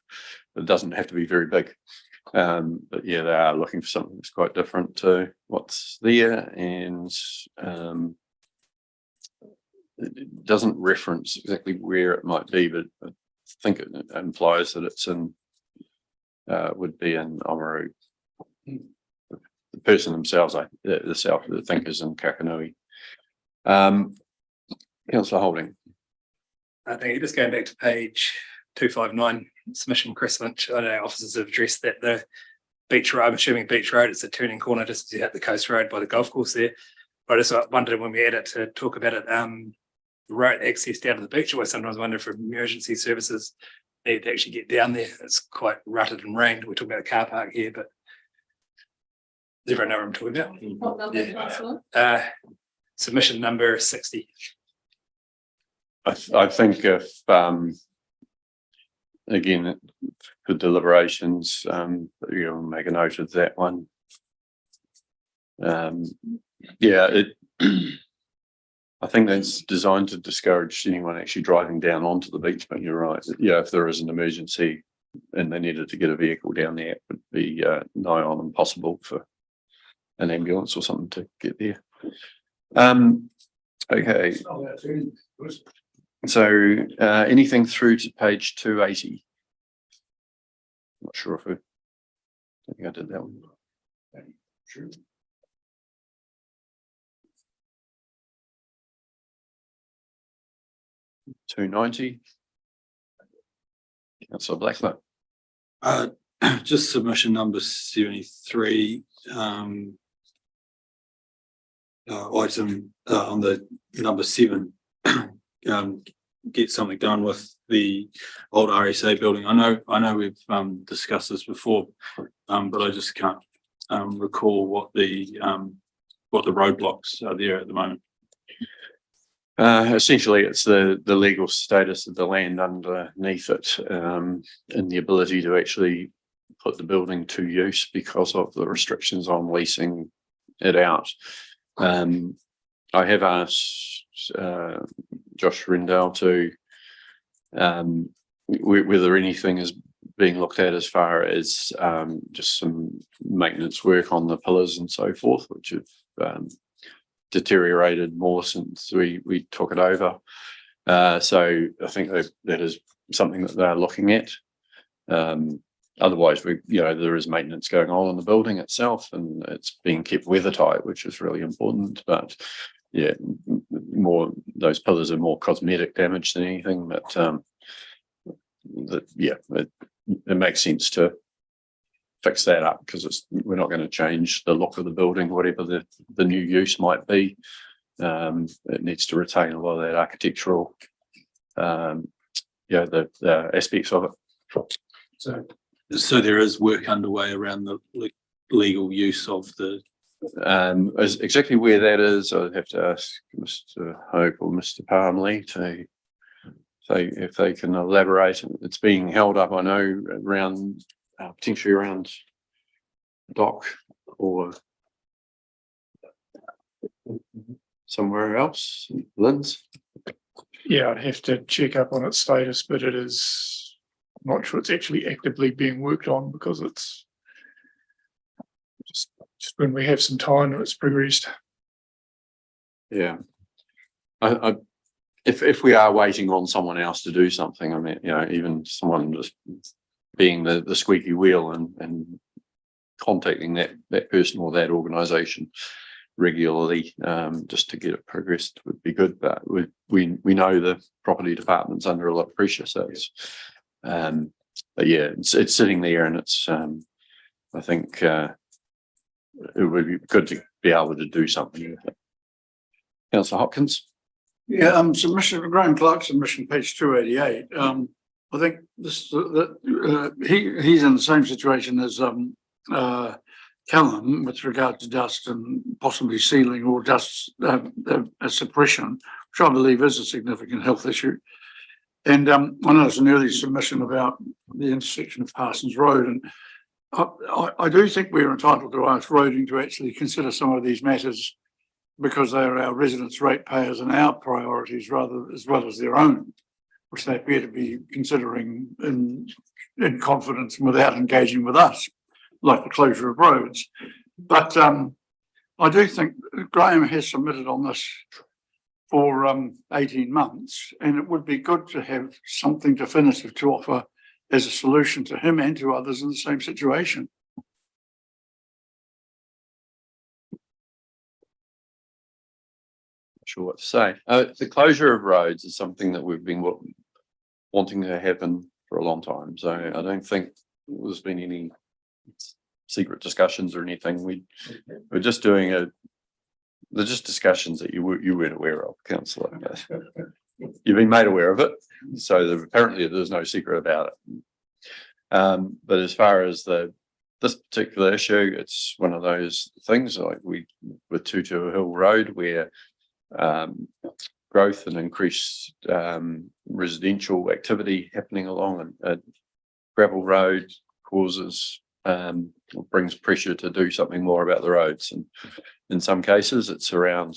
It doesn't have to be very big. But yeah, they are looking for something that's quite different to what's there, and it doesn't reference exactly where it might be, but I think it implies that it's in would be in Oamaru. The person themselves, the self, the thinkers in Kakanui. Councillor Holding. I think just going back to page 259, submission Crescent. I know officers have addressed that the beach road, I'm assuming beach road, it's a turning corner just as you hit the coast road by the golf course there. But I just wondered when we added to talk about it, road access down to the beach, I sometimes wonder for emergency services need to actually get down there. It's quite rutted and rained. We're talking about a car park here, but does everyone know what I'm talking about? What number is that one? Submission number 60. I think if, again, for deliberations, make a note of that one. I think that's designed to discourage anyone actually driving down onto the beach, but you're right. Yeah, if there is an emergency and they needed to get a vehicle down there, it would be nigh on impossible for an ambulance or something to get there. Okay. So anything through to page 280? Not sure if I think I did that one. Sure. 290. Councillor Blacklock. Just submission number 73. Item on the number 7. Get something done with the old RSA building. I know we've discussed this before, but I just can't recall what the roadblocks are there at the moment. Essentially, it's the legal status of the land underneath it, and the ability to actually put the building to use because of the restrictions on leasing it out. I have asked Josh Rendell to whether anything is being looked at as far as just some maintenance work on the pillars and so forth, which have deteriorated more since we took it over. So I think that is something that they're looking at. Otherwise, there is maintenance going on in the building itself, and it's being kept weather tight, which is really important. But yeah, those pillars are more cosmetic damage than anything. But it makes sense to fix that up because we're not going to change the look of the building, whatever the new use might be. It needs to retain a lot of that architectural, the aspects of it. So there is work underway around the legal use of the. Exactly where that is, I'd have to ask Mr. Hope or Mr. Palmley to say if they can elaborate. It's being held up, I know, around potentially around dock or somewhere else. Lynn's? Yeah, I'd have to check up on its status, but it is, I'm not sure it's actually actively being worked on because it's just when we have some time it's progressed. Yeah. If we are waiting on someone else to do something, I mean, even someone just being the squeaky wheel and contacting that person or that organisation regularly, just to get it progressed would be good. But we know the property department's under a lot of pressure, so it's but yeah, it's sitting there, and it's I think it would be good to be able to do something with it. Councillor Hopkins. Yeah, submission, Graham Clark submission, page 288. I think this he's in the same situation as Callum with regard to dust and possibly sealing or dust suppression, which I believe is a significant health issue. And I know there's an early submission about the intersection of Parsons Road, and I do think we're entitled to ask Roading to actually consider some of these matters because they are our residents, ratepayers, and our priorities rather as well as their own, which they appear to be considering in confidence and without engaging with us, like the closure of roads. But I do think Graham has submitted on this for 18 months, and it would be good to have something definitive to offer as a solution to him and to others in the same situation. Sure what to say. The closure of roads is something that we've been wanting to happen for a long time. So I don't think there's been any secret discussions or anything. We're just doing they're just discussions that you weren't aware of, Councillor. you've been made aware of it, so apparently there's no secret about it. But as far as this particular issue, it's one of those things like with Tutu Hill Road where growth and increased residential activity happening along a gravel road causes brings pressure to do something more about the roads, and in some cases it's around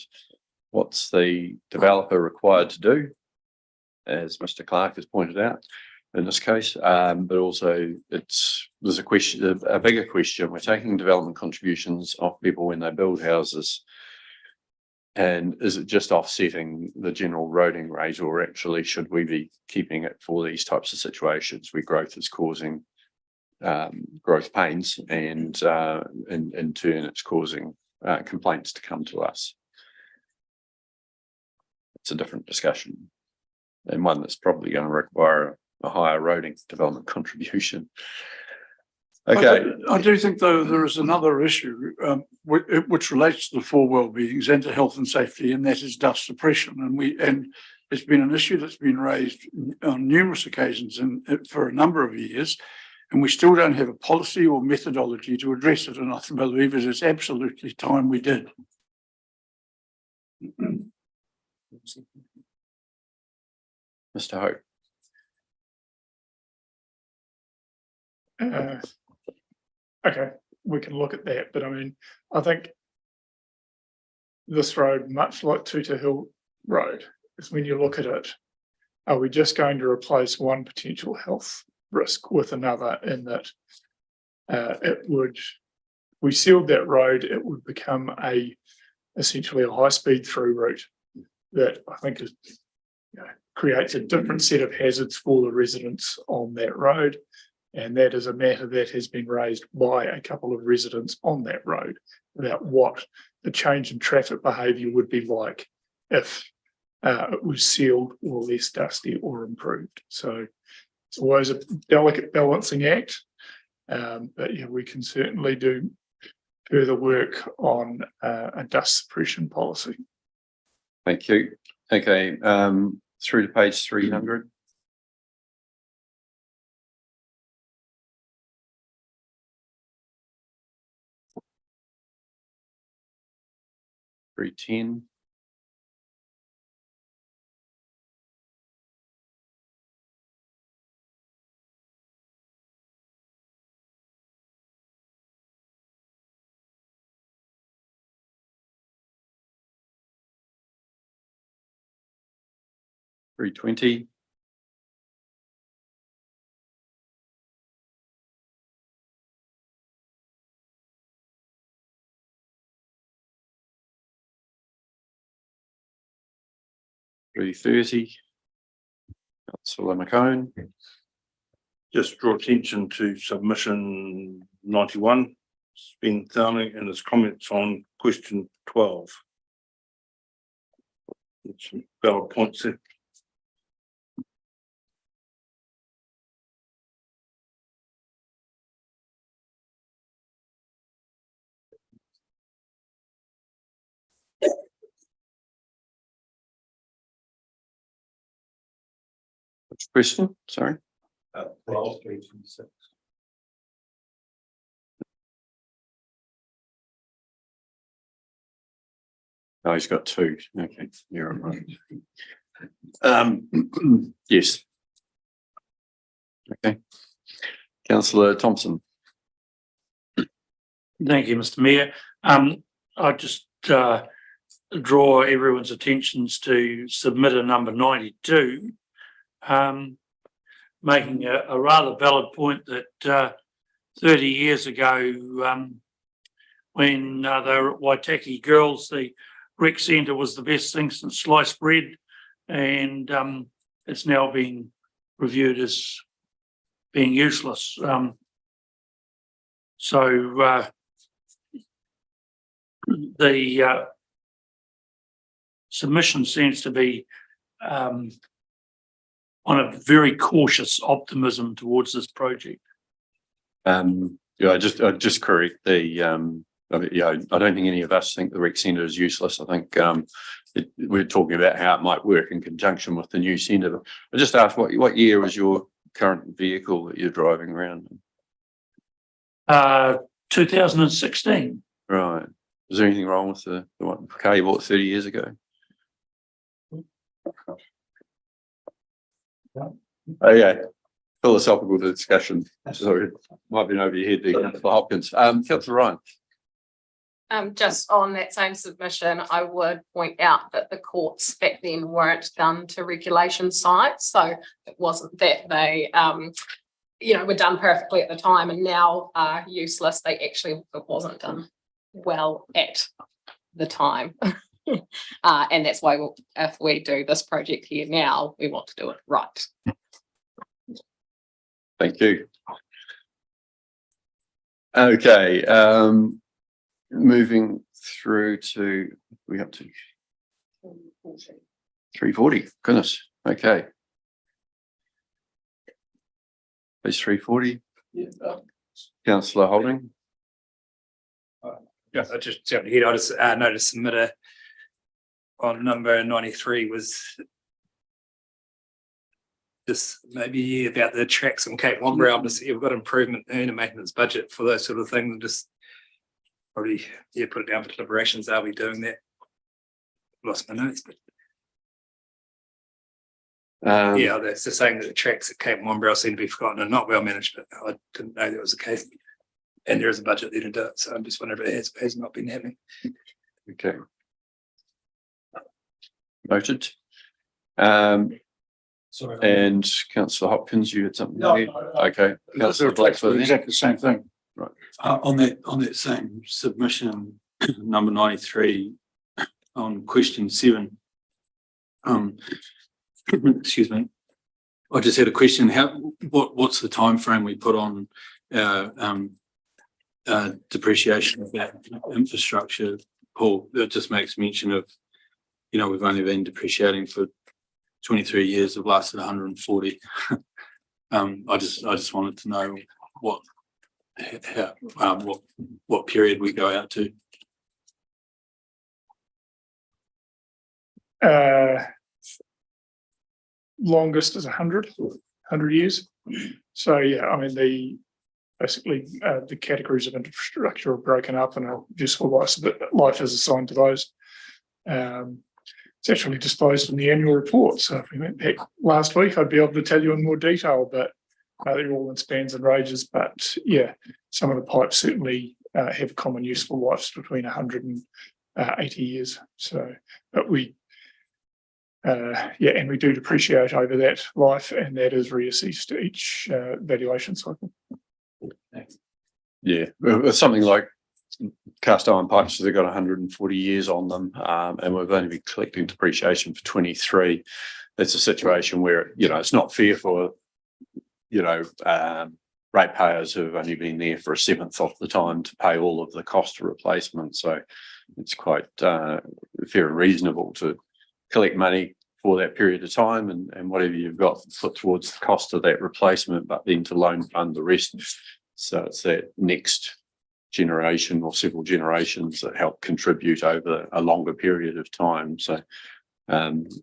what's the developer required to do, as Mr. Clark has pointed out in this case, but also there's a bigger question. We're taking development contributions off people when they build houses, and is it just offsetting the general roading rate, or actually should we be keeping it for these types of situations where growth is causing growth pains, and in turn it's causing complaints to come to us? It's a different discussion, and one that's probably going to require a higher roading development contribution. Okay. I do think though there is another issue which relates to the four well-beings and to health and safety, and that is dust suppression. And it's been an issue that's been raised on numerous occasions for a number of years, and we still don't have a policy or methodology to address it. And I believe it is absolutely time we did. Mr. Hope. Okay, we can look at that, but I mean, I think this road, much like Tutu Hill Road, is when you look at it, are we just going to replace one potential health risk with another, in that we sealed that road, it would become essentially a high-speed through route that I think is, creates a different set of hazards for the residents on that road. And that is a matter that has been raised by a couple of residents on that road about what the change in traffic behaviour would be like if it was sealed or less dusty or improved. So it's always a delicate balancing act, but yeah, we can certainly do further work on a dust suppression policy. Thank you. Okay, through to page 300. $310. $320. $330. Councillor McCone. Just draw attention to submission 91. It's been thorough in its comments on question 12. Some valid points there. Which question? Sorry. 12. Oh, he's got two. Okay, you're right. Yes. Okay. Councillor Thompson. Thank you, Mr. Mayor. I just draw everyone's attentions to submitter number 92, making a rather valid point that 30 years ago, when they were at Waitaki Girls, the rec centre was the best thing since sliced bread, and it's now being reviewed as being useless. So the submission seems to be on a very cautious optimism towards this project. Yeah, I just correct the I don't think any of us think the rec centre is useless. I think we're talking about how it might work in conjunction with the new centre. I just asked what year was your current vehicle that you're driving around? 2016. Right. Is there anything wrong with the one car you bought 30 years ago? Oh yeah, philosophical discussion. Sorry, might be over your head there, Councillor Hopkins. Councillor Ryan. Just on that same submission, I would point out that the courts back then weren't done to regulation sites. So it wasn't that they, were done perfectly at the time and now are useless. It wasn't done well at the time. And that's why if we do this project here now, we want to do it right. Thank you. Okay, moving through to, we up to 340. Goodness. Okay. Page 340. Yeah. Councillor Holding. Yeah, I just jumped ahead. I just noticed submitter on number 93 was just maybe about the tracks on Cape Wombrel. Just you've got improvement in a maintenance budget for those sort of things. Just probably put it down for deliberations. Are we doing that? Lost my notes, but that's just saying that the tracks at Cape Wombrel seem to be forgotten and not well managed, but I didn't know that was the case. And there is a budget there to do it, so I'm just wondering if it has not been happening. Okay. Noted. Sorry. And Councillor Hopkins, you had something? No, okay. Councillor Blackford. Exactly the same thing. Right. On that same submission, number 93, on question 7. Excuse me. I just had a question. What's the time frame we put on depreciation of that infrastructure, Paul? That just makes mention of, we've only been depreciating for 23 years, have lasted 140. I just wanted to know what period we go out to. Longest is 100 years. So yeah, I mean basically the categories of infrastructure are broken up and a useful life is assigned to those. It's actually disclosed in the annual report. So if we went back last week, I'd be able to tell you in more detail, but they're all in spans and ranges. But yeah, some of the pipes certainly have common useful lives between 100 and 80 years. So, but and we do depreciate over that life, and that is reassessed each valuation cycle. Yeah, with something like cast iron pipes, they've got 140 years on them, and we've only been collecting depreciation for 23. It's a situation where it's not fair for ratepayers who have only been there for a seventh of the time to pay all of the cost of replacement. So it's quite fair and reasonable to collect money for that period of time and whatever you've got put towards the cost of that replacement, but then to loan fund the rest. So it's that next generation or several generations that help contribute over a longer period of time. So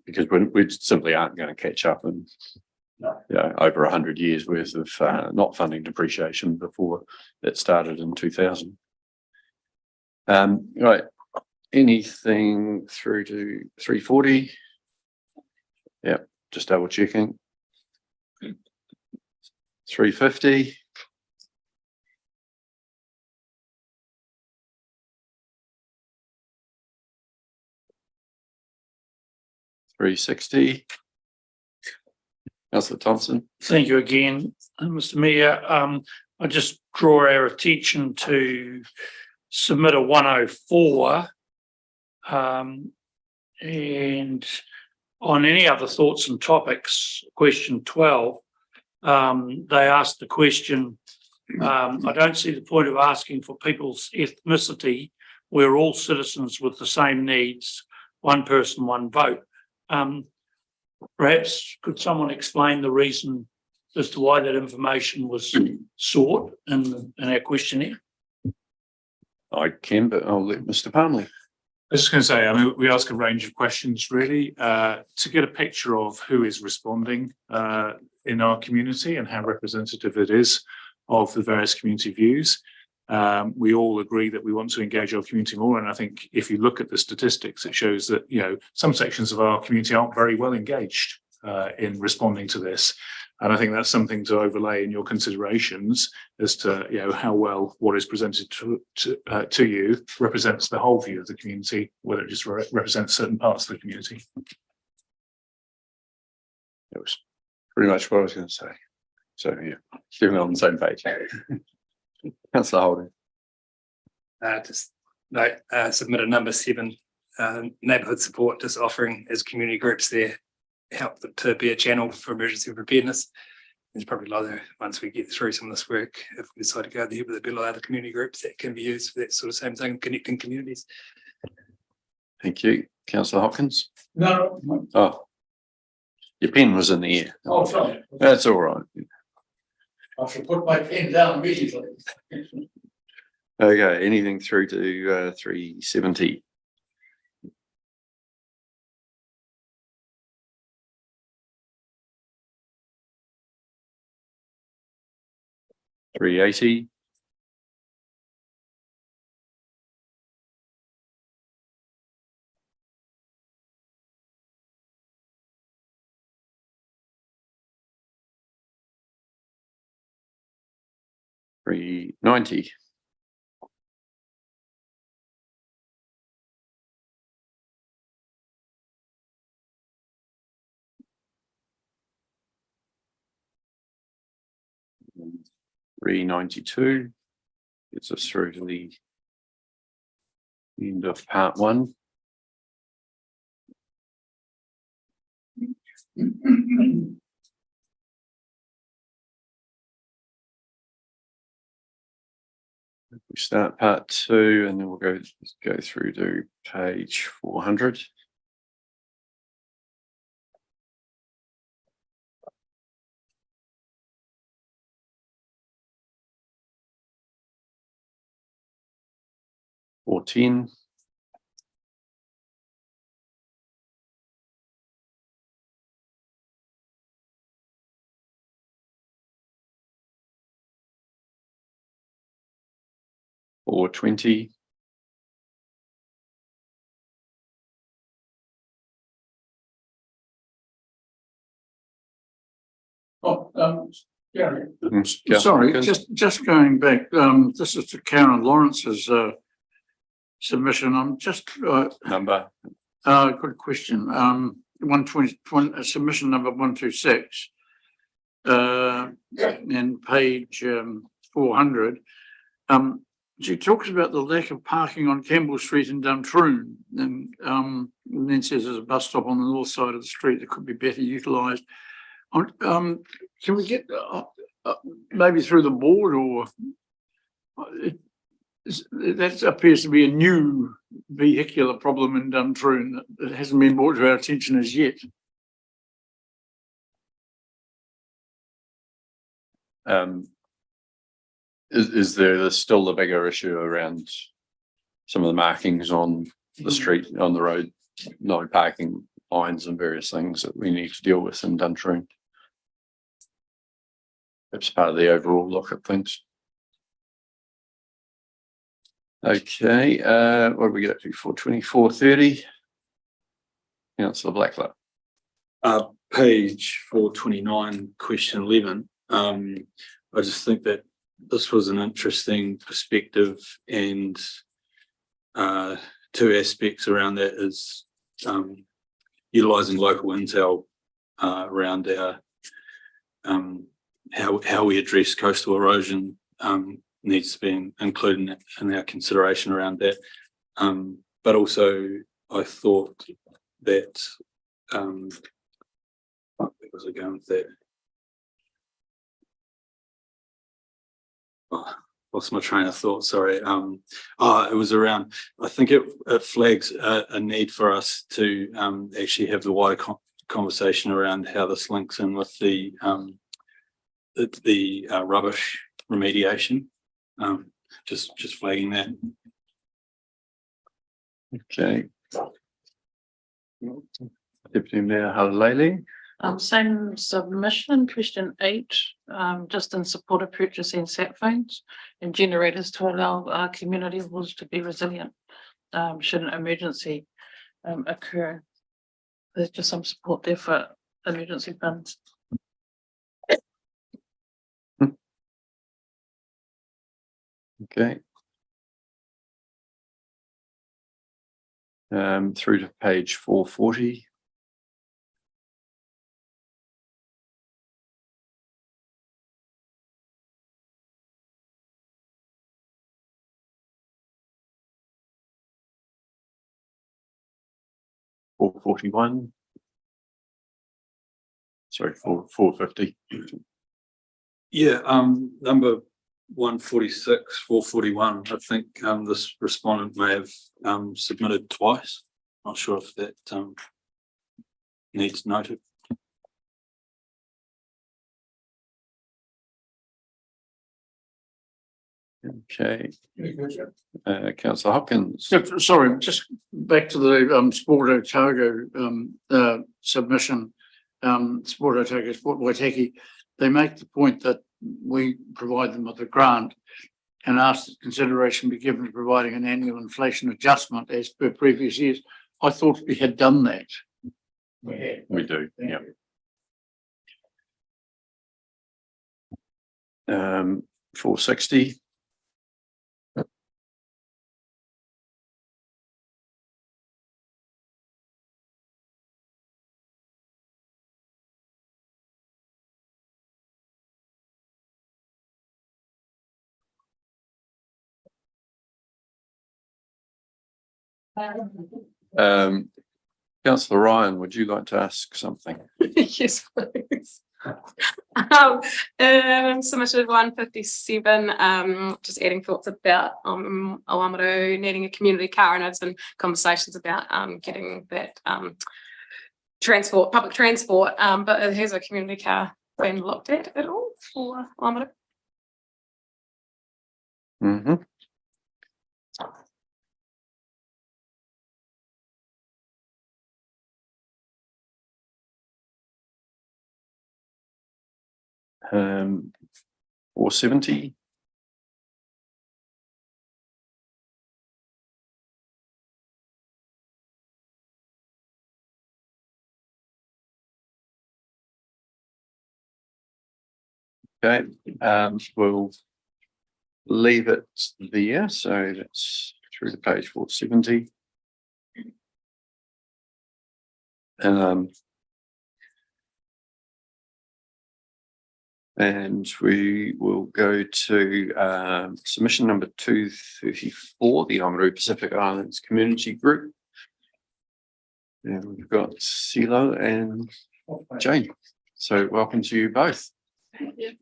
because we simply aren't going to catch up in over 100 years worth of not funding depreciation before that started in 2000. Right. Anything through to 340? Yeah, just double checking. 350. $360. Councillor Thompson. Thank you again, Mr. Mayor. I just draw our attention to submitter 104. And on any other thoughts and topics, question 12, they asked the question, I don't see the point of asking for people's ethnicity. We're all citizens with the same needs, one person, one vote. Perhaps could someone explain the reason as to why that information was sought in our questionnaire? I can, but I'll let Mr. Palmley. was just going to say, I mean, we ask a range of questions really to get a picture of who is responding in our community and how representative it is of the various community views. We all agree that we want to engage our community more, and I think if you look at the statistics, it shows that some sections of our community aren't very well engaged in responding to this. And I think that's something to overlay in your considerations as to how well what is presented to you represents the whole view of the community, whether it just represents certain parts of the community. That was pretty much what I was going to say. So yeah, feeling on the same page. Councillor Holden. Submitted number 7, neighbourhood support, just offering as community groups their help to be a channel for emergency preparedness. There's probably a lot of, once we get through some of this work, if we decide to go there, but there'll be a lot of other community groups that can be used for that sort of same thing, connecting communities. Thank you. Councillor Hopkins. No. Oh, your pen was in the air. Oh, sorry. That's all right. I should put my pen down immediately. Okay, anything through to 370? $380. $390. $392 gets us through to the end of part 1. We start part 2 and then we'll go through to page 400. Or 10. Or 20. Gary, Yeah, sorry, okay. just going back, this is to Karen Lawrence's submission. I'm just Number. Good question. 120, submission number 126. And page 400. She talks about the lack of parking on Campbell Street in Duntroon, and then says there's a bus stop on the north side of the street that could be better utilised. Can we get maybe through the board, or that appears to be a new vehicular problem in Duntroon that hasn't been brought to our attention as yet? Is there still the bigger issue around some of the markings on the street, on the road, no parking lines and various things that we need to deal with in Duntroon? That's part of the overall look at things. Okay, what do we get up to? 430. Councillor Blacklock. Page 429, question 11. I just think that this was an interesting perspective, and two aspects around that is utilising local intel around our how we address coastal erosion needs to be included in our consideration around that. But also I thought that where was I going with that? Oh, lost my train of thought, sorry. It was around, I think it flags a need for us to actually have the wider conversation around how this links in with the rubbish remediation. Just flagging that. Okay. Deputy Mayor Halalele. Same submission, question 8, just in support of purchasing sat phones and generators to allow our community walls to be resilient. Should an emergency occur. There's just some support there for emergency funds. Okay. Through to page 440. $441. Sorry, 450. Yeah, number 146, 441. I think this respondent may have submitted twice. Not sure if that needs noted. Okay. Councillor Hopkins. Sorry, just back to the Sport Otago submission. Sport Otago, Sport Waitaki, they make the point that we provide them with a grant and ask that consideration be given to providing an annual inflation adjustment as per previous years. I thought we had done that. We do, yeah. 460. Councillor Ryan, would you like to ask something? Yes, please. Submitted 157, just adding thoughts about Oamaru needing a community car, and there's been conversations about getting that transport, public transport, but has a community car been looked at all for Oamaru? Mm-hmm. Um, 470. Okay, we'll leave it there. So that's through to page 470. And we will go to submission number 234, the Oamaru Pacific Islands Community Group. And we've got Silo and Jane. So welcome to you both. Thank you.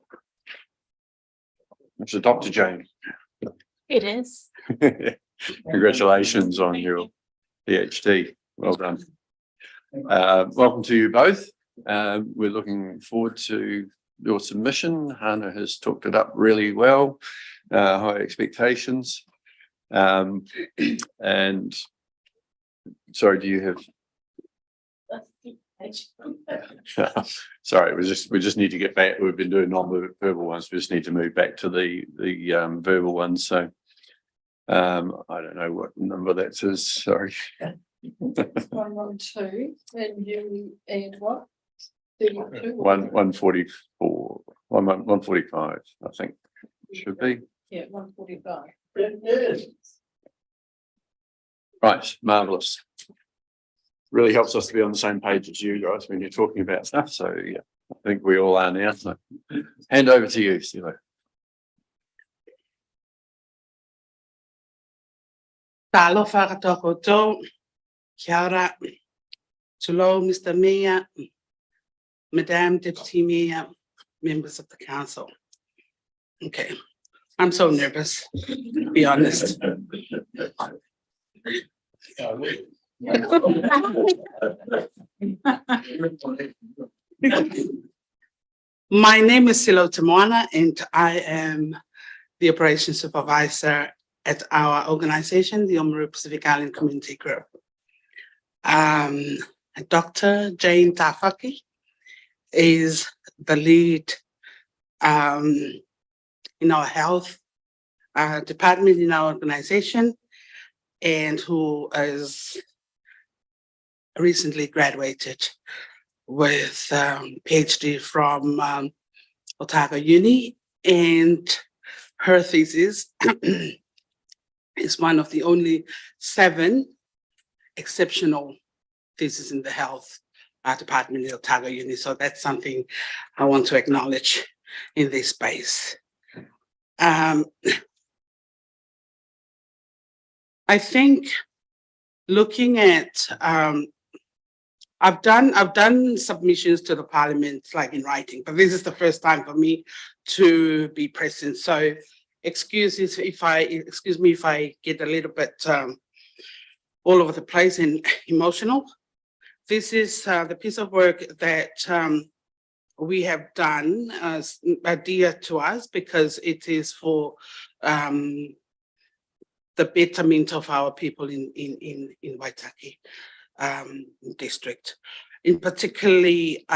Mr. Dr. Jane. It is. Congratulations on your PhD. Well done. Welcome to you both. We're looking forward to your submission. Hannah has talked it up really well, high expectations. And sorry, do you have? Sorry, we just need to get back. We've been doing non-verbal ones. We just need to move back to the verbal ones. So I don't know what number that is. Sorry. 112, and you add what? 32? 144, 145, I think should be. Yeah, 145. Right, marvelous. Really helps us to be on the same page as you guys when you're talking about stuff. So yeah, I think we all are now. So hand over to you, Silo. Talo whakatoko kia ora. Hello, Mr. Mayor, Madam Deputy Mayor, members of the council. Okay, I'm so nervous, to be honest. My name is Silo Tamoana and I am the operations supervisor at our organization, the Oamaru Pacific Island Community Group. Dr. Jane Tafaki is the lead in our health department in our organization, and who is recently graduated with PhD from Otago Uni, and her thesis is one of the only 7 exceptional theses in the health department in Otago Uni. So that's something I want to acknowledge in this space. I think looking at I've done submissions to the parliament like in writing, but this is the first time for me to be present. So excuse me if I get a little bit all over the place and emotional. This is the piece of work that we have done dear to us, because it is for the betterment of our people in Waitaki district. In particularly,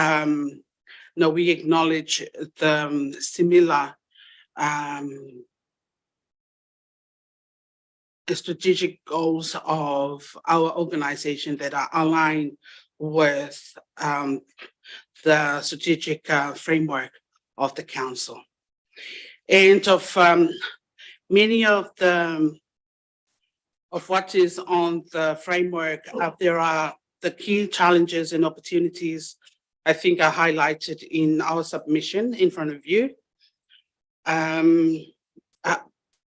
we acknowledge the similar strategic goals of our organization that are aligned with the strategic framework of the council. And of many of what is on the framework, there are the key challenges and opportunities I think are highlighted in our submission in front of you.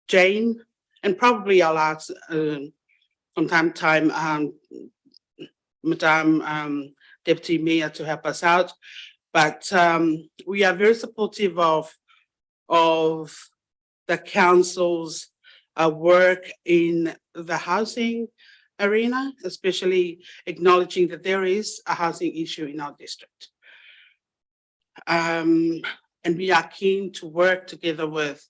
Jane, and probably I'll ask from time to time, Madam Deputy Mayor to help us out, but we are very supportive of the council's work in the housing arena, especially acknowledging that there is a housing issue in our district. And we are keen to work together with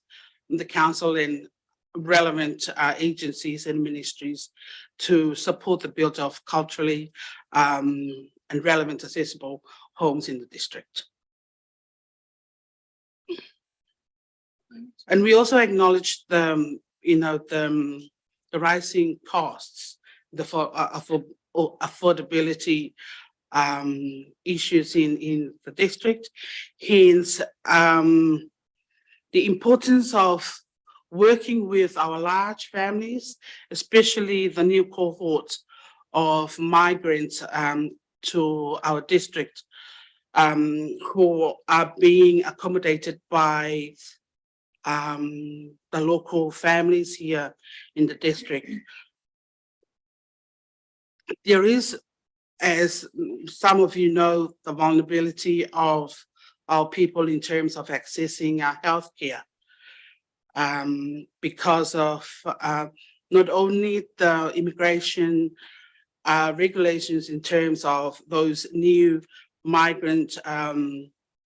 the council and relevant agencies and ministries to support the build of culturally and relevant accessible homes in the district. And we also acknowledge the rising costs, the affordability issues in the district. Hence, the importance of working with our large families, especially the new cohorts of migrants to our district, who are being accommodated by the local families here in the district. There is, as some of you know, the vulnerability of our people in terms of accessing healthcare, because of not only the immigration regulations in terms of those new migrant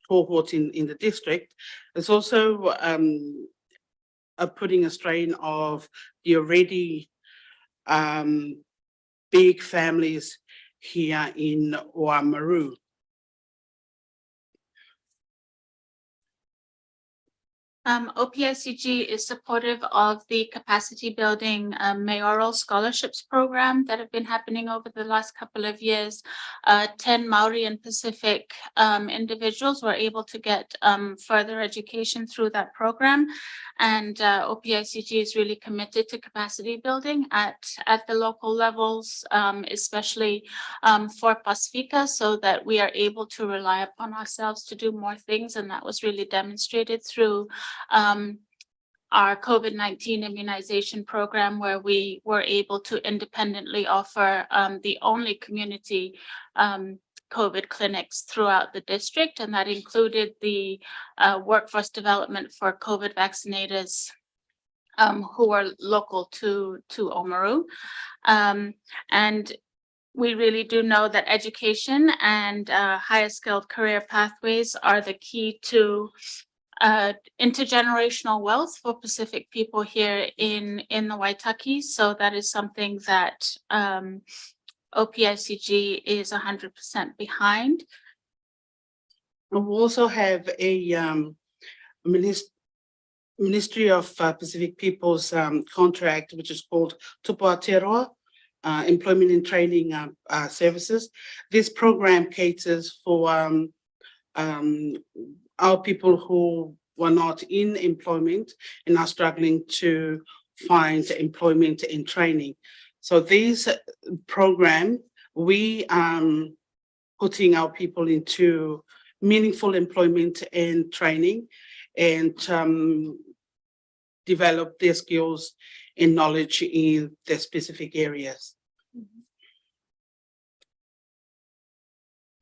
cohort in the district. It's also putting a strain of the already big families here in Oamaru. OPICG is supportive of the capacity building mayoral scholarships program that have been happening over the last couple of years. 10 Maori and Pacific individuals were able to get further education through that program. And OPICG is really committed to capacity building at the local levels, especially for Pacifica, so that we are able to rely upon ourselves to do more things. And that was really demonstrated through our COVID-19 immunization program, where we were able to independently offer the only community COVID clinics throughout the district, and that included the workforce development for COVID vaccinators who are local to Oamaru. And we really do know that education and higher skilled career pathways are the key to intergenerational wealth for Pacific people here in the Waitaki. So that is something that OPICG is 100% behind. We also have a Ministry of Pacific Peoples contract, which is called Tupu Aotearoa, Employment and Training Services. This program caters for our people who were not in employment and are struggling to find employment and training. So this program, we putting our people into meaningful employment and training and develop their skills and knowledge in their specific areas.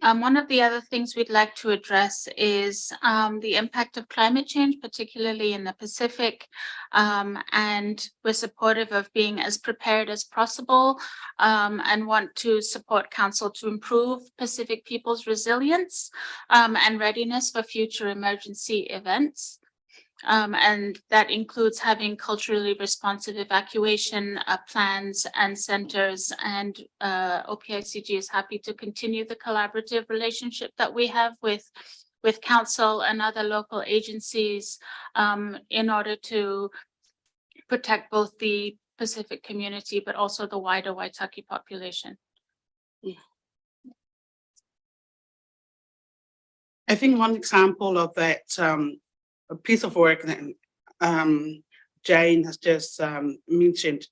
One of the other things we'd like to address is the impact of climate change, particularly in the Pacific. And we're supportive of being as prepared as possible and want to support Council to improve Pacific people's resilience and readiness for future emergency events. And that includes having culturally responsive evacuation plans and centers, and OPICG is happy to continue the collaborative relationship that we have with Council and other local agencies in order to protect both the Pacific community but also the wider Waitaki population. I think one example of that a piece of work that Jane has just mentioned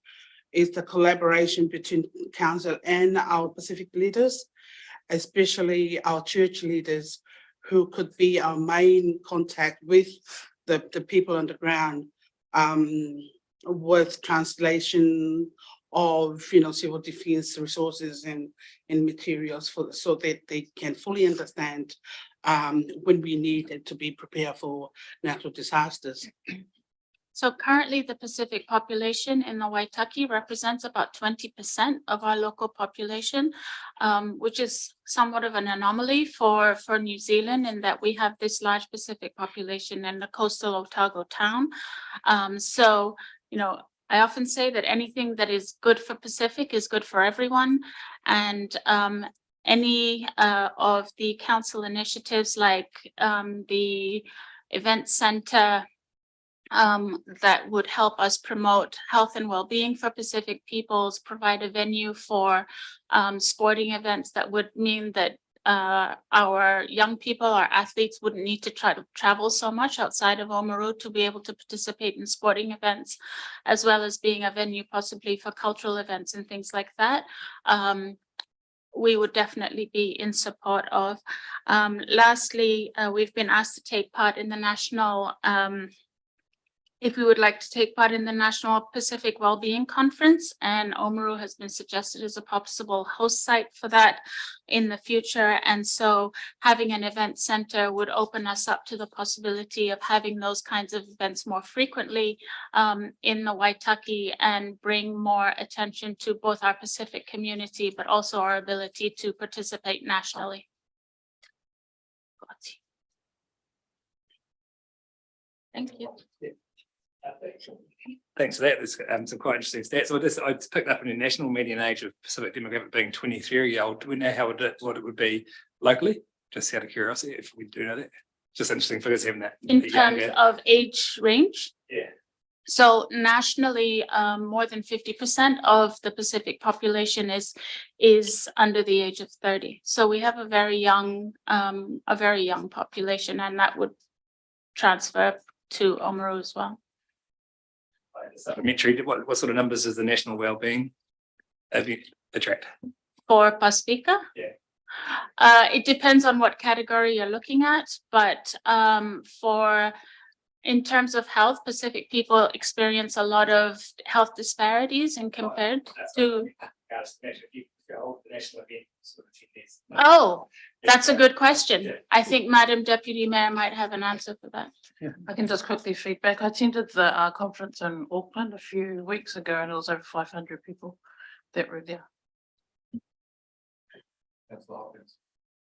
is the collaboration between Council and our Pacific leaders, especially our church leaders, who could be our main contact with the people on the ground, with translation of civil defense resources and materials so that they can fully understand when we need it to be prepared for natural disasters. So currently the Pacific population in the Waitaki represents about 20% of our local population, which is somewhat of an anomaly for New Zealand in that we have this large Pacific population in the coastal Otago town. So, I often say that anything that is good for Pacific is good for everyone. And any of the Council initiatives like the event center that would help us promote health and well-being for Pacific peoples, provide a venue for sporting events that would mean that our young people, our athletes wouldn't need to try to travel so much outside of Oamaru to be able to participate in sporting events, as well as being a venue possibly for cultural events and things like that. We would definitely be in support of. Lastly, we've been asked to take part in the national, if we would like to take part in the National Pacific Wellbeing Conference, and Oamaru has been suggested as a possible host site for that in the future. And so having an event center would open us up to the possibility of having those kinds of events more frequently in the Waitaki and bring more attention to both our Pacific community, but also our ability to participate nationally. Thank you. Thanks for that. There's some quite interesting stats. I just picked up in the national median age of Pacific demographic being 23-year-old. Do we know what it would be locally? Just out of curiosity, if we do know that. Just interesting figures having that. In terms of age range? Yeah. So nationally, more than 50% of the Pacific population is under the age of 30. So we have a very young population, and that would transfer to Oamaru as well. Supplementary, what sort of numbers is the national wellbeing attract? For Pacifica? Yeah. It depends on what category you're looking at, but in terms of health, Pacific people experience a lot of health disparities and compared to. Oh, that's a good question. I think Madam Deputy Mayor might have an answer for that. Yeah, I can just quickly feedback. I attended the conference in Auckland a few weeks ago, and it was over 500 people that were there.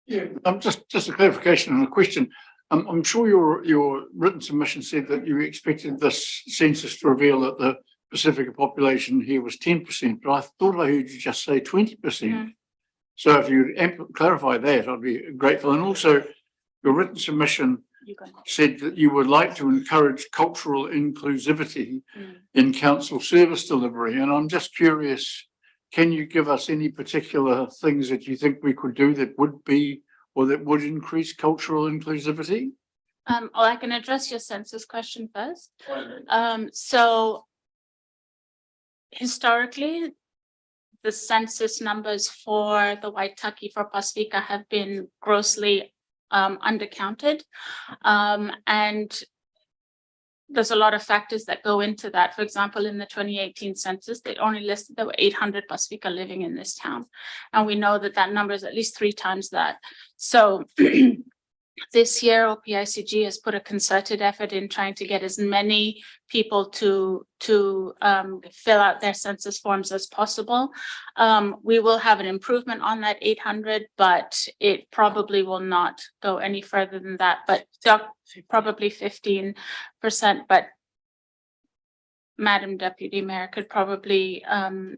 Yeah, just a clarification on a question. I'm sure your written submission said that you expected this census to reveal that the Pacifica population here was 10%, but I thought I heard you just say 20%. So if you clarify that, I'd be grateful. And also, your written submission said that you would like to encourage cultural inclusivity in council service delivery. And I'm just curious, can you give us any particular things that you think we could do that would be or that would increase cultural inclusivity? Well, I can address your census question first. So historically, the census numbers for the Waitaki for Pacifica have been grossly undercounted. And there's a lot of factors that go into that. For example, in the 2018 census, they only listed there were 800 Pacifica living in this town. And we know that that number is at least 3 times that. So this year, OPICG has put a concerted effort in trying to get as many people to fill out their census forms as possible. We will have an improvement on that 800, but it probably will not go any further than that, but probably 15%. But Madam Deputy Mayor could probably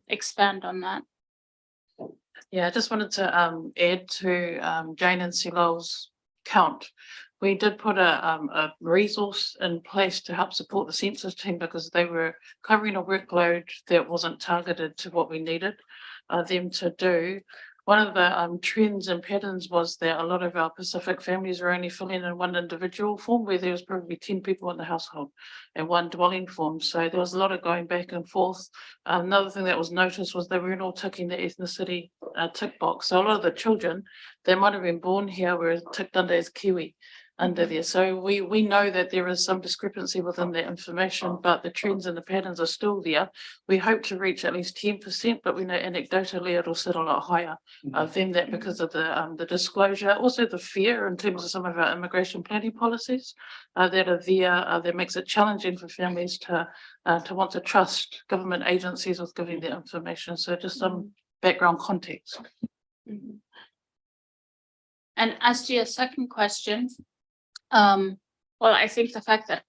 expand on that. Yeah, I just wanted to add to Jane and Silo's count. We did put a resource in place to help support the census team because they were covering a workload that wasn't targeted to what we needed them to do. One of the trends and patterns was that a lot of our Pacific families are only filling in one individual form where there was probably 10 people in the household and one dwelling form. So there was a lot of going back and forth. Another thing that was noticed was they weren't all ticking the ethnicity tick box. So a lot of the children, they might have been born here were ticked under as Kiwi under there. So we know that there is some discrepancy within that information, but the trends and the patterns are still there. We hope to reach at least 10%, but we know anecdotally it'll sit a lot higher than that because of the disclosure, also the fear in terms of some of our immigration planning policies that are there that makes it challenging for families to want to trust government agencies with giving their information. So just some background context. And as to your second question, well, I think the fact that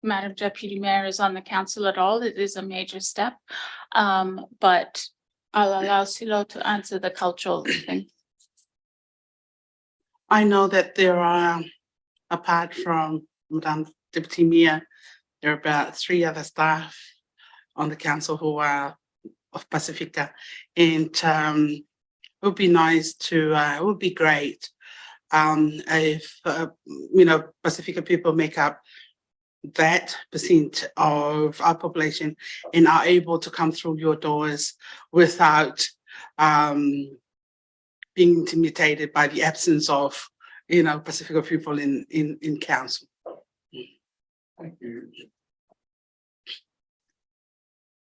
Madam Deputy Mayor is on the council at all, it is a major step. But I'll allow Silo to answer the cultural thing. I know that there are, apart from Madam Deputy Mayor, there are about 3 other staff on the council who are of Pacifica, and it would be nice to, it would be great if Pacifica people make up that percent of our population and are able to come through your doors without being intimidated by the absence of Pacifica people in council. Thank you.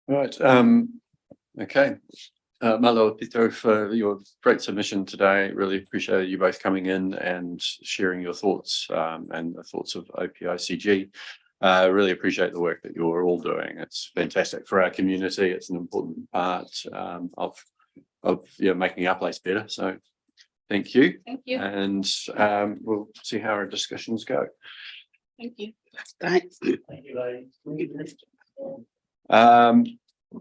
Right. Okay. Malo Pito, for your great submission today. Really appreciate you both coming in and sharing your thoughts and the thoughts of OPICG. Really appreciate the work that you're all doing. It's fantastic for our community. It's an important part of making our place better. So thank you. Thank you. And we'll see how our discussions go. Thank you. Thanks. Thank you, ladies.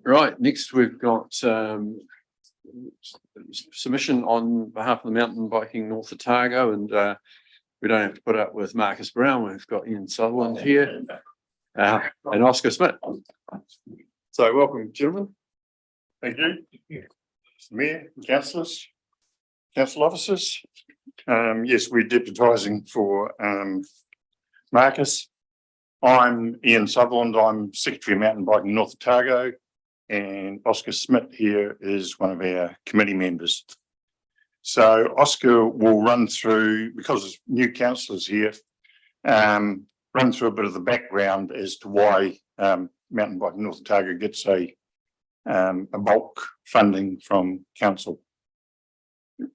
Right, next we've got submission on behalf of the Mountain Biking North Otago, and we don't have to put up with Marcus Brown. We've got Ian Sutherland here and Oscar Smith. So welcome, gentlemen. Thank you. Mayor, councillors, council officers. Yes, we're deputising for Marcus. I'm Ian Sutherland. I'm Secretary of Mountain Biking North Otago, and Oscar Smith here is one of our committee members. So Oscar will run through, because there's new councillors here, run through a bit of the background as to why Mountain Biking North Otago gets a bulk funding from council.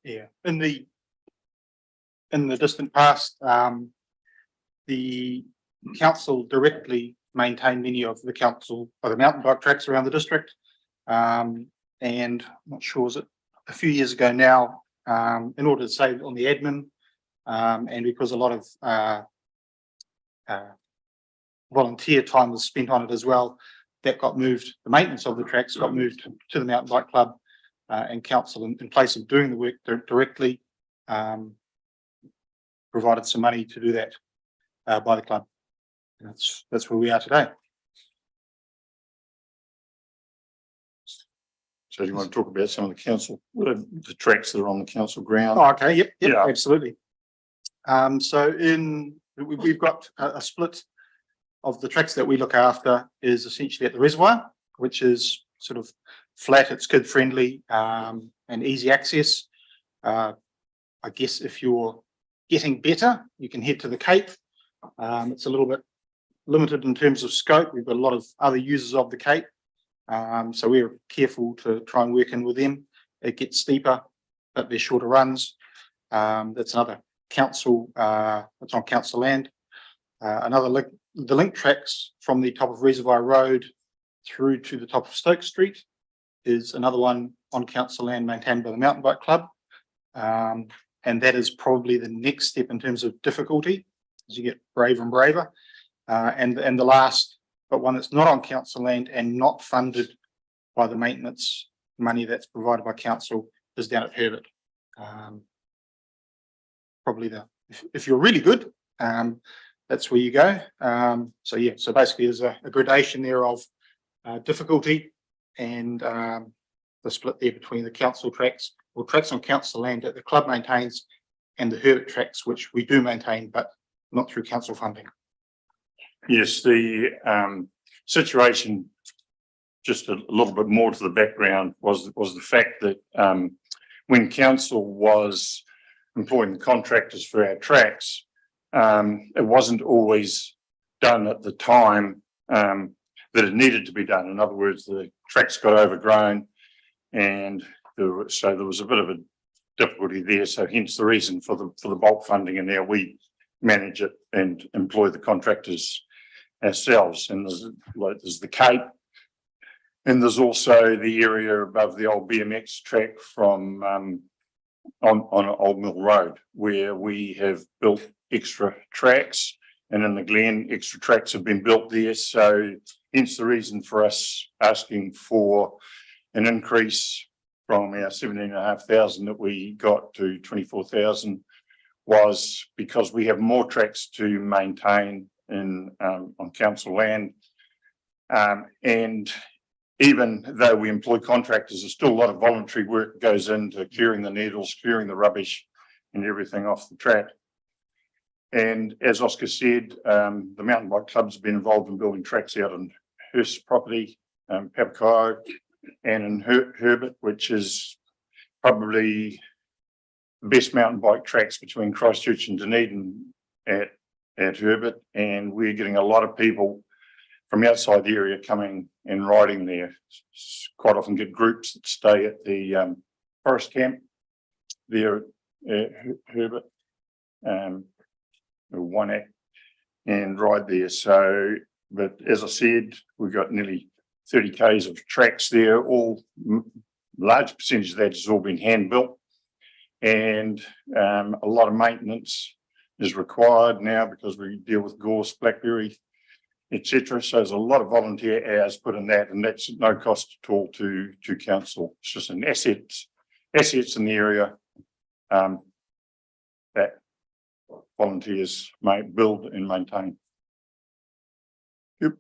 Yeah, in the distant past, the council directly maintained many of the council or the mountain bike tracks around the district, and I'm not sure, was it a few years ago now, in order to save on the admin, And because a lot of volunteer time was spent on it as well, that got moved, the maintenance of the tracks got moved to the Mountain Bike Club, and council in place of doing the work directly, provided some money to do that by the club. And that's where we are today. So do you want to talk about some of the council, the tracks that are on the council ground? Oh, okay, yep, Yeah. absolutely. So we've got a split of the tracks that we look after is essentially at the reservoir, which is sort of flat, it's kid friendly, and easy access. I guess if you're getting better, you can head to the Cape. It's a little bit limited in terms of scope. We've got a lot of other users of the Cape. So we're careful to try and work in with them. It gets steeper, but they're shorter runs. That's another council, it's on council land. Another link, the link tracks from the top of Reservoir Road through to the top of Stoke Street is another one on council land maintained by the Mountain Bike Club. And that is probably the next step in terms of difficulty as you get braver and braver. And the last, but one that's not on council land and not funded by the maintenance money that's provided by council is down at Herbert. Probably if you're really good, that's where you go. So yeah, so basically there's a gradation there of difficulty and the split there between the council tracks or tracks on council land that the club maintains and the Herbert tracks, which we do maintain, but not through council funding. Yes, the situation, just a little bit more to the background, was the fact that when council was employing the contractors for our tracks, it wasn't always done at the time that it needed to be done. In other words, the tracks got overgrown, and there was a bit of a difficulty there. So hence the reason for the bulk funding, and now we manage it and employ the contractors ourselves. And there's the Cape, and there's also the area above the old BMX track from on Old Mill Road, where we have built extra tracks, and in the Glen extra tracks have been built there. So hence the reason for us asking for an increase from our 17,500 that we got to 24,000 was because we have more tracks to maintain in on council land, and even though we employ contractors, there's still a lot of voluntary work that goes into clearing the needles, clearing the rubbish and everything off the track. And as Oscar said, the Mountain Bike Club's been involved in building tracks out on Hurst property, Papakai, and in Herbert, which is probably the best mountain bike tracks between Christchurch and Dunedin at Herbert. And we're getting a lot of people from outside the area coming and riding there. Quite often get groups that stay at the forest camp there at Herbert, one act, and ride there. So, but as I said, we've got nearly 30 k's of tracks there. All large percentage of that has all been hand built, and a lot of maintenance is required now because we deal with gorse, blackberry, etc. So there's a lot of volunteer hours put in that, and that's at no cost at all to council. It's just an assets in the area that volunteers may build and maintain. Yep.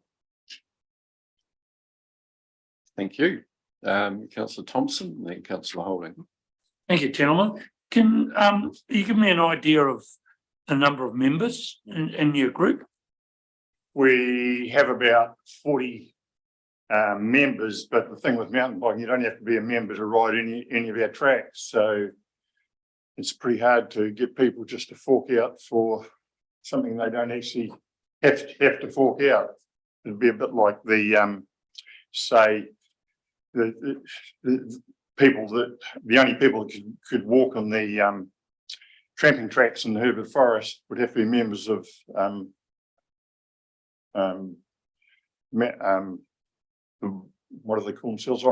Thank you. Councillor Thompson, then Councillor Holding. Thank you, gentlemen. Can you give me an idea of the number of members in your group? We have about 40 members, but the thing with mountain biking, you don't have to be a member to ride any of our tracks. So it's pretty hard to get people just to fork out for something they don't actually have to fork out. It'd be a bit like the say the people that the only people that could walk on the tramping tracks in the Herbert Forest would have to be members of what do they call themselves?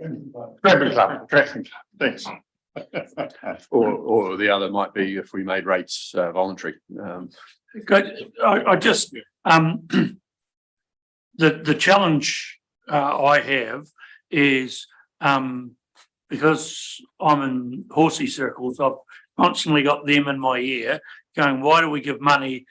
Tramping club. Thanks. Or the other might be if we made rates voluntary. Good. I just, the challenge I have is because I'm in horsey circles, I've constantly got them in my ear going, why do we give money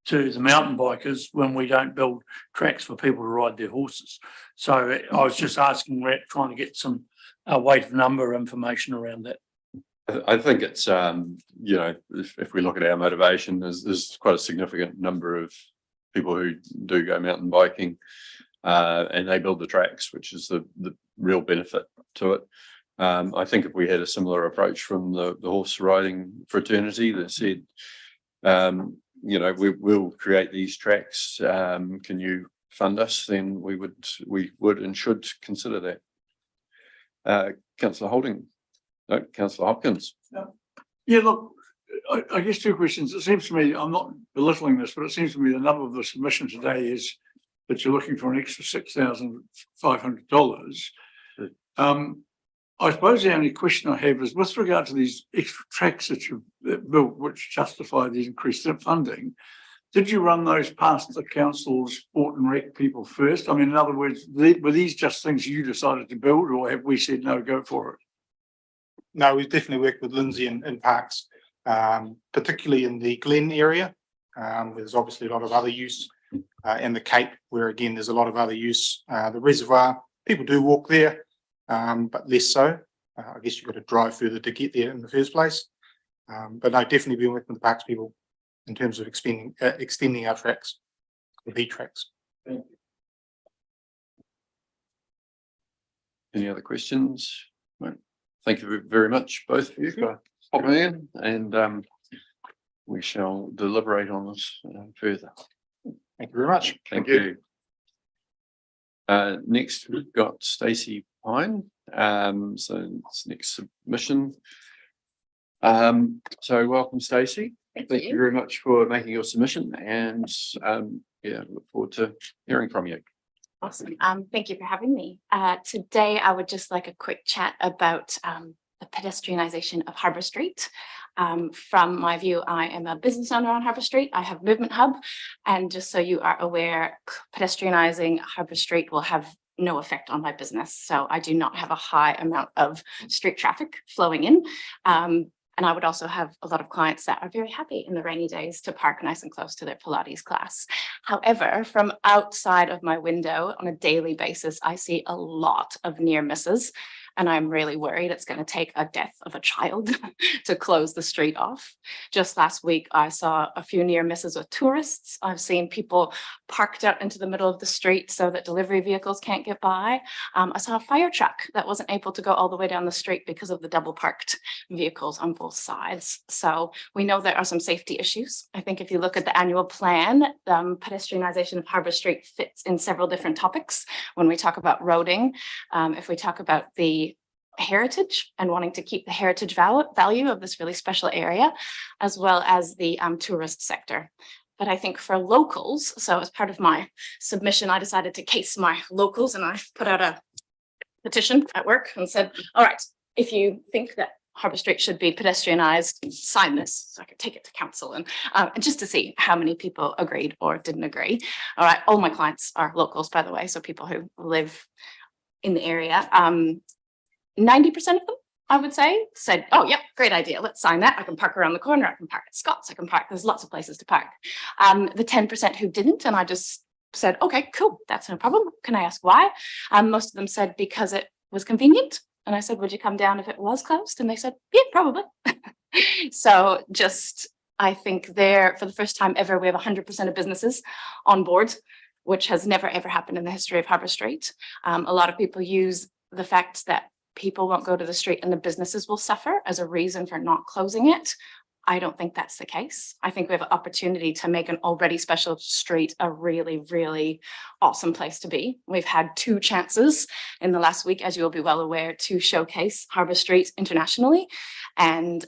to the mountain bikers when we don't build tracks for people to ride their horses? So I was just asking, trying to get some weight of number information around that. I think it's, you know, if we look at our motivation, there's quite a significant number of people who do go mountain biking and they build the tracks, which is the real benefit to it. I think if we had a similar approach from the horse riding fraternity that said, you know, we'll create these tracks, can you fund us? Then we would and should consider that. Councillor Holding. No, Councillor Hopkins. Yeah, look, I guess two questions. It seems to me, I'm not belittling this, but it seems to me the number of the submission today is that you're looking for an extra $6,500. I suppose the only question I have is with regard to these extra tracks that you've built, which justify the increased funding, did you run those past the council's sport and rec people first? I mean, in other words, were these just things you decided to build, or have we said, no, go for it? No, we've definitely worked with Lindsay in parks, particularly in the Glen area. There's obviously a lot of other use in the Cape, where again, there's a lot of other use. The reservoir, people do walk there, but less so. I guess you've got to drive further to get there in the first place. But no, definitely been working with the parks people in terms of extending our tracks, the tracks. Thank you. Any other questions? No. Thank you very much, both of you, for popping in, and we shall deliberate on this further. Thank you very much. Thank you. Next, we've got Stacy Pine. So it's next submission. So welcome, Stacy. Thank you very much for making your submission, and yeah, look forward to hearing from you. Awesome. Thank you for having me. Today, I would just like a quick chat about the pedestrianisation of Harbour Street. From my view, I am a business owner on Harbour Street. I have Movement Hub, and just so you are aware, pedestrianising Harbour Street will have no effect on my business. So I do not have a high amount of street traffic flowing in. And I would also have a lot of clients that are very happy in the rainy days to park nice and close to their Pilates class. However, from outside of my window on a daily basis, I see a lot of near misses. And I'm really worried it's going to take a death of a child to close the street off. Just last week, I saw a few near misses with tourists. I've seen people parked out into the middle of the street so that delivery vehicles can't get by. I saw a fire truck that wasn't able to go all the way down the street because of the double parked vehicles on both sides. So we know there are some safety issues. I think if you look at the annual plan, pedestrianisation of Harbour Street fits in several different topics. When we talk about roading, if we talk about the heritage and wanting to keep the heritage value of this really special area, as well as the tourist sector. But I think for locals, so as part of my submission, I decided to case my locals, and I put out a petition at work and said, all right, if you think that Harbour Street should be pedestrianised, sign this so I could take it to council, and just to see how many people agreed or didn't agree. All right, all my clients are locals, by the way, so people who live in the area. 90% of them, I would say, said, oh, yep, great idea. Let's sign that. I can park around the corner. I can park at Scott's. I can park. There's lots of places to park. The 10% who didn't, and I just said, okay, cool. That's no problem. Can I ask why? Most of them said because it was convenient. And I said, would you come down if it was closed? And they said, yeah, probably. So just, I think there, for the first time ever, we have 100% of businesses on board, which has never, ever happened in the history of Harbour Street. A lot of people use the fact that people won't go to the street and the businesses will suffer as a reason for not closing it. I don't think that's the case. I think we have an opportunity to make an already special street a really, really awesome place to be. We've had 2 chances in the last week, as you will be well aware, to showcase Harbour Street internationally. And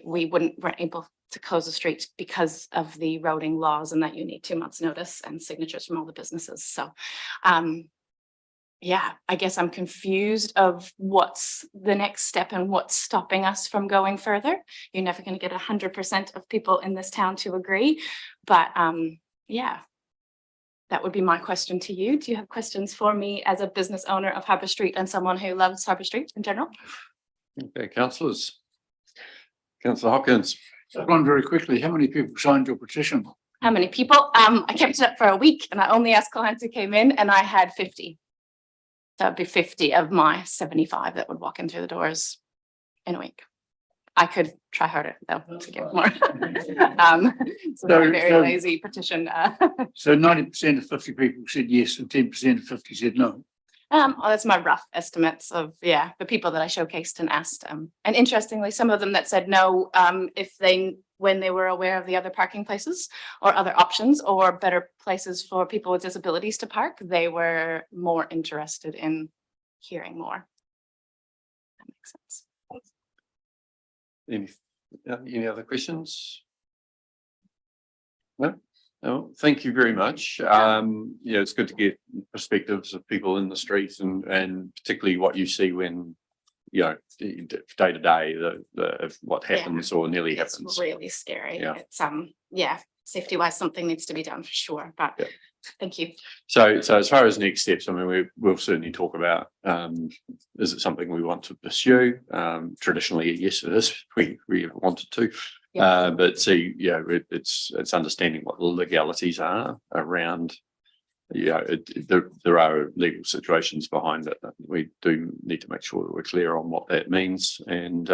we weren't able to close the street because of the roading laws and that you need 2 months notice and signatures from all the businesses. So yeah, I guess I'm confused of what's the next step and what's stopping us from going further. You're never going to get 100% of people in this town to agree, but yeah, that would be my question to you. Do you have questions for me as a business owner of Harbour Street and someone who loves Harbour Street in general? Okay, councillors. Councillor Hopkins. Just one very quickly, how many people signed your petition? How many people? I kept it up for a week and I only asked clients who came in and I had 50. So it'd be 50 of my 75 that would walk in through the doors in a week. I could try harder though to get more. So a very lazy petition. So 90% of 50 people said yes and 10% of 50 said no. Well, that's my rough estimates of, yeah, the people that I showcased and asked. And interestingly, some of them that said no, when they were aware of the other parking places or other options or better places for people with disabilities to park, they were more interested in hearing more. That makes sense. Any other questions? No? No, thank you very much. Yeah, it's good to get perspectives of people in the streets and particularly what you see when, day to day, the what happens or nearly happens. It's really scary. Yeah. It's safety wise, something needs to be done for sure, but thank you. So as far as next steps, I mean, we'll certainly talk about, is it something we want to pursue? Traditionally, yes, it is. We wanted to. But see, it's understanding what the legalities are around, there are legal situations behind it. We do need to make sure that we're clear on what that means and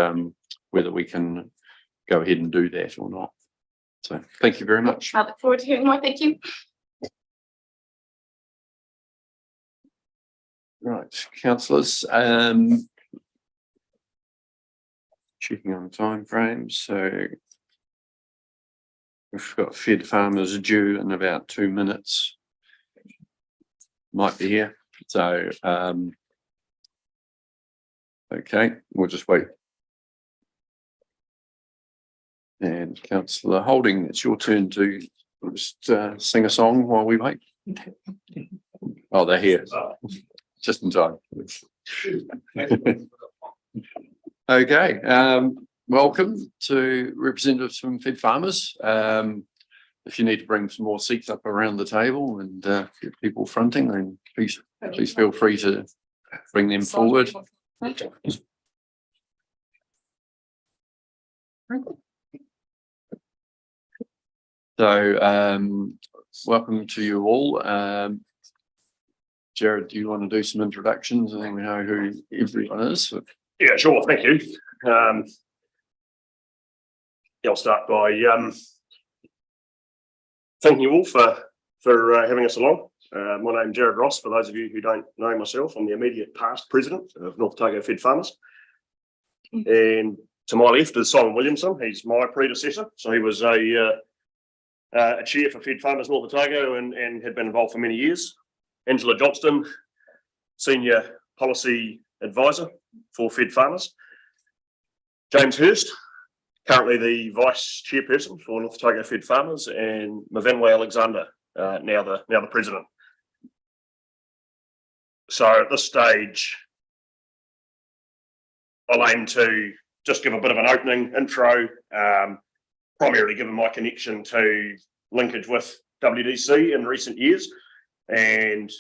whether we can go ahead and do that or not. So thank you very much. I look forward to hearing more. Thank you. Right, councillors, checking on time frames. So we've got Fed Farmers due in about 2 minutes. Might be here. So, okay, we'll just wait. And Councillor Holding, it's your turn to just sing a song while we wait. Oh, they're here. Just in time. Okay, welcome to representatives from Fed Farmers. If you need to bring some more seats up around the table and get people fronting, then please feel free to bring them forward. So, welcome to you all. Jared, do you want to do some introductions and then we know who everyone is? Yeah, sure. Thank you. I'll start by thanking you all for having us along. My name's Jared Ross. For those of you who don't know myself, I'm the immediate past president of North Otago Fed Farmers. And to my left is Simon Williamson. He's my predecessor. So he was a chair for Fed Farmers North Otago and had been involved for many years. Angela Johnston, senior policy advisor for Fed Farmers. James Hurst, currently the vice chairperson for North Otago Fed Farmers, and Mavanwa Alexander, now the president. So at this stage, I'll aim to just give a bit of an opening intro, primarily given my connection to linkage with WDC in recent years, and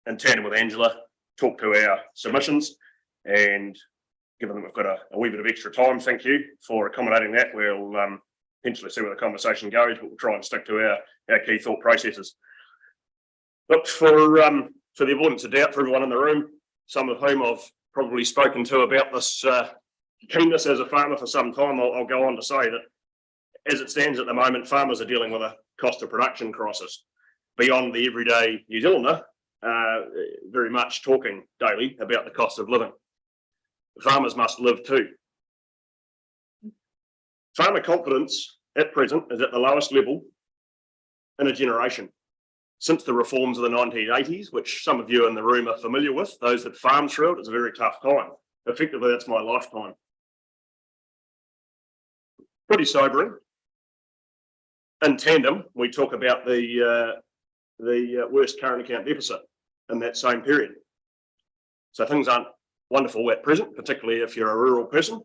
in tandem with Angela, talk to our submissions. And given that we've got a wee bit of extra time, thank you for accommodating that. We'll potentially see where the conversation goes, but we'll try and stick to our key thought processes. Look, for the avoidance of doubt for everyone in the room, some of whom I've probably spoken to about this keenness as a farmer for some time, I'll go on to say that as it stands at the moment, farmers are dealing with a cost of production crisis beyond the everyday New Zealander, very much talking daily about the cost of living. Farmers must live too. Farmer confidence at present is at the lowest level in a generation. Since the reforms of the 1980s, which some of you in the room are familiar with, those that farm through it, it's a very tough time. Effectively, that's my lifetime. Pretty sobering. In tandem, we talk about the worst current account deficit in that same period. So things aren't wonderful at present, particularly if you're a rural person.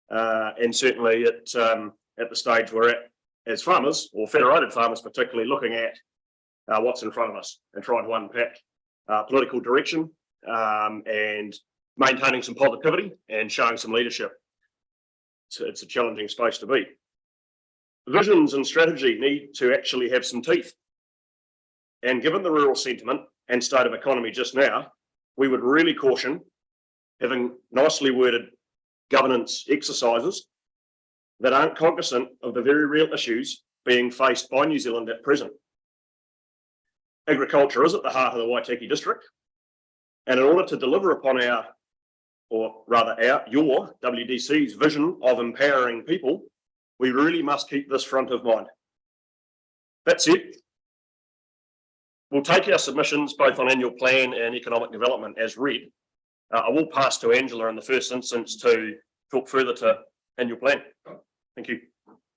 And certainly at the stage we're at as farmers, or federated farmers particularly, looking at what's in front of us and trying to unpack political direction and maintaining some positivity and showing some leadership. So it's a challenging space to be. Visions and strategy need to actually have some teeth. And given the rural sentiment and state of economy just now, we would really caution having nicely worded governance exercises that aren't cognizant of the very real issues being faced by New Zealand at present. Agriculture is at the heart of the Waitaki district, and in order to deliver upon your WDC's vision of empowering people, we really must keep this front of mind. That's it. We'll take our submissions both on annual plan and economic development as read. I will pass to Angela in the first instance to talk further to annual plan. Thank you.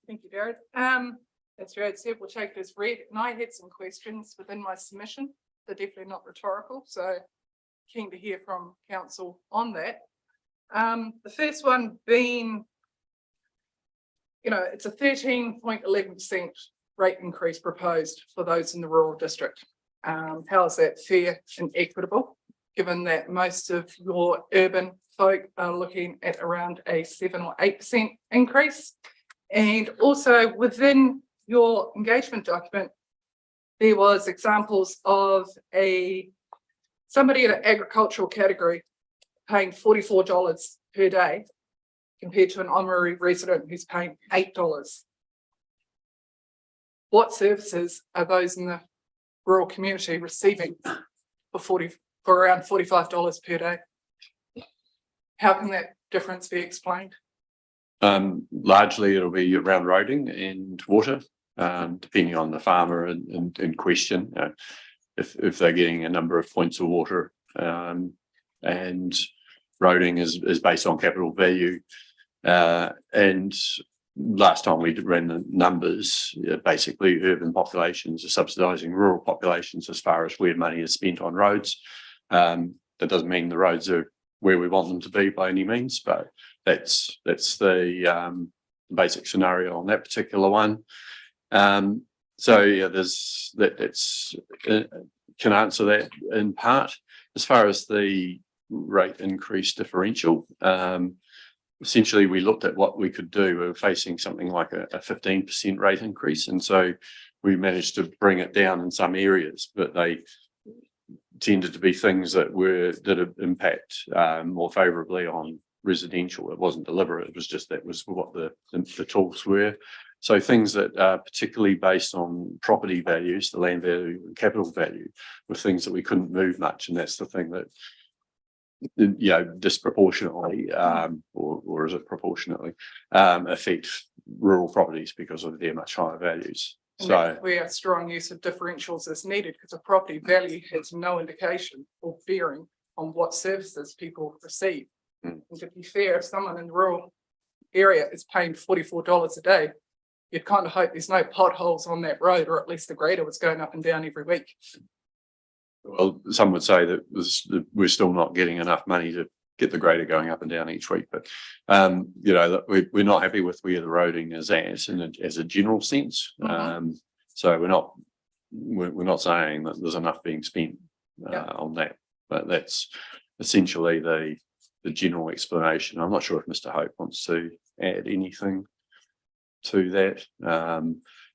Thank you, Darren. As Jared said, we'll take this read, and I had some questions within my submission. They're definitely not rhetorical, so keen to hear from council on that. The first one being, it's a 13.11% rate increase proposed for those in the rural district. How is that fair and equitable, given that most of your urban folk are looking at around a 7 or 8% increase? And also within your engagement document, there was examples of somebody in an agricultural category paying $44 per day compared to an honorary resident who's paying $8. What services are those in the rural community receiving for around $45 per day? How can that difference be explained? Largely it'll be around roading and water, depending on the farmer in question. If they're getting a number of points of water, and roading is based on capital value. And last time we ran the numbers, basically urban populations are subsidising rural populations as far as where money is spent on roads. That doesn't mean the roads are where we want them to be by any means, but that's the basic scenario on that particular one. So yeah, that's can answer that in part. As far as the rate increase differential, essentially we looked at what we could do. We were facing something like a 15% rate increase, and so we managed to bring it down in some areas, but they tended to be things that impact more favourably on residential. It wasn't deliberate, it was just that was what the tools were. So things that are particularly based on property values, the land value and capital value, were things that we couldn't move much, and that's the thing that disproportionately or is it proportionately affect rural properties because of their much higher values. And that's where strong use of differentials is needed, because a property value has no indication or bearing on what services people receive. And to be fair, if someone in the rural area is paying $44 a day, you'd kind of hope there's no potholes on that road, or at least the grader was going up and down every week. Well, some would say that we're still not getting enough money to get the grader going up and down each week, but we're not happy with where the roading is at as a general sense. So we're not saying that there's enough being spent on that, but that's essentially the general explanation. I'm not sure if Mr. Hope wants to add anything to that.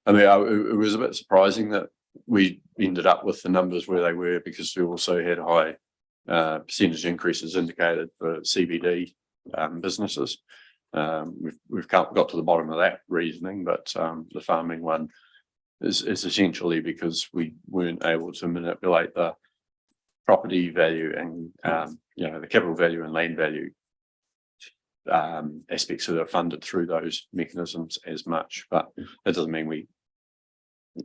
It was a bit surprising that we ended up with the numbers where they were, because we also had high percentage increases indicated for CBD businesses. We've got to the bottom of that reasoning, but the farming one is essentially because we weren't able to manipulate the property value and the capital value and land value aspects that are funded through those mechanisms as much. But that doesn't mean we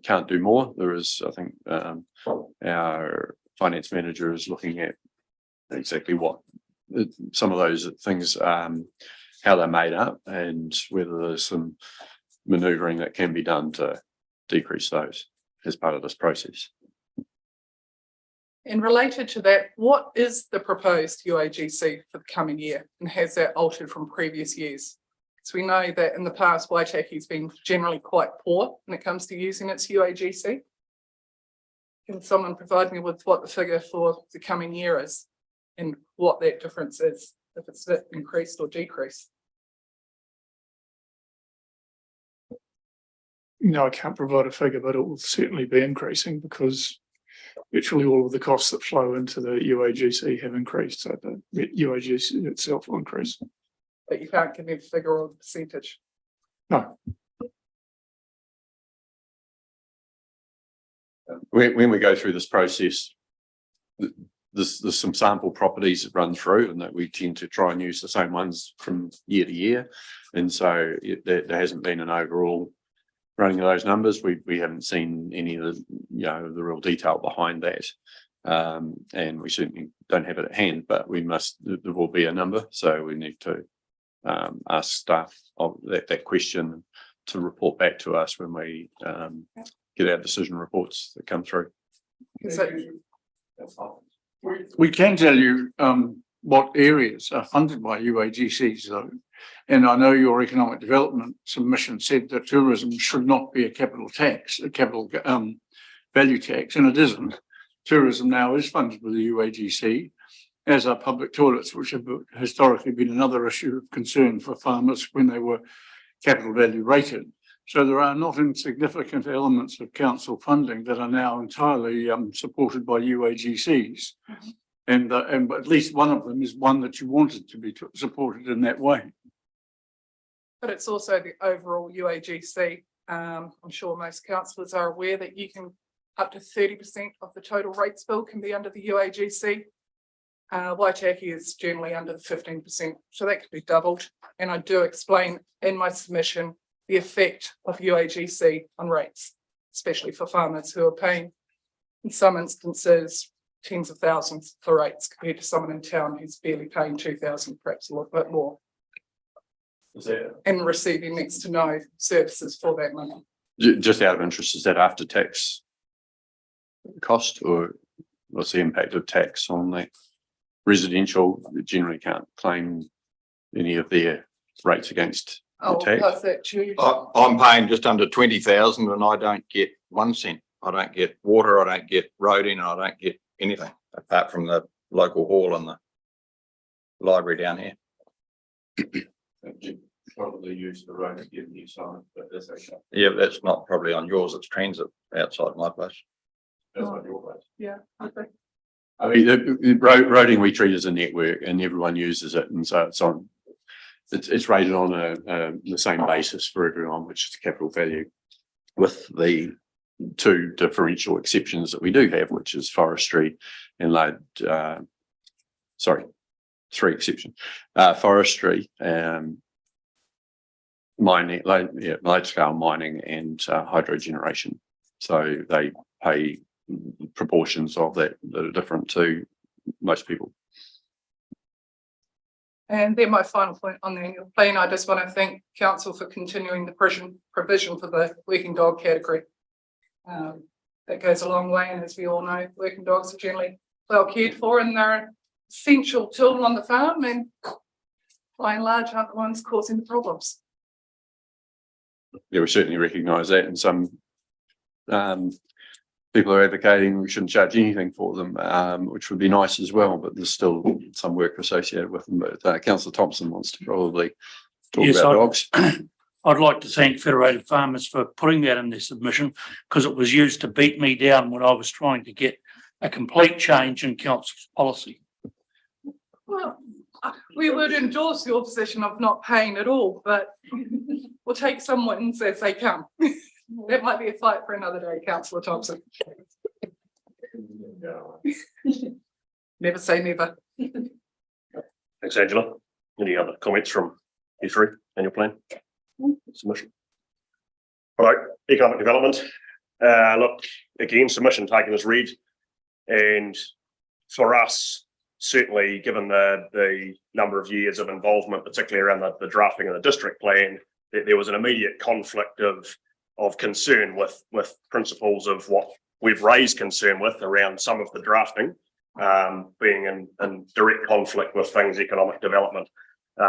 can't do more. There is, I think, our finance manager is looking at exactly what some of those things, how they're made up, and whether there's some manoeuvring that can be done to decrease those as part of this process. And related to that, what is the proposed UAGC for the coming year, and has that altered from previous years? So we know that in the past, Waitaki's been generally quite poor when it comes to using its UAGC. Can someone provide me with what the figure for the coming year is and what that difference is, if it's increased or decreased? No, I can't provide a figure, but it will certainly be increasing because virtually all of the costs that flow into the UAGC have increased, so the UAGC itself will increase. But you can't give me a figure or a percentage. No. When we go through this process, there's some sample properties that run through, and that we tend to try and use the same ones from year to year. And so there hasn't been an overall running of those numbers. We haven't seen any of the, the real detail behind that. And we certainly don't have it at hand, but there will be a number. So we need to ask staff of that question to report back to us when we get our decision reports that come through. We can tell you what areas are funded by UAGCs though. And I know your economic development submission said that tourism should not be a capital tax, a capital value tax, and it isn't. Tourism now is funded with the UAGC, as are public toilets, which have historically been another issue of concern for farmers when they were capital value rated. So there are not insignificant elements of council funding that are now entirely supported by UAGCs. And at least one of them is one that you wanted to be supported in that way. But it's also the overall UAGC. I'm sure most councillors are aware that you can up to 30% of the total rates bill can be under the UAGC. Waitaki is generally under the 15%, so that could be doubled. And I do explain in my submission the effect of UAGC on rates, especially for farmers who are paying, in some instances, tens of thousands for rates compared to someone in town who's barely paying 2,000, perhaps a little bit more. And receiving next to no services for that money. Just out of interest, is that after tax cost, or what's the impact of tax on that? Residential generally can't claim any of their rates against the tax. How's that, Jude? I'm paying just under 20,000 and I don't get 1 cent. I don't get water, I don't get roading, and I don't get anything apart from the local hall and the library down here. Probably use the road to get new sign, but that's okay. Yeah, but that's not probably on yours, it's transit outside my place. That's on your place. Yeah, okay. I mean, the roading we treat as a network, and everyone uses it, and so it's rated on the same basis for everyone, which is capital value, with the two differential exceptions that we do have, which is forestry and three exceptions: forestry, mining, large scale mining, and hydro generation. So they pay proportions of that are different to most people. And then my final point on the annual plan, I just want to thank council for continuing the provision for the working dog category. That goes a long way, and as we all know, working dogs are generally well cared for, and they're an essential tool on the farm, and by and large aren't the ones causing the problems. Yeah, we certainly recognise that, and some people are advocating we shouldn't charge anything for them, which would be nice as well, but there's still some work associated with them. But Councillor Thompson wants to probably talk about dogs. I'd like to thank Federated Farmers for putting that in their submission, because it was used to beat me down when I was trying to get a complete change in council's policy. Well, we would endorse your position of not paying at all, but we'll take someone as they come. That might be a fight for another day, Councillor Thompson. Never say never. Thanks, Angela. Any other comments from you three and your plan? Submission. All right, economic development. Look, again, submission taken as read. And for us, certainly given the number of years of involvement, particularly around the drafting of the district plan, there was an immediate conflict of concern with principles of what we've raised concern with around some of the drafting being in direct conflict with things economic development.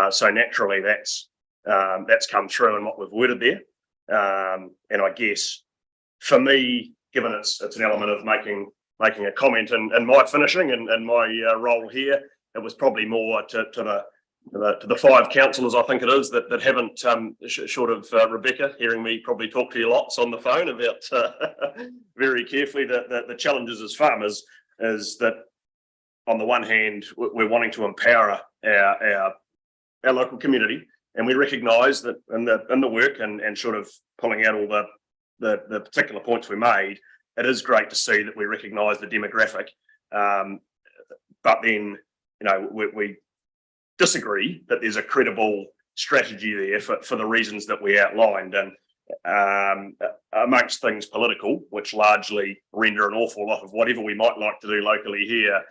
So naturally that's come through in what we've worded there. And I guess for me, given it's an element of making a comment in my finishing and my role here, it was probably more to the 5 councillors, I think it is, that haven't, short of Rebecca, hearing me probably talk to you lots on the phone about very carefully the challenges as farmers, is that on the one hand, we're wanting to empower our local community, and we recognise that in the work and sort of pulling out all the particular points we made, it is great to see that we recognise the demographic, but then, you know, we disagree that there's a credible strategy there for the reasons that we outlined, and amongst things political, which largely render an awful lot of whatever we might like to do locally here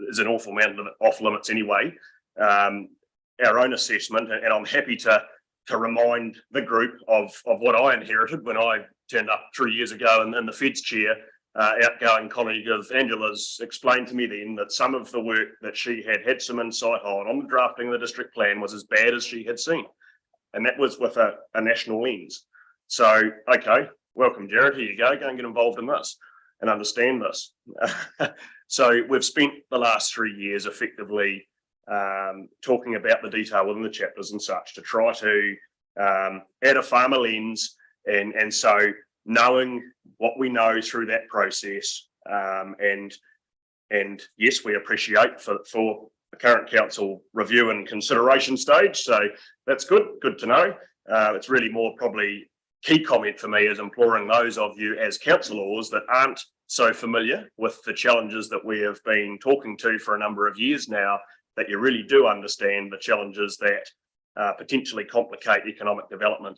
is an awful amount off limits anyway. Our own assessment, and I'm happy to remind the group of what I inherited when I turned up 3 years ago and the Feds chair, outgoing colleague of Angela's, explained to me then that some of the work that she had some insight on the drafting of the district plan was as bad as she had seen. And that was with a national lens. So, okay, welcome, Jared, here you go and get involved in this and understand this. So we've spent the last 3 years effectively talking about the detail within the chapters and such to try to add a farmer lens, and so knowing what we know through that process, and yes, we appreciate for the current council review and consideration stage, so that's good to know. It's really more probably key comment for me is imploring those of you as councillors that aren't so familiar with the challenges that we have been talking to for a number of years now, that you really do understand the challenges that potentially complicate economic development,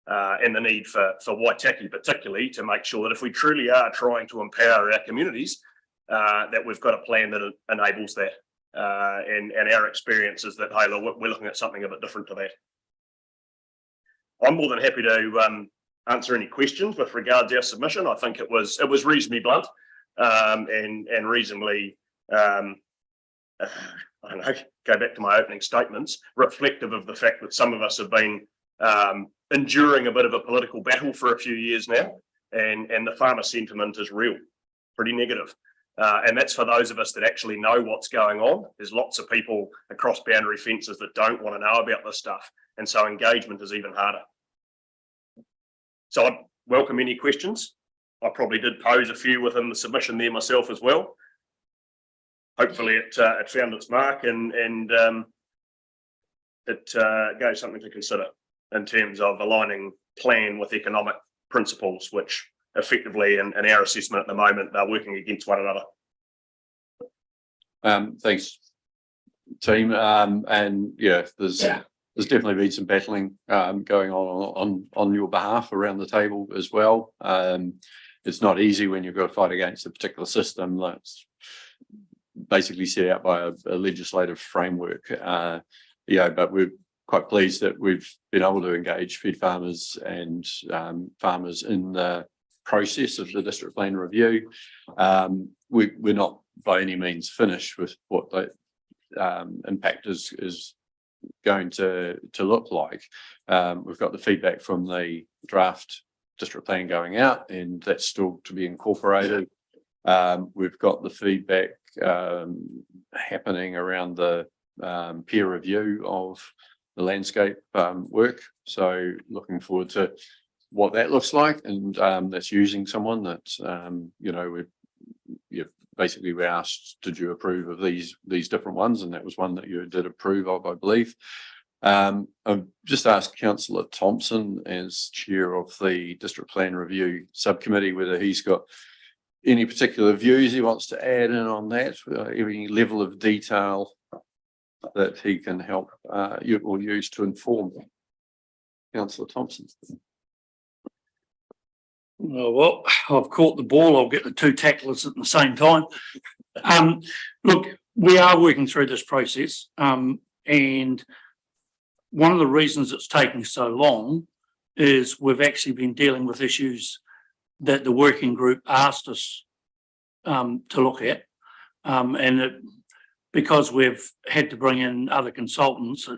and the need for Waitaki particularly to make sure that if we truly are trying to empower our communities, that we've got a plan that enables that. And our experience is that, hey, look, we're looking at something a bit different to that. I'm more than happy to answer any questions with regards to our submission. I think it was reasonably blunt, and reasonably, I don't know, go back to my opening statements, reflective of the fact that some of us have been enduring a bit of a political battle for a few years now, and the farmer sentiment is real, pretty negative. And that's for those of us that actually know what's going on. There's lots of people across boundary fences that don't want to know about this stuff, and so engagement is even harder. So I'd welcome any questions. I probably did pose a few within the submission there myself as well. Hopefully it found its mark, and it gave something to consider in terms of aligning plan with economic principles, which effectively in our assessment at the moment, they're working against one another. Thanks, team. And yeah, there's definitely been some battling going on your behalf around the table as well. It's not easy when you've got to fight against a particular system that's basically set out by a legislative framework. But we're quite pleased that we've been able to engage Fed Farmers and farmers in the process of the district plan review. We're not by any means finished with what the impact is going to look like. We've got the feedback from the draft district plan going out, and that's still to be incorporated. We've got the feedback happening around the peer review of the landscape work. So looking forward to what that looks like, and that's using someone that basically we asked, did you approve of these different ones, and that was one that you did approve of, I believe. I've just asked Councillor Thompson, as chair of the district plan review subcommittee, whether he's got any particular views he wants to add in on that, any level of detail that he can help you or use to inform. Councillor Thompson. Well, I've caught the ball. I'll get the two tacklers at the same time. Look, we are working through this process, and one of the reasons it's taking so long is we've actually been dealing with issues that the working group asked us to look at. Because we've had to bring in other consultants,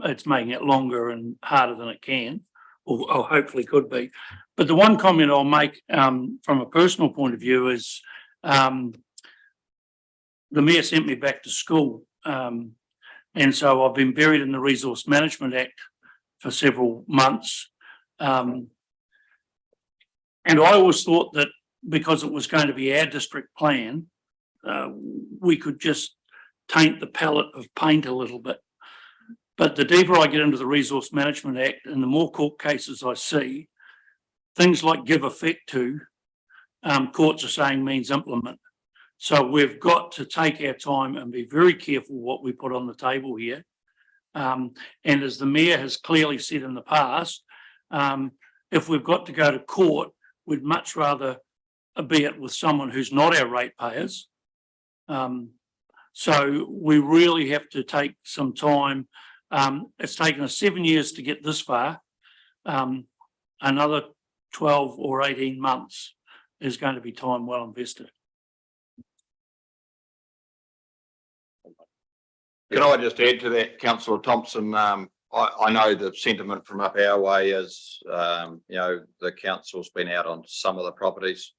it's making it longer and harder than it can, or hopefully could be. But the one comment I'll make from a personal point of view is the mayor sent me back to school. And so I've been buried in the Resource Management Act for several months. And I always thought that because it was going to be our district plan, we could just taint the palette of paint a little bit. But the deeper I get into the Resource Management Act and the more court cases I see, things like give effect to, courts are saying means implement. So we've got to take our time and be very careful what we put on the table here. And as the mayor has clearly said in the past, if we've got to go to court, we'd much rather be it with someone who's not our ratepayers. So we really have to take some time. It's taken us 7 years to get this far. Another 12 or 18 months is going to be time well invested. Can I just add to that, Councillor Thompson? I know the sentiment from up our way is, the council's been out on some of the properties,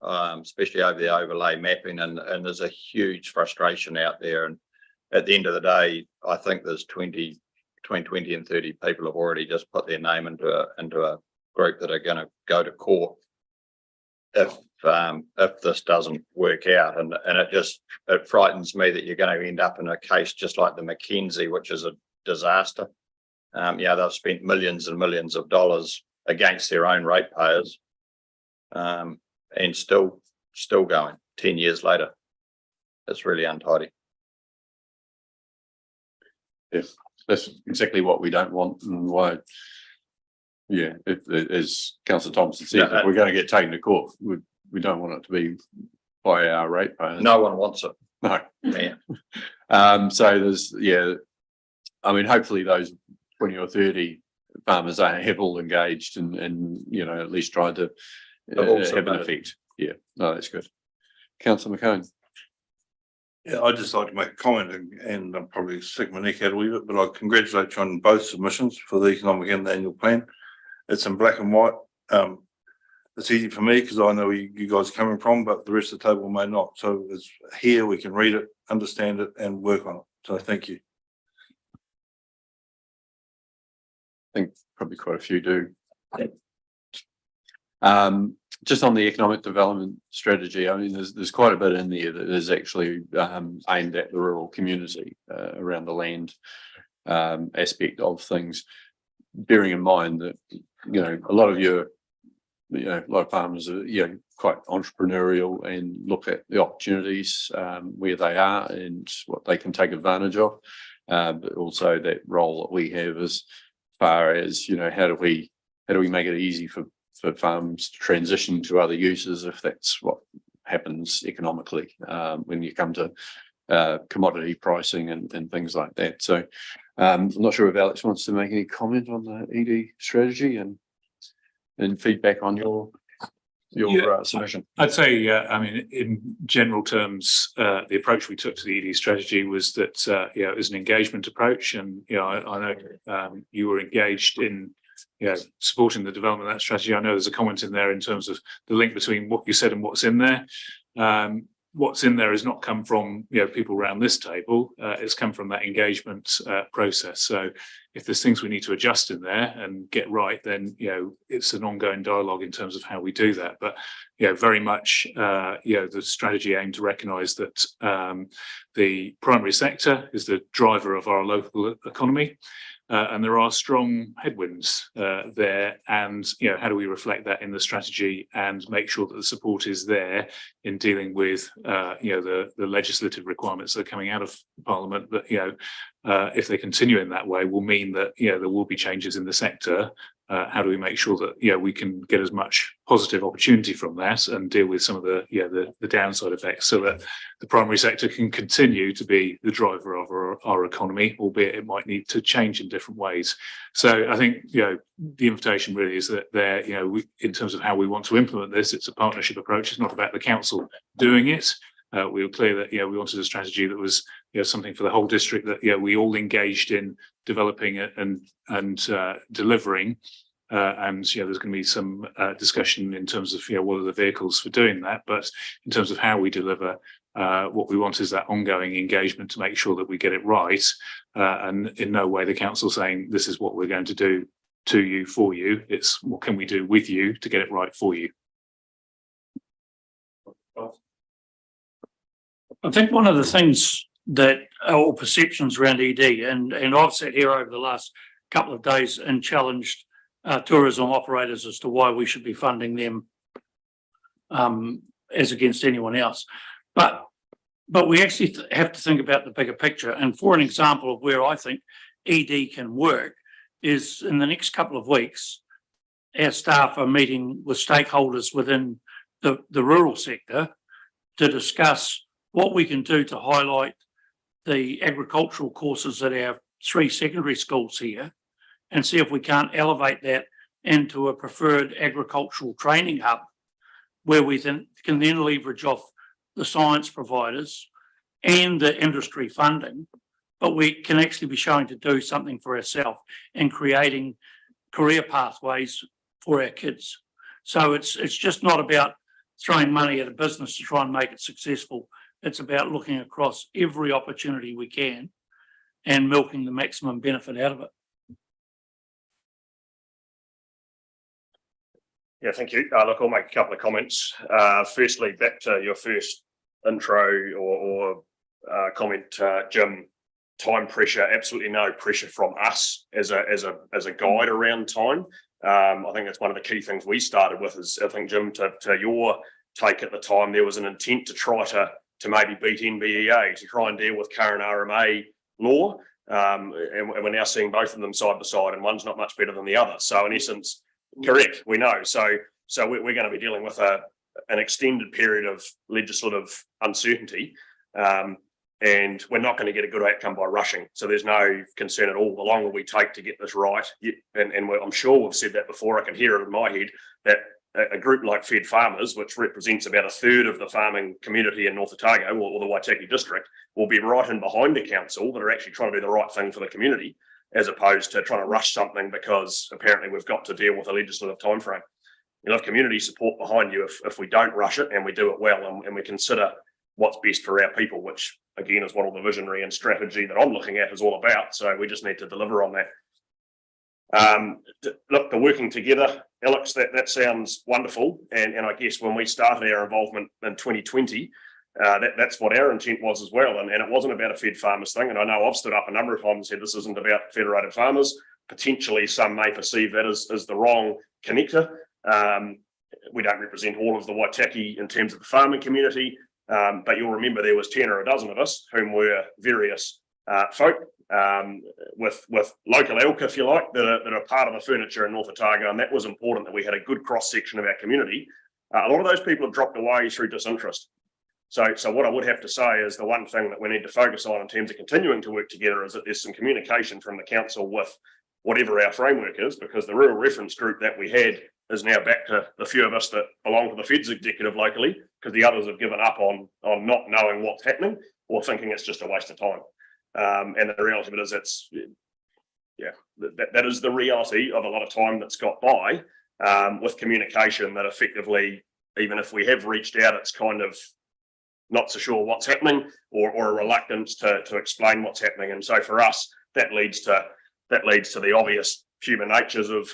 especially over the overlay mapping, and there's a huge frustration out there. And at the end of the day, I think there's between 20 and 30 people have already just put their name into a group that are going to go to court if this doesn't work out. And it frightens me that you're going to end up in a case just like the Mackenzie, which is a disaster. They've spent millions and millions of dollars against their own ratepayers, and still going 10 years later. It's really untidy. Yes, that's exactly what we don't want, and why. Yeah, as Councillor Thompson said, if we're going to get taken to court, we don't want it to be by our ratepayers. No one wants it. No. Yeah. So there's, hopefully those 20 or 30 farmers have all engaged and at least tried to have an effect. Yeah, no, that's good. Councillor McCone. Yeah, I'd just like to make a comment, and I'm probably stick my neck out a wee bit, but I congratulate you on both submissions for the economic and the annual plan. It's in black and white. It's easy for me because I know where you guys are coming from, but the rest of the table may not. So it's here, we can read it, understand it, and work on it. So thank you. I think probably quite a few do. Just on the economic development strategy, there's quite a bit in there that is actually aimed at the rural community around the land aspect of things, bearing in mind that a lot of farmers are quite entrepreneurial and look at the opportunities where they are and what they can take advantage of, but also that role that we have as far as how do we make it easy for farms to transition to other uses if that's what happens economically when you come to commodity pricing and things like that. So I'm not sure if Alex wants to make any comment on the ED strategy and feedback on your submission. I'd say, in general terms, the approach we took to the ED strategy was that, it was an engagement approach. And, I know you were engaged in, supporting the development of that strategy. I know there's a comment in there in terms of the link between what you said and what's in there. What's in there has not come from, people around this table. It's come from that engagement process. So if there's things we need to adjust in there and get right, then, it's an ongoing dialogue in terms of how we do that. But, very much, the strategy aimed to recognise that the primary sector is the driver of our local economy. And there are strong headwinds there, and how do we reflect that in the strategy and make sure that the support is there in dealing with the legislative requirements that are coming out of Parliament that if they continue in that way will mean that there will be changes in the sector how do we make sure that, we can get as much positive opportunity from that and deal with some of the downside effects so that the primary sector can continue to be the driver of our economy, albeit it might need to change in different ways. So I think, the invitation really is that in terms of how we want to implement this, it's a partnership approach. It's not about the council doing it. We were clear that, we wanted a strategy that was, something for the whole district that, we all engaged in developing it and delivering. And there's going to be some discussion in terms of what are the vehicles for doing that. But in terms of how we deliver, what we want is that ongoing engagement to make sure that we get it right. And in no way the council saying this is what we're going to do to you for you. It's what can we do with you to get it right for you. I think one of the things that our perceptions around ED, and I've sat here over the last couple of days and challenged tourism operators as to why we should be funding them as against anyone else. But we actually have to think about the bigger picture. And for an example of where I think ED can work is in the next couple of weeks, our staff are meeting with stakeholders within the rural sector to discuss what we can do to highlight the agricultural courses at our 3 secondary schools here and see if we can't elevate that into a preferred agricultural training hub where we can then leverage off the science providers and the industry funding, but we can actually be showing to do something for ourselves and creating career pathways for our kids. So it's just not about throwing money at a business to try and make it successful. It's about looking across every opportunity we can and milking the maximum benefit out of it. Yeah, thank you. Look, I'll make a couple of comments. Firstly, back to your first intro or comment, Jim. Time pressure, absolutely no pressure from us as a guide around time. I think that's one of the key things we started with. Is I think, Jim, to your take at the time, there was an intent to try to maybe beat NBEA, to try and deal with current RMA law. And we're now seeing both of them side by side, and one's not much better than the other. So in essence, correct, we know. So we're going to be dealing with an extended period of legislative uncertainty. And we're not going to get a good outcome by rushing. So there's no concern at all. The longer we take to get this right, and I'm sure we've said that before, I can hear it in my head, that a group like Fed Farmers, which represents about a third of the farming community in North Otago or the Waitaki district, will be right in behind the council that are actually trying to do the right thing for the community, as opposed to trying to rush something because apparently we've got to deal with a legislative timeframe. You'll have community support behind you if we don't rush it and we do it well and we consider what's best for our people, which again is what all the visionary and strategy that I'm looking at is all about. So we just need to deliver on that. Look, the working together, Alex, that sounds wonderful. And I guess when we started our involvement in 2020, that's what our intent was as well. And it wasn't about a Fed Farmers thing. And I know I've stood up a number of times and said this isn't about Federated Farmers. Potentially some may perceive that as the wrong connector. We don't represent all of the Waitaki in terms of the farming community. But you'll remember there was 10 or a dozen of us whom were various folk with local elk, if you like, that are part of the furniture in North Otago, and that was important that we had a good cross section of our community. A lot of those people have dropped away through disinterest. So what I would have to say is the one thing that we need to focus on in terms of continuing to work together is that there's some communication from the council with whatever our framework is, because the rural reference group that we had is now back to the few of us that belong to the Feds executive locally, because the others have given up on not knowing what's happening or thinking it's just a waste of time. And the reality of it is that is the reality of a lot of time that's got by with communication that effectively, even if we have reached out, it's kind of not so sure what's happening or a reluctance to explain what's happening. And so for us, that leads to the obvious human natures of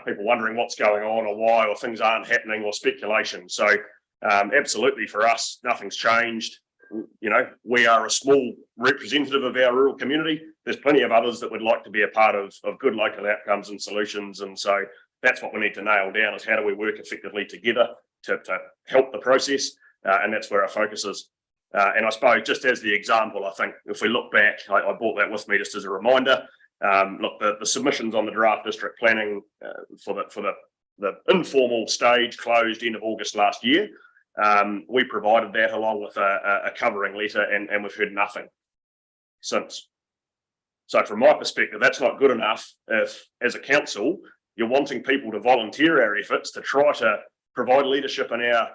people wondering what's going on or why, or things aren't happening, or speculation. So absolutely for us, nothing's changed. We are a small representative of our rural community. There's plenty of others that would like to be a part of good local outcomes and solutions. And so that's what we need to nail down, is how do we work effectively together to help the process. And that's where our focus is. And I suppose just as the example, I think if we look back, I brought that with me just as a reminder. Look, the submissions on the draft district planning for the informal stage closed end of August last year. We provided that along with a covering letter, and we've heard nothing since. So from my perspective, that's not good enough if, as a council, you're wanting people to volunteer our efforts to try to provide leadership in our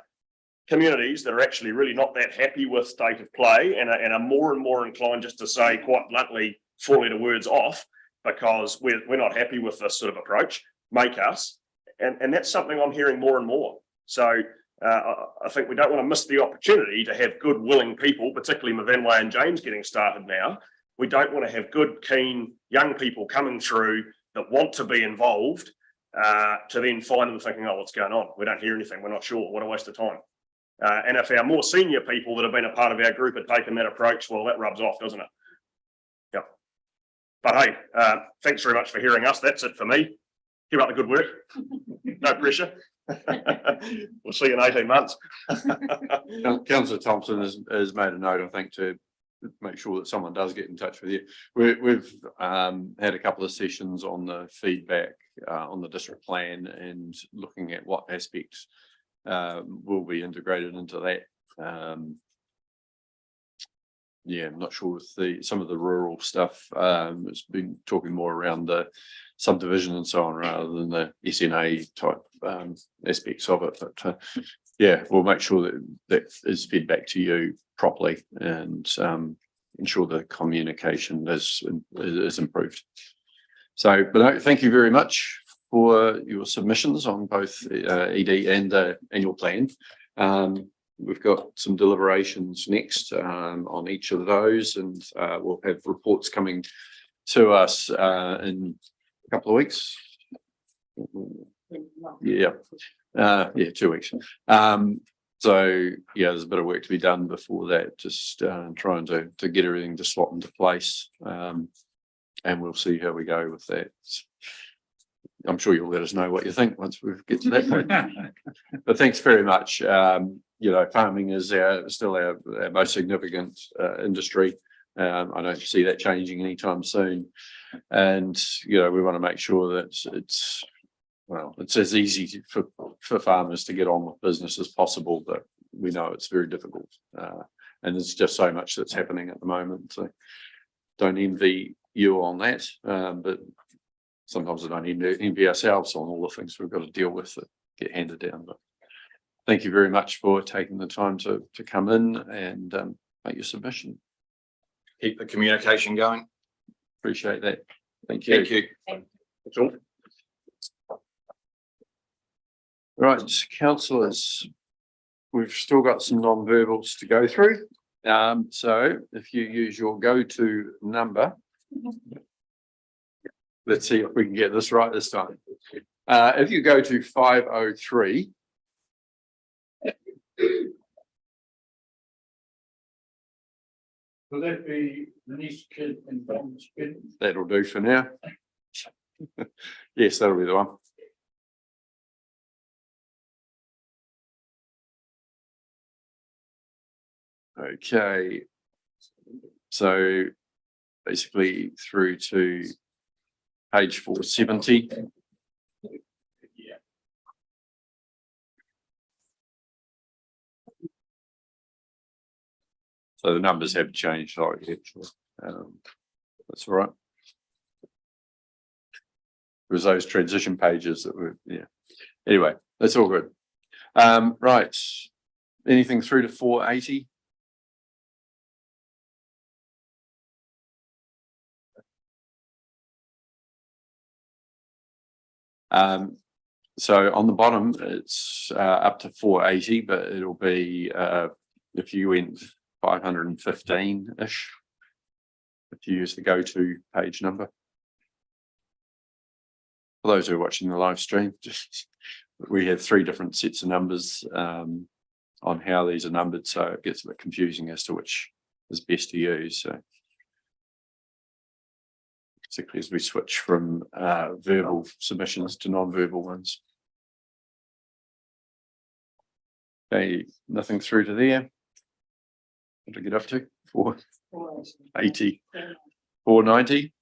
communities that are actually really not that happy with state of play and are more and more inclined just to say quite bluntly 4-letter words off because we're not happy with this sort of approach, make us. And that's something I'm hearing more and more. So I think we don't want to miss the opportunity to have good, willing people, particularly Mavenway and James getting started now. We don't want to have good, keen young people coming through that want to be involved to then find them thinking, oh, what's going on? We don't hear anything. We're not sure. What a waste of time. And if our more senior people that have been a part of our group have taken that approach, well, that rubs off, doesn't it? Yep. But hey, thanks very much for hearing us. That's it for me. Keep up the good work. No pressure. We'll see you in 18 months. Councillor Thompson has made a note, I think, to make sure that someone does get in touch with you. We've had a couple of sessions on the feedback on the district plan and looking at what aspects will be integrated into that. Yeah, I'm not sure with some of the rural stuff. It's been talking more around the subdivision and so on rather than the SNA type aspects of it. But yeah, we'll make sure that is fed back to you properly and ensure the communication is improved. So, but no, thank you very much for your submissions on both ED and the annual plan. We've got some deliberations next on each of those, and we'll have reports coming to us in a couple of weeks. Yeah, 2 weeks. So yeah, there's a bit of work to be done before that, just trying to get everything to slot into place, and we'll see how we go with that. I'm sure you'll let us know what you think once we get to that point. But thanks very much. You know, farming is still our most significant industry. I don't see that changing anytime soon. And, you know, we want to make sure that it's as easy for farmers to get on with business as possible, but we know it's very difficult. And there's just so much that's happening at the moment. So don't envy you on that. But sometimes I don't envy ourselves on all the things we've got to deal with that get handed down. But thank you very much for taking the time to come in and make your submission. Keep the communication going. Appreciate that. Thank you. Thank you. That's all. Right, councillors, we've still got some non-verbals to go through. So if you use your go-to number, let's see if we can get this right this time. If you go to 503. Will that be the niece kid and Dom's kid? That'll do for now. Yes, that'll be the one. Okay. So basically through to page 470. Yeah. So the numbers have changed slightly. That's all right. It was those transition pages that were, yeah. Anyway, that's all good. Right. Anything through to 480? So on the bottom, it's up to 480, but it'll be if you went 515-ish, if you use the go-to page number. For those who are watching the live stream, we have 3 different sets of numbers on how these are numbered, so it gets a bit confusing as to which is best to use. So particularly as we switch from verbal submissions to non-verbal ones. Okay, nothing through to there. What to get up to? 480, 490.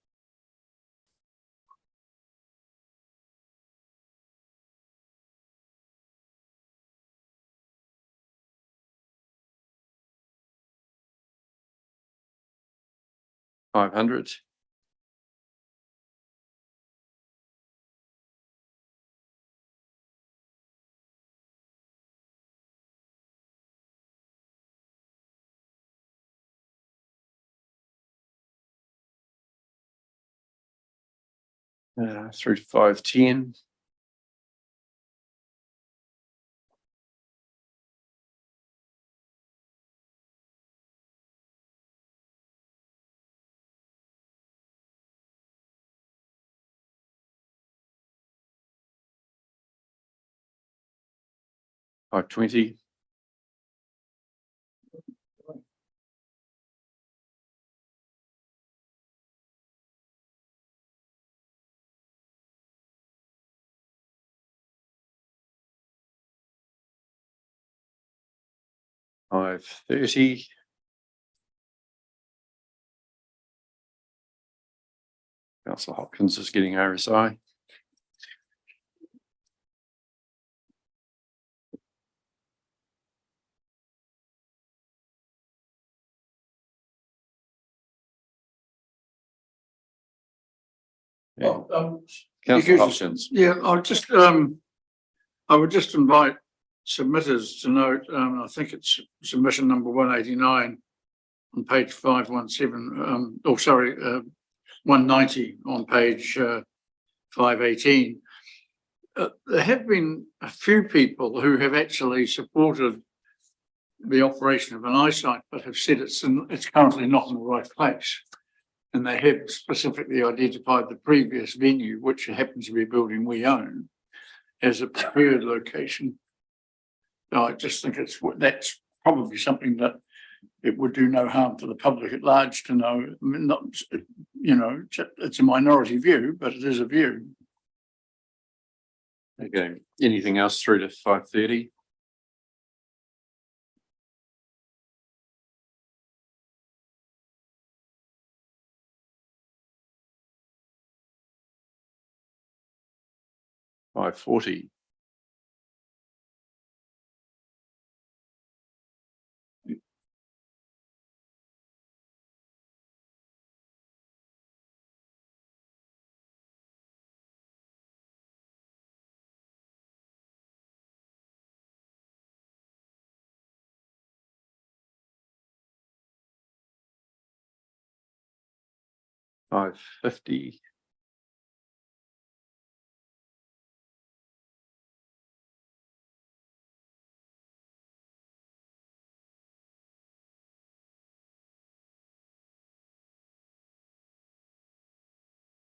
500. Through to 510. $520. $530. Councillor Hopkins is getting RSI. Councillor Hopkins. Yeah, I would just invite submitters to note, I think it's submission number 189 on page 517, 190 on page 518. There have been a few people who have actually supported the operation of an eyesight, but have said it's currently not in the right place. And they have specifically identified the previous venue, which happens to be a building we own, as a preferred location. So I just think that's probably something that it would do no harm to the public at large to know. I mean, not, you know, it's a minority view, but it is a view. Okay, anything else through to 530? $540. $550.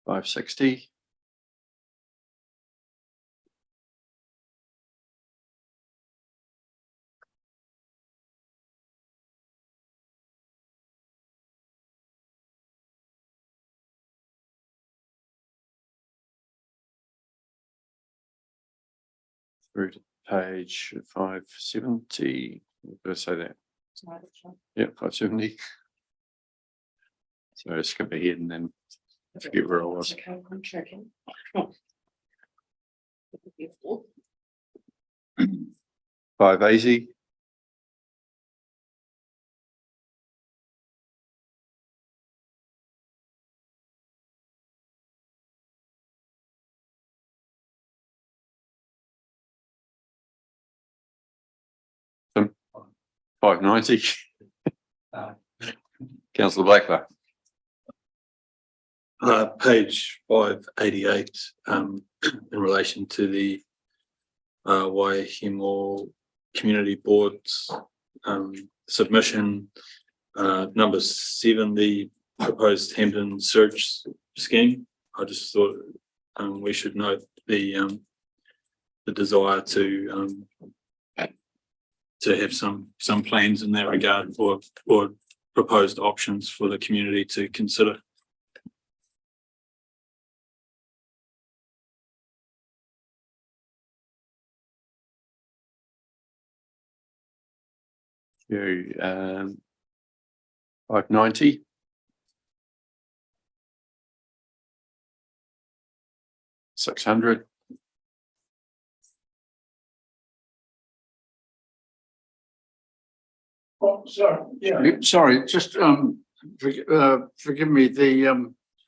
$560. Through to page 570. Did I say that? Yeah, 570. So I skip ahead and then forget where I was. $580. $590. Councillor Blakely. Page 588, in relation to the Waihemo Community Board's submission, number 7, the proposed Hampton search scheme. I just thought we should note the desire to have some plans in that regard or proposed options for the community to consider. You 590. $600. Oh, sorry, yeah, sorry, just forgive me,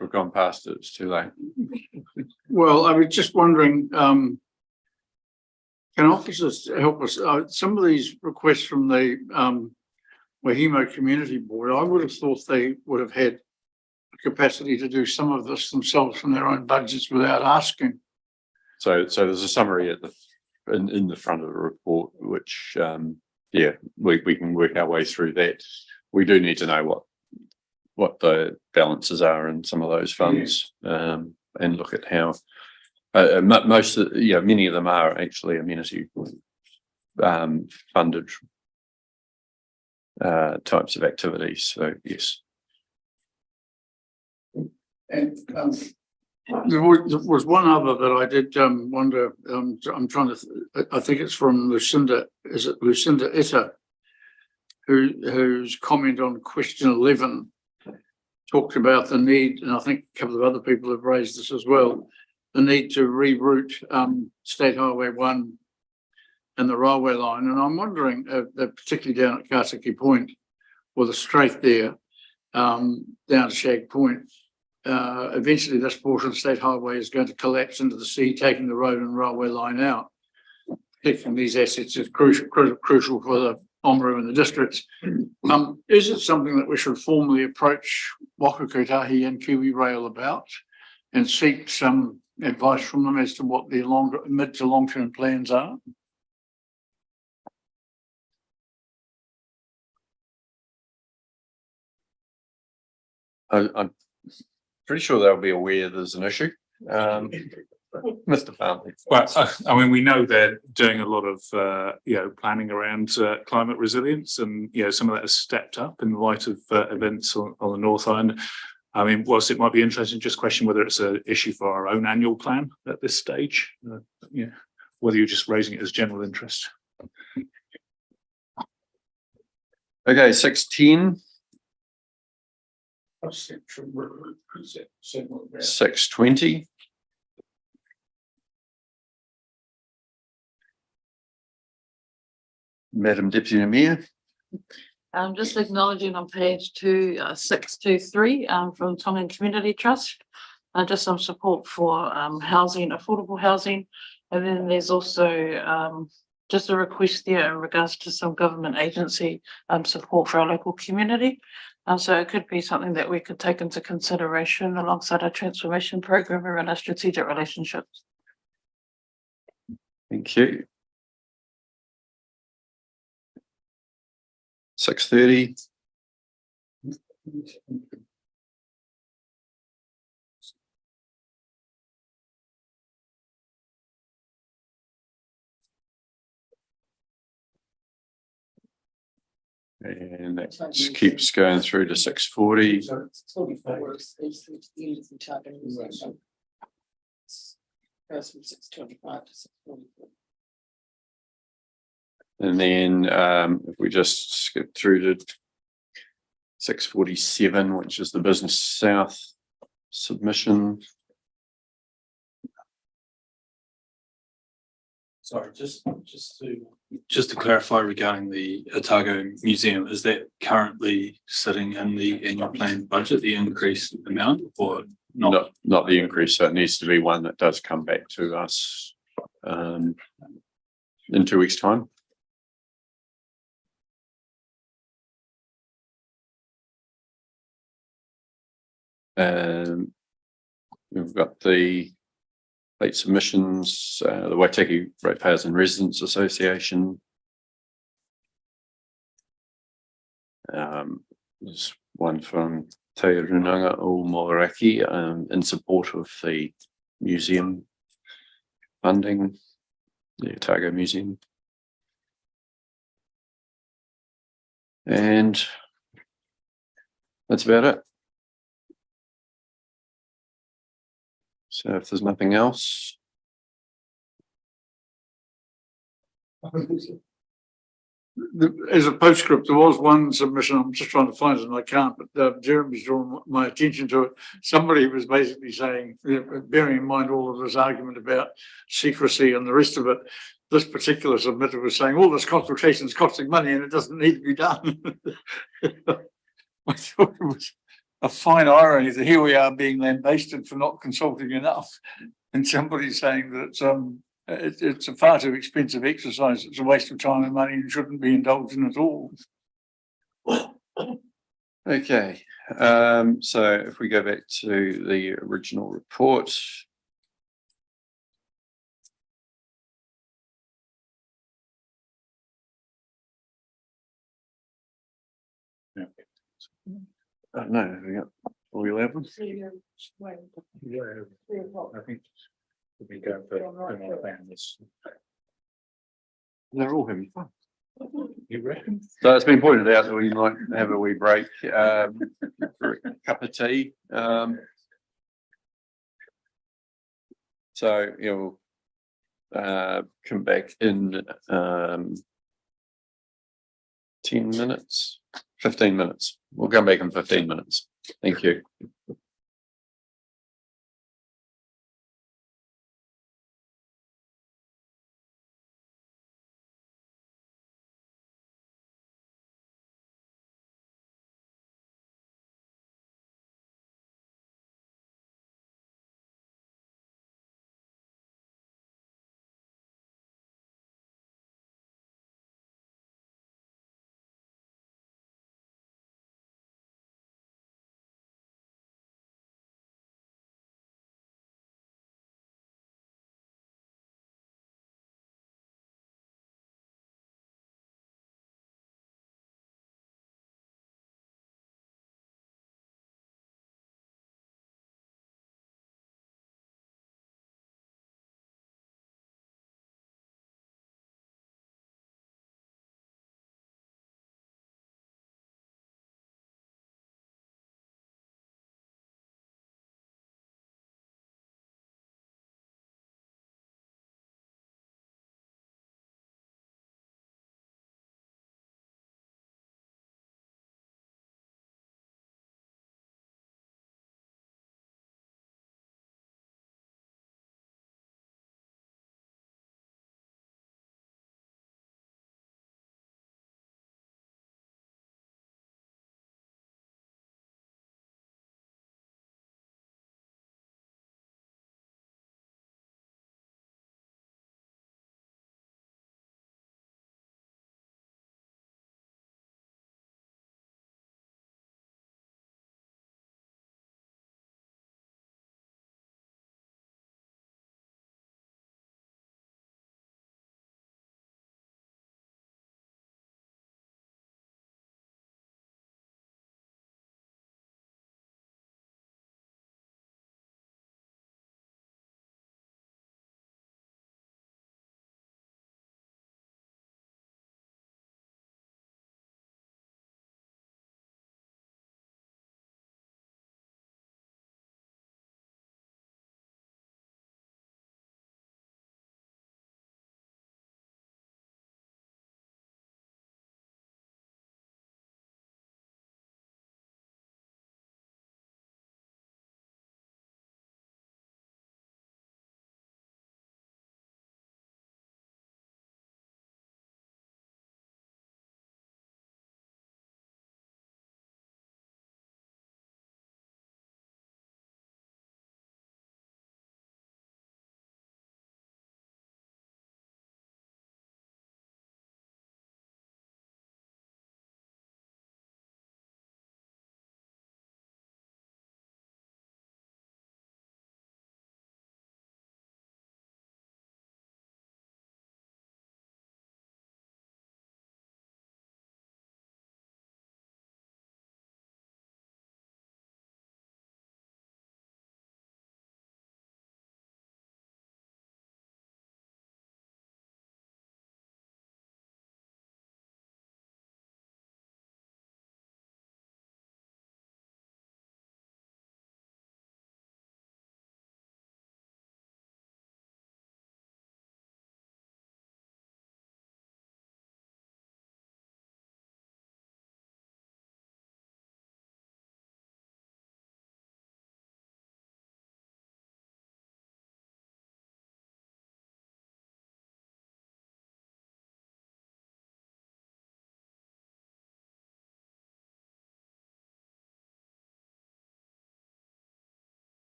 We've gone past it, it's too late. well, I was just wondering, can officers help us? Some of these requests from the Wahimo Community Board, I would have thought they would have had capacity to do some of this themselves from their own budgets without asking. So there's a summary at in the front of the report, which yeah, we can work our way through that. We do need to know what the balances are in some of those funds, and look at how most of, many of them are actually amenity funded types of activities. So yes. And there was one other that I did wonder. I'm trying to. I think it's from Lucinda. Is it Lucinda Itta, whose comment on question 11 talked about the need, and I think a couple of other people have raised this as well, the need to reroute State Highway 1 and the railway line. And I'm wondering, particularly down at Kātaki Point, or the straight there, down to Shag Point, eventually this portion of State Highway is going to collapse into the sea, taking the road and railway line out. Protecting these assets is crucial for the OMRU and the districts. Is it something that we should formally approach Waka Kotahi and Kiwi Rail about and seek some advice from them as to what their mid to long term plans are? I'm pretty sure they'll be aware there's an issue. Mr. Farmley. Well, I mean, we know they're doing a lot of, planning around climate resilience, and, some of that has stepped up in light of events on the North Island. I mean, whilst it might be interesting, just question whether it's an issue for our own annual plan at this stage, whether you're just raising it as general interest. Okay, 610. 620. Madam Deputy Mayor. I'm just acknowledging on page 623 from Tongan Community Trust, just some support for housing, affordable housing. And then there's also just a request there in regards to some government agency support for our local community. So it could be something that we could take into consideration alongside our transformation program around our strategic relationships. Thank you. 630. And that keeps going through to 640. Goes from 625 to 644. And then if we just skip through to 647, which is the Business South submission. Sorry, just to clarify regarding the Otago Museum, is that currently sitting in the annual plan budget, the increased amount, or not? Not the increase. So it needs to be one that does come back to us in 2 weeks' time. We've got the late submissions, the Waitaki Ratepayers and Residents Association. There's one from Te Runanga o Moeraki in support of the museum funding, the Otago Museum. And that's about it. So if there's nothing else. As a postscript, there was one submission, I'm just trying to find it and I can't, but Jeremy's drawn my attention to it. Somebody was basically saying, bearing in mind all of this argument about secrecy and the rest of it, this particular submitter was saying, all this consultation is costing money and it doesn't need to be done. I thought it was a fine irony that here we are being lambasted for not consulting enough. And somebody's saying that it's a far too expensive exercise. It's a waste of time and money and shouldn't be indulged in at all. Okay, so if we go back to the original report. No, we got all 11. I think we've been going for this. They're all having fun. You reckon? So it's been pointed out that we might have a wee break for a cup of tea. So you'll come back in 10 minutes, 15 minutes. We'll come back in 15 minutes. Thank you.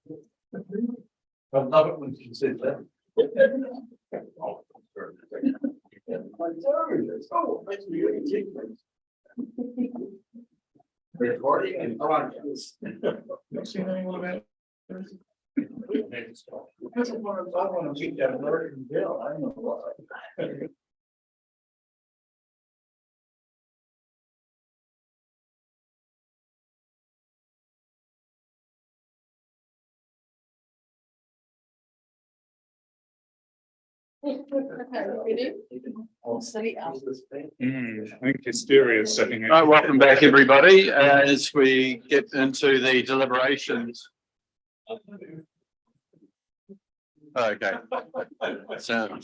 I love it when she says that. I want to meet that American Bill. I don't know why. I think hysteria is setting in. Right, welcome back, everybody, as we get into the deliberations. Okay. So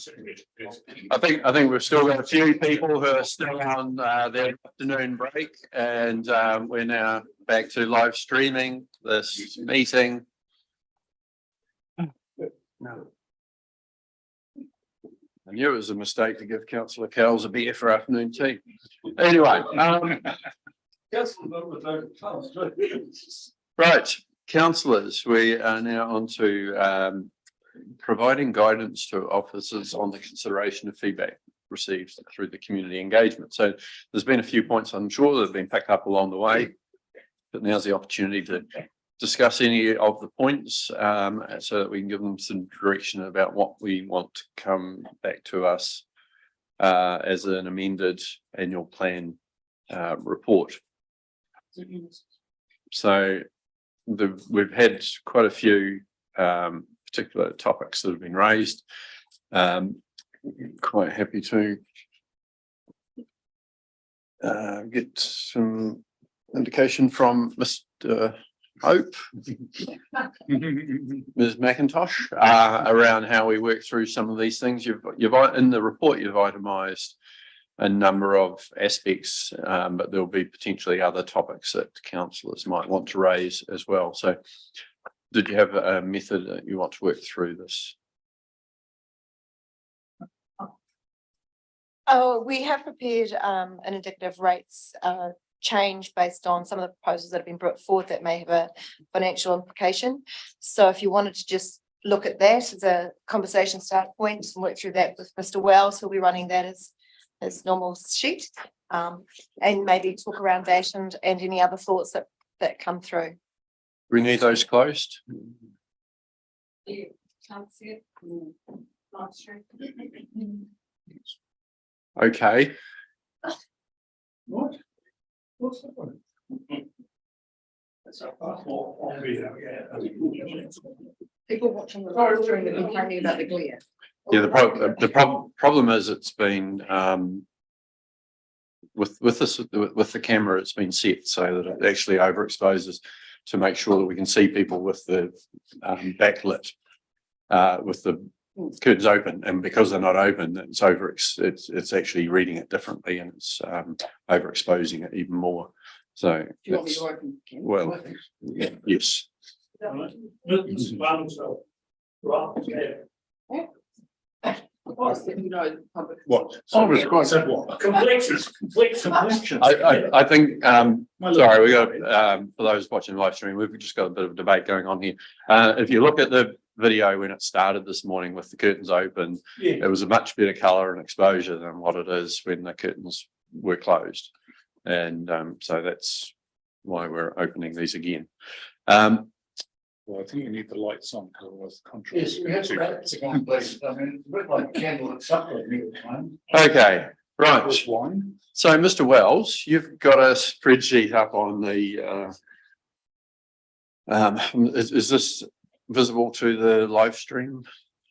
I think we've still got a few people who are still on their afternoon break, and we're now back to live streaming this meeting. No. I knew it was a mistake to give Councillor Cowles a beer for afternoon tea. Anyway, right, councillors, we are now on to providing guidance to officers on the consideration of feedback received through the community engagement. So there's been a few points, I'm sure, that have been picked up along the way, but now's the opportunity to discuss any of the points so that we can give them some direction about what we want to come back to us as an amended annual plan report. So we've had quite a few particular topics that have been raised. Quite happy to get some indication from Mr. Hope, Ms. McIntosh, around how we work through some of these things. You've in the report, you've itemised a number of aspects, but there'll be potentially other topics that councillors might want to raise as well. So did you have a method that you want to work through this? Oh, we have prepared an indicative rates change based on some of the proposals that have been brought forward that may have a financial implication. So if you wanted to just look at that as a conversation start point and work through that with Mr. Wells, who'll be running that as his normal sheet, and maybe talk around that and any other thoughts that come through. We need those closed. Okay. What? What's that one? People watching the live stream that complaining about the glare. Yeah, the problem is it's been with the camera, it's been set so that it actually overexposes to make sure that we can see people with the backlit with the curtains open, and because they're not open, it's actually reading it differently, and it's overexposing it even more. So Do you want me to open? well, yes. What? I was quite said what? Complete. I think, sorry, we got, for those watching the live stream, we've just got a bit of a debate going on here. If you look at the video when it started this morning with the curtains open, it was a much better colour and exposure than what it is when the curtains were closed. And so that's why we're opening these again. Well, I think you need the lights on, otherwise the contrast. Yes, we have to go on, please. I mean, it's a bit like a candle at supper at the time. Okay, right. With wine. So, Mr. Wells, you've got a spreadsheet up on the. Is this visible to the live stream?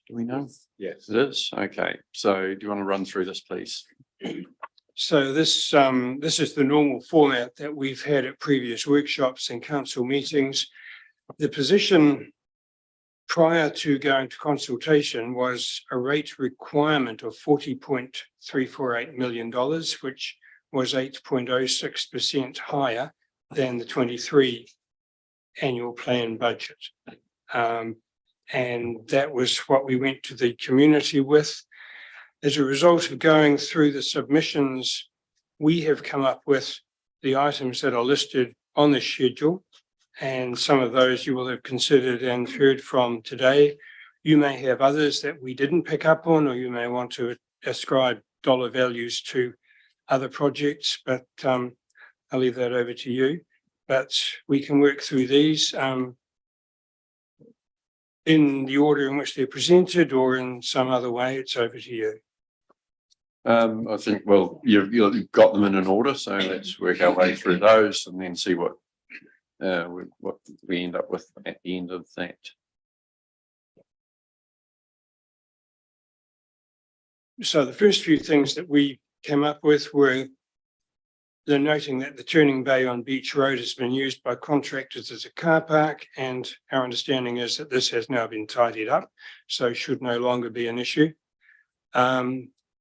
Do we know? Yes. It is. Okay. So, do you want to run through this, please? So this is the normal format that we've had at previous workshops and council meetings. The position prior to going to consultation was a rate requirement of $40.348 million, which was 8.06% higher than the 23 annual plan budget. And that was what we went to the community with. As a result of going through the submissions, we have come up with the items that are listed on the schedule. And some of those you will have considered and heard from today. You may have others that we didn't pick up on, or you may want to ascribe dollar values to other projects, but I'll leave that over to you. But we can work through these in the order in which they're presented, or in some other way. It's over to you. I think, well, you've got them in an order, so let's work our way through those and then see what we end up with at the end of that. So the first few things that we came up with were the noting that the turning bay on Beach Road has been used by contractors as a car park, and our understanding is that this has now been tidied up, so should no longer be an issue.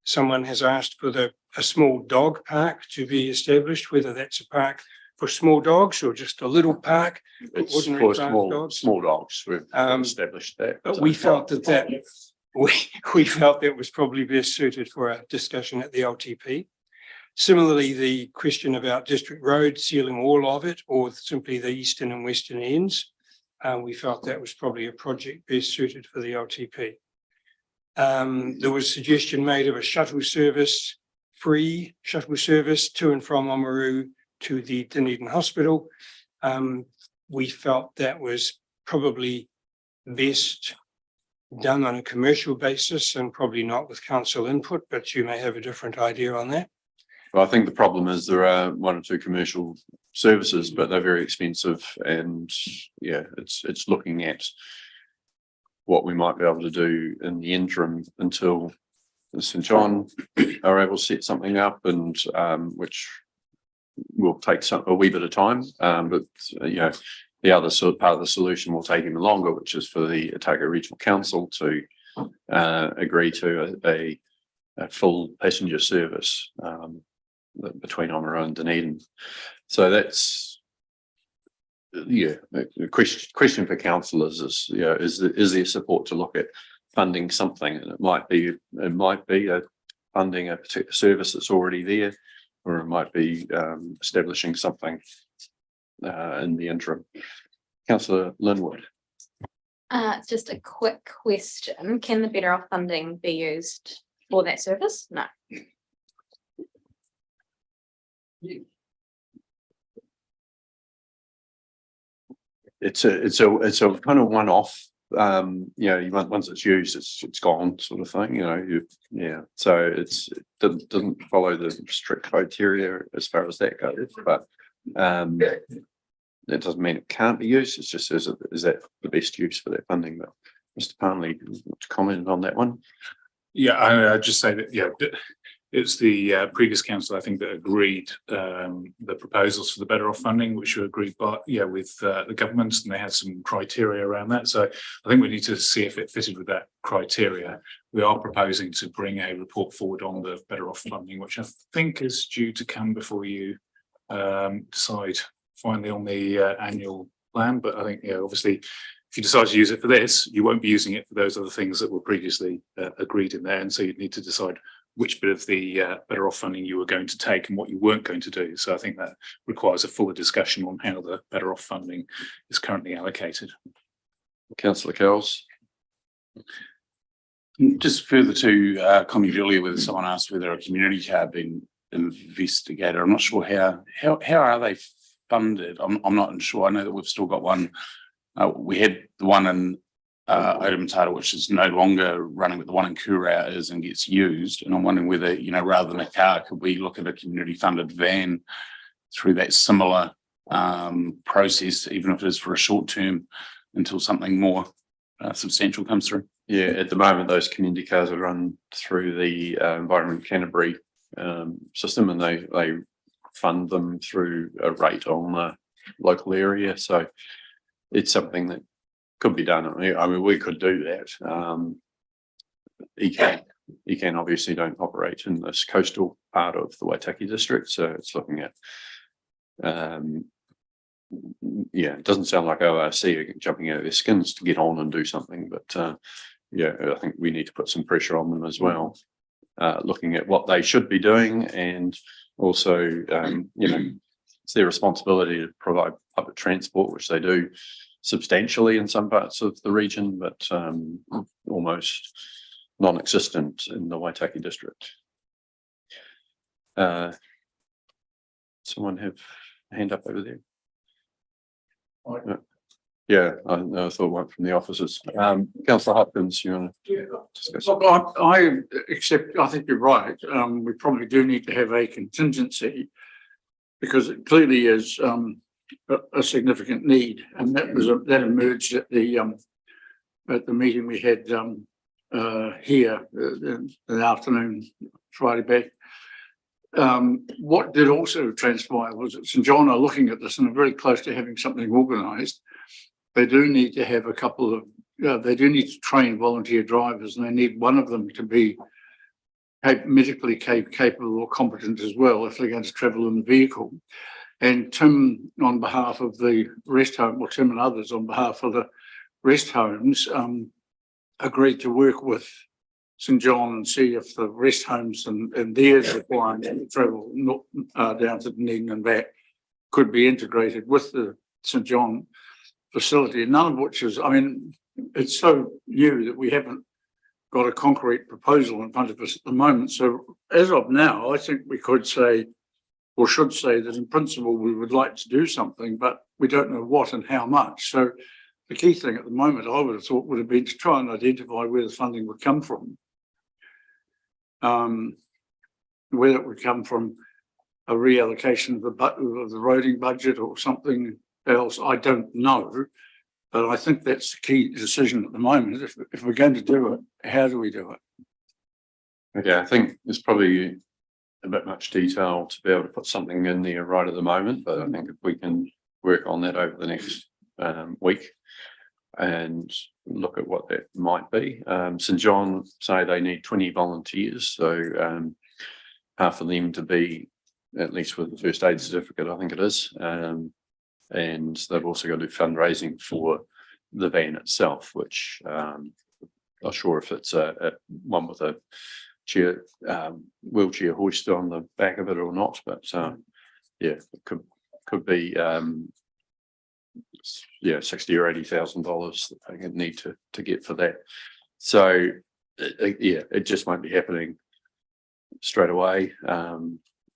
Someone has asked for a small dog park to be established, whether that's a park for small dogs or just a little park. It's for small dogs. We've established that. But we felt we felt that was probably best suited for a discussion at the LTP. Similarly, the question about District Road, sealing all of it or simply the eastern and western ends, we felt that was probably a project best suited for the LTP. There was suggestion made of a free shuttle service to and from Oamaru to the Dunedin Hospital. We felt that was probably best done on a commercial basis and probably not with council input, but you may have a different idea on that. Well, I think the problem is there are one or two commercial services, but they're very expensive, and yeah, it's looking at what we might be able to do in the interim until St. John are able to set something up, and which will take a wee bit of time, but you know, the other part of the solution will take even longer, which is for the Otago Regional Council to agree to a full passenger service between Oamaru and Dunedin. So that's, yeah, the question for councillors is, you know, is there support to look at funding something? And it might be funding a particular service that's already there, or it might be establishing something in the interim. Councillor Linwood. Just a quick question. Can the Better Off funding be used for that service? No. It's a kind of one-off. You know, once it's used, it's gone, sort of thing. You know, yeah. So it doesn't follow the strict criteria as far as that goes, but that doesn't mean it can't be used. It's just is that the best use for that funding? But Mr. Parnley, to comment on that one. Yeah, I'd just say that, yeah, it's the previous council, I think, that agreed the proposals for the Better Off funding, which were agreed by, yeah, with the governments, and they had some criteria around that. So I think we need to see if it fitted with that criteria. We are proposing to bring a report forward on the Better Off funding, which I think is due to come before you decide finally on the annual plan. But I think, yeah, obviously, if you decide to use it for this, you won't be using it for those other things that were previously agreed in there. And so you'd need to decide which bit of the Better Off funding you were going to take and what you weren't going to do. So I think that requires a fuller discussion on how the Better Off funding is currently allocated. Councillor Kells. Just further to comment earlier, whether someone asked whether a community car had been investigated. I'm not sure how are they funded. I'm not sure. I know that we've still got one. We had the one in Otago, which is no longer running, but the one in Kurau is and gets used. And I'm wondering whether, you know, rather than a car, could we look at a community funded van through that similar process, even if it is for a short term, until something more substantial comes through? Yeah, at the moment, those community cars are run through the Environment Canterbury system, and they fund them through a rate on the local area. So it's something that could be done. I mean, we could do that. ECAN obviously don't operate in this coastal part of the Waitaki district, so it's looking at, yeah, it doesn't sound like ORC are jumping out of their skins to get on and do something, but yeah, I think we need to put some pressure on them as well, looking at what they should be doing, and also, you know, it's their responsibility to provide public transport, which they do substantially in some parts of the region, but almost non-existent in the Waitaki district. Someone have a hand up over there? Yeah, I thought one from the officers. Councillor Hopkins, you want to discuss? Look, I accept, I think you're right. We probably do need to have a contingency because it clearly is a significant need, and that emerged at the meeting we had here the afternoon Friday back. What did also transpire was that St John are looking at this and are very close to having something organised. They do need to have a couple of, they do need to train volunteer drivers, and they need one of them to be medically capable or competent as well if they're going to travel in the vehicle. And Tim, on behalf of the rest home, or Tim and others on behalf of the rest homes, agreed to work with St John and see if the rest homes and theirs requirement to travel down to Dunedin and back could be integrated with the St John facility, none of which is, I mean, it's so new that we haven't got a concrete proposal in front of us at the moment. So as of now, I think we could say, or should say, that in principle we would like to do something, but we don't know what and how much. So the key thing at the moment, I would have thought, would have been to try and identify where the funding would come from. Whether it would come from a reallocation of the roading budget or something else, I don't know. But I think that's the key decision at the moment. If we're going to do it, how do we do it? Okay, I think there's probably a bit much detail to be able to put something in there right at the moment, but I think if we can work on that over the next week and look at what that might be. St John say they need 20 volunteers, so half of them to be at least with the first aid certificate, I think it is. And they've also got to do fundraising for the van itself, which not sure if it's a one with a chair wheelchair hoist on the back of it or not, but yeah, it could be yeah, $60,000 or $80,000 that they could need to get for that. So yeah, it just won't be happening straight away.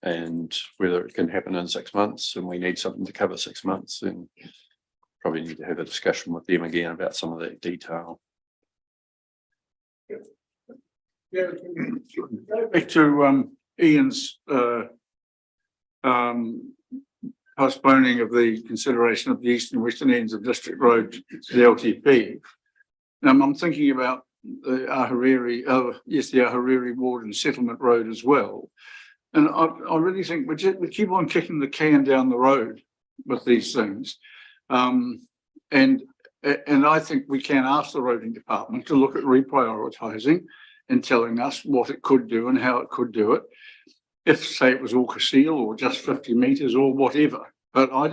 And whether it can happen in 6 months and we need something to cover 6 months, then probably need to have a discussion with them again about some of that detail. Yeah, back to Ian's postponing of the consideration of the east and western ends of District Road to the LTP. I'm thinking about the Ahuriri Ward and Settlement Road as well. And I really think we keep on kicking the can down the road with these things. And I think we can ask the roading department to look at reprioritising and telling us what it could do and how it could do it. If, say, it was all Casile or just 50 metres or whatever. But I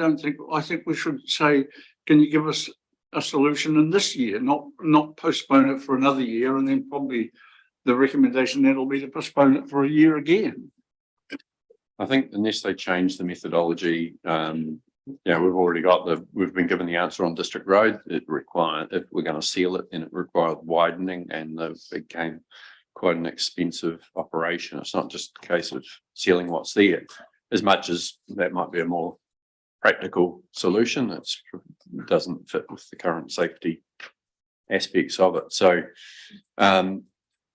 think we should say, can you give us a solution in this year, not postpone it for another year, and then probably the recommendation then will be to postpone it for a year again. I think unless they change the methodology, yeah, we've been given the answer on District Road. It required, if we're going to seal it, then it required widening, and it became quite an expensive operation. It's not just a case of sealing what's there, as much as that might be a more practical solution. It doesn't fit with the current safety aspects of it. So, yeah,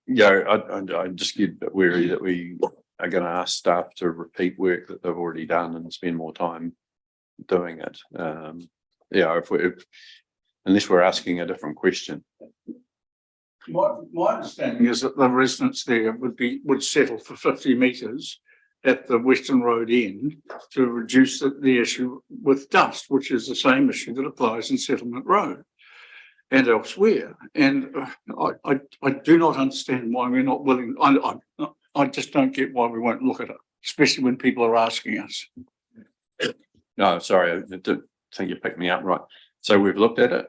I just get a bit wary that we are going to ask staff to repeat work that they've already done and spend more time doing it. Yeah, unless we're asking a different question. My understanding is that the residents there would settle for 50 metres at the Western Road end to reduce the issue with dust, which is the same issue that applies in Settlement Road and elsewhere. And I do not understand why we're not willing. I just don't get why we won't look at it, especially when people are asking us. No, sorry, I didn't think you picked me up right. So we've looked at it.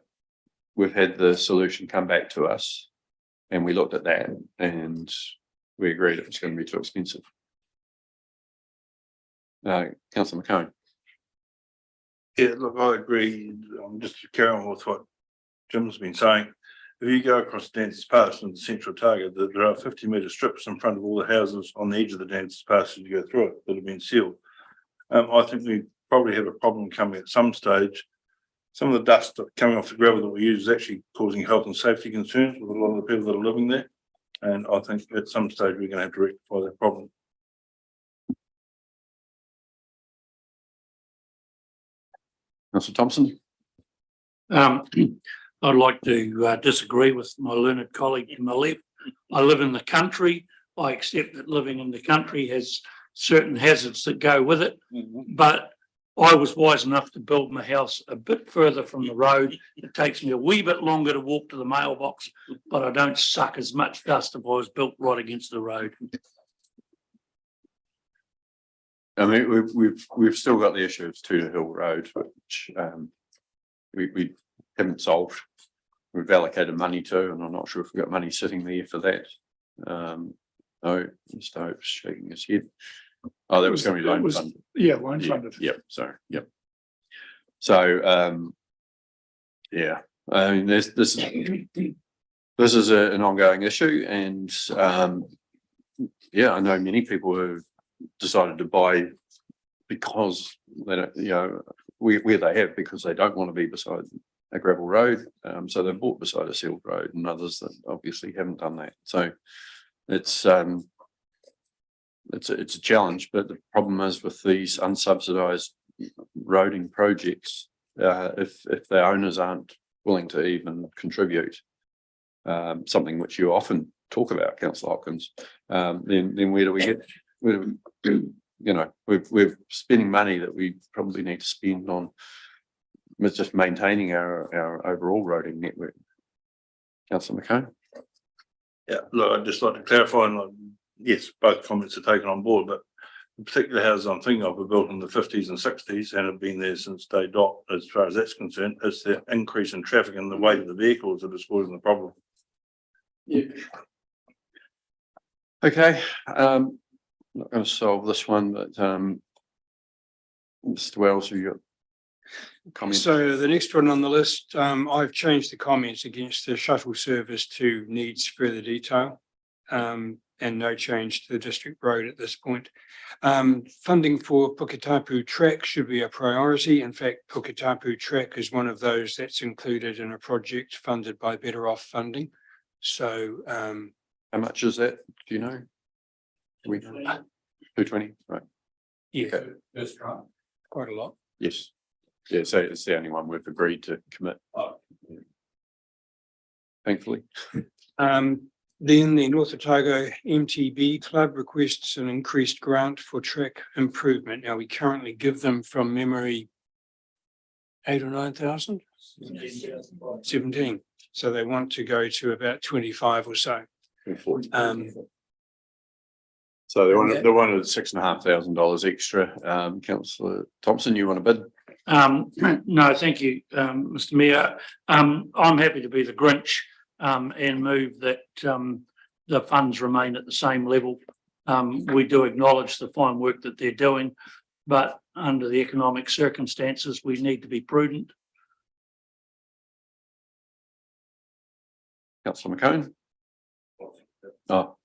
We've had the solution come back to us, and we looked at that, and we agreed it was going to be too expensive. Councillor McCone. Yeah, look, I agree. Just to carry on with what Jim's been saying. If you go across Dances Pass into Central Otago, there are 50-metre strips in front of all the houses on the edge of the Dances Pass as you go through it that have been sealed. I think we probably have a problem coming at some stage. Some of the dust coming off the gravel that we use is actually causing health and safety concerns with a lot of the people that are living there. And I think at some stage we're going to have to rectify that problem. Councillor Thompson. I'd like to disagree with my learned colleague to my left. I live in the country. I accept that living in the country has certain hazards that go with it, but I was wise enough to build my house a bit further from the road. It takes me a wee bit longer to walk to the mailbox, but I don't suck as much dust if I was built right against the road. I mean, we've still got the issue of Tudor Hill Road, which we haven't solved. We've allocated money to, and I'm not sure if we've got money sitting there for that. No, Mr. Hope's shaking his head. Oh, that was going to be loan funded. Yeah, loan funded. Yep, sorry, yep. So, yeah, I mean, this is an ongoing issue, and yeah, I know many people who have decided to buy because they don't, you know, where they have because they don't want to be beside a gravel road, so they've bought beside a sealed road, and others that obviously haven't done that. So it's a challenge, but the problem is with these unsubsidized roading projects, if the owners aren't willing to even contribute, something which you often talk about, Councillor Hopkins, then where do we get? You know, we're spending money that we probably need to spend on just maintaining our overall roading network. Councillor McCone. Yeah, look, I'd just like to clarify, and yes, both comments are taken on board, but the particular houses I'm thinking of were built in the 50s and 60s and have been there since day dot. As far as that's concerned, it's the increase in traffic and the weight of the vehicles that is causing the problem. Yeah. Okay, I'm not going to solve this one, but Mr. Wells, have you got comments? So the next one on the list, I've changed the comments against the shuttle service to needs further detail, and no change to the district road at this point. Funding for Puketapu track should be a priority. In fact, Puketapu track is one of those that's included in a project funded by Better Off funding. So how much is that? Do you know? 220, right? Yeah, okay. That's right. Quite a lot. Yes. Yeah, so it's the only one we've agreed to commit. Thankfully. Then the North Otago MTB Club requests an increased grant for track improvement. Now we currently give them from memory 8 or 9,000? 17. So they want to go to about 25 or so. So they wanted $6,500 extra. Councillor Thompson, you want to bid? No, thank you, Mr. Mayor. I'm happy to be the Grinch and move that the funds remain at the same level. We do acknowledge the fine work that they're doing, but under the economic circumstances, we need to be prudent. Councillor McCone? Oh.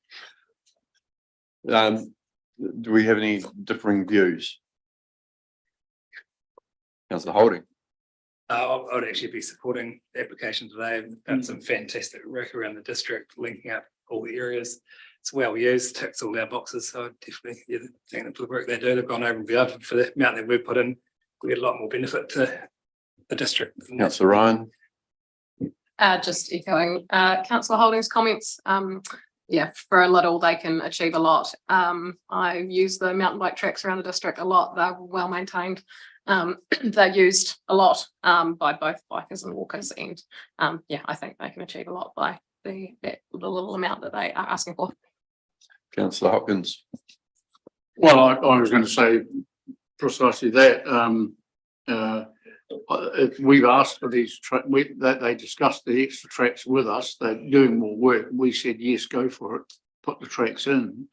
Do we have any differing views? Councillor Holding. I would actually be supporting the application today. We've done some fantastic work around the district, linking up all the areas. It's well used, ticks all our boxes. So definitely, yeah, thank them for the work they do. They've gone over and beyond for the amount that we've put in. We get a lot more benefit to the district. Councillor Ryan. Just echoing Councillor Holding's comments. Yeah, for a little they can achieve a lot. I use the mountain bike tracks around the district a lot. They're well maintained. They're used a lot by both bikers and walkers, and yeah, I think they can achieve a lot by the little amount that they are asking for. Councillor Hopkins. Well, I was going to say precisely that. We've asked for these that they discussed the extra tracks with us. They're doing more work. We said yes, go for it. Put the tracks in.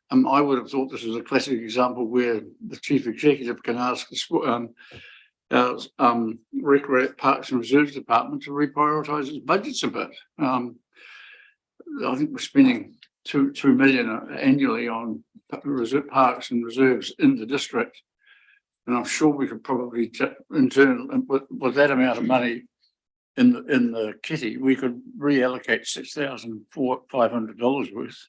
I would have thought this was a classic example where the chief executive can ask our Parks and Reserves Department to reprioritise its budgets a bit. I think we're spending two million annually on parks and reserves in the district. And I'm sure we could probably in turn with that amount of money in the kitty, we could reallocate $6,500 worth.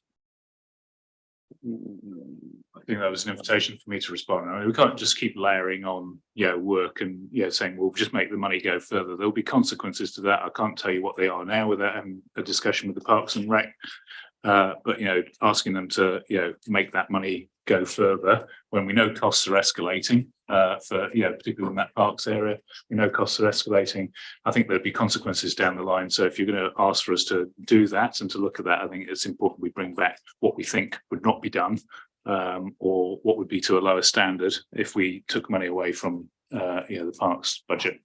I think that was an invitation for me to respond. I mean, we can't just keep layering on, work and, saying, we'll just make the money go further. There'll be consequences to that. I can't tell you what they are now without having a discussion with the Parks and Rec. But, asking them to, make that money go further when we know costs are escalating, particularly in that parks area, we know costs are escalating. I think there'd be consequences down the line. So if you're going to ask for us to do that and to look at that, I think it's important we bring back what we think would not be done, or what would be to a lower standard if we took money away from, the parks budget.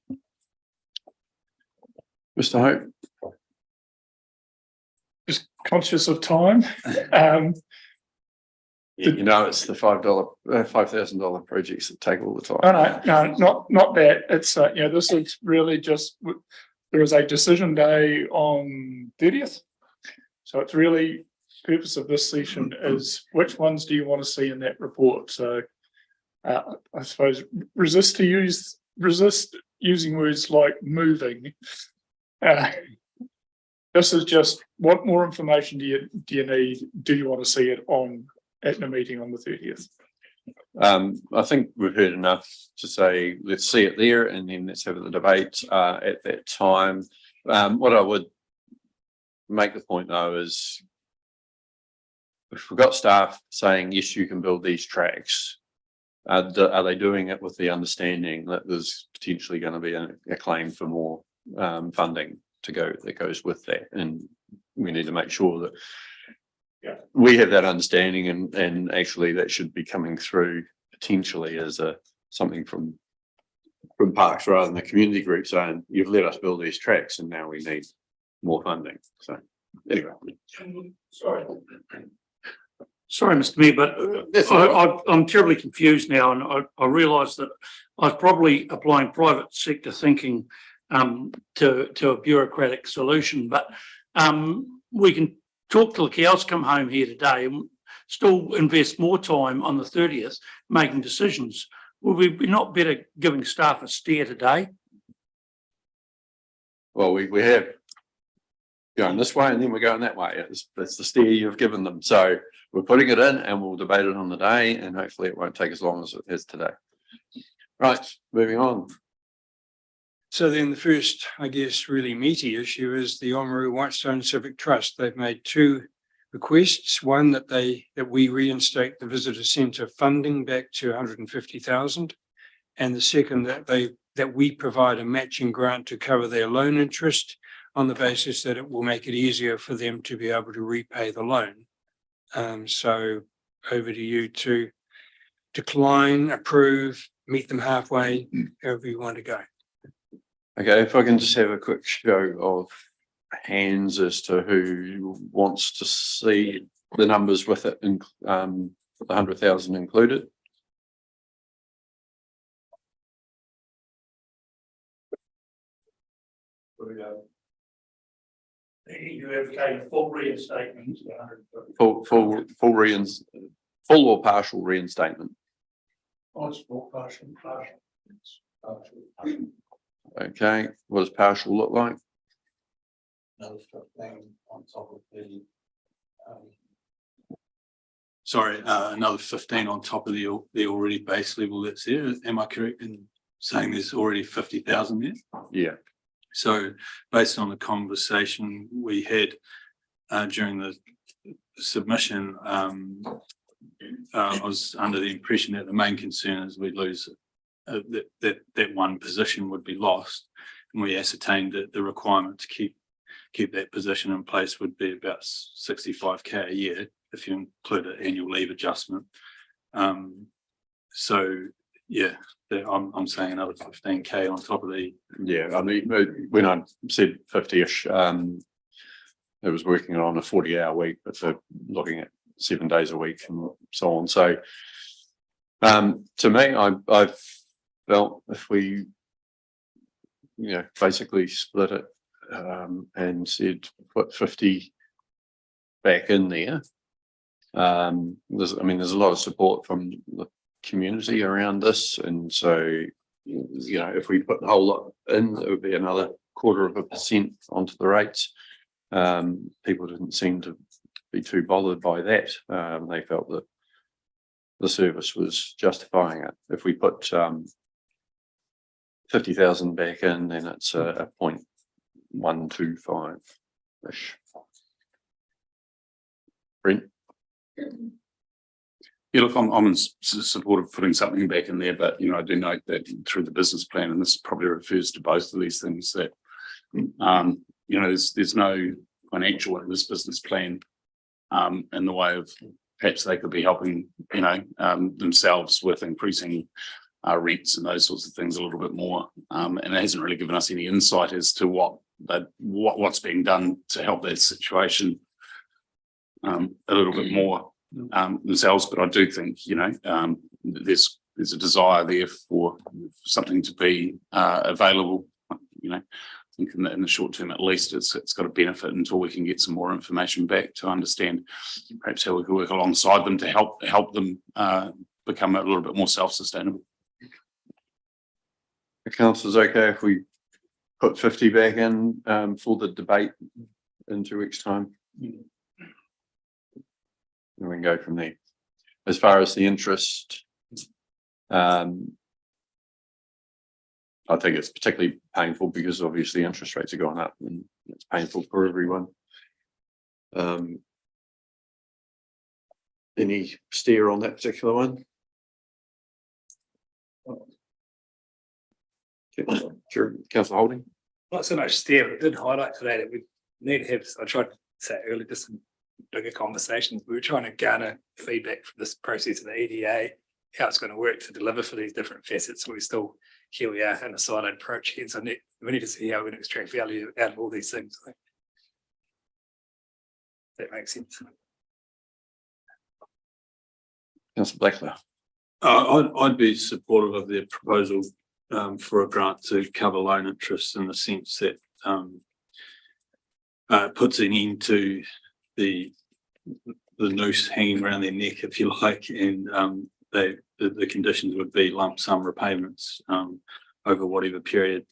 Mr. Hope. Just conscious of time. It's the $5,000 projects that take all the time. No, not that. It's this is really just there is a decision day on 30th, so it's really purpose of this session is which ones do you want to see in that report. So I suppose resist using words like moving. This is just what more information do you need? Do you want to see it at the meeting on the 30th? I think we've heard enough to say let's see it there and then let's have the debate at that time. What I would make the point though is if we've got staff saying yes you can build these tracks, are they doing it with the understanding that there's potentially going to be a claim for more funding that goes with that, and we need to make sure that we have that understanding, and actually that should be coming through potentially as something from parks rather than the community group saying you've let us build these tracks and now we need more funding. So anyway, sorry, Mr. Mayor, but I'm terribly confused now, and I realise that I was probably applying private sector thinking to a bureaucratic solution, but we can talk till the cows come home here today and still invest more time on the 30th making decisions. Would we be not better giving staff a steer today? Well, we have going this way and then we're going that way. That's the steer you've given them. So we're putting it in and we'll debate it on the day, and hopefully it won't take as long as it has today. Right, moving on. So then the first, I guess, really meaty issue is the Oamaru Whitestone Civic Trust. They've made two requests. One that we reinstate the visitor centre funding back to 150,000, and the second that we provide a matching grant to cover their loan interest on the basis that it will make it easier for them to be able to repay the loan. So over to you to decline, approve, meet them halfway, however you want to go. Okay, if I can just have a quick show of hands as to who wants to see the numbers with it, and the 100,000 included. You advocate full reinstatement. Full or partial reinstatement. Partial. Okay, what does partial look like? Another 15 on top of the another 15 on top of the already base level that's there. Am I correct in saying there's already 50,000 there? Yeah. So based on the conversation we had during the submission, I was under the impression that the main concern is we'd lose that one position would be lost, and we ascertained that the requirement to keep that position in place would be about 65k a year if you include an annual leave adjustment. So yeah, I'm saying another 15k on top of the. Yeah, I mean, when I said 50ish, it was working on a 40-hour week, but they're looking at 7 days a week and so on. So to me, I've felt if we basically split it and said put 50 back in there. There's a lot of support from the community around this, and so if we put the whole lot in, it would be another 0.25% onto the rates. People didn't seem to be too bothered by that. They felt that the service was justifying it. If we put 50,000 back in, then it's a 0.125-ish. Brent? Yeah, look, I'm in support of putting something back in there, but I do note that through the business plan, and this probably refers to both of these things, that there's no financial in this business plan in the way of perhaps they could be helping themselves with increasing rents and those sorts of things a little bit more, and it hasn't really given us any insight as to what's being done to help that situation a little bit more themselves. But I do think there's a desire there for something to be available. I think in the short term at least, it's got a benefit until we can get some more information back to understand perhaps how we can work alongside them to help them become a little bit more self-sustainable. The council's okay if we put 50 back in for the debate in 2 weeks' time? And we can go from there. As far as the interest, I think it's particularly painful because obviously interest rates are going up and it's painful for everyone. Any steer on that particular one? Sure, Councillor Holding. Not so much steer, but it did highlight today that we need to have, I tried to say earlier, just bigger conversations. We were trying to garner feedback from this process of the EDA, how it's going to work to deliver for these different facets. So here we are in a siloed approach here. So we need to see how we can extract value out of all these things. That makes sense. Councillor Blackler. I'd be supportive of the proposal for a grant to cover loan interest, in the sense that puts an end to the noose hanging around their neck, if you like, and the conditions would be lump sum repayments over whatever period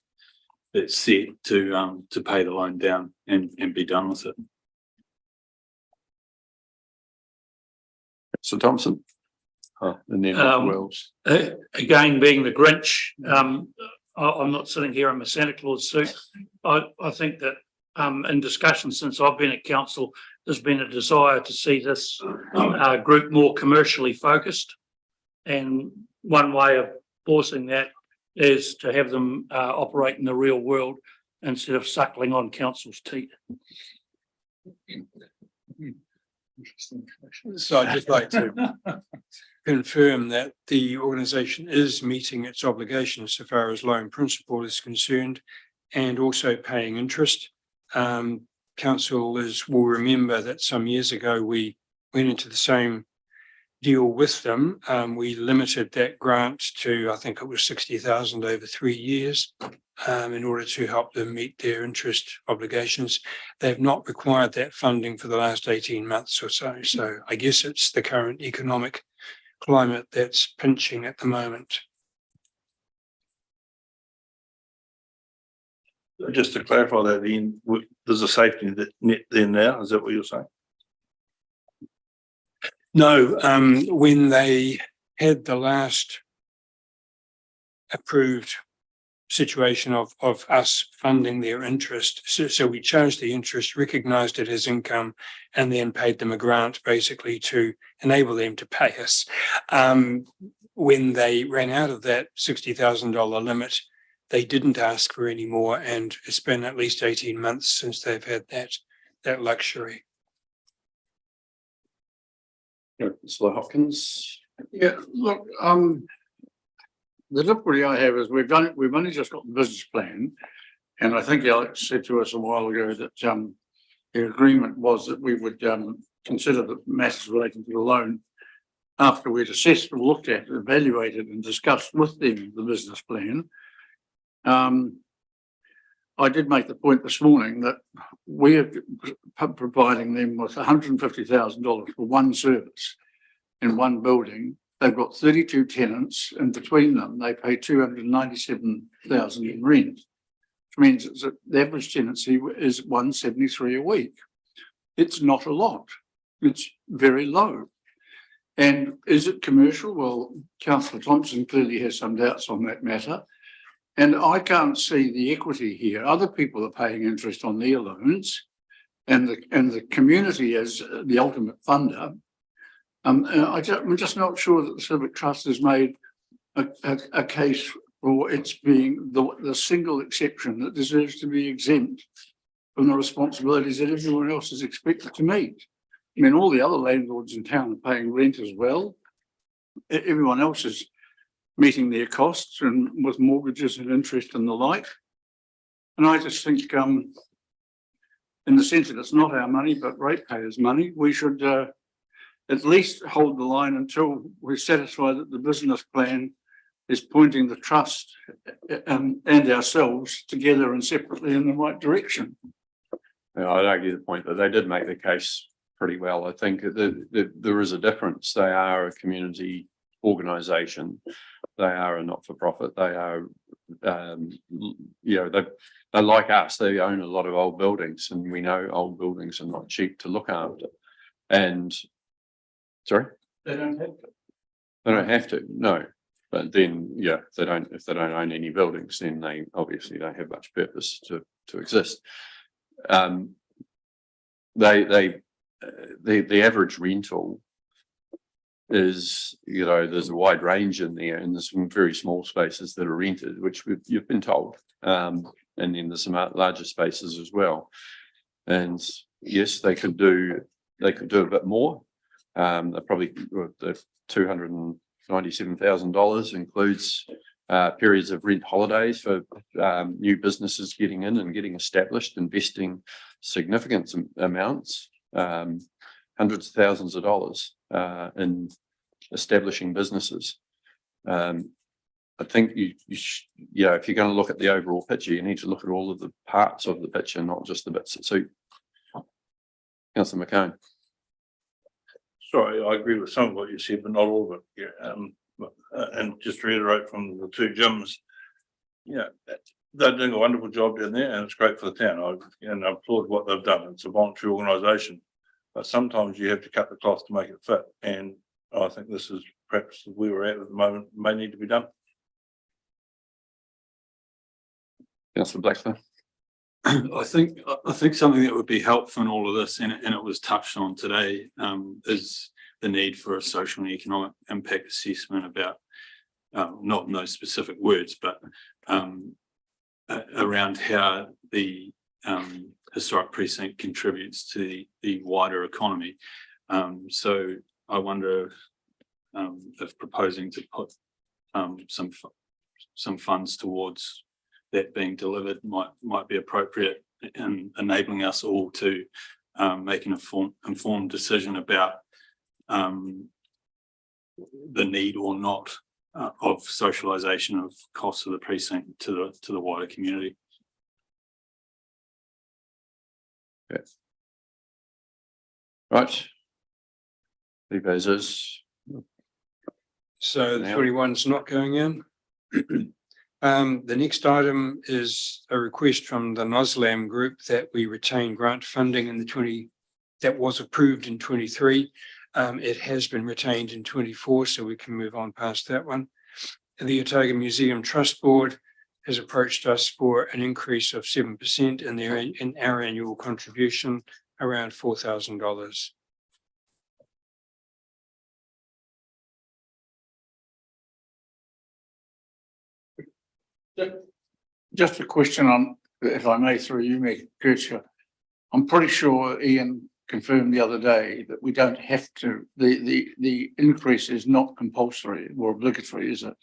it's set to pay the loan down and be done with it. So Thompson. And then Wells. Again, being the Grinch, I'm not sitting here in my Santa Claus suit. I think that in discussions since I've been at council, there's been a desire to see this group more commercially focused. And one way of forcing that is to have them operate in the real world instead of suckling on council's teeth. So I'd just like to confirm that the organisation is meeting its obligations so far as loan principal is concerned, and also paying interest. Council will remember that some years ago we went into the same deal with them. We limited that grant to, I think it was 60,000 over 3 years, in order to help them meet their interest obligations. They've not required that funding for the last 18 months or so. So I guess it's the current economic climate that's pinching at the moment. Just to clarify that, Ian, there's a safety net there now, is that what you're saying? No, when they had the last approved situation of us funding their interest, so we chose the interest, recognised it as income, and then paid them a grant basically to enable them to pay us. When they ran out of that $60,000 limit, they didn't ask for any more, and it's been at least 18 months since they've had that luxury. Councillor Hopkins. Yeah, look, the difficulty I have is we've only just got the business plan, and I think Alex said to us a while ago that the agreement was that we would consider the matters relating to the loan after we'd assessed and looked at, evaluated and discussed with them the business plan. I did make the point this morning that we are providing them with $150,000 for one service in one building. They've got 32 tenants, and between them, they pay $297,000 in rent, which means that the average tenancy is $173 a week. It's not a lot. It's very low. And is it commercial? Well, Councillor Thompson clearly has some doubts on that matter. And I can't see the equity here. Other people are paying interest on their loans, and the community as the ultimate funder. I'm just not sure that the Civic Trust has made a case for its being the single exception that deserves to be exempt from the responsibilities that everyone else is expected to meet. I mean, all the other landlords in town are paying rent as well. Everyone else is meeting their costs and with mortgages and interest and the like. And I just think, in the sense that it's not our money, but ratepayers' money, we should at least hold the line until we're satisfied that the business plan is pointing the trust and ourselves together and separately in the right direction. Yeah, I'd argue the point that they did make the case pretty well. I think that there is a difference. They are a community organisation. They are a not-for-profit. They are, they're like us. They own a lot of old buildings, and we know old buildings are not cheap to look after. And sorry, they don't have to. They don't have to. No, but then if they don't own any buildings, then they obviously don't have much purpose to exist. The average rental is, there's a wide range in there, and there's some very small spaces that are rented, which you've been told, and then there's some larger spaces as well. And yes, they could do a bit more. They're probably the $297,000 includes periods of rent holidays for new businesses getting in and getting established, investing significant amounts, hundreds of thousands of dollars in establishing businesses. I think if you're going to look at the overall picture, you need to look at all of the parts of the picture, not just the bits that suit. Councillor McCone. Sorry, I agree with some of what you said, but not all of it. Yeah, and just to reiterate from the two gyms, they're doing a wonderful job down there, and it's great for the town. I applaud what they've done. It's a voluntary organisation, but sometimes you have to cut the cloth to make it fit. And I think this is perhaps where we're at the moment, may need to be done. Councillor Blackstone. I think something that would be helpful in all of this, and it was touched on today, is the need for a social and economic impact assessment about, not in those specific words, but around how the historic precinct contributes to the wider economy. So I wonder if proposing to put some funds towards that being delivered might be appropriate in enabling us all to make an informed decision about the need or not of socialisation of costs of the precinct to the wider community. Okay. Right. Leave as is. So the 21's not going in. The next item is a request from the Nozam group that we retain grant funding in that was approved in 23. It has been retained in 24, so we can move on past that one. The Otago Museum Trust Board has approached us for an increase of 7% in our annual contribution, around $4,000. Just a question on, if I may, through you, Kirchner. I'm pretty sure Ian confirmed the other day that we don't have to, the increase is not compulsory or obligatory, is it?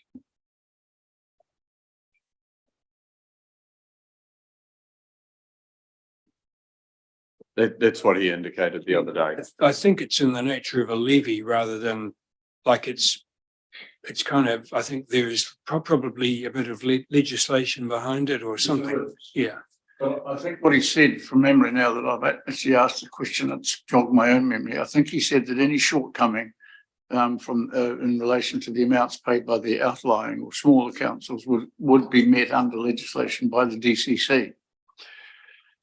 That's what he indicated the other day. I think it's in the nature of a levy rather than like it's kind of, I think there is probably a bit of legislation behind it or something. Yeah. Well, I think what he said from memory, now that I've actually asked the question, it's jogged my own memory. I think he said that any shortcoming from in relation to the amounts paid by the outlying or smaller councils would be met under legislation by the DCC.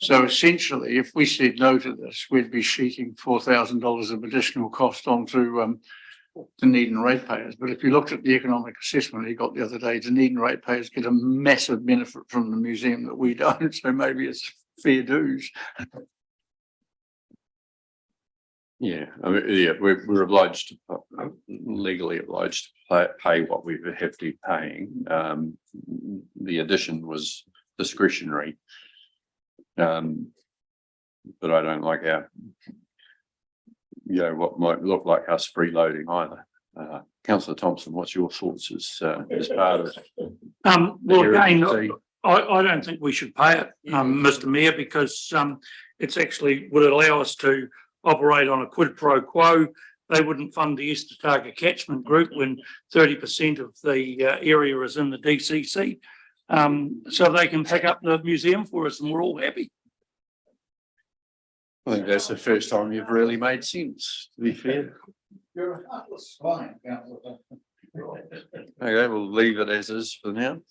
So essentially, if we said no to this, we'd be sheeting $4,000 of additional cost onto Dunedin ratepayers. But if you looked at the economic assessment he got the other day, Dunedin ratepayers get a massive benefit from the museum that we don't. So maybe it's fair dues. Yeah, I mean, yeah, we're obliged to, legally obliged to pay what we have to be paying. The addition was discretionary. But I don't like our, what might look like us freeloading either. Councillor Thompson, what's your thoughts as part of? Well, again, I don't think we should pay it, Mr. Mayor, because it's actually would allow us to operate on a quid pro quo. They wouldn't fund the East Otago Catchment Group when 30% of the area is in the DCC. So they can pick up the museum for us and we're all happy. I think that's the first time you've really made sense, to be fair. You're a heartless swine, Councillor. Okay, we'll leave it as is for now.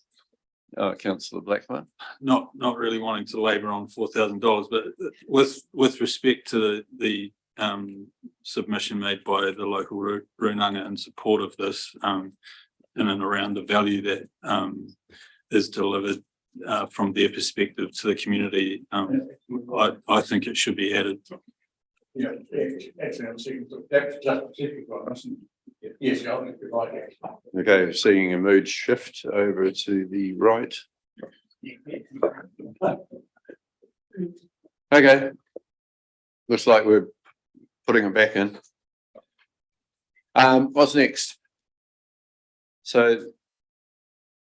Councillor Blackmore. Not really wanting to labour on $4,000, but with respect to the submission made by the local Runanga in support of this, in and around the value that is delivered from their perspective to the community, I think it should be added. Yeah, actually, I'm seeing that's just specific one, isn't it? Yes, I think you're right. Okay, seeing a mood shift over to the right. Okay. Looks like we're putting them back in. What's next? So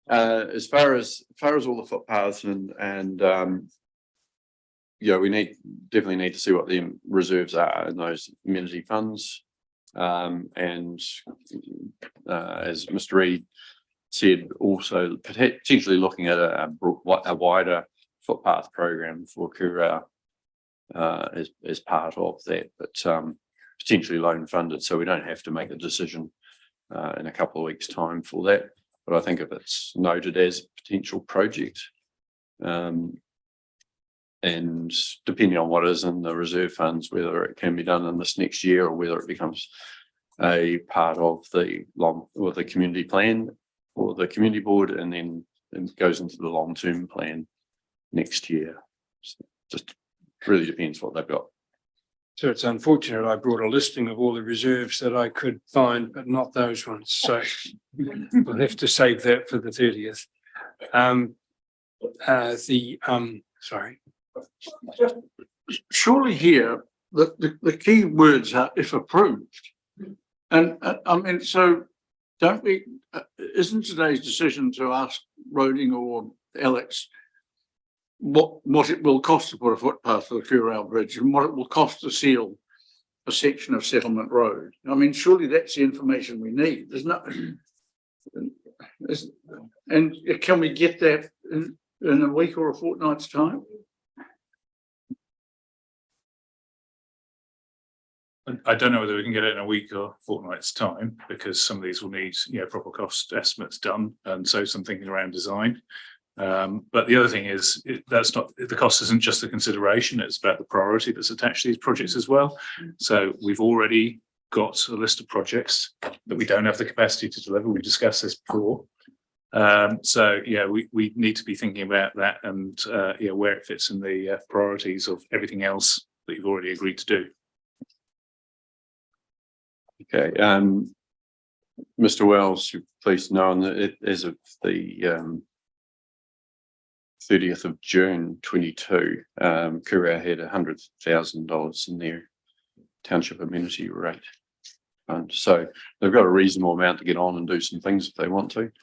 as far as all the footpaths and we definitely need to see what the reserves are in those amenity funds. And as Mr. Reid said, also potentially looking at a wider footpath program for Kura as part of that, but potentially loan funded, so we don't have to make a decision in a couple of weeks' time for that. But I think if it's noted as a potential project, and depending on what is in the reserve funds, whether it can be done in this next year or whether it becomes a part of the community plan or the community board, and then it goes into the long-term plan next year. So just really depends what they've got. So it's unfortunate I brought a listing of all the reserves that I could find, but not those ones. So we'll have to save that for the 30th. Sorry. Surely here, the key words are if approved. And I mean, so don't we, isn't today's decision to ask Roding or Alex what it will cost to put a footpath for the Curragh Bridge and what it will cost to seal a section of Settlement Road? I mean, surely that's the information we need. There's no, and can we get that in a week or a fortnight's time? I don't know whether we can get it in a week or fortnight's time, because some of these will need, proper cost estimates done, and so some thinking around design. But the other thing is, that's not, the cost isn't just the consideration, it's about the priority that's attached to these projects as well. So we've already got a list of projects that we don't have the capacity to deliver. We discussed this before. We need to be thinking about that and where it fits in the priorities of everything else that you've already agreed to do. Okay, Mr. Wells, you please know that as of the 30th of June 22, Kura had $100,000 in their township amenity rate fund. So they've got a reasonable amount to get on and do some things if they want to.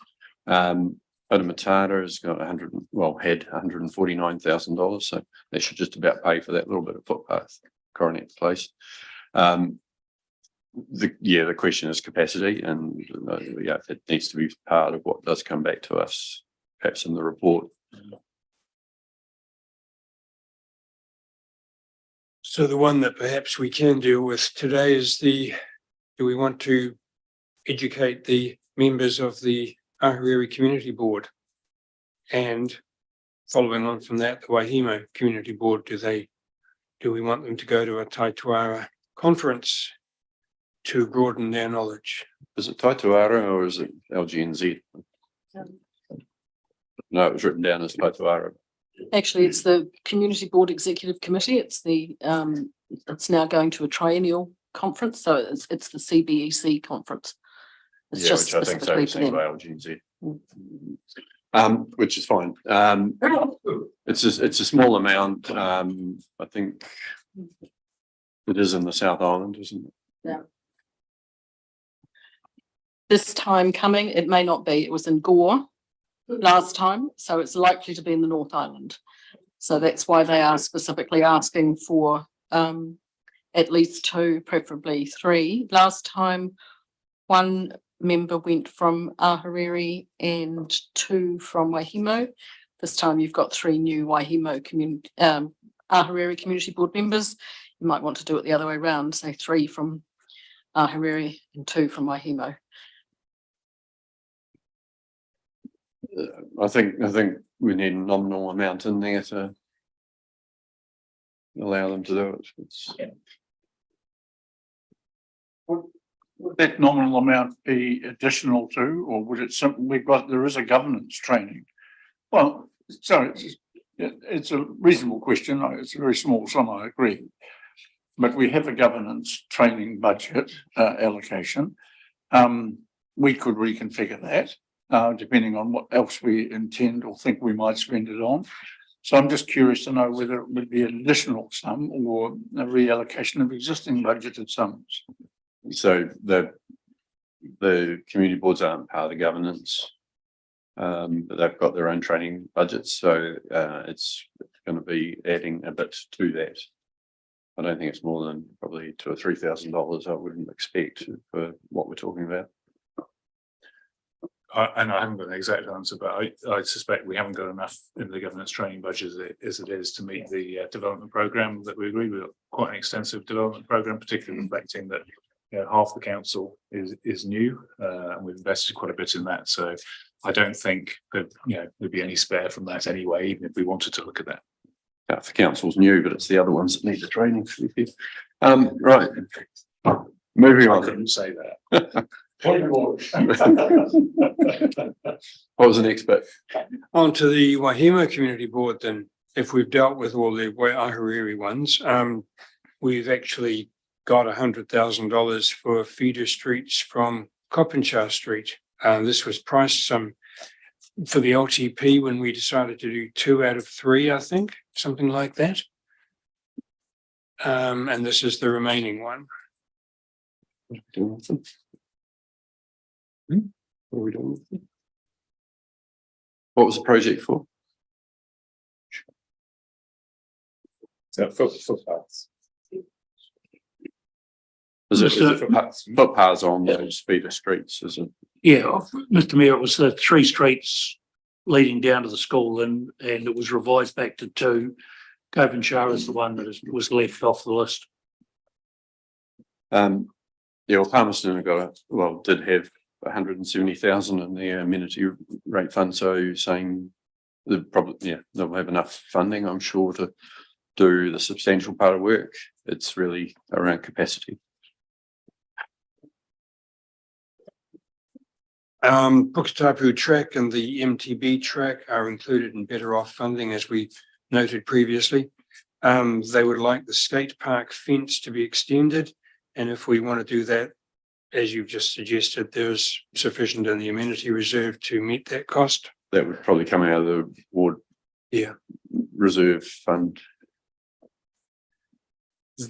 Matata has got had $149,000, so they should just about pay for that little bit of footpath, Coronet Place. The question is capacity, and it needs to be part of what does come back to us, perhaps in the report. So the one that perhaps we can deal with today is do we want to educate the members of the Ahuriri Community Board? And following on from that, the Wahimo Community Board, do we want them to go to a Taituara conference to broaden their knowledge? Is it Taituara or is it LGNZ? No, it was written down as Taituara. Actually, it's the Community Board Executive Committee. It's it's now going to a triennial conference, so it's the CBEC conference. It's just which I think specifically so, for them. by LGNZ. Which is fine. It's a small amount. I think it is in the South Island, isn't it? Yeah. This time coming, it may not be. It was in Gore last time, so it's likely to be in the North Island. So that's why they are specifically asking for at least 2, preferably 3. Last time, 1 member went from Ahuriri and 2 from Wahimo. This time you've got 3 new Wahimo community Ahuriri Community Board members. You might want to do it the other way around, say 3 from Ahuriri and 2 from Wahimo. I think we need a nominal amount in there to allow them to do it. Would that nominal amount be additional to, or would it simply, there is a governance training? Well, so it's a reasonable question. It's a very small sum, I agree. But we have a governance training budget allocation. We could reconfigure that depending on what else we intend or think we might spend it on. So I'm just curious to know whether it would be an additional sum or a reallocation of existing budgeted sums. So the community boards aren't part of the governance, but they've got their own training budgets. So it's going to be adding a bit to that. I don't think it's more than probably $2,000 or $3,000. I wouldn't expect for what we're talking about. And I haven't got an exact answer, but I suspect we haven't got enough in the governance training budget as it is to meet the development program that we agreed with. Quite an extensive development program, particularly reflecting that half the council is new, and we've invested quite a bit in that. So I don't think that there'd be any spare from that anyway, even if we wanted to look at that. Half the council's new, but it's the other ones that need the training. Right, moving on. I couldn't say that. What was the next bit? On to the Wahimo Community Board then. If we've dealt with all the Ahuriri ones, we've actually got $100,000 for feeder streets from Coppinshaw Street. This was priced for the LTP when we decided to do 2 out of 3, I think, something like that. And this is the remaining one. What are we doing with it? What was the project for? So footpaths. Is it footpaths on those feeder streets? Is it? Yeah, Mr. Mayor, it was the 3 streets leading down to the school, and it was revised back to 2. Coppinshaw is the one that was left off the list. Yeah, well, Palmerston did have 170,000 in their amenity rate fund. So saying they'll have enough funding, I'm sure, to do the substantial part of work. It's really around capacity. Puketapu track and the MTB track are included in better off funding, as we noted previously. They would like the skate park fence to be extended, and if we want to do that, as you've just suggested, there's sufficient in the amenity reserve to meet that cost. That would probably come out of the ward reserve fund.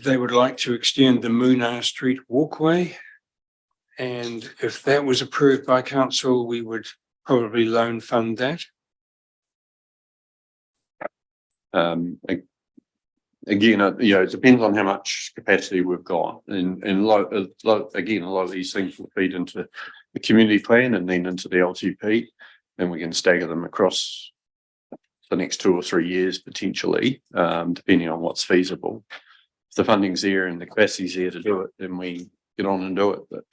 They would like to extend the Moonar Street walkway. And if that was approved by council, we would probably loan fund that. Again, it depends on how much capacity we've got, and again, a lot of these things will feed into the community plan and then into the LTP, and we can stagger them across the next 2 or 3 years potentially, depending on what's feasible. if the funding's there and the capacity's there to do it, then we get on and do it. But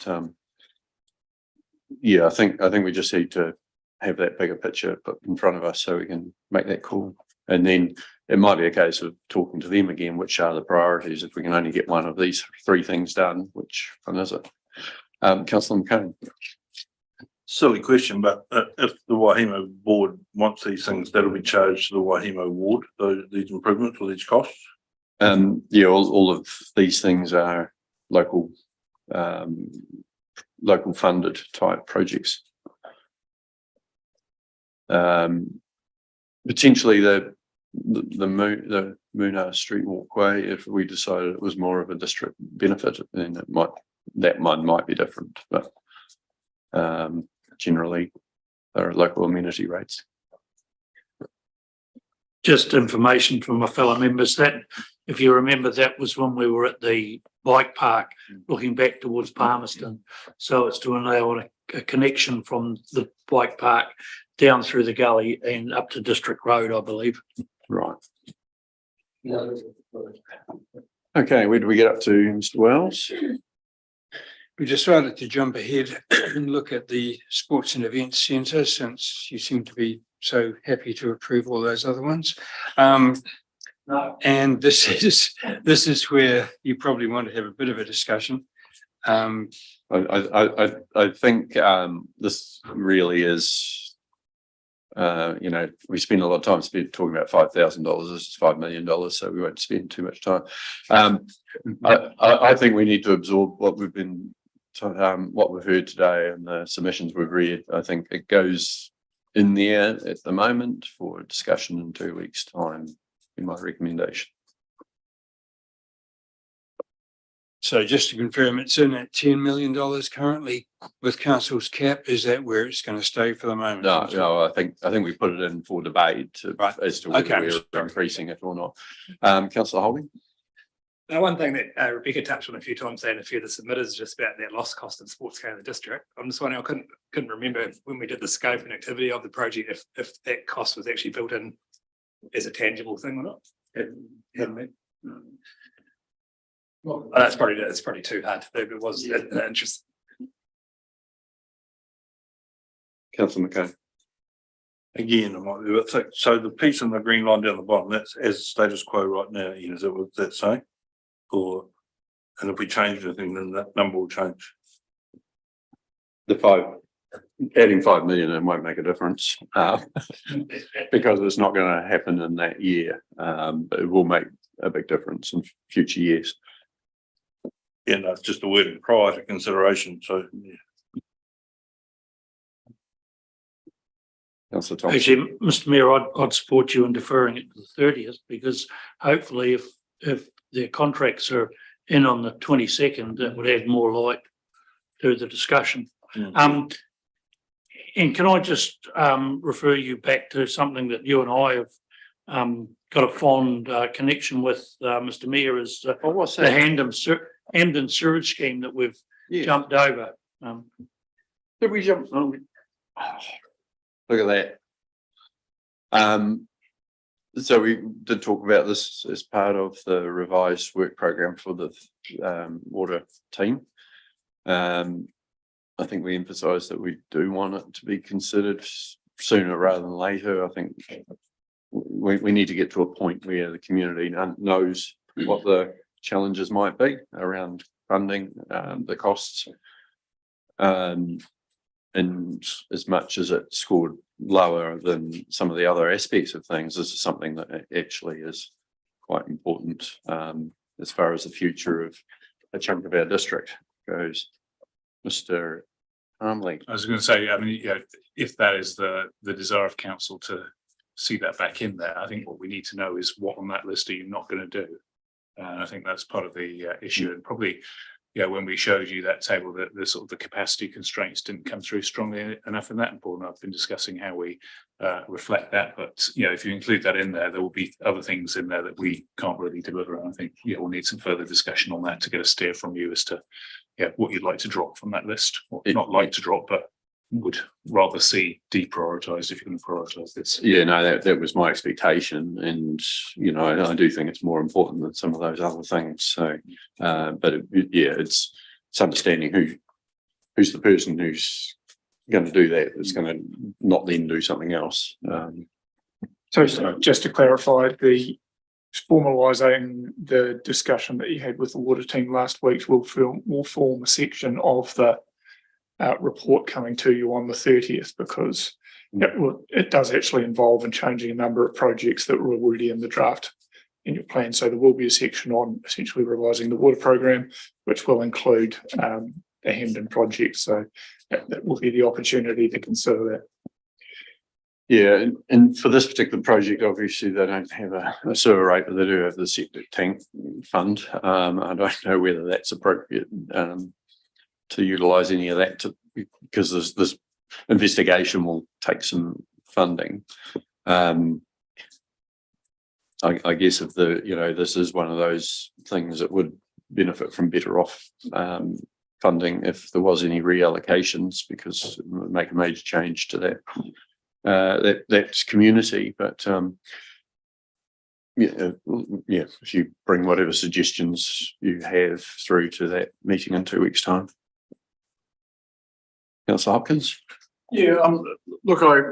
yeah, I think we just need to have that bigger picture put in front of us so we can make that call. And then it might be a case of talking to them again, which are the priorities. If we can only get one of these three things done, which one is it? Councillor McCann. Silly question, but if the Wahimo board wants these things, that'll be charged to the Wahimo ward, these improvements or these costs? Yeah, all of these things are local funded type projects. Potentially the Moona Street walkway, if we decided it was more of a district benefit, then that might be different, but generally there are local amenity rates. Just information from my fellow members that, if you remember, that was when we were at the bike park looking back towards Palmerston. So it's to allow a connection from the bike park down through the gully and up to District Road, I believe. Right. Okay, where do we get up to, Mr. Wells? We decided to jump ahead and look at the sports and events centre, since you seem to be so happy to approve all those other ones. And this is where you probably want to have a bit of a discussion. I think this really is, we spend a lot of time talking about $5,000. This is $5 million, so we won't spend too much time. I think we need to absorb what we've been, what we've heard today and the submissions we've read. I think it goes in there at the moment for discussion in 2 weeks' time, in my recommendation. So just to confirm, it's in at $10 million currently with council's cap. Is that where it's going to stay for the moment? No, I think we put it in for debate as to whether we're increasing it or not. Councillor Holding. One thing that Rebecca touched on a few times and a few of the submitters just about that lost cost of sports care in the district. I'm just wondering, I couldn't remember when we did the scope and activity of the project if that cost was actually built in as a tangible thing or not. Well, it's probably too hard to do, but it was interesting. Councillor McCann. Again, I might be, so the piece in the green line down the bottom, that's as status quo right now, Ian, is that what that's saying? And if we change anything, then that number will change. Adding 5 million, it won't make a difference because it's not going to happen in that year, but it will make a big difference in future years. Yeah, no, it's just a word prior to consideration. So, yeah. Actually, Mr. Mayor, I'd support you in deferring it to the 30th, because hopefully if their contracts are in on the 22nd, that would add more light to the discussion. And can I just refer you back to something that you and I have got a fond connection with, Mr. Mayor, is the Hamden sewage scheme that we've jumped over. Did we jump? Oh, look at that. So we did talk about this as part of the revised work program for the water team. I think we emphasised that we do want it to be considered sooner rather than later. I think we need to get to a point where the community knows what the challenges might be around funding, the costs, and as much as it scored lower than some of the other aspects of things, this is something that actually is quite important as far as the future of a chunk of our district goes. Mr. Armley. I was going to say, I mean, if that is the desire of council to see that back in there, I think what we need to know is what on that list are you not going to do? And I think that's part of the issue. And probably, when we showed you that table, that the sort of the capacity constraints didn't come through strongly enough in that. And I've been discussing how we reflect that. But if you include that in there, there will be other things in there that we can't really deliver. And I think we'll need some further discussion on that to get a steer from you as to what you'd like to drop from that list, or not like to drop, but would rather see deprioritised if you're going to prioritise this. Yeah, no, that was my expectation, and you know, I do think it's more important than some of those other things. So, but it's understanding who's the person who's going to do that. That's going to not then do something else. So just to clarify, the formalising the discussion that you had with the water team last week will form a section of the report coming to you on the 30th, because it does actually involve in changing a number of projects that were already in the draft in your plan. So there will be a section on essentially revising the water program, which will include the Hamden project. So that will be the opportunity to consider that. Yeah, and for this particular project, obviously they don't have a sewer rate, but they do have the septic tank fund. I don't know whether that's appropriate to utilise any of that because this investigation will take some funding. I guess if this is one of those things that would benefit from better off funding if there was any reallocations, because it would make a major change to that. That's community, but if you bring whatever suggestions you have through to that meeting in 2 weeks' time. Councillor Hopkins? Yeah, look, I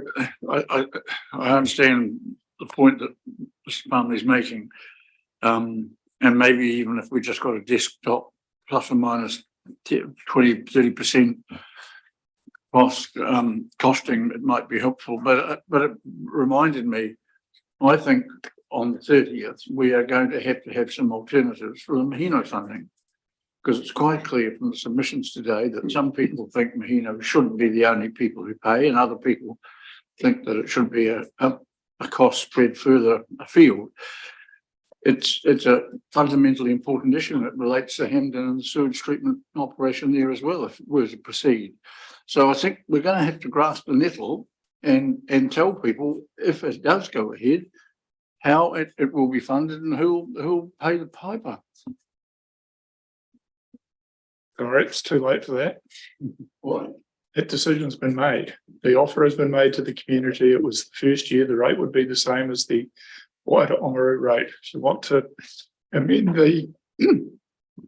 understand the point that Mr. Plumley's making, and maybe even if we just got a desktop plus or minus 20-30% costing, it might be helpful. But it reminded me, I think on the 30th we are going to have some alternatives for the Mahino funding, because it's quite clear from the submissions today that some people think Mahino shouldn't be the only people who pay, and other people think that it should be a cost spread further afield. It's a fundamentally important issue, and it relates to Hamden and the sewage treatment operation there as well, if it were to proceed. So I think we're going to have to grasp the nettle and tell people, if it does go ahead, how it will be funded and who'll pay the piper. All right, it's too late for that. What? That decision's been made. The offer has been made to the community. It was the first year. The rate would be the same as the wider Oamaru rate. If you want to amend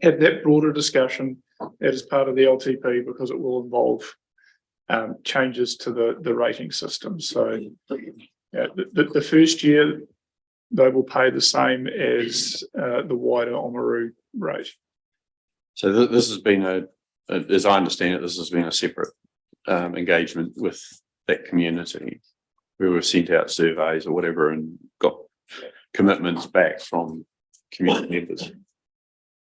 have that broader discussion, that is part of the LTP, because it will involve changes to the rating system. So the first year they will pay the same as the wider Oamaru rate. So this has been as I understand it, this has been a separate engagement with that community. We were sent out surveys or whatever and got commitments back from community members.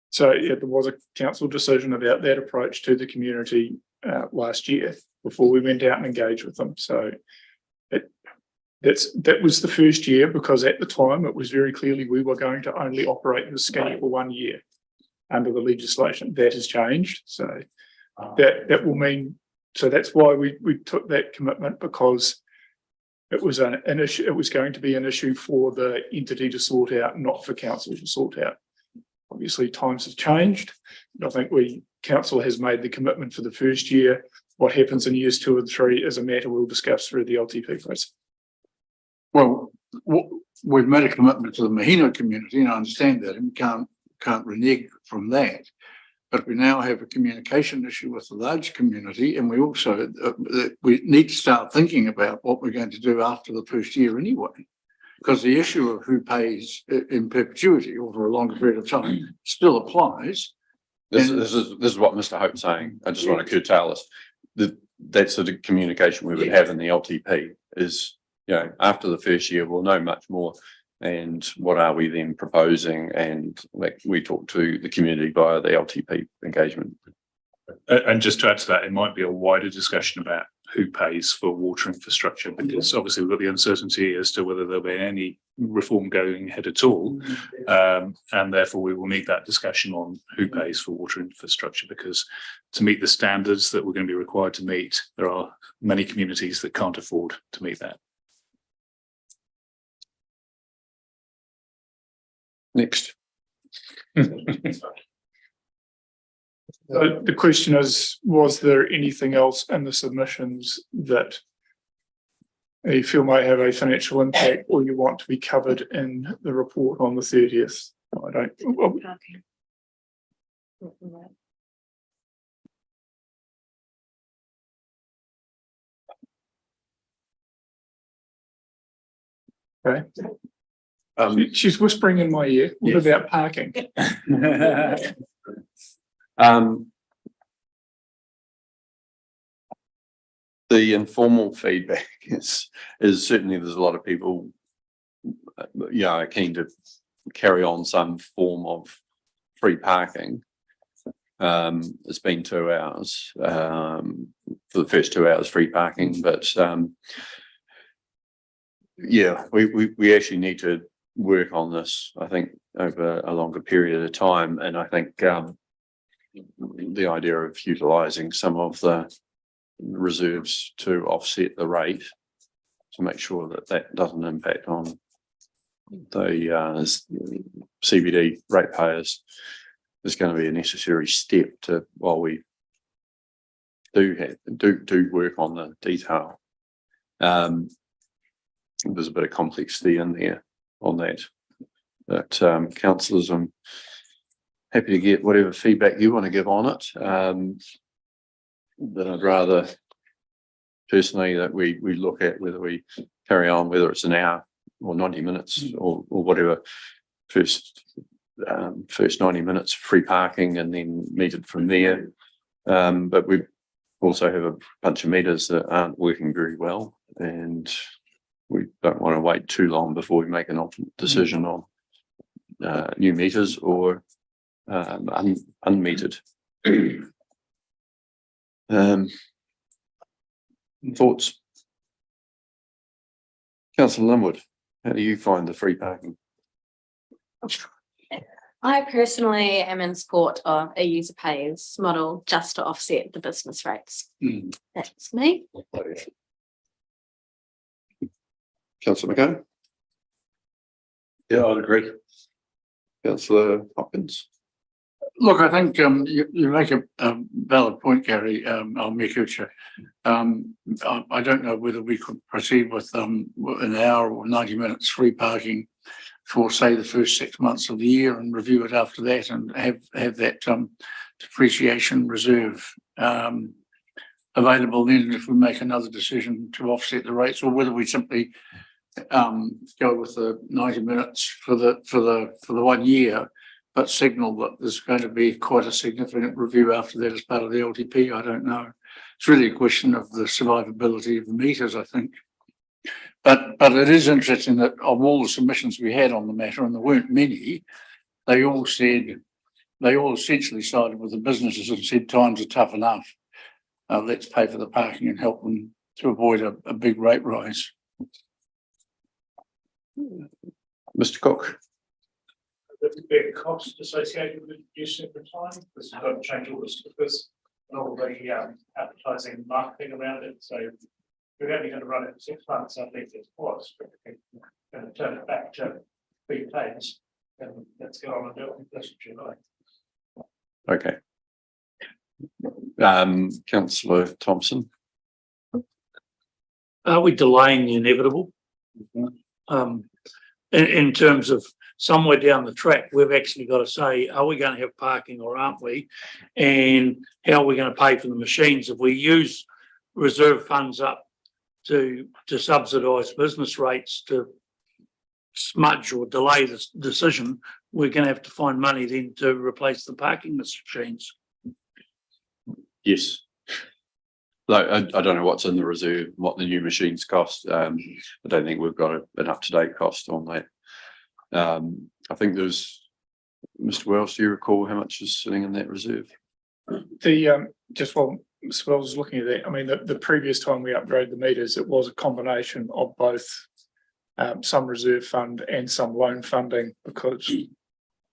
So there was a council decision about that approach to the community last year before we went out and engaged with them. So that was the first year, because at the time it was very clearly we were going to only operate the scheme for 1 year under the legislation. That has changed. So that will mean, so that's why we took that commitment, because it was an issue. It was going to be an issue for the entity to sort out, not for council to sort out. Obviously, times have changed. I think council has made the commitment for the first year. What happens in years 2 and 3 is a matter we'll discuss through the LTP process. Well, we've made a commitment to the Mahino community, and I understand that, and we can't renege from that. But we now have a communication issue with the large community, and we also we need to start thinking about what we're going to do after the first year anyway, because the issue of who pays in perpetuity or for a longer period of time still applies. This is what Mr. Hope's saying. I just want to curtail this. That's the communication we would have in the LTP is, after the first year, we'll know much more. And what are we then proposing? And like we talk to the community via the LTP engagement. And just to add to that, it might be a wider discussion about who pays for water infrastructure, because obviously we've got the uncertainty as to whether there'll be any reform going ahead at all. And therefore we will need that discussion on who pays for water infrastructure, because to meet the standards that we're going to be required to meet, there are many communities that can't afford to meet that. Next. So the question is, was there anything else in the submissions that you feel might have a financial impact or you want to be covered in the report on the 30th? I don't. Well, okay. She's whispering in my ear. What about parking? The informal feedback is certainly there's a lot of people, keen to carry on some form of free parking. It's been 2 hours for the first 2 hours free parking, but we actually need to work on this, I think, over a longer period of time. And I think the idea of utilising some of the reserves to offset the rate to make sure that that doesn't impact on the CBD ratepayers is going to be a necessary step to while we do work on the detail. There's a bit of complexity in there on that, but councillors, I'm happy to get whatever feedback you want to give on it. But I'd rather personally that we look at whether we carry on, whether it's an hour or 90 minutes or whatever, first 90 minutes free parking and then metered from there. But we also have a bunch of meters that aren't working very well, and we don't want to wait too long before we make an ultimate decision on new meters or unmetered. Thoughts? Councillor Linwood, how do you find the free parking? I personally am in support of a user pays model just to offset the business rates. That's me. Councillor McCann? Yeah, I'd agree. Councillor Hopkins? Look, I think you make a valid point, Gary, Mikucha. I don't know whether we could proceed with an hour or 90 minutes free parking for, say, the first 6 months of the year and review it after that and have that depreciation reserve available then if we make another decision to offset the rates, or whether we simply go with the 90 minutes for the 1 year, but signal that there's going to be quite a significant review after that as part of the LTP. I don't know. It's really a question of the survivability of the meters, I think. But it is interesting that of all the submissions we had on the matter, and there weren't many, they all essentially sided with the businesses and said times are tough enough. Let's pay for the parking and help them to avoid a big rate rise. Mr. Cook? There would be a cost associated with use of the time, because you've got to change all the stickers and all the advertising and marketing around it. So we're only going to run it for 6 months. I think it's was going to turn it back to free pays, and let's go on and do it in this July. Okay. Councillor Thompson? Are we delaying the inevitable? In terms of somewhere down the track, we've actually got to say, are we going to have parking or aren't we? And how are we going to pay for the machines? If we use reserve funds up to subsidise business rates to smudge or delay this decision, we're going to have to find money then to replace the parking machines. Yes. I don't know what's in the reserve, what the new machines cost. I don't think we've got an up-to-date cost on that. I think there's, Mr. Wells, do you recall how much is sitting in that reserve? Just while Mr. Wells was looking at that, I mean, the previous time we upgraded the meters, it was a combination of both some reserve fund and some loan funding, because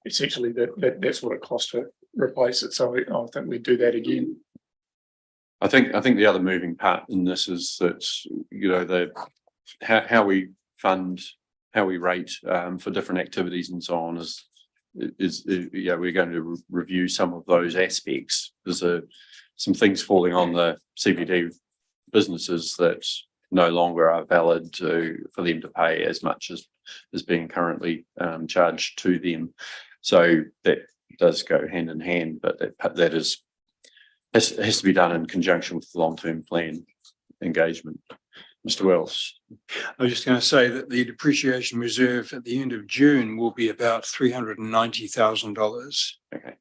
essentially that's what it cost to replace it. So I think we'd do that again. I think the other moving part in this is that, you know, how we fund, how we rate for different activities and so on is we're going to review some of those aspects. There's some things falling on the CBD businesses that no longer are valid for them to pay as much as is being currently charged to them. So that does go hand in hand, but that has to be done in conjunction with the long-term plan engagement. Mr. Wells. I was just going to say that the depreciation reserve at the end of June will be about $390,000. Okay.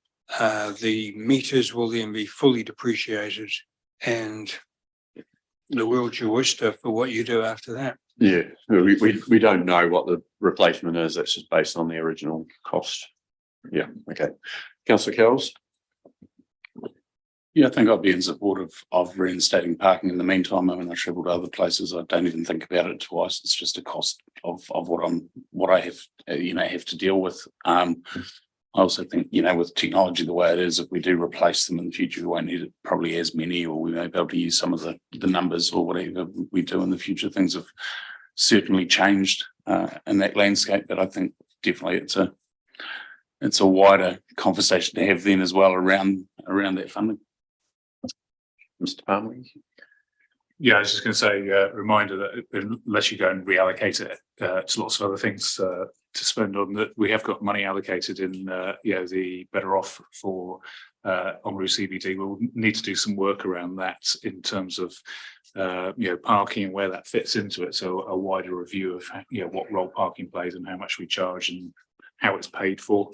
The meters will then be fully depreciated, and the world's your oyster for what you do after that. Yeah, we don't know what the replacement is. That's just based on the original cost. Yeah. Okay. Councillor Kells. Yeah, I think I'd be in support of reinstating parking in the meantime. I mean, I travel to other places. I don't even think about it twice. It's just a cost of what I have, have to deal with. I also think, with technology the way it is, if we do replace them in the future, we won't need it probably as many, or we may be able to use some of the numbers or whatever we do in the future. Things have certainly changed in that landscape, but I think definitely it's a wider conversation to have then as well around that funding. Mr. Palmer. Yeah, I was just going to say, reminder that unless you go and reallocate it to lots of other things to spend on, that we have got money allocated in, the Better Off for Oamaru CBD. We'll need to do some work around that in terms of, parking and where that fits into it. So a wider review of, what role parking plays and how much we charge and how it's paid for.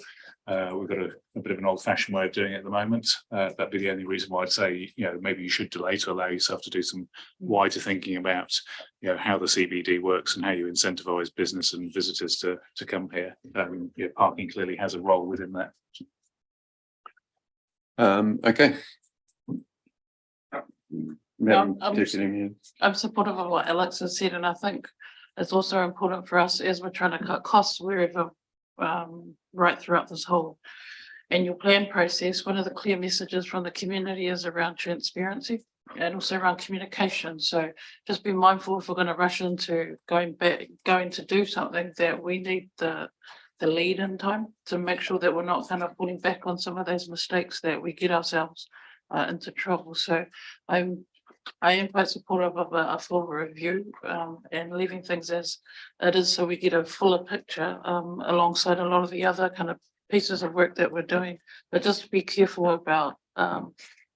We've got a bit of an old-fashioned way of doing it at the moment. That'd be the only reason why I'd say, maybe you should delay to allow yourself to do some wider thinking about, how the CBD works and how you incentivise business and visitors to come here. Parking clearly has a role within that. Okay. I'm supportive of what Alex has said, and I think it's also important for us as we're trying to cut costs wherever right throughout this whole annual plan process. One of the clear messages from the community is around transparency and also around communication. So just be mindful if we're going to rush into going to do something, that we need the lead in time to make sure that we're not kind of falling back on some of those mistakes that we get ourselves into trouble. So I am quite supportive of a full review and leaving things as it is, so we get a fuller picture alongside a lot of the other kind of pieces of work that we're doing. But just be careful about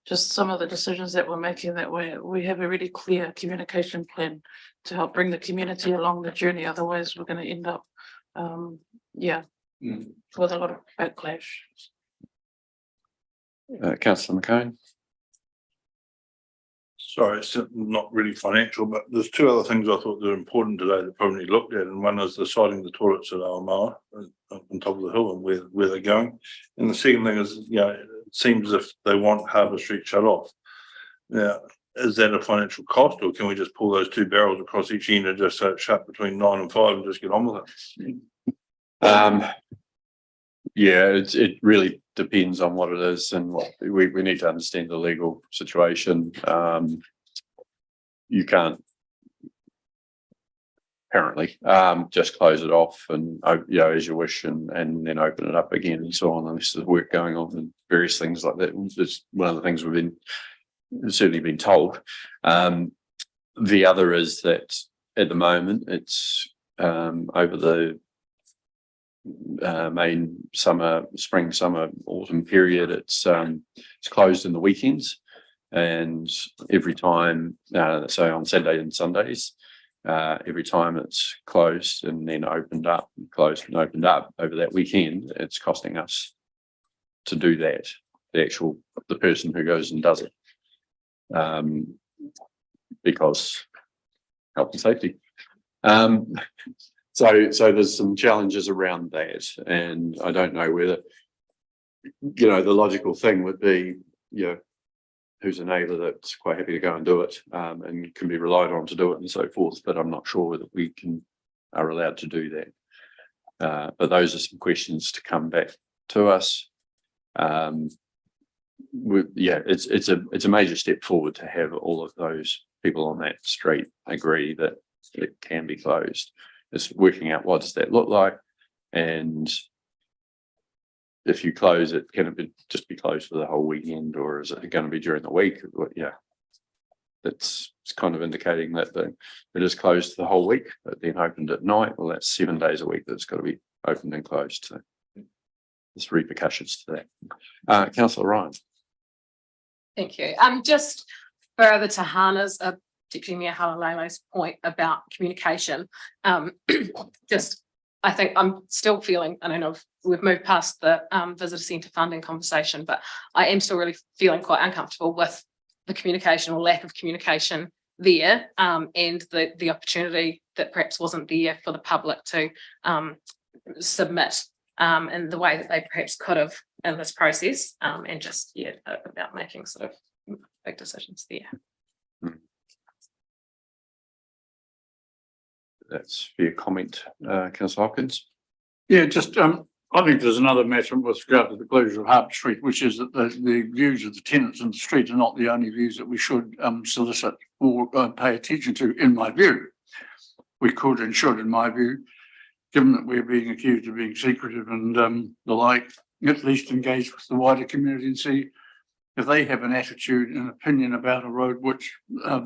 just some of the decisions that we're making, that we have a really clear communication plan to help bring the community along the journey. Otherwise, we're going to end up, with a lot of backlash. Councillor McCone. Sorry, it's not really financial, but there's two other things I thought were important today that probably looked at, and one is the siting the toilets at Aomawa up on top of the hill and where they're going. And the second thing is, it seems as if they want Harbour Street shut off. Now, is that a financial cost, or can we just pull those two barrels across each end and just shut between 9 and 5 and just get on with it? It really depends on what it is, and what we need to understand the legal situation. You can't apparently just close it off and as you wish, and then open it up again and so on, unless there's work going on and various things like that. It's one of the things we've certainly been told. The other is that at the moment it's over the main spring, summer, autumn period, it's closed in the weekends, and every time, so on Saturday and Sundays, every time it's closed and then opened up, closed and opened up over that weekend, it's costing us to do that, the person who goes and does it, because health and safety. So there's some challenges around that, and I don't know whether, the logical thing would be, who's a neighbour that's quite happy to go and do it, and can be relied on to do it and so forth, but I'm not sure that we are allowed to do that. But those are some questions to come back to us. It's a major step forward to have all of those people on that street agree that it can be closed. It's working out what does that look like, and if you close it, can it just be closed for the whole weekend, or is it going to be during the week? Yeah, it's kind of indicating that it is closed the whole week, but then opened at night. Well, that's 7 days a week that's got to be opened and closed. So there's repercussions to that. Councillor Ryan. Thank you. Just further to Hannah's, Deputy Mayor Halalele's point about communication. I think I'm still feeling, I don't know if we've moved past the visitor centre funding conversation, but I am still really feeling quite uncomfortable with the communication or lack of communication there, and the opportunity that perhaps wasn't there for the public to submit in the way that they perhaps could have in this process, and just about making sort of big decisions there. That's fair comment, Councillor Hopkins. Yeah, just I think there's another matter with regard to the closure of Harper Street, which is that the views of the tenants in the street are not the only views that we should solicit or pay attention to, in my view. We could and should, in my view, given that we're being accused of being secretive and the like, at least engage with the wider community and see if they have an attitude and opinion about a road which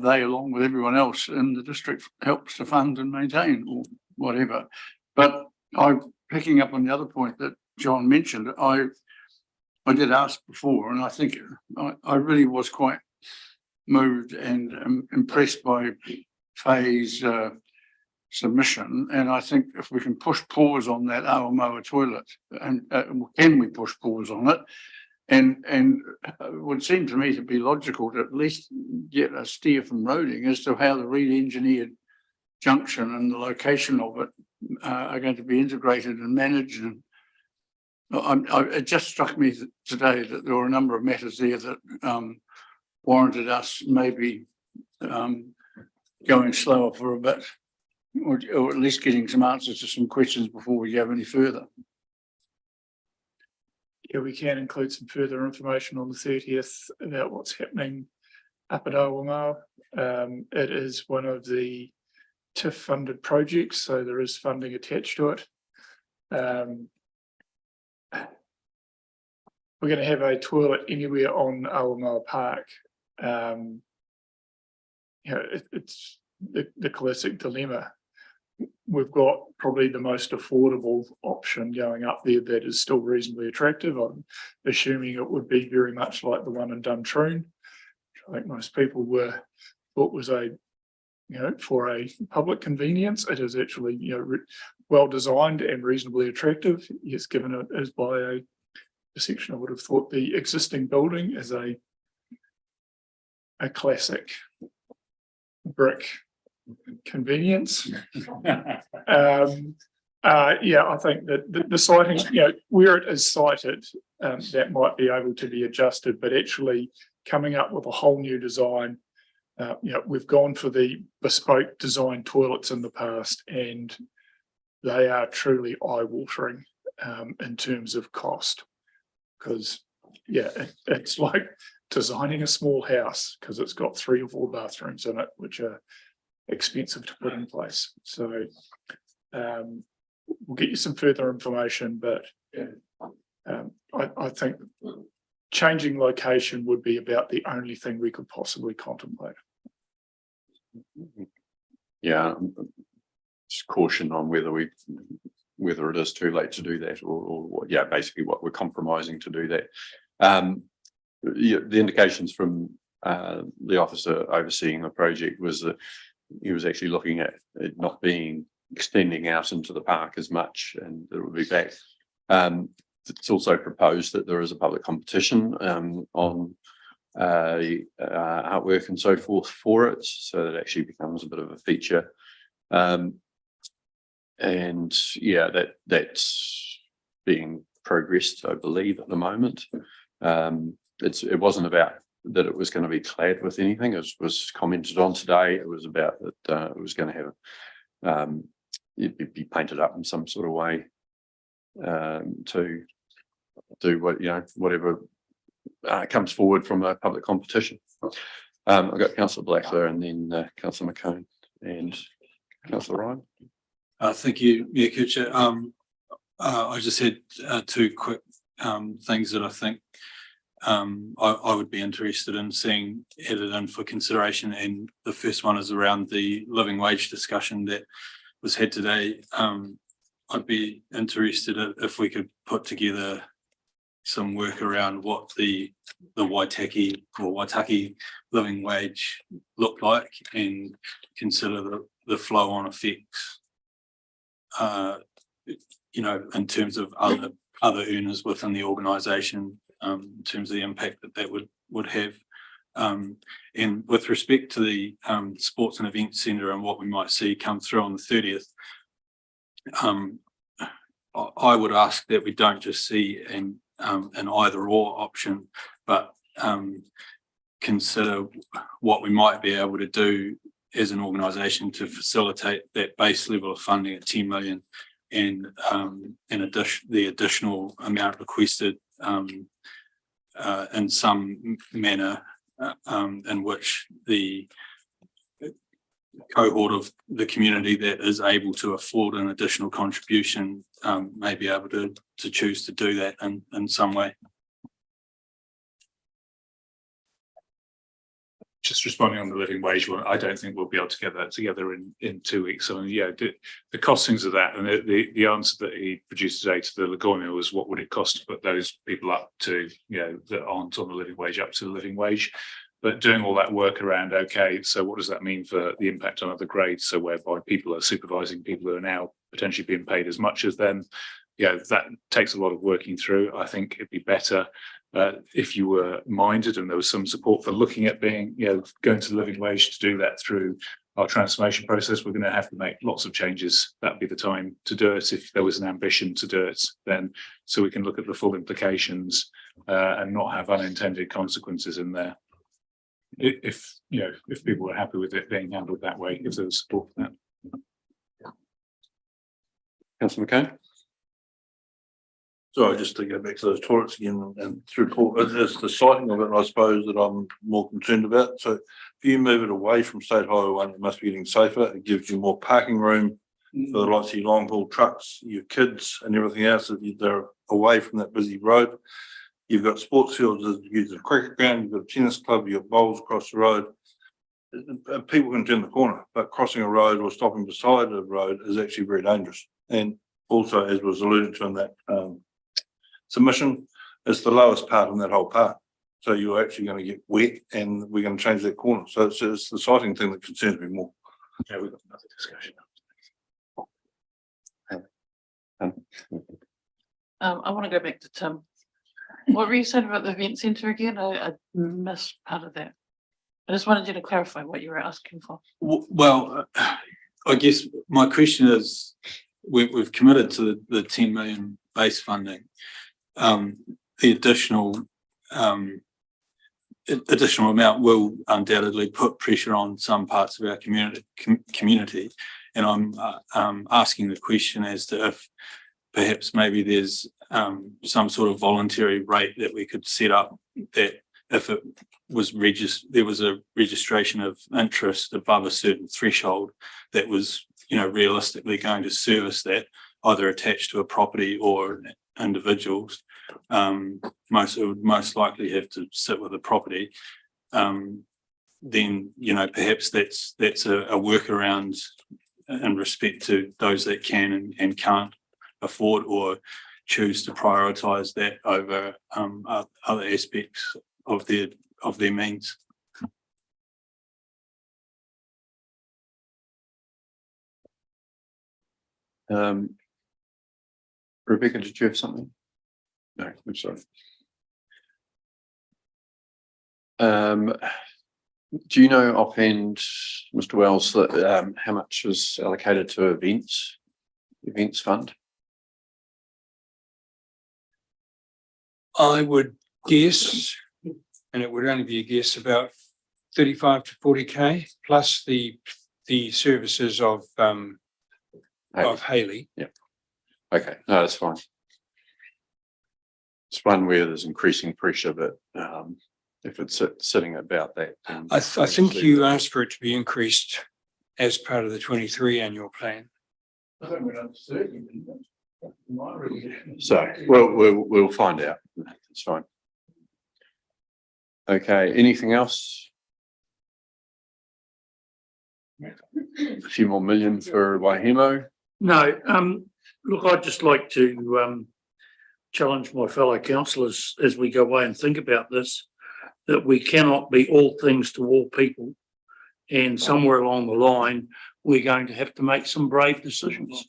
they, along with everyone else in the district, helps to fund and maintain or whatever. But picking up on the other point that John mentioned, I did ask before, and I think I really was quite moved and impressed by Faye's submission. And I think if we can push pause on that Aomoa toilet, and can we push pause on it? And it would seem to me to be logical to at least get a steer from Roding as to how the re-engineered junction and the location of it are going to be integrated and managed. And it just struck me today that there were a number of matters there that warranted us maybe going slower for a bit, or at least getting some answers to some questions before we go any further. Yeah, we can include some further information on the 30th about what's happening up at Aomoa. It is one of the TIF funded projects, so there is funding attached to it. We're going to have a toilet anywhere on Aomoa Park. It's the classic dilemma. We've got probably the most affordable option going up there that is still reasonably attractive. I'm assuming it would be very much like the one in Duntroon, which I think most people thought was for a public convenience. It is actually, well designed and reasonably attractive. Yes, given it is by a section, I would have thought the existing building is a classic brick convenience. I think that the siting, where it is sited, that might be able to be adjusted, but actually coming up with a whole new design. We've gone for the bespoke design toilets in the past, and they are truly eye-watering in terms of cost, because it's like designing a small house because it's got 3 or 4 bathrooms in it, which are expensive to put in place. So we'll get you some further information, but I think changing location would be about the only thing we could possibly contemplate. Yeah, just caution on whether it is too late to do that, or basically what we're compromising to do that. The indications from the officer overseeing the project was that he was actually looking at it not being extending out into the park as much, and it would be back. It's also proposed that there is a public competition on artwork and so forth for it, so that actually becomes a bit of a feature. That's being progressed, I believe, at the moment. It wasn't about that it was going to be clad with anything. It was commented on today. It was about that it was going to have it'd be painted up in some sort of way to do whatever comes forward from a public competition. I've got Councillor Blackler and then Councillor McCone and Councillor Ryan. Thank you, Mayor Kitcher. I just had 2 quick things that I think I would be interested in seeing added in for consideration. And the first one is around the living wage discussion that was had today. I'd be interested if we could put together some work around what the Waitaki living wage looked like and consider the flow on effects, you know, in terms of other earners within the organisation, in terms of the impact that would have. And with respect to the sports and events centre and what we might see come through on the 30th, I would ask that we don't just see an either or option, but consider what we might be able to do as an organisation to facilitate that base level of funding at 10 million and the additional amount requested in some manner in which the cohort of the community that is able to afford an additional contribution may be able to choose to do that in some way. Just responding on the living wage one, I don't think we'll be able to get that together in 2 weeks. I mean, yeah, the costings of that and the answer that he produced today to the Laguna was what would it cost to put those people up to, you know, that aren't on the living wage up to the living wage. But doing all that work around, okay, so what does that mean for the impact on other grades? So whereby people are supervising people who are now potentially being paid as much as them, you know, that takes a lot of working through. I think it'd be better if you were minded and there was some support for looking at being, you know, going to the living wage to do that through our transformation process. We're going to have to make lots of changes. That'd be the time to do it if there was an ambition to do it then, so we can look at the full implications and not have unintended consequences in there. If you know, if people were happy with it being handled that way, if there was support for that. Councillor McCain. Sorry, just to go back to those toilets again and through court, it's the siting of it, I suppose, that I'm more concerned about. So if you move it away from State Highway 1, it must be getting safer. It gives you more parking room for the likes of your long haul trucks, your kids and everything else. They're away from that busy road. You've got sports fields, you've got a cricket ground, you've got a tennis club, you've got bowls across the road. People can turn the corner, but crossing a road or stopping beside the road is actually very dangerous. And also, as was alluded to in that submission, it's the lowest part in that whole park. So you're actually going to get wet and we're going to change that corner. So it's the sighting thing that concerns me more. Yeah, we've got another discussion. I want to go back to Tim. What were you saying about the event centre again? I missed part of that. I just wanted you to clarify what you were asking for. Well, I guess my question is, we've committed to the 10 million base funding. The additional amount will undoubtedly put pressure on some parts of our community. And I'm asking the question as to if perhaps maybe there's some sort of voluntary rate that we could set up, that if it was there was a registration of interest above a certain threshold that was, you know, realistically going to service that, either attached to a property or individuals, would most likely have to sit with a property. Then, you know, perhaps that's a workaround in respect to those that can and can't afford or choose to prioritise that over other aspects of their means. Rebecca, did you have something? No, I'm sorry. Do you know offhand, Mr. Wells, that how much was allocated to events fund? I would guess, and it would only be a guess, about 35 to 40K plus the services of Haley. Yeah. Okay, no, that's fine. It's one where there's increasing pressure, but if it's sitting about that, I think you asked for it to be increased as part of the 23 annual plan. I think we're up to 30, didn't we? So we'll find out. It's fine. Okay, anything else? A few more million for Waihemo. No, look, I'd just like to challenge my fellow councillors as we go away and think about this, that we cannot be all things to all people. And somewhere along the line, we're going to have to make some brave decisions.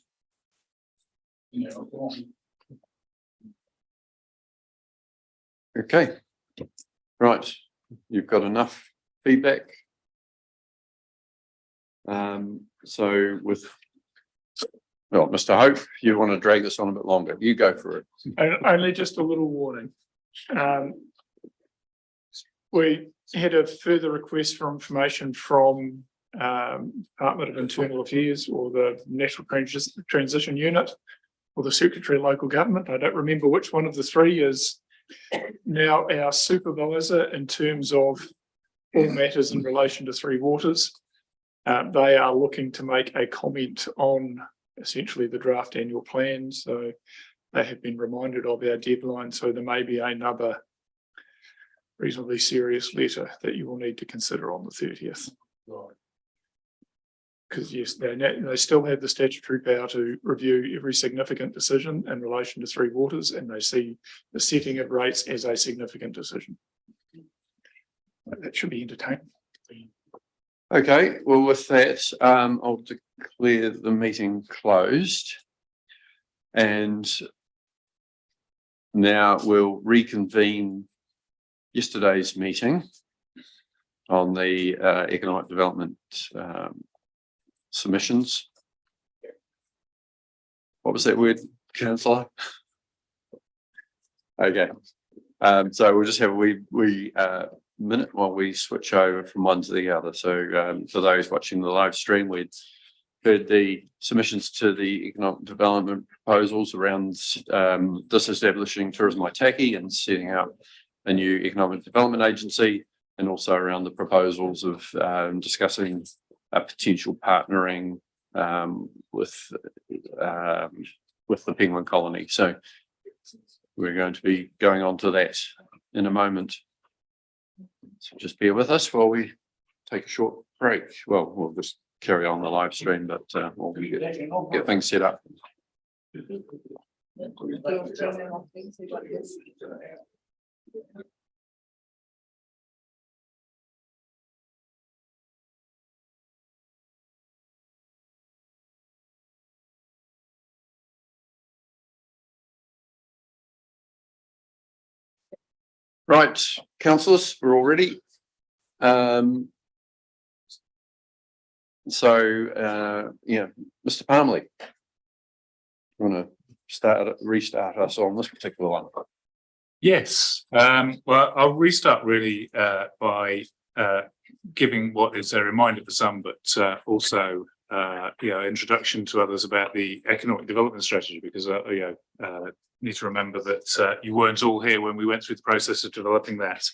Okay, right. You've got enough feedback. So with, well, Mr. Hope, you want to drag this on a bit longer, you go for it. Only just a little warning. We had a further request for information from Department of Internal Affairs or the National Transition Unit or the Secretary of Local Government. I don't remember which one of the three is now our supervisor in terms of all matters in relation to Three Waters. They are looking to make a comment on essentially the draft annual plan. So they have been reminded of our deadline. So there may be another reasonably serious letter that you will need to consider on the 30th. Because yes, they still have the statutory power to review every significant decision in relation to Three Waters, and they see the setting of rates as a significant decision. That should be entertaining. Okay, well, with that, I'll declare the meeting closed. And now we'll reconvene yesterday's meeting on the economic development submissions. What was that word, Councillor? Okay, so we'll just have a wee minute while we switch over from one to the other. So for those watching the live stream, we'd heard the submissions to the economic development proposals around disestablishing Tourism Waitaki and setting up a new economic development agency, and also around the proposals of discussing a potential partnering with the penguin colony. So we're going to be going on to that in a moment. So just bear with us while we take a short break. Well, we'll just carry on the live stream, but we'll get things set up. Right, councillors, we're all ready. Yeah, Mr. Palmley, you want to restart us on this particular one? Yes, well, I'll restart really by giving what is a reminder for some, but also introduction to others about the economic development strategy, because need to remember that you weren't all here when we went through the process of developing that,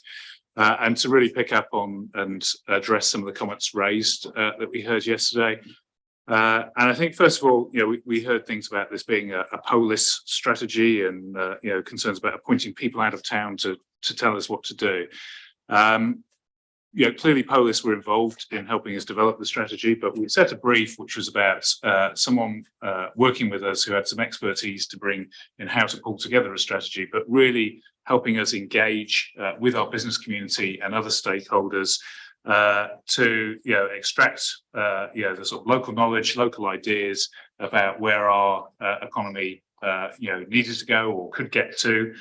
and to really pick up on and address some of the comments raised that we heard yesterday. And I think, first of all, we heard things about this being a polis strategy, and concerns about appointing people out of town to tell us what to do. Clearly polis were involved in helping us develop the strategy, but we set a brief which was about someone working with us who had some expertise to bring in how to pull together a strategy, but really helping us engage with our business community and other stakeholders to extract the sort of local knowledge, local ideas about where our economy needed to go or could get to.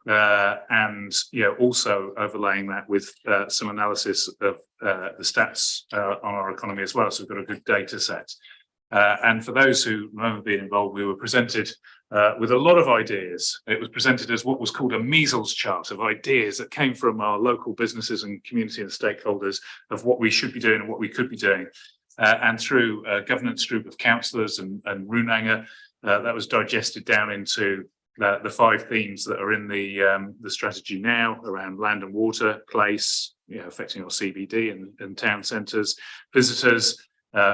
And also overlaying that with some analysis of the stats on our economy as well. So we've got a good data set. And for those who remember being involved, we were presented with a lot of ideas. It was presented as what was called a measles chart of ideas that came from our local businesses and community and stakeholders of what we should be doing and what we could be doing. And through a governance group of councillors and Runanga, that was digested down into the 5 themes that are in the strategy now around land and water, place, affecting our CBD and town centres, visitors,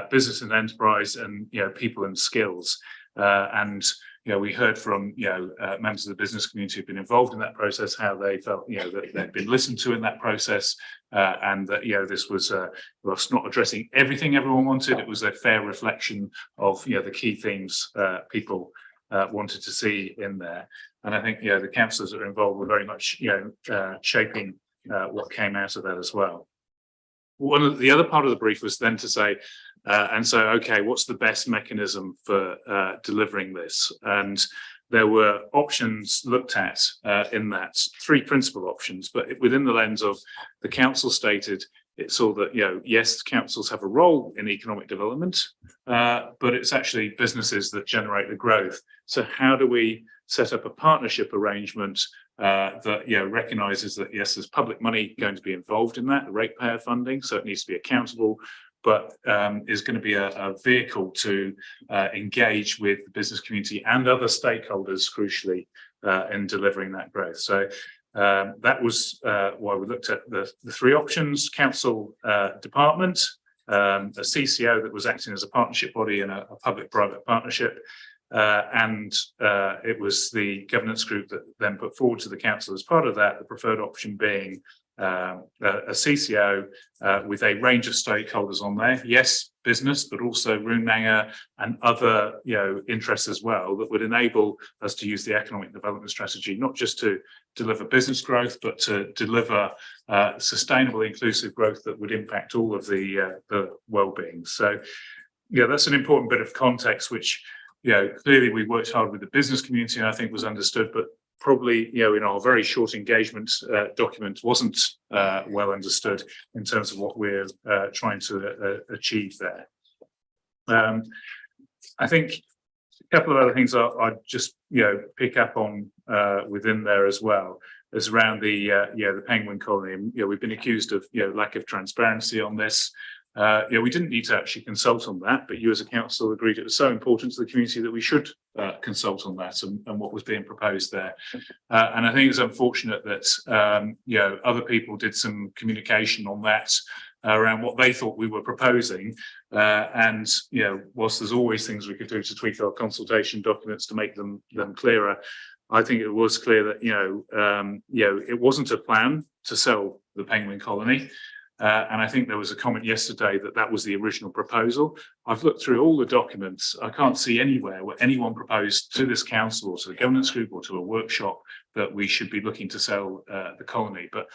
business and enterprise, and people and skills. And we heard from, members of the business community who've been involved in that process, how they felt, that they'd been listened to in that process, and that, this was, whilst not addressing everything everyone wanted, it was a fair reflection of, the key themes, people, wanted to see in there. And I think, the councillors that are involved were very much, shaping, what came out of that as well. One of the other part of the brief was then to say, okay, what's the best mechanism for delivering this? And there were options looked at in that, 3 principal options, but within the lens of the council stated, it saw that, yes, councils have a role in economic development, but it's actually businesses that generate the growth. So how do we set up a partnership arrangement that recognises that, yes, there's public money going to be involved in that, the ratepayer funding, so it needs to be accountable, but is going to be a vehicle to engage with the business community and other stakeholders, crucially, in delivering that growth. So that was why we looked at the 3 options: council department, a CCO that was acting as a partnership body in a public-private partnership, and it was the governance group that then put forward to the council as part of that, the preferred option being a CCO with a range of stakeholders on there. Yes, business, but also Runanga and other interests as well, that would enable us to use the economic development strategy not just to deliver business growth, but to deliver sustainable, inclusive growth that would impact all of the well-being. So that's an important bit of context, which clearly we worked hard with the business community and I think was understood, but probably, in our very short engagement document wasn't well understood in terms of what we're trying to achieve there. I think a couple of other things I'd just, pick up on within there as well is around the penguin colony. And, we've been accused of, lack of transparency on this. We didn't need to actually consult on that, but you as a council agreed it was so important to the community that we should consult on that and what was being proposed there. And I think it's unfortunate that, other people did some communication on that around what they thought we were proposing. And, whilst there's always things we could do to tweak our consultation documents to make them clearer, I think it was clear that, it wasn't a plan to sell the penguin colony. And I think there was a comment yesterday that was the original proposal. I've looked through all the documents. I can't see anywhere where anyone proposed to this council or to the governance group or to a workshop that we should be looking to sell the colony. But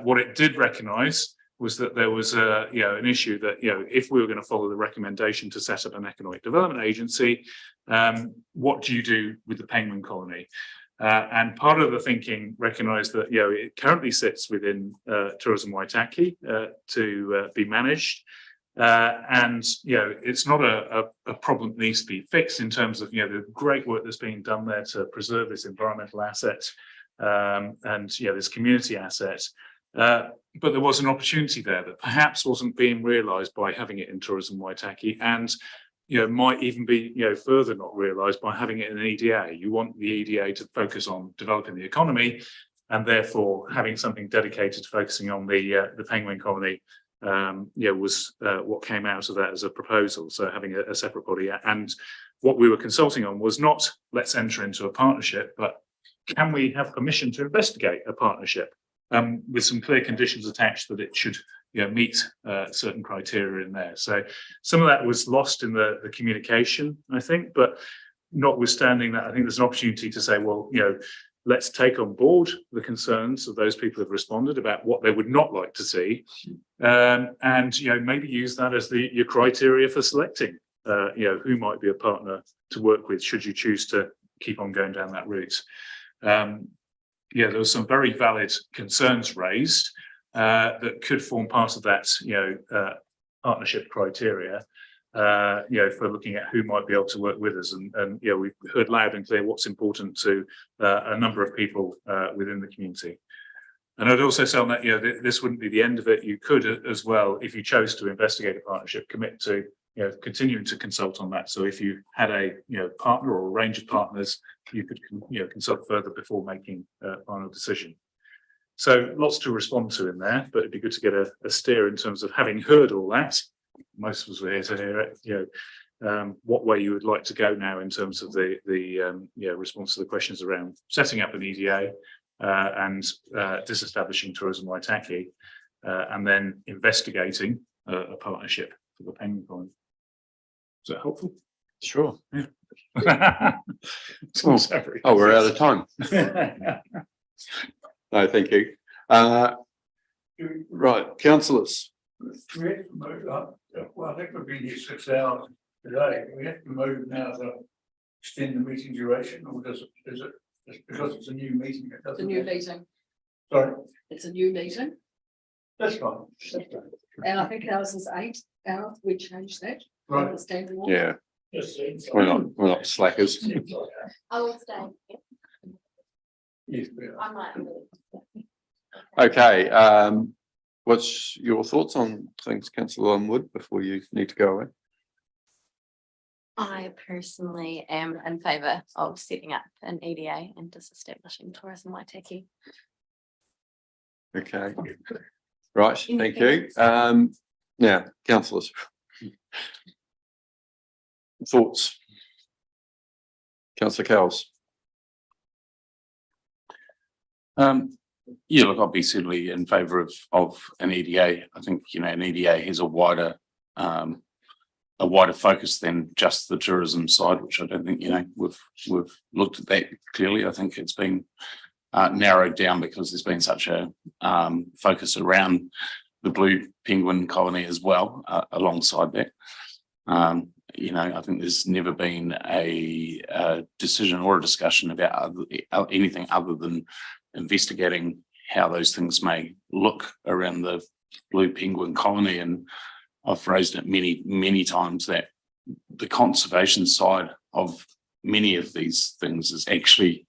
what it did recognise was that there was an issue that, if we were going to follow the recommendation to set up an economic development agency, what do you do with the penguin colony? And part of the thinking recognised that, it currently sits within Tourism Waitaki to be managed. And, it's not a problem that needs to be fixed in terms of, the great work that's being done there to preserve this environmental asset and, this community asset. But there was an opportunity there that perhaps wasn't being realised by having it in Tourism Waitaki, and might even be, further not realised by having it in an EDA. You want the EDA to focus on developing the economy, and therefore having something dedicated to focusing on the penguin colony, was what came out of that as a proposal. So having a separate body, and what we were consulting on was not let's enter into a partnership, but can we have permission to investigate a partnership with some clear conditions attached that it should meet certain criteria in there. So some of that was lost in the communication, I think, but notwithstanding that, I think there's an opportunity to say, well, let's take on board the concerns of those people who've responded about what they would not like to see, and maybe use that as your criteria for selecting who might be a partner to work with should you choose to keep on going down that route. There were some very valid concerns raised that could form part of that, partnership criteria, for looking at who might be able to work with us. And we've heard loud and clear what's important to a number of people within the community. And I'd also say on that, this wouldn't be the end of it. You could as well, if you chose to investigate a partnership, commit to continuing to consult on that. So if you had a partner or a range of partners, you could consult further before making a final decision. So lots to respond to in there, but it'd be good to get a steer in terms of having heard all that. Most of us were here to hear it. what way you would like to go now in terms of the response to the questions around setting up an EDA and disestablishing Tourism Waitaki, and then investigating a partnership for the penguin colony. Is that helpful? Sure. Yeah. Oh, we're out of time. No, thank you. Right, councillors. Well, I think we've been here 6 hours today. We have to move now to extend the meeting duration, or is it just because it's a new meeting? It's a new meeting. Sorry, It's a new meeting. that's fine. And I think ours is 8 hours. We changed that. Right. Understanding. Yeah, Just seems we're like- not slackers. seems like that. I will stay. Yes, we are. I might. Okay, what's your thoughts on things, councillor Wood, before you need to go away? I personally am in favour of setting up an EDA and disestablishing Tourism Waitaki. Okay, right, thank Anything you. Now, councillors. Thoughts? Councillor Cowles. Yeah, look, I'll be certainly in favour of an EDA. I think, an EDA has a wider focus than just the tourism side, which I don't think, we've looked at that clearly. I think it's been narrowed down because there's been such a focus around the blue penguin colony as well, alongside that. I think there's never been a decision or a discussion about anything other than investigating how those things may look around the blue penguin colony. And I've raised it many, many times that the conservation side of many of these things is actually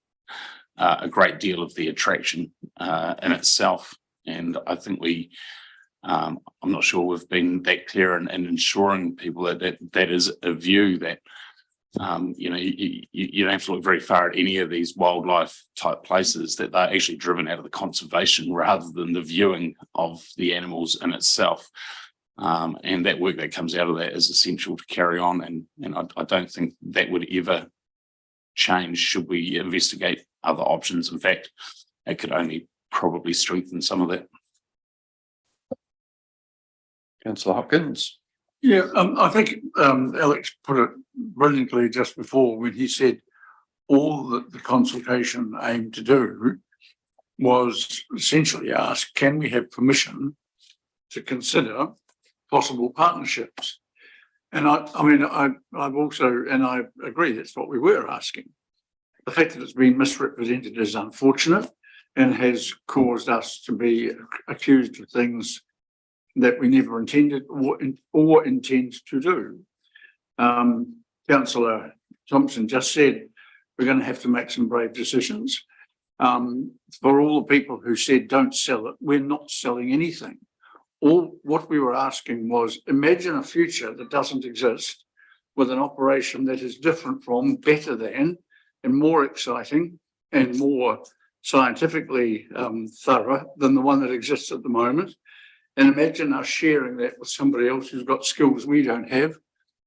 a great deal of the attraction in itself. And I think I'm not sure we've been that clear in ensuring people that is a view that you don't have to look very far at any of these wildlife type places, that they're actually driven out of the conservation rather than the viewing of the animals in itself. And that work that comes out of that is essential to carry on. And I don't think that would ever change should we investigate other options. In fact, it could only probably strengthen some of that. Councillor Hopkins. Yeah, I think Alex put it brilliantly just before when he said all that the consultation aimed to do was essentially ask, can we have permission to consider possible partnerships? And I've also, and I agree, that's what we were asking. The fact that it's been misrepresented is unfortunate and has caused us to be accused of things that we never intended or intend to do. Councillor Thompson just said we're going to have to make some brave decisions. For all the people who said don't sell it, we're not selling anything. All what we were asking was imagine a future that doesn't exist with an operation that is different from, better than, and more exciting and more scientifically thorough than the one that exists at the moment. And imagine us sharing that with somebody else who's got skills we don't have,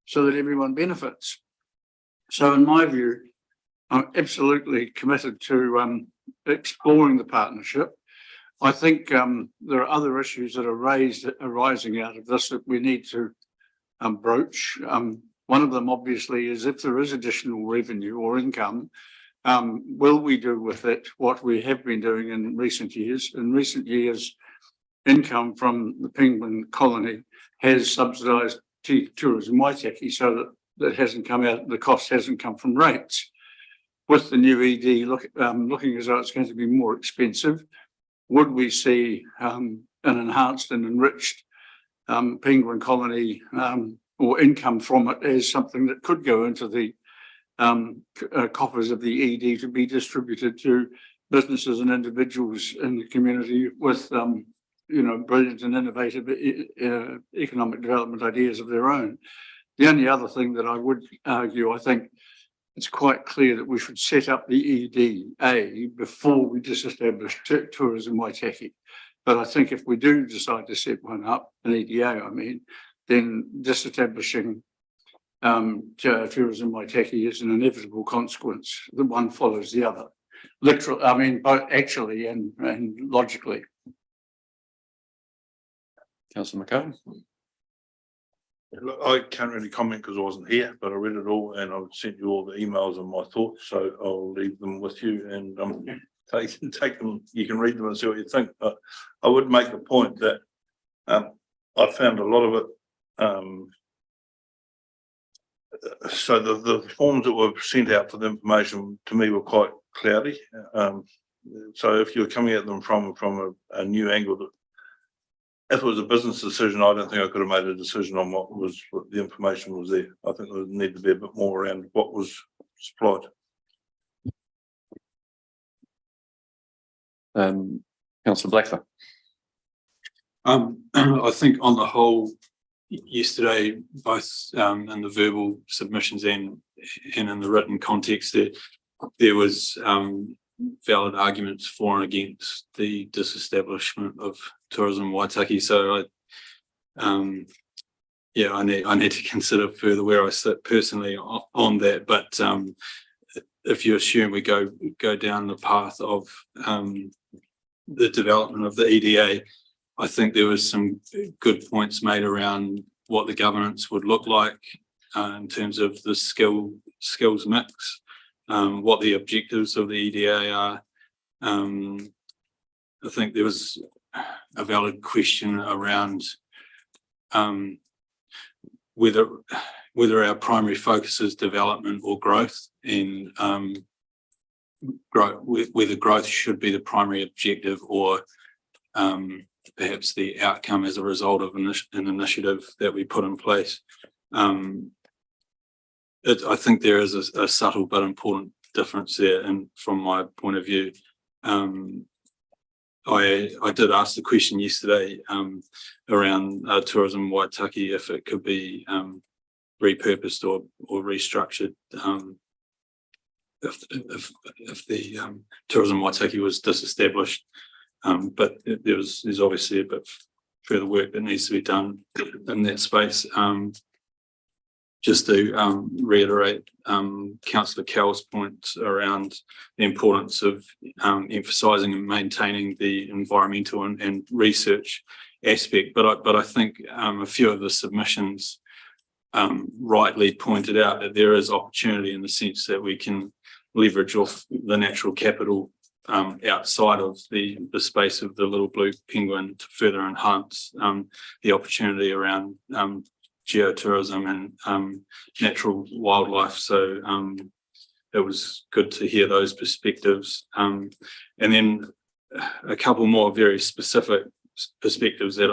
so that everyone benefits. So in my view, I'm absolutely committed to exploring the partnership. I think there are other issues that are arising out of this that we need to broach. One of them obviously is if there is additional revenue or income, will we do with it what we have been doing in recent years? In recent years, income from the penguin colony has subsidised Tourism Waitaki, so that hasn't come out, the cost hasn't come from rates. With the new ED looking as though it's going to be more expensive, would we see an enhanced and enriched penguin colony or income from it as something that could go into the coffers of the ED to be distributed to businesses and individuals in the community with brilliant and innovative economic development ideas of their own. The only other thing that I would argue, I think it's quite clear that we should set up the EDA before we disestablish Tourism Waitaki. But I think if we do decide to set one up, an EDA, then disestablishing tourism Waitaki is an inevitable consequence. The one follows the other. Literally, I mean, both actually and logically. Councillor McCone. Look, I can't really comment because I wasn't here, but I read it all and I've sent you all the emails and my thoughts, so I'll leave them with you and take them. You can read them and see what you think. But I would make the point that I found a lot of it. So the forms that were sent out for the information to me were quite cloudy. So if you're coming at them from a new angle, if it was a business decision, I don't think I could have made a decision on what the information was there. I think there would need to be a bit more around what was supplied. Councillor Blackler. I think on the whole, yesterday, both in the verbal submissions and in the written context, there was valid arguments for and against the disestablishment of tourism Waitaki. So I need to consider further where I sit personally on that. But if you assume we go down the path of the development of the EDA, I think there was some good points made around what the governance would look like in terms of the skills mix, what the objectives of the EDA are. I think there was a valid question around whether our primary focus is development or growth, and whether growth should be the primary objective or perhaps the outcome as a result of an initiative that we put in place. I think there is a subtle but important difference there, and from my point of view, I did ask the question yesterday around tourism Waitaki, if it could be repurposed or restructured if the tourism Waitaki was disestablished. But there's obviously a bit further work that needs to be done in that space. Just to reiterate Councillor Cowell's point around the importance of emphasising and maintaining the environmental and research aspect. But I think a few of the submissions rightly pointed out that there is opportunity in the sense that we can leverage off the natural capital outside of the space of the Little Blue Penguin to further enhance the opportunity around geotourism and natural wildlife. So it was good to hear those perspectives. And then a couple more very specific perspectives that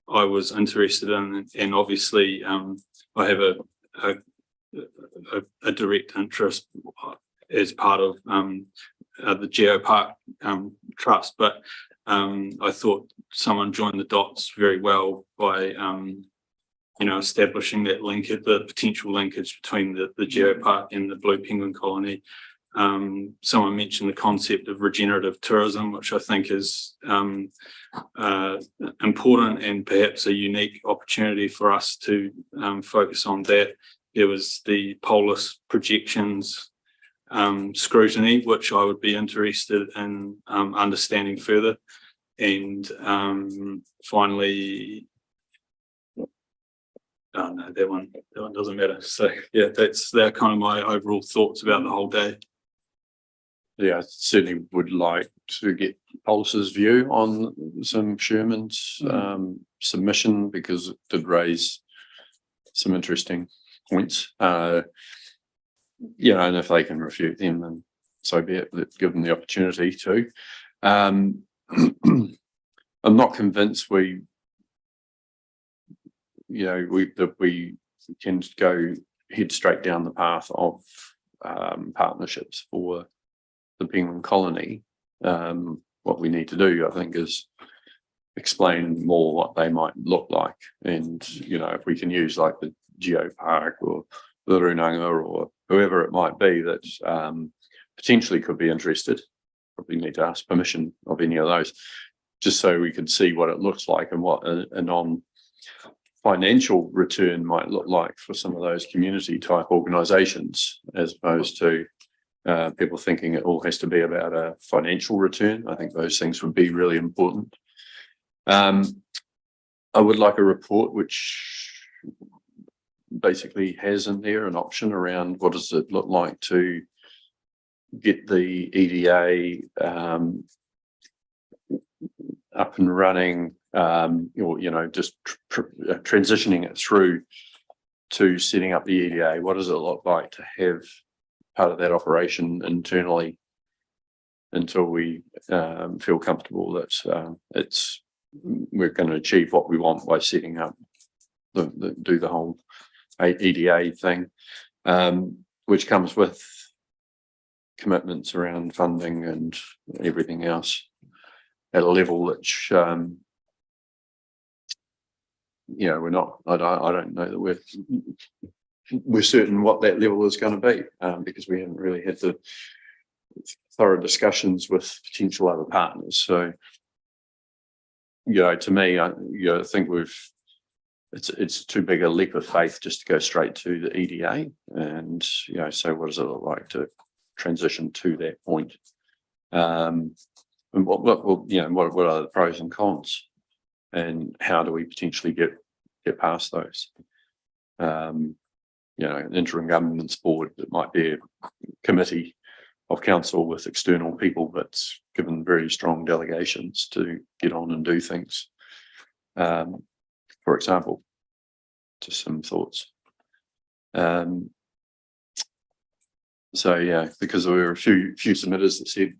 I was interested in, and obviously I have a direct interest as part of the Geopark Trust, but I thought someone joined the dots very well by establishing that link, the potential linkage between the Geopark and the Blue Penguin colony. Someone mentioned the concept of regenerative tourism, which I think is important and perhaps a unique opportunity for us to focus on that. There was the Polis projections scrutiny, which I would be interested in understanding further. And finally, oh no, that one doesn't matter. So yeah, they're kind of my overall thoughts about the whole day. Yeah, I certainly would like to get Pulse's view on some Sherman's submission, because it did raise some interesting points. And if they can refute them, then so be it. Let's give them the opportunity to. I'm not convinced we can head straight down the path of partnerships for the penguin colony. What we need to do, I think, is explain more what they might look like, and if we can use like the Geopark or the Runanga or whoever it might be that potentially could be interested. Probably need to ask permission of any of those, just so we could see what it looks like and what a financial return might look like for some of those community type organisations, as opposed to people thinking it all has to be about a financial return. I think those things would be really important. I would like a report which basically has in there an option around what does it look like to get the EDA up and running, or, you know, just transitioning it through to setting up the EDA. What does it look like to have part of that operation internally until we feel comfortable that we're going to achieve what we want by setting up do the whole EDA thing, which comes with commitments around funding and everything else at a level which you know, we're not, I don't know that we're certain what that level is going to be, because we haven't really had the thorough discussions with potential other partners. So, you know, to me, I think it's too big a leap of faith just to go straight to the EDA. And, you know, so what does it look like to transition to that point? And what you know, what are the pros and cons? And how do we potentially get past those? You know, an interim governance board, that might be a committee of council with external people that's given very strong delegations to get on and do things. For example, just some thoughts. So yeah, because there were a few submitters that said,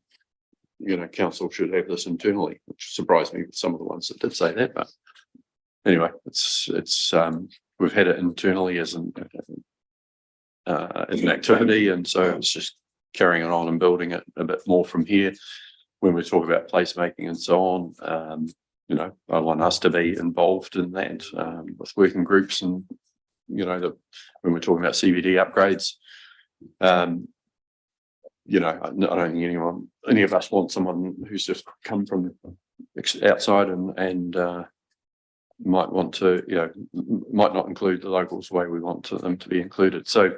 you know, council should have this internally, which surprised me with some of the ones that did say that. But anyway, it's we've had it internally as an activity, and so it's just carrying it on and building it a bit more from here. When we talk about placemaking and so on, you know, I want us to be involved in that with working groups, and you know, when we're talking about CBD upgrades. You know, I don't think any of us want someone who's just come from outside and might want to, you know, might not include the locals the way we want them to be included. So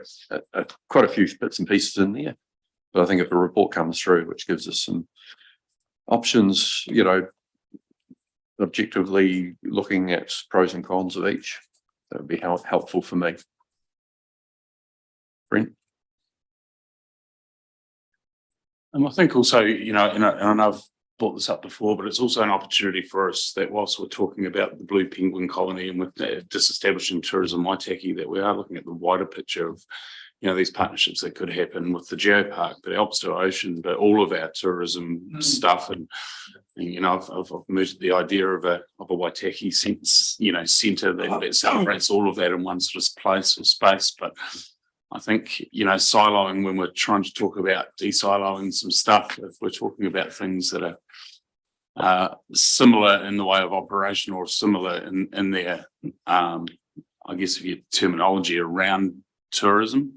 quite a few bits and pieces in there. But I think if a report comes through, which gives us some options, you know, objectively looking at pros and cons of each, that would be helpful for me. Brent? And I think also, you know, and I know I've brought this up before, but it's also an opportunity for us that whilst we're talking about the Blue Penguin colony and with disestablishing tourism Waitaki, that we are looking at the wider picture of, you know, these partnerships that could happen with the Geopark, but Alpster Ocean, but all of our tourism stuff. And you know, I've mooted the idea of a Waitaki sense, you know, centre that celebrates all of that in one sort of place or space. But I think, you know, siloing, when we're trying to talk about de-siloing some stuff, if we're talking about things that are similar in the way of operation or similar in their, I guess, if your terminology around tourism,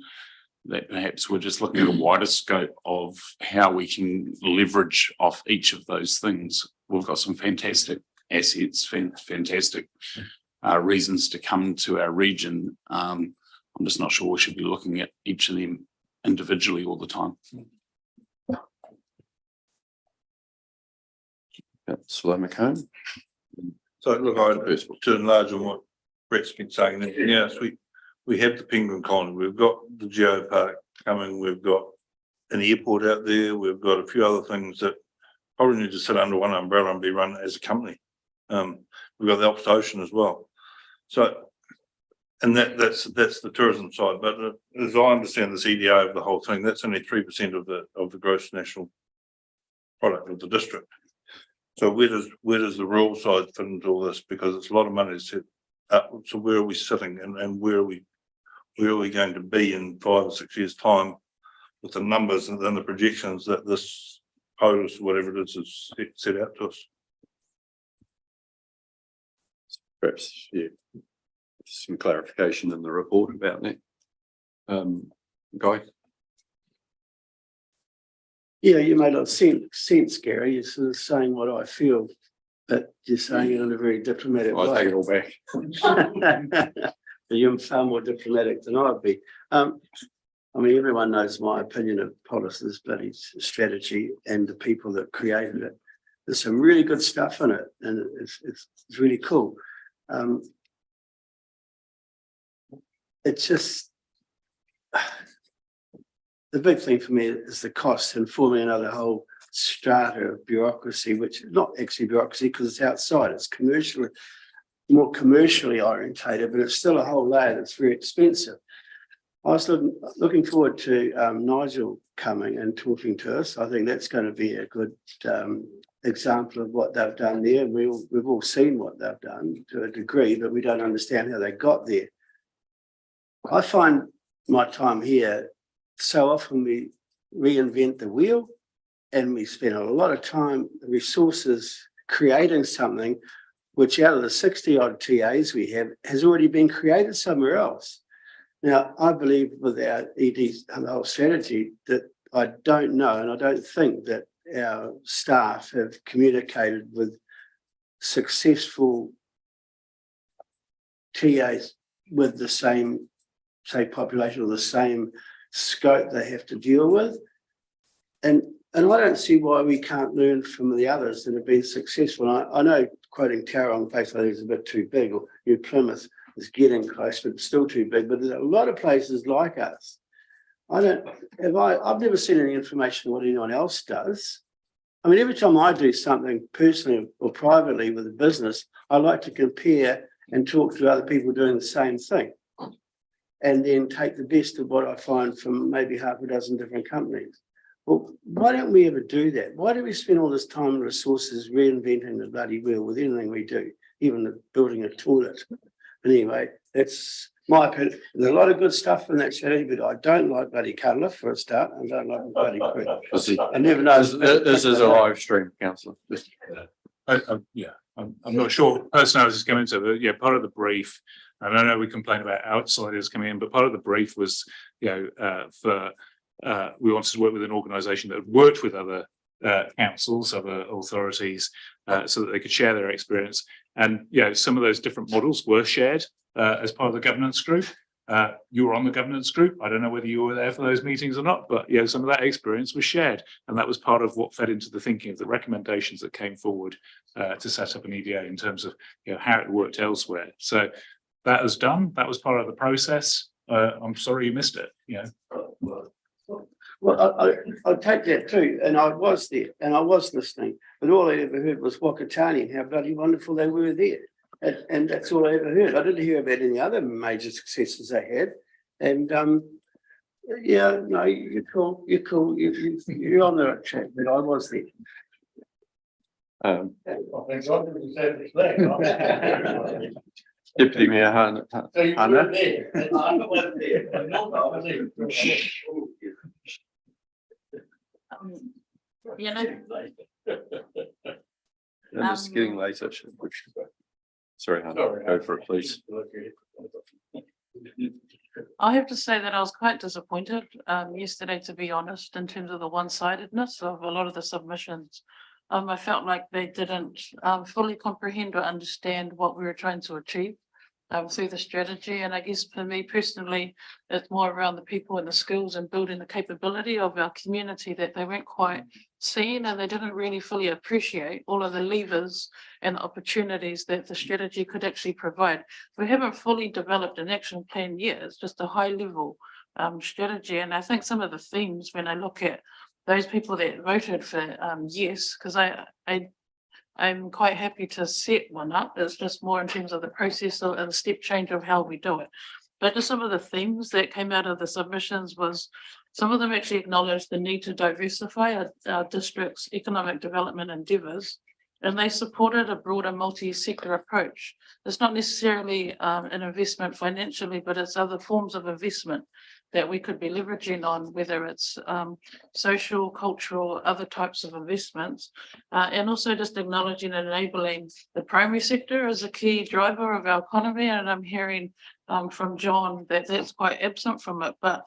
that perhaps we're just looking at a wider scope of how we can leverage off each of those things. We've got some fantastic assets, fantastic reasons to come to our region. I'm just not sure we should be looking at each of them individually all the time. Slow McComb. So look, to enlarge on what Brett's been saying, yes, we have the penguin colony, we've got the Geopark coming, we've got an airport out there, we've got a few other things that probably need to sit under one umbrella and be run as a company. We've got the Alpster Ocean as well. So, and that's the tourism side. But as I understand the CDO of the whole thing, that's only 3% of the gross national product of the district. So where does the rural side fit into all this? Because it's a lot of money to set up. So where are we sitting, and where are we going to be in 5 or 6 years' time with the numbers and then the projections that this POTUS, whatever it is set out to us? Perhaps, yeah, some clarification in the report about that. Guy? Yeah, you made a lot of sense, Gary. You're sort of saying what I feel. but you're saying it in a very diplomatic way. I'll take it all back. You're far more diplomatic than I'd be. I mean, everyone knows my opinion of Polis's bloody strategy and the people that created it. There's some really good stuff in it, and it's really cool. It's just the big thing for me is the cost and forming another whole strata of bureaucracy, which is not actually bureaucracy because it's outside, it's more commercially orientated, but it's still a whole layer that's very expensive. I was looking forward to Nigel coming and talking to us. I think that's going to be a good example of what they've done there. We've all seen what they've done to a degree, but we don't understand how they got there. I find my time here, so often we reinvent the wheel and we spend a lot of time, resources creating something which out of the 60 odd TAs we have has already been created somewhere else. Now, I believe with our ED and the whole strategy that I don't know, and I don't think that our staff have communicated with successful TAs with the same, say, population or the same scope they have to deal with. And I don't see why we can't learn from the others that have been successful. I know quoting Tauranga place I think is a bit too big, or New Plymouth is getting close, but it's still too big. But there's a lot of places like us. I've never seen any information on what anyone else does. I mean, every time I do something personally or privately with a business, I like to compare and talk to other people doing the same thing, and then take the best of what I find from maybe half a dozen different companies. Well, why don't we ever do that? Why do we spend all this time and resources reinventing the bloody wheel with anything we do, even building a toilet? But anyway, that's my opinion. There's a lot of good stuff in that strategy, but I don't like bloody Cuddler for a start. I don't like bloody Creek. I never know. This is a live stream, councillor. Yeah, I'm not sure personalities is coming into, but yeah, part of the brief, and I know we complain about outsiders coming in, but part of the brief was, we wanted to work with an organisation that had worked with other councils, other authorities, so that they could share their experience. And some of those different models were shared as part of the governance group. You were on the governance group. I don't know whether you were there for those meetings or not, but some of that experience was shared, and that was part of what fed into the thinking of the recommendations that came forward to set up an EDA in terms of how it worked elsewhere. So that was done. That was part of the process. I'm sorry you missed it. Well, I take that too, and I was there, and I was listening, but all I ever heard was Wakatani and how bloody wonderful they were there, and that's all I ever heard. I didn't hear about any other major successes they had, and no, you're cool, you're on the right track, but I was there. Deputy Mayor Hannah. It's getting late. Sorry, Hannah, go for it, please. I have to say that I was quite disappointed yesterday, to be honest, in terms of the one-sidedness of a lot of the submissions. I felt like they didn't fully comprehend or understand what we were trying to achieve through the strategy. And I guess for me personally, it's more around the people and the skills and building the capability of our community that they weren't quite seeing, and they didn't really fully appreciate all of the levers and the opportunities that the strategy could actually provide. We haven't fully developed an action plan yet. It's just a high level strategy. And I think some of the themes, when I look at those people that voted for yes, because I'm quite happy to set one up. It's just more in terms of the process and the step change of how we do it. But just some of the themes that came out of the submissions was, some of them actually acknowledged the need to diversify our district's economic development endeavours, and they supported a broader multi-sector approach. It's not necessarily an investment financially, but it's other forms of investment that we could be leveraging on, whether it's social, cultural, other types of investments, and also just acknowledging and enabling the primary sector as a key driver of our economy. And I'm hearing from John that that's quite absent from it, but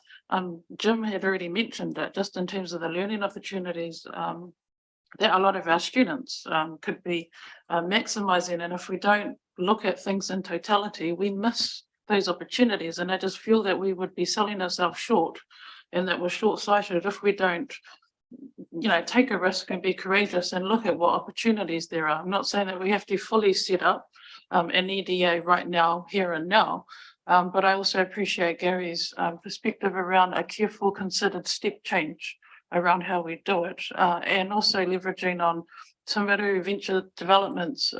Jim had already mentioned it, just in terms of the learning opportunities that a lot of our students could be maximising. And if we don't look at things in totality, we miss those opportunities. And I just feel that we would be selling ourselves short, and that we're short-sighted if we don't, you know, take a risk and be courageous and look at what opportunities there are. I'm not saying that we have to fully set up an EDA right now, here and now. But I also appreciate Gary's perspective around a careful, considered step change around how we do it, and also leveraging on Timaru Venture Development's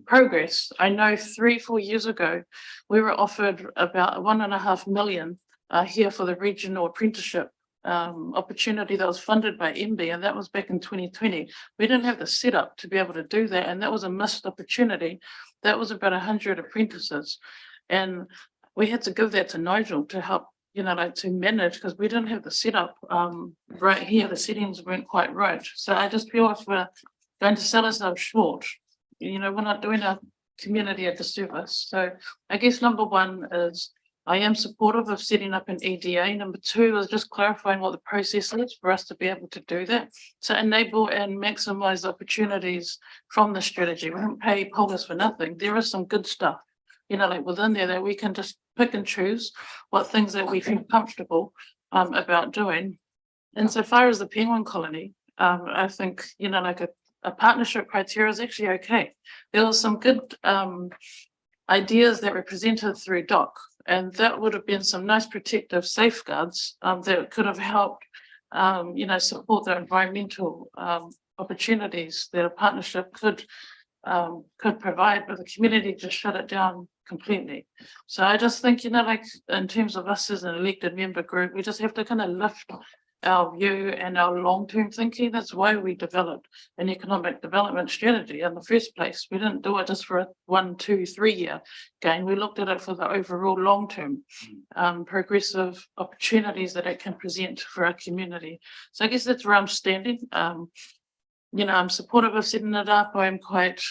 progress. I know 3-4 years ago, we were offered about 1.5 million here for the regional apprenticeship opportunity that was funded by MB, and that was back in 2020. We didn't have the setup to be able to do that, and that was a missed opportunity. That was about 100 apprentices, and we had to give that to Nigel to help, you know, like to manage, because we didn't have the setup right here. The settings weren't quite right. So I just feel if we're going to sell ourselves short, you know, we're not doing our community a disservice. So I guess number one is I am supportive of setting up an EDA. Number two is just clarifying what the process is for us to be able to do that, to enable and maximize opportunities from the strategy. We don't pay polis for nothing. There is some good stuff, you know, like within there that we can just pick and choose what things that we feel comfortable about doing. Insofar as the penguin colony, I think, you know, like a partnership criteria is actually okay. There were some good ideas that were presented through DOC, and that would have been some nice protective safeguards that could have helped, you know, support the environmental opportunities that a partnership could provide, but the community just shut it down completely. So I just think, you know, like in terms of us as an elected member group, we just have to kind of lift our view and our long-term thinking. That's why we developed an economic development strategy in the first place. We didn't do it just for a 1, 2, 3 year gain. We looked at it for the overall long-term progressive opportunities that it can present for our community. So I guess that's where I'm standing. You know, I'm supportive of setting it up. I'm quite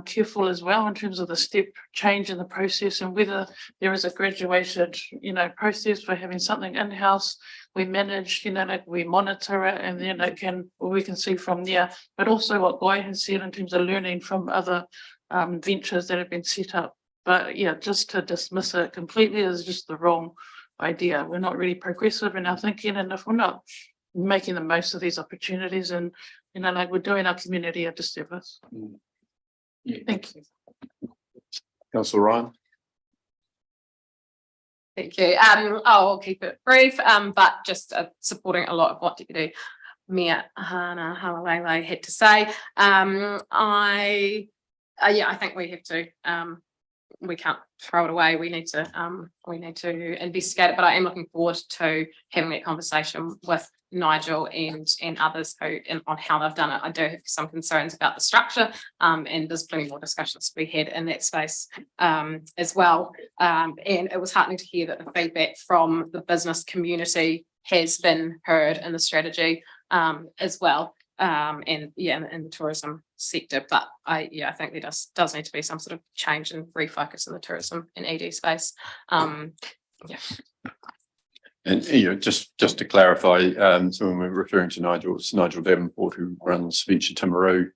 careful as well in terms of the step change in the process, and whether there is a graduated, you know, process for having something in-house. We manage, you know, like we monitor it, and then we can see from there. But also what Guy has said in terms of learning from other ventures that have been set up. But yeah, just to dismiss it completely is just the wrong idea. We're not really progressive in our thinking, and if we're not making the most of these opportunities, and you know, like we're doing our community a disservice. Thank you. Councillor Ryan. Thank you. I'll keep it brief, but just supporting a lot of what Deputy Mayor Hana Halalele had to say. I think we have to. We can't throw it away. We need to investigate it. But I am looking forward to having that conversation with Nigel and others on how they've done it. I do have some concerns about the structure, and there's plenty more discussions to be had in that space as well. And it was heartening to hear that the feedback from the business community has been heard in the strategy as well. And yeah, in the tourism sector, but I think there does need to be some sort of change and refocus in the tourism and ED space. Yeah. And you know, just to clarify, so when we're referring to Nigel, it's Nigel Davenport who runs Venture Timaru,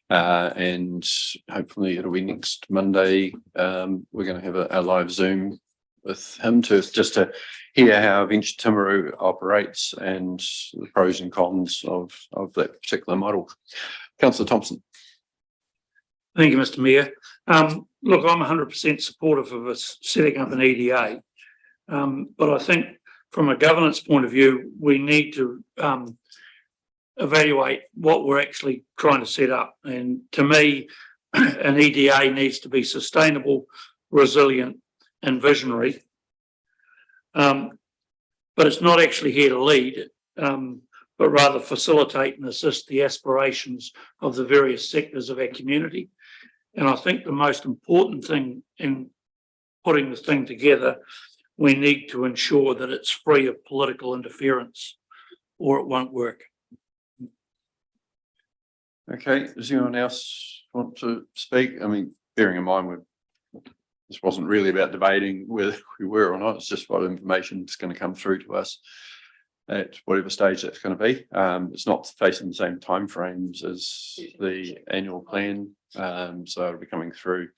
and hopefully it'll be next Monday. We're going to have a live Zoom with him to hear how Venture Timaru operates and the pros and cons of that particular model. Councillor Thompson. Thank you, Mr. Mayor. Look, I'm 100% supportive of us setting up an EDA, but I think from a governance point of view, we need to evaluate what we're actually trying to set up. And to me, an EDA needs to be sustainable, resilient, and visionary. But it's not actually here to lead, but rather facilitate and assist the aspirations of the various sectors of our community. And I think the most important thing in putting this thing together, we need to ensure that it's free of political interference, or it won't work. Okay, does anyone else want to speak? I mean, bearing in mind this wasn't really about debating whether we were or not, it's just what information is going to come through to us. at whatever stage that's going to be. It's not facing the same timeframes as the annual plan. So it'll be coming through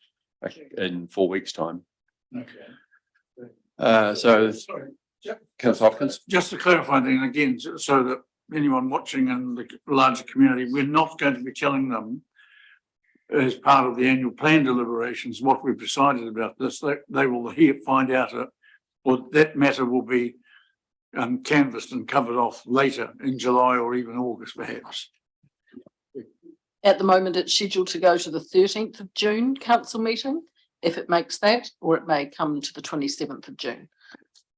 in 4 weeks' time. So Councillor Hopkins. Just to clarify then again, so that anyone watching in the larger community, we're not going to be telling them as part of the annual plan deliberations what we've decided about this. They will find out or that matter will be canvassed and covered off later in July or even August perhaps. At the moment, it's scheduled to go to the 13th of June council meeting, if it makes that, or it may come to the 27th of June.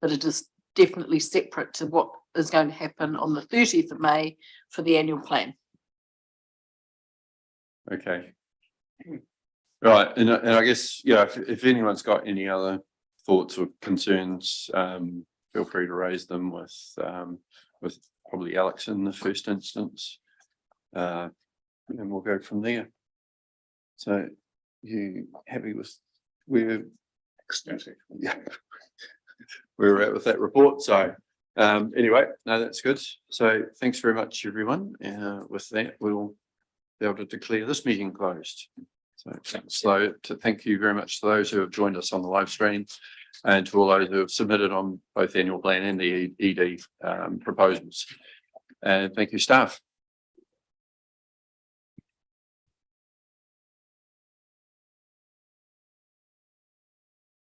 But it is definitely separate to what is going to happen on the 30th of May for the annual plan. Okay. Right, and I guess, yeah, if anyone's got any other thoughts or concerns, feel free to raise them with probably Alex in the first instance. And we'll go from there. So you happy with where yeah, we're at with that report? So anyway, no, that's good. So thanks very much, everyone. With that, we'll be able to declare this meeting closed. So thank you very much to those who have joined us on the live stream and to all those who have submitted on both the annual plan and the ED proposals. And thank you, staff.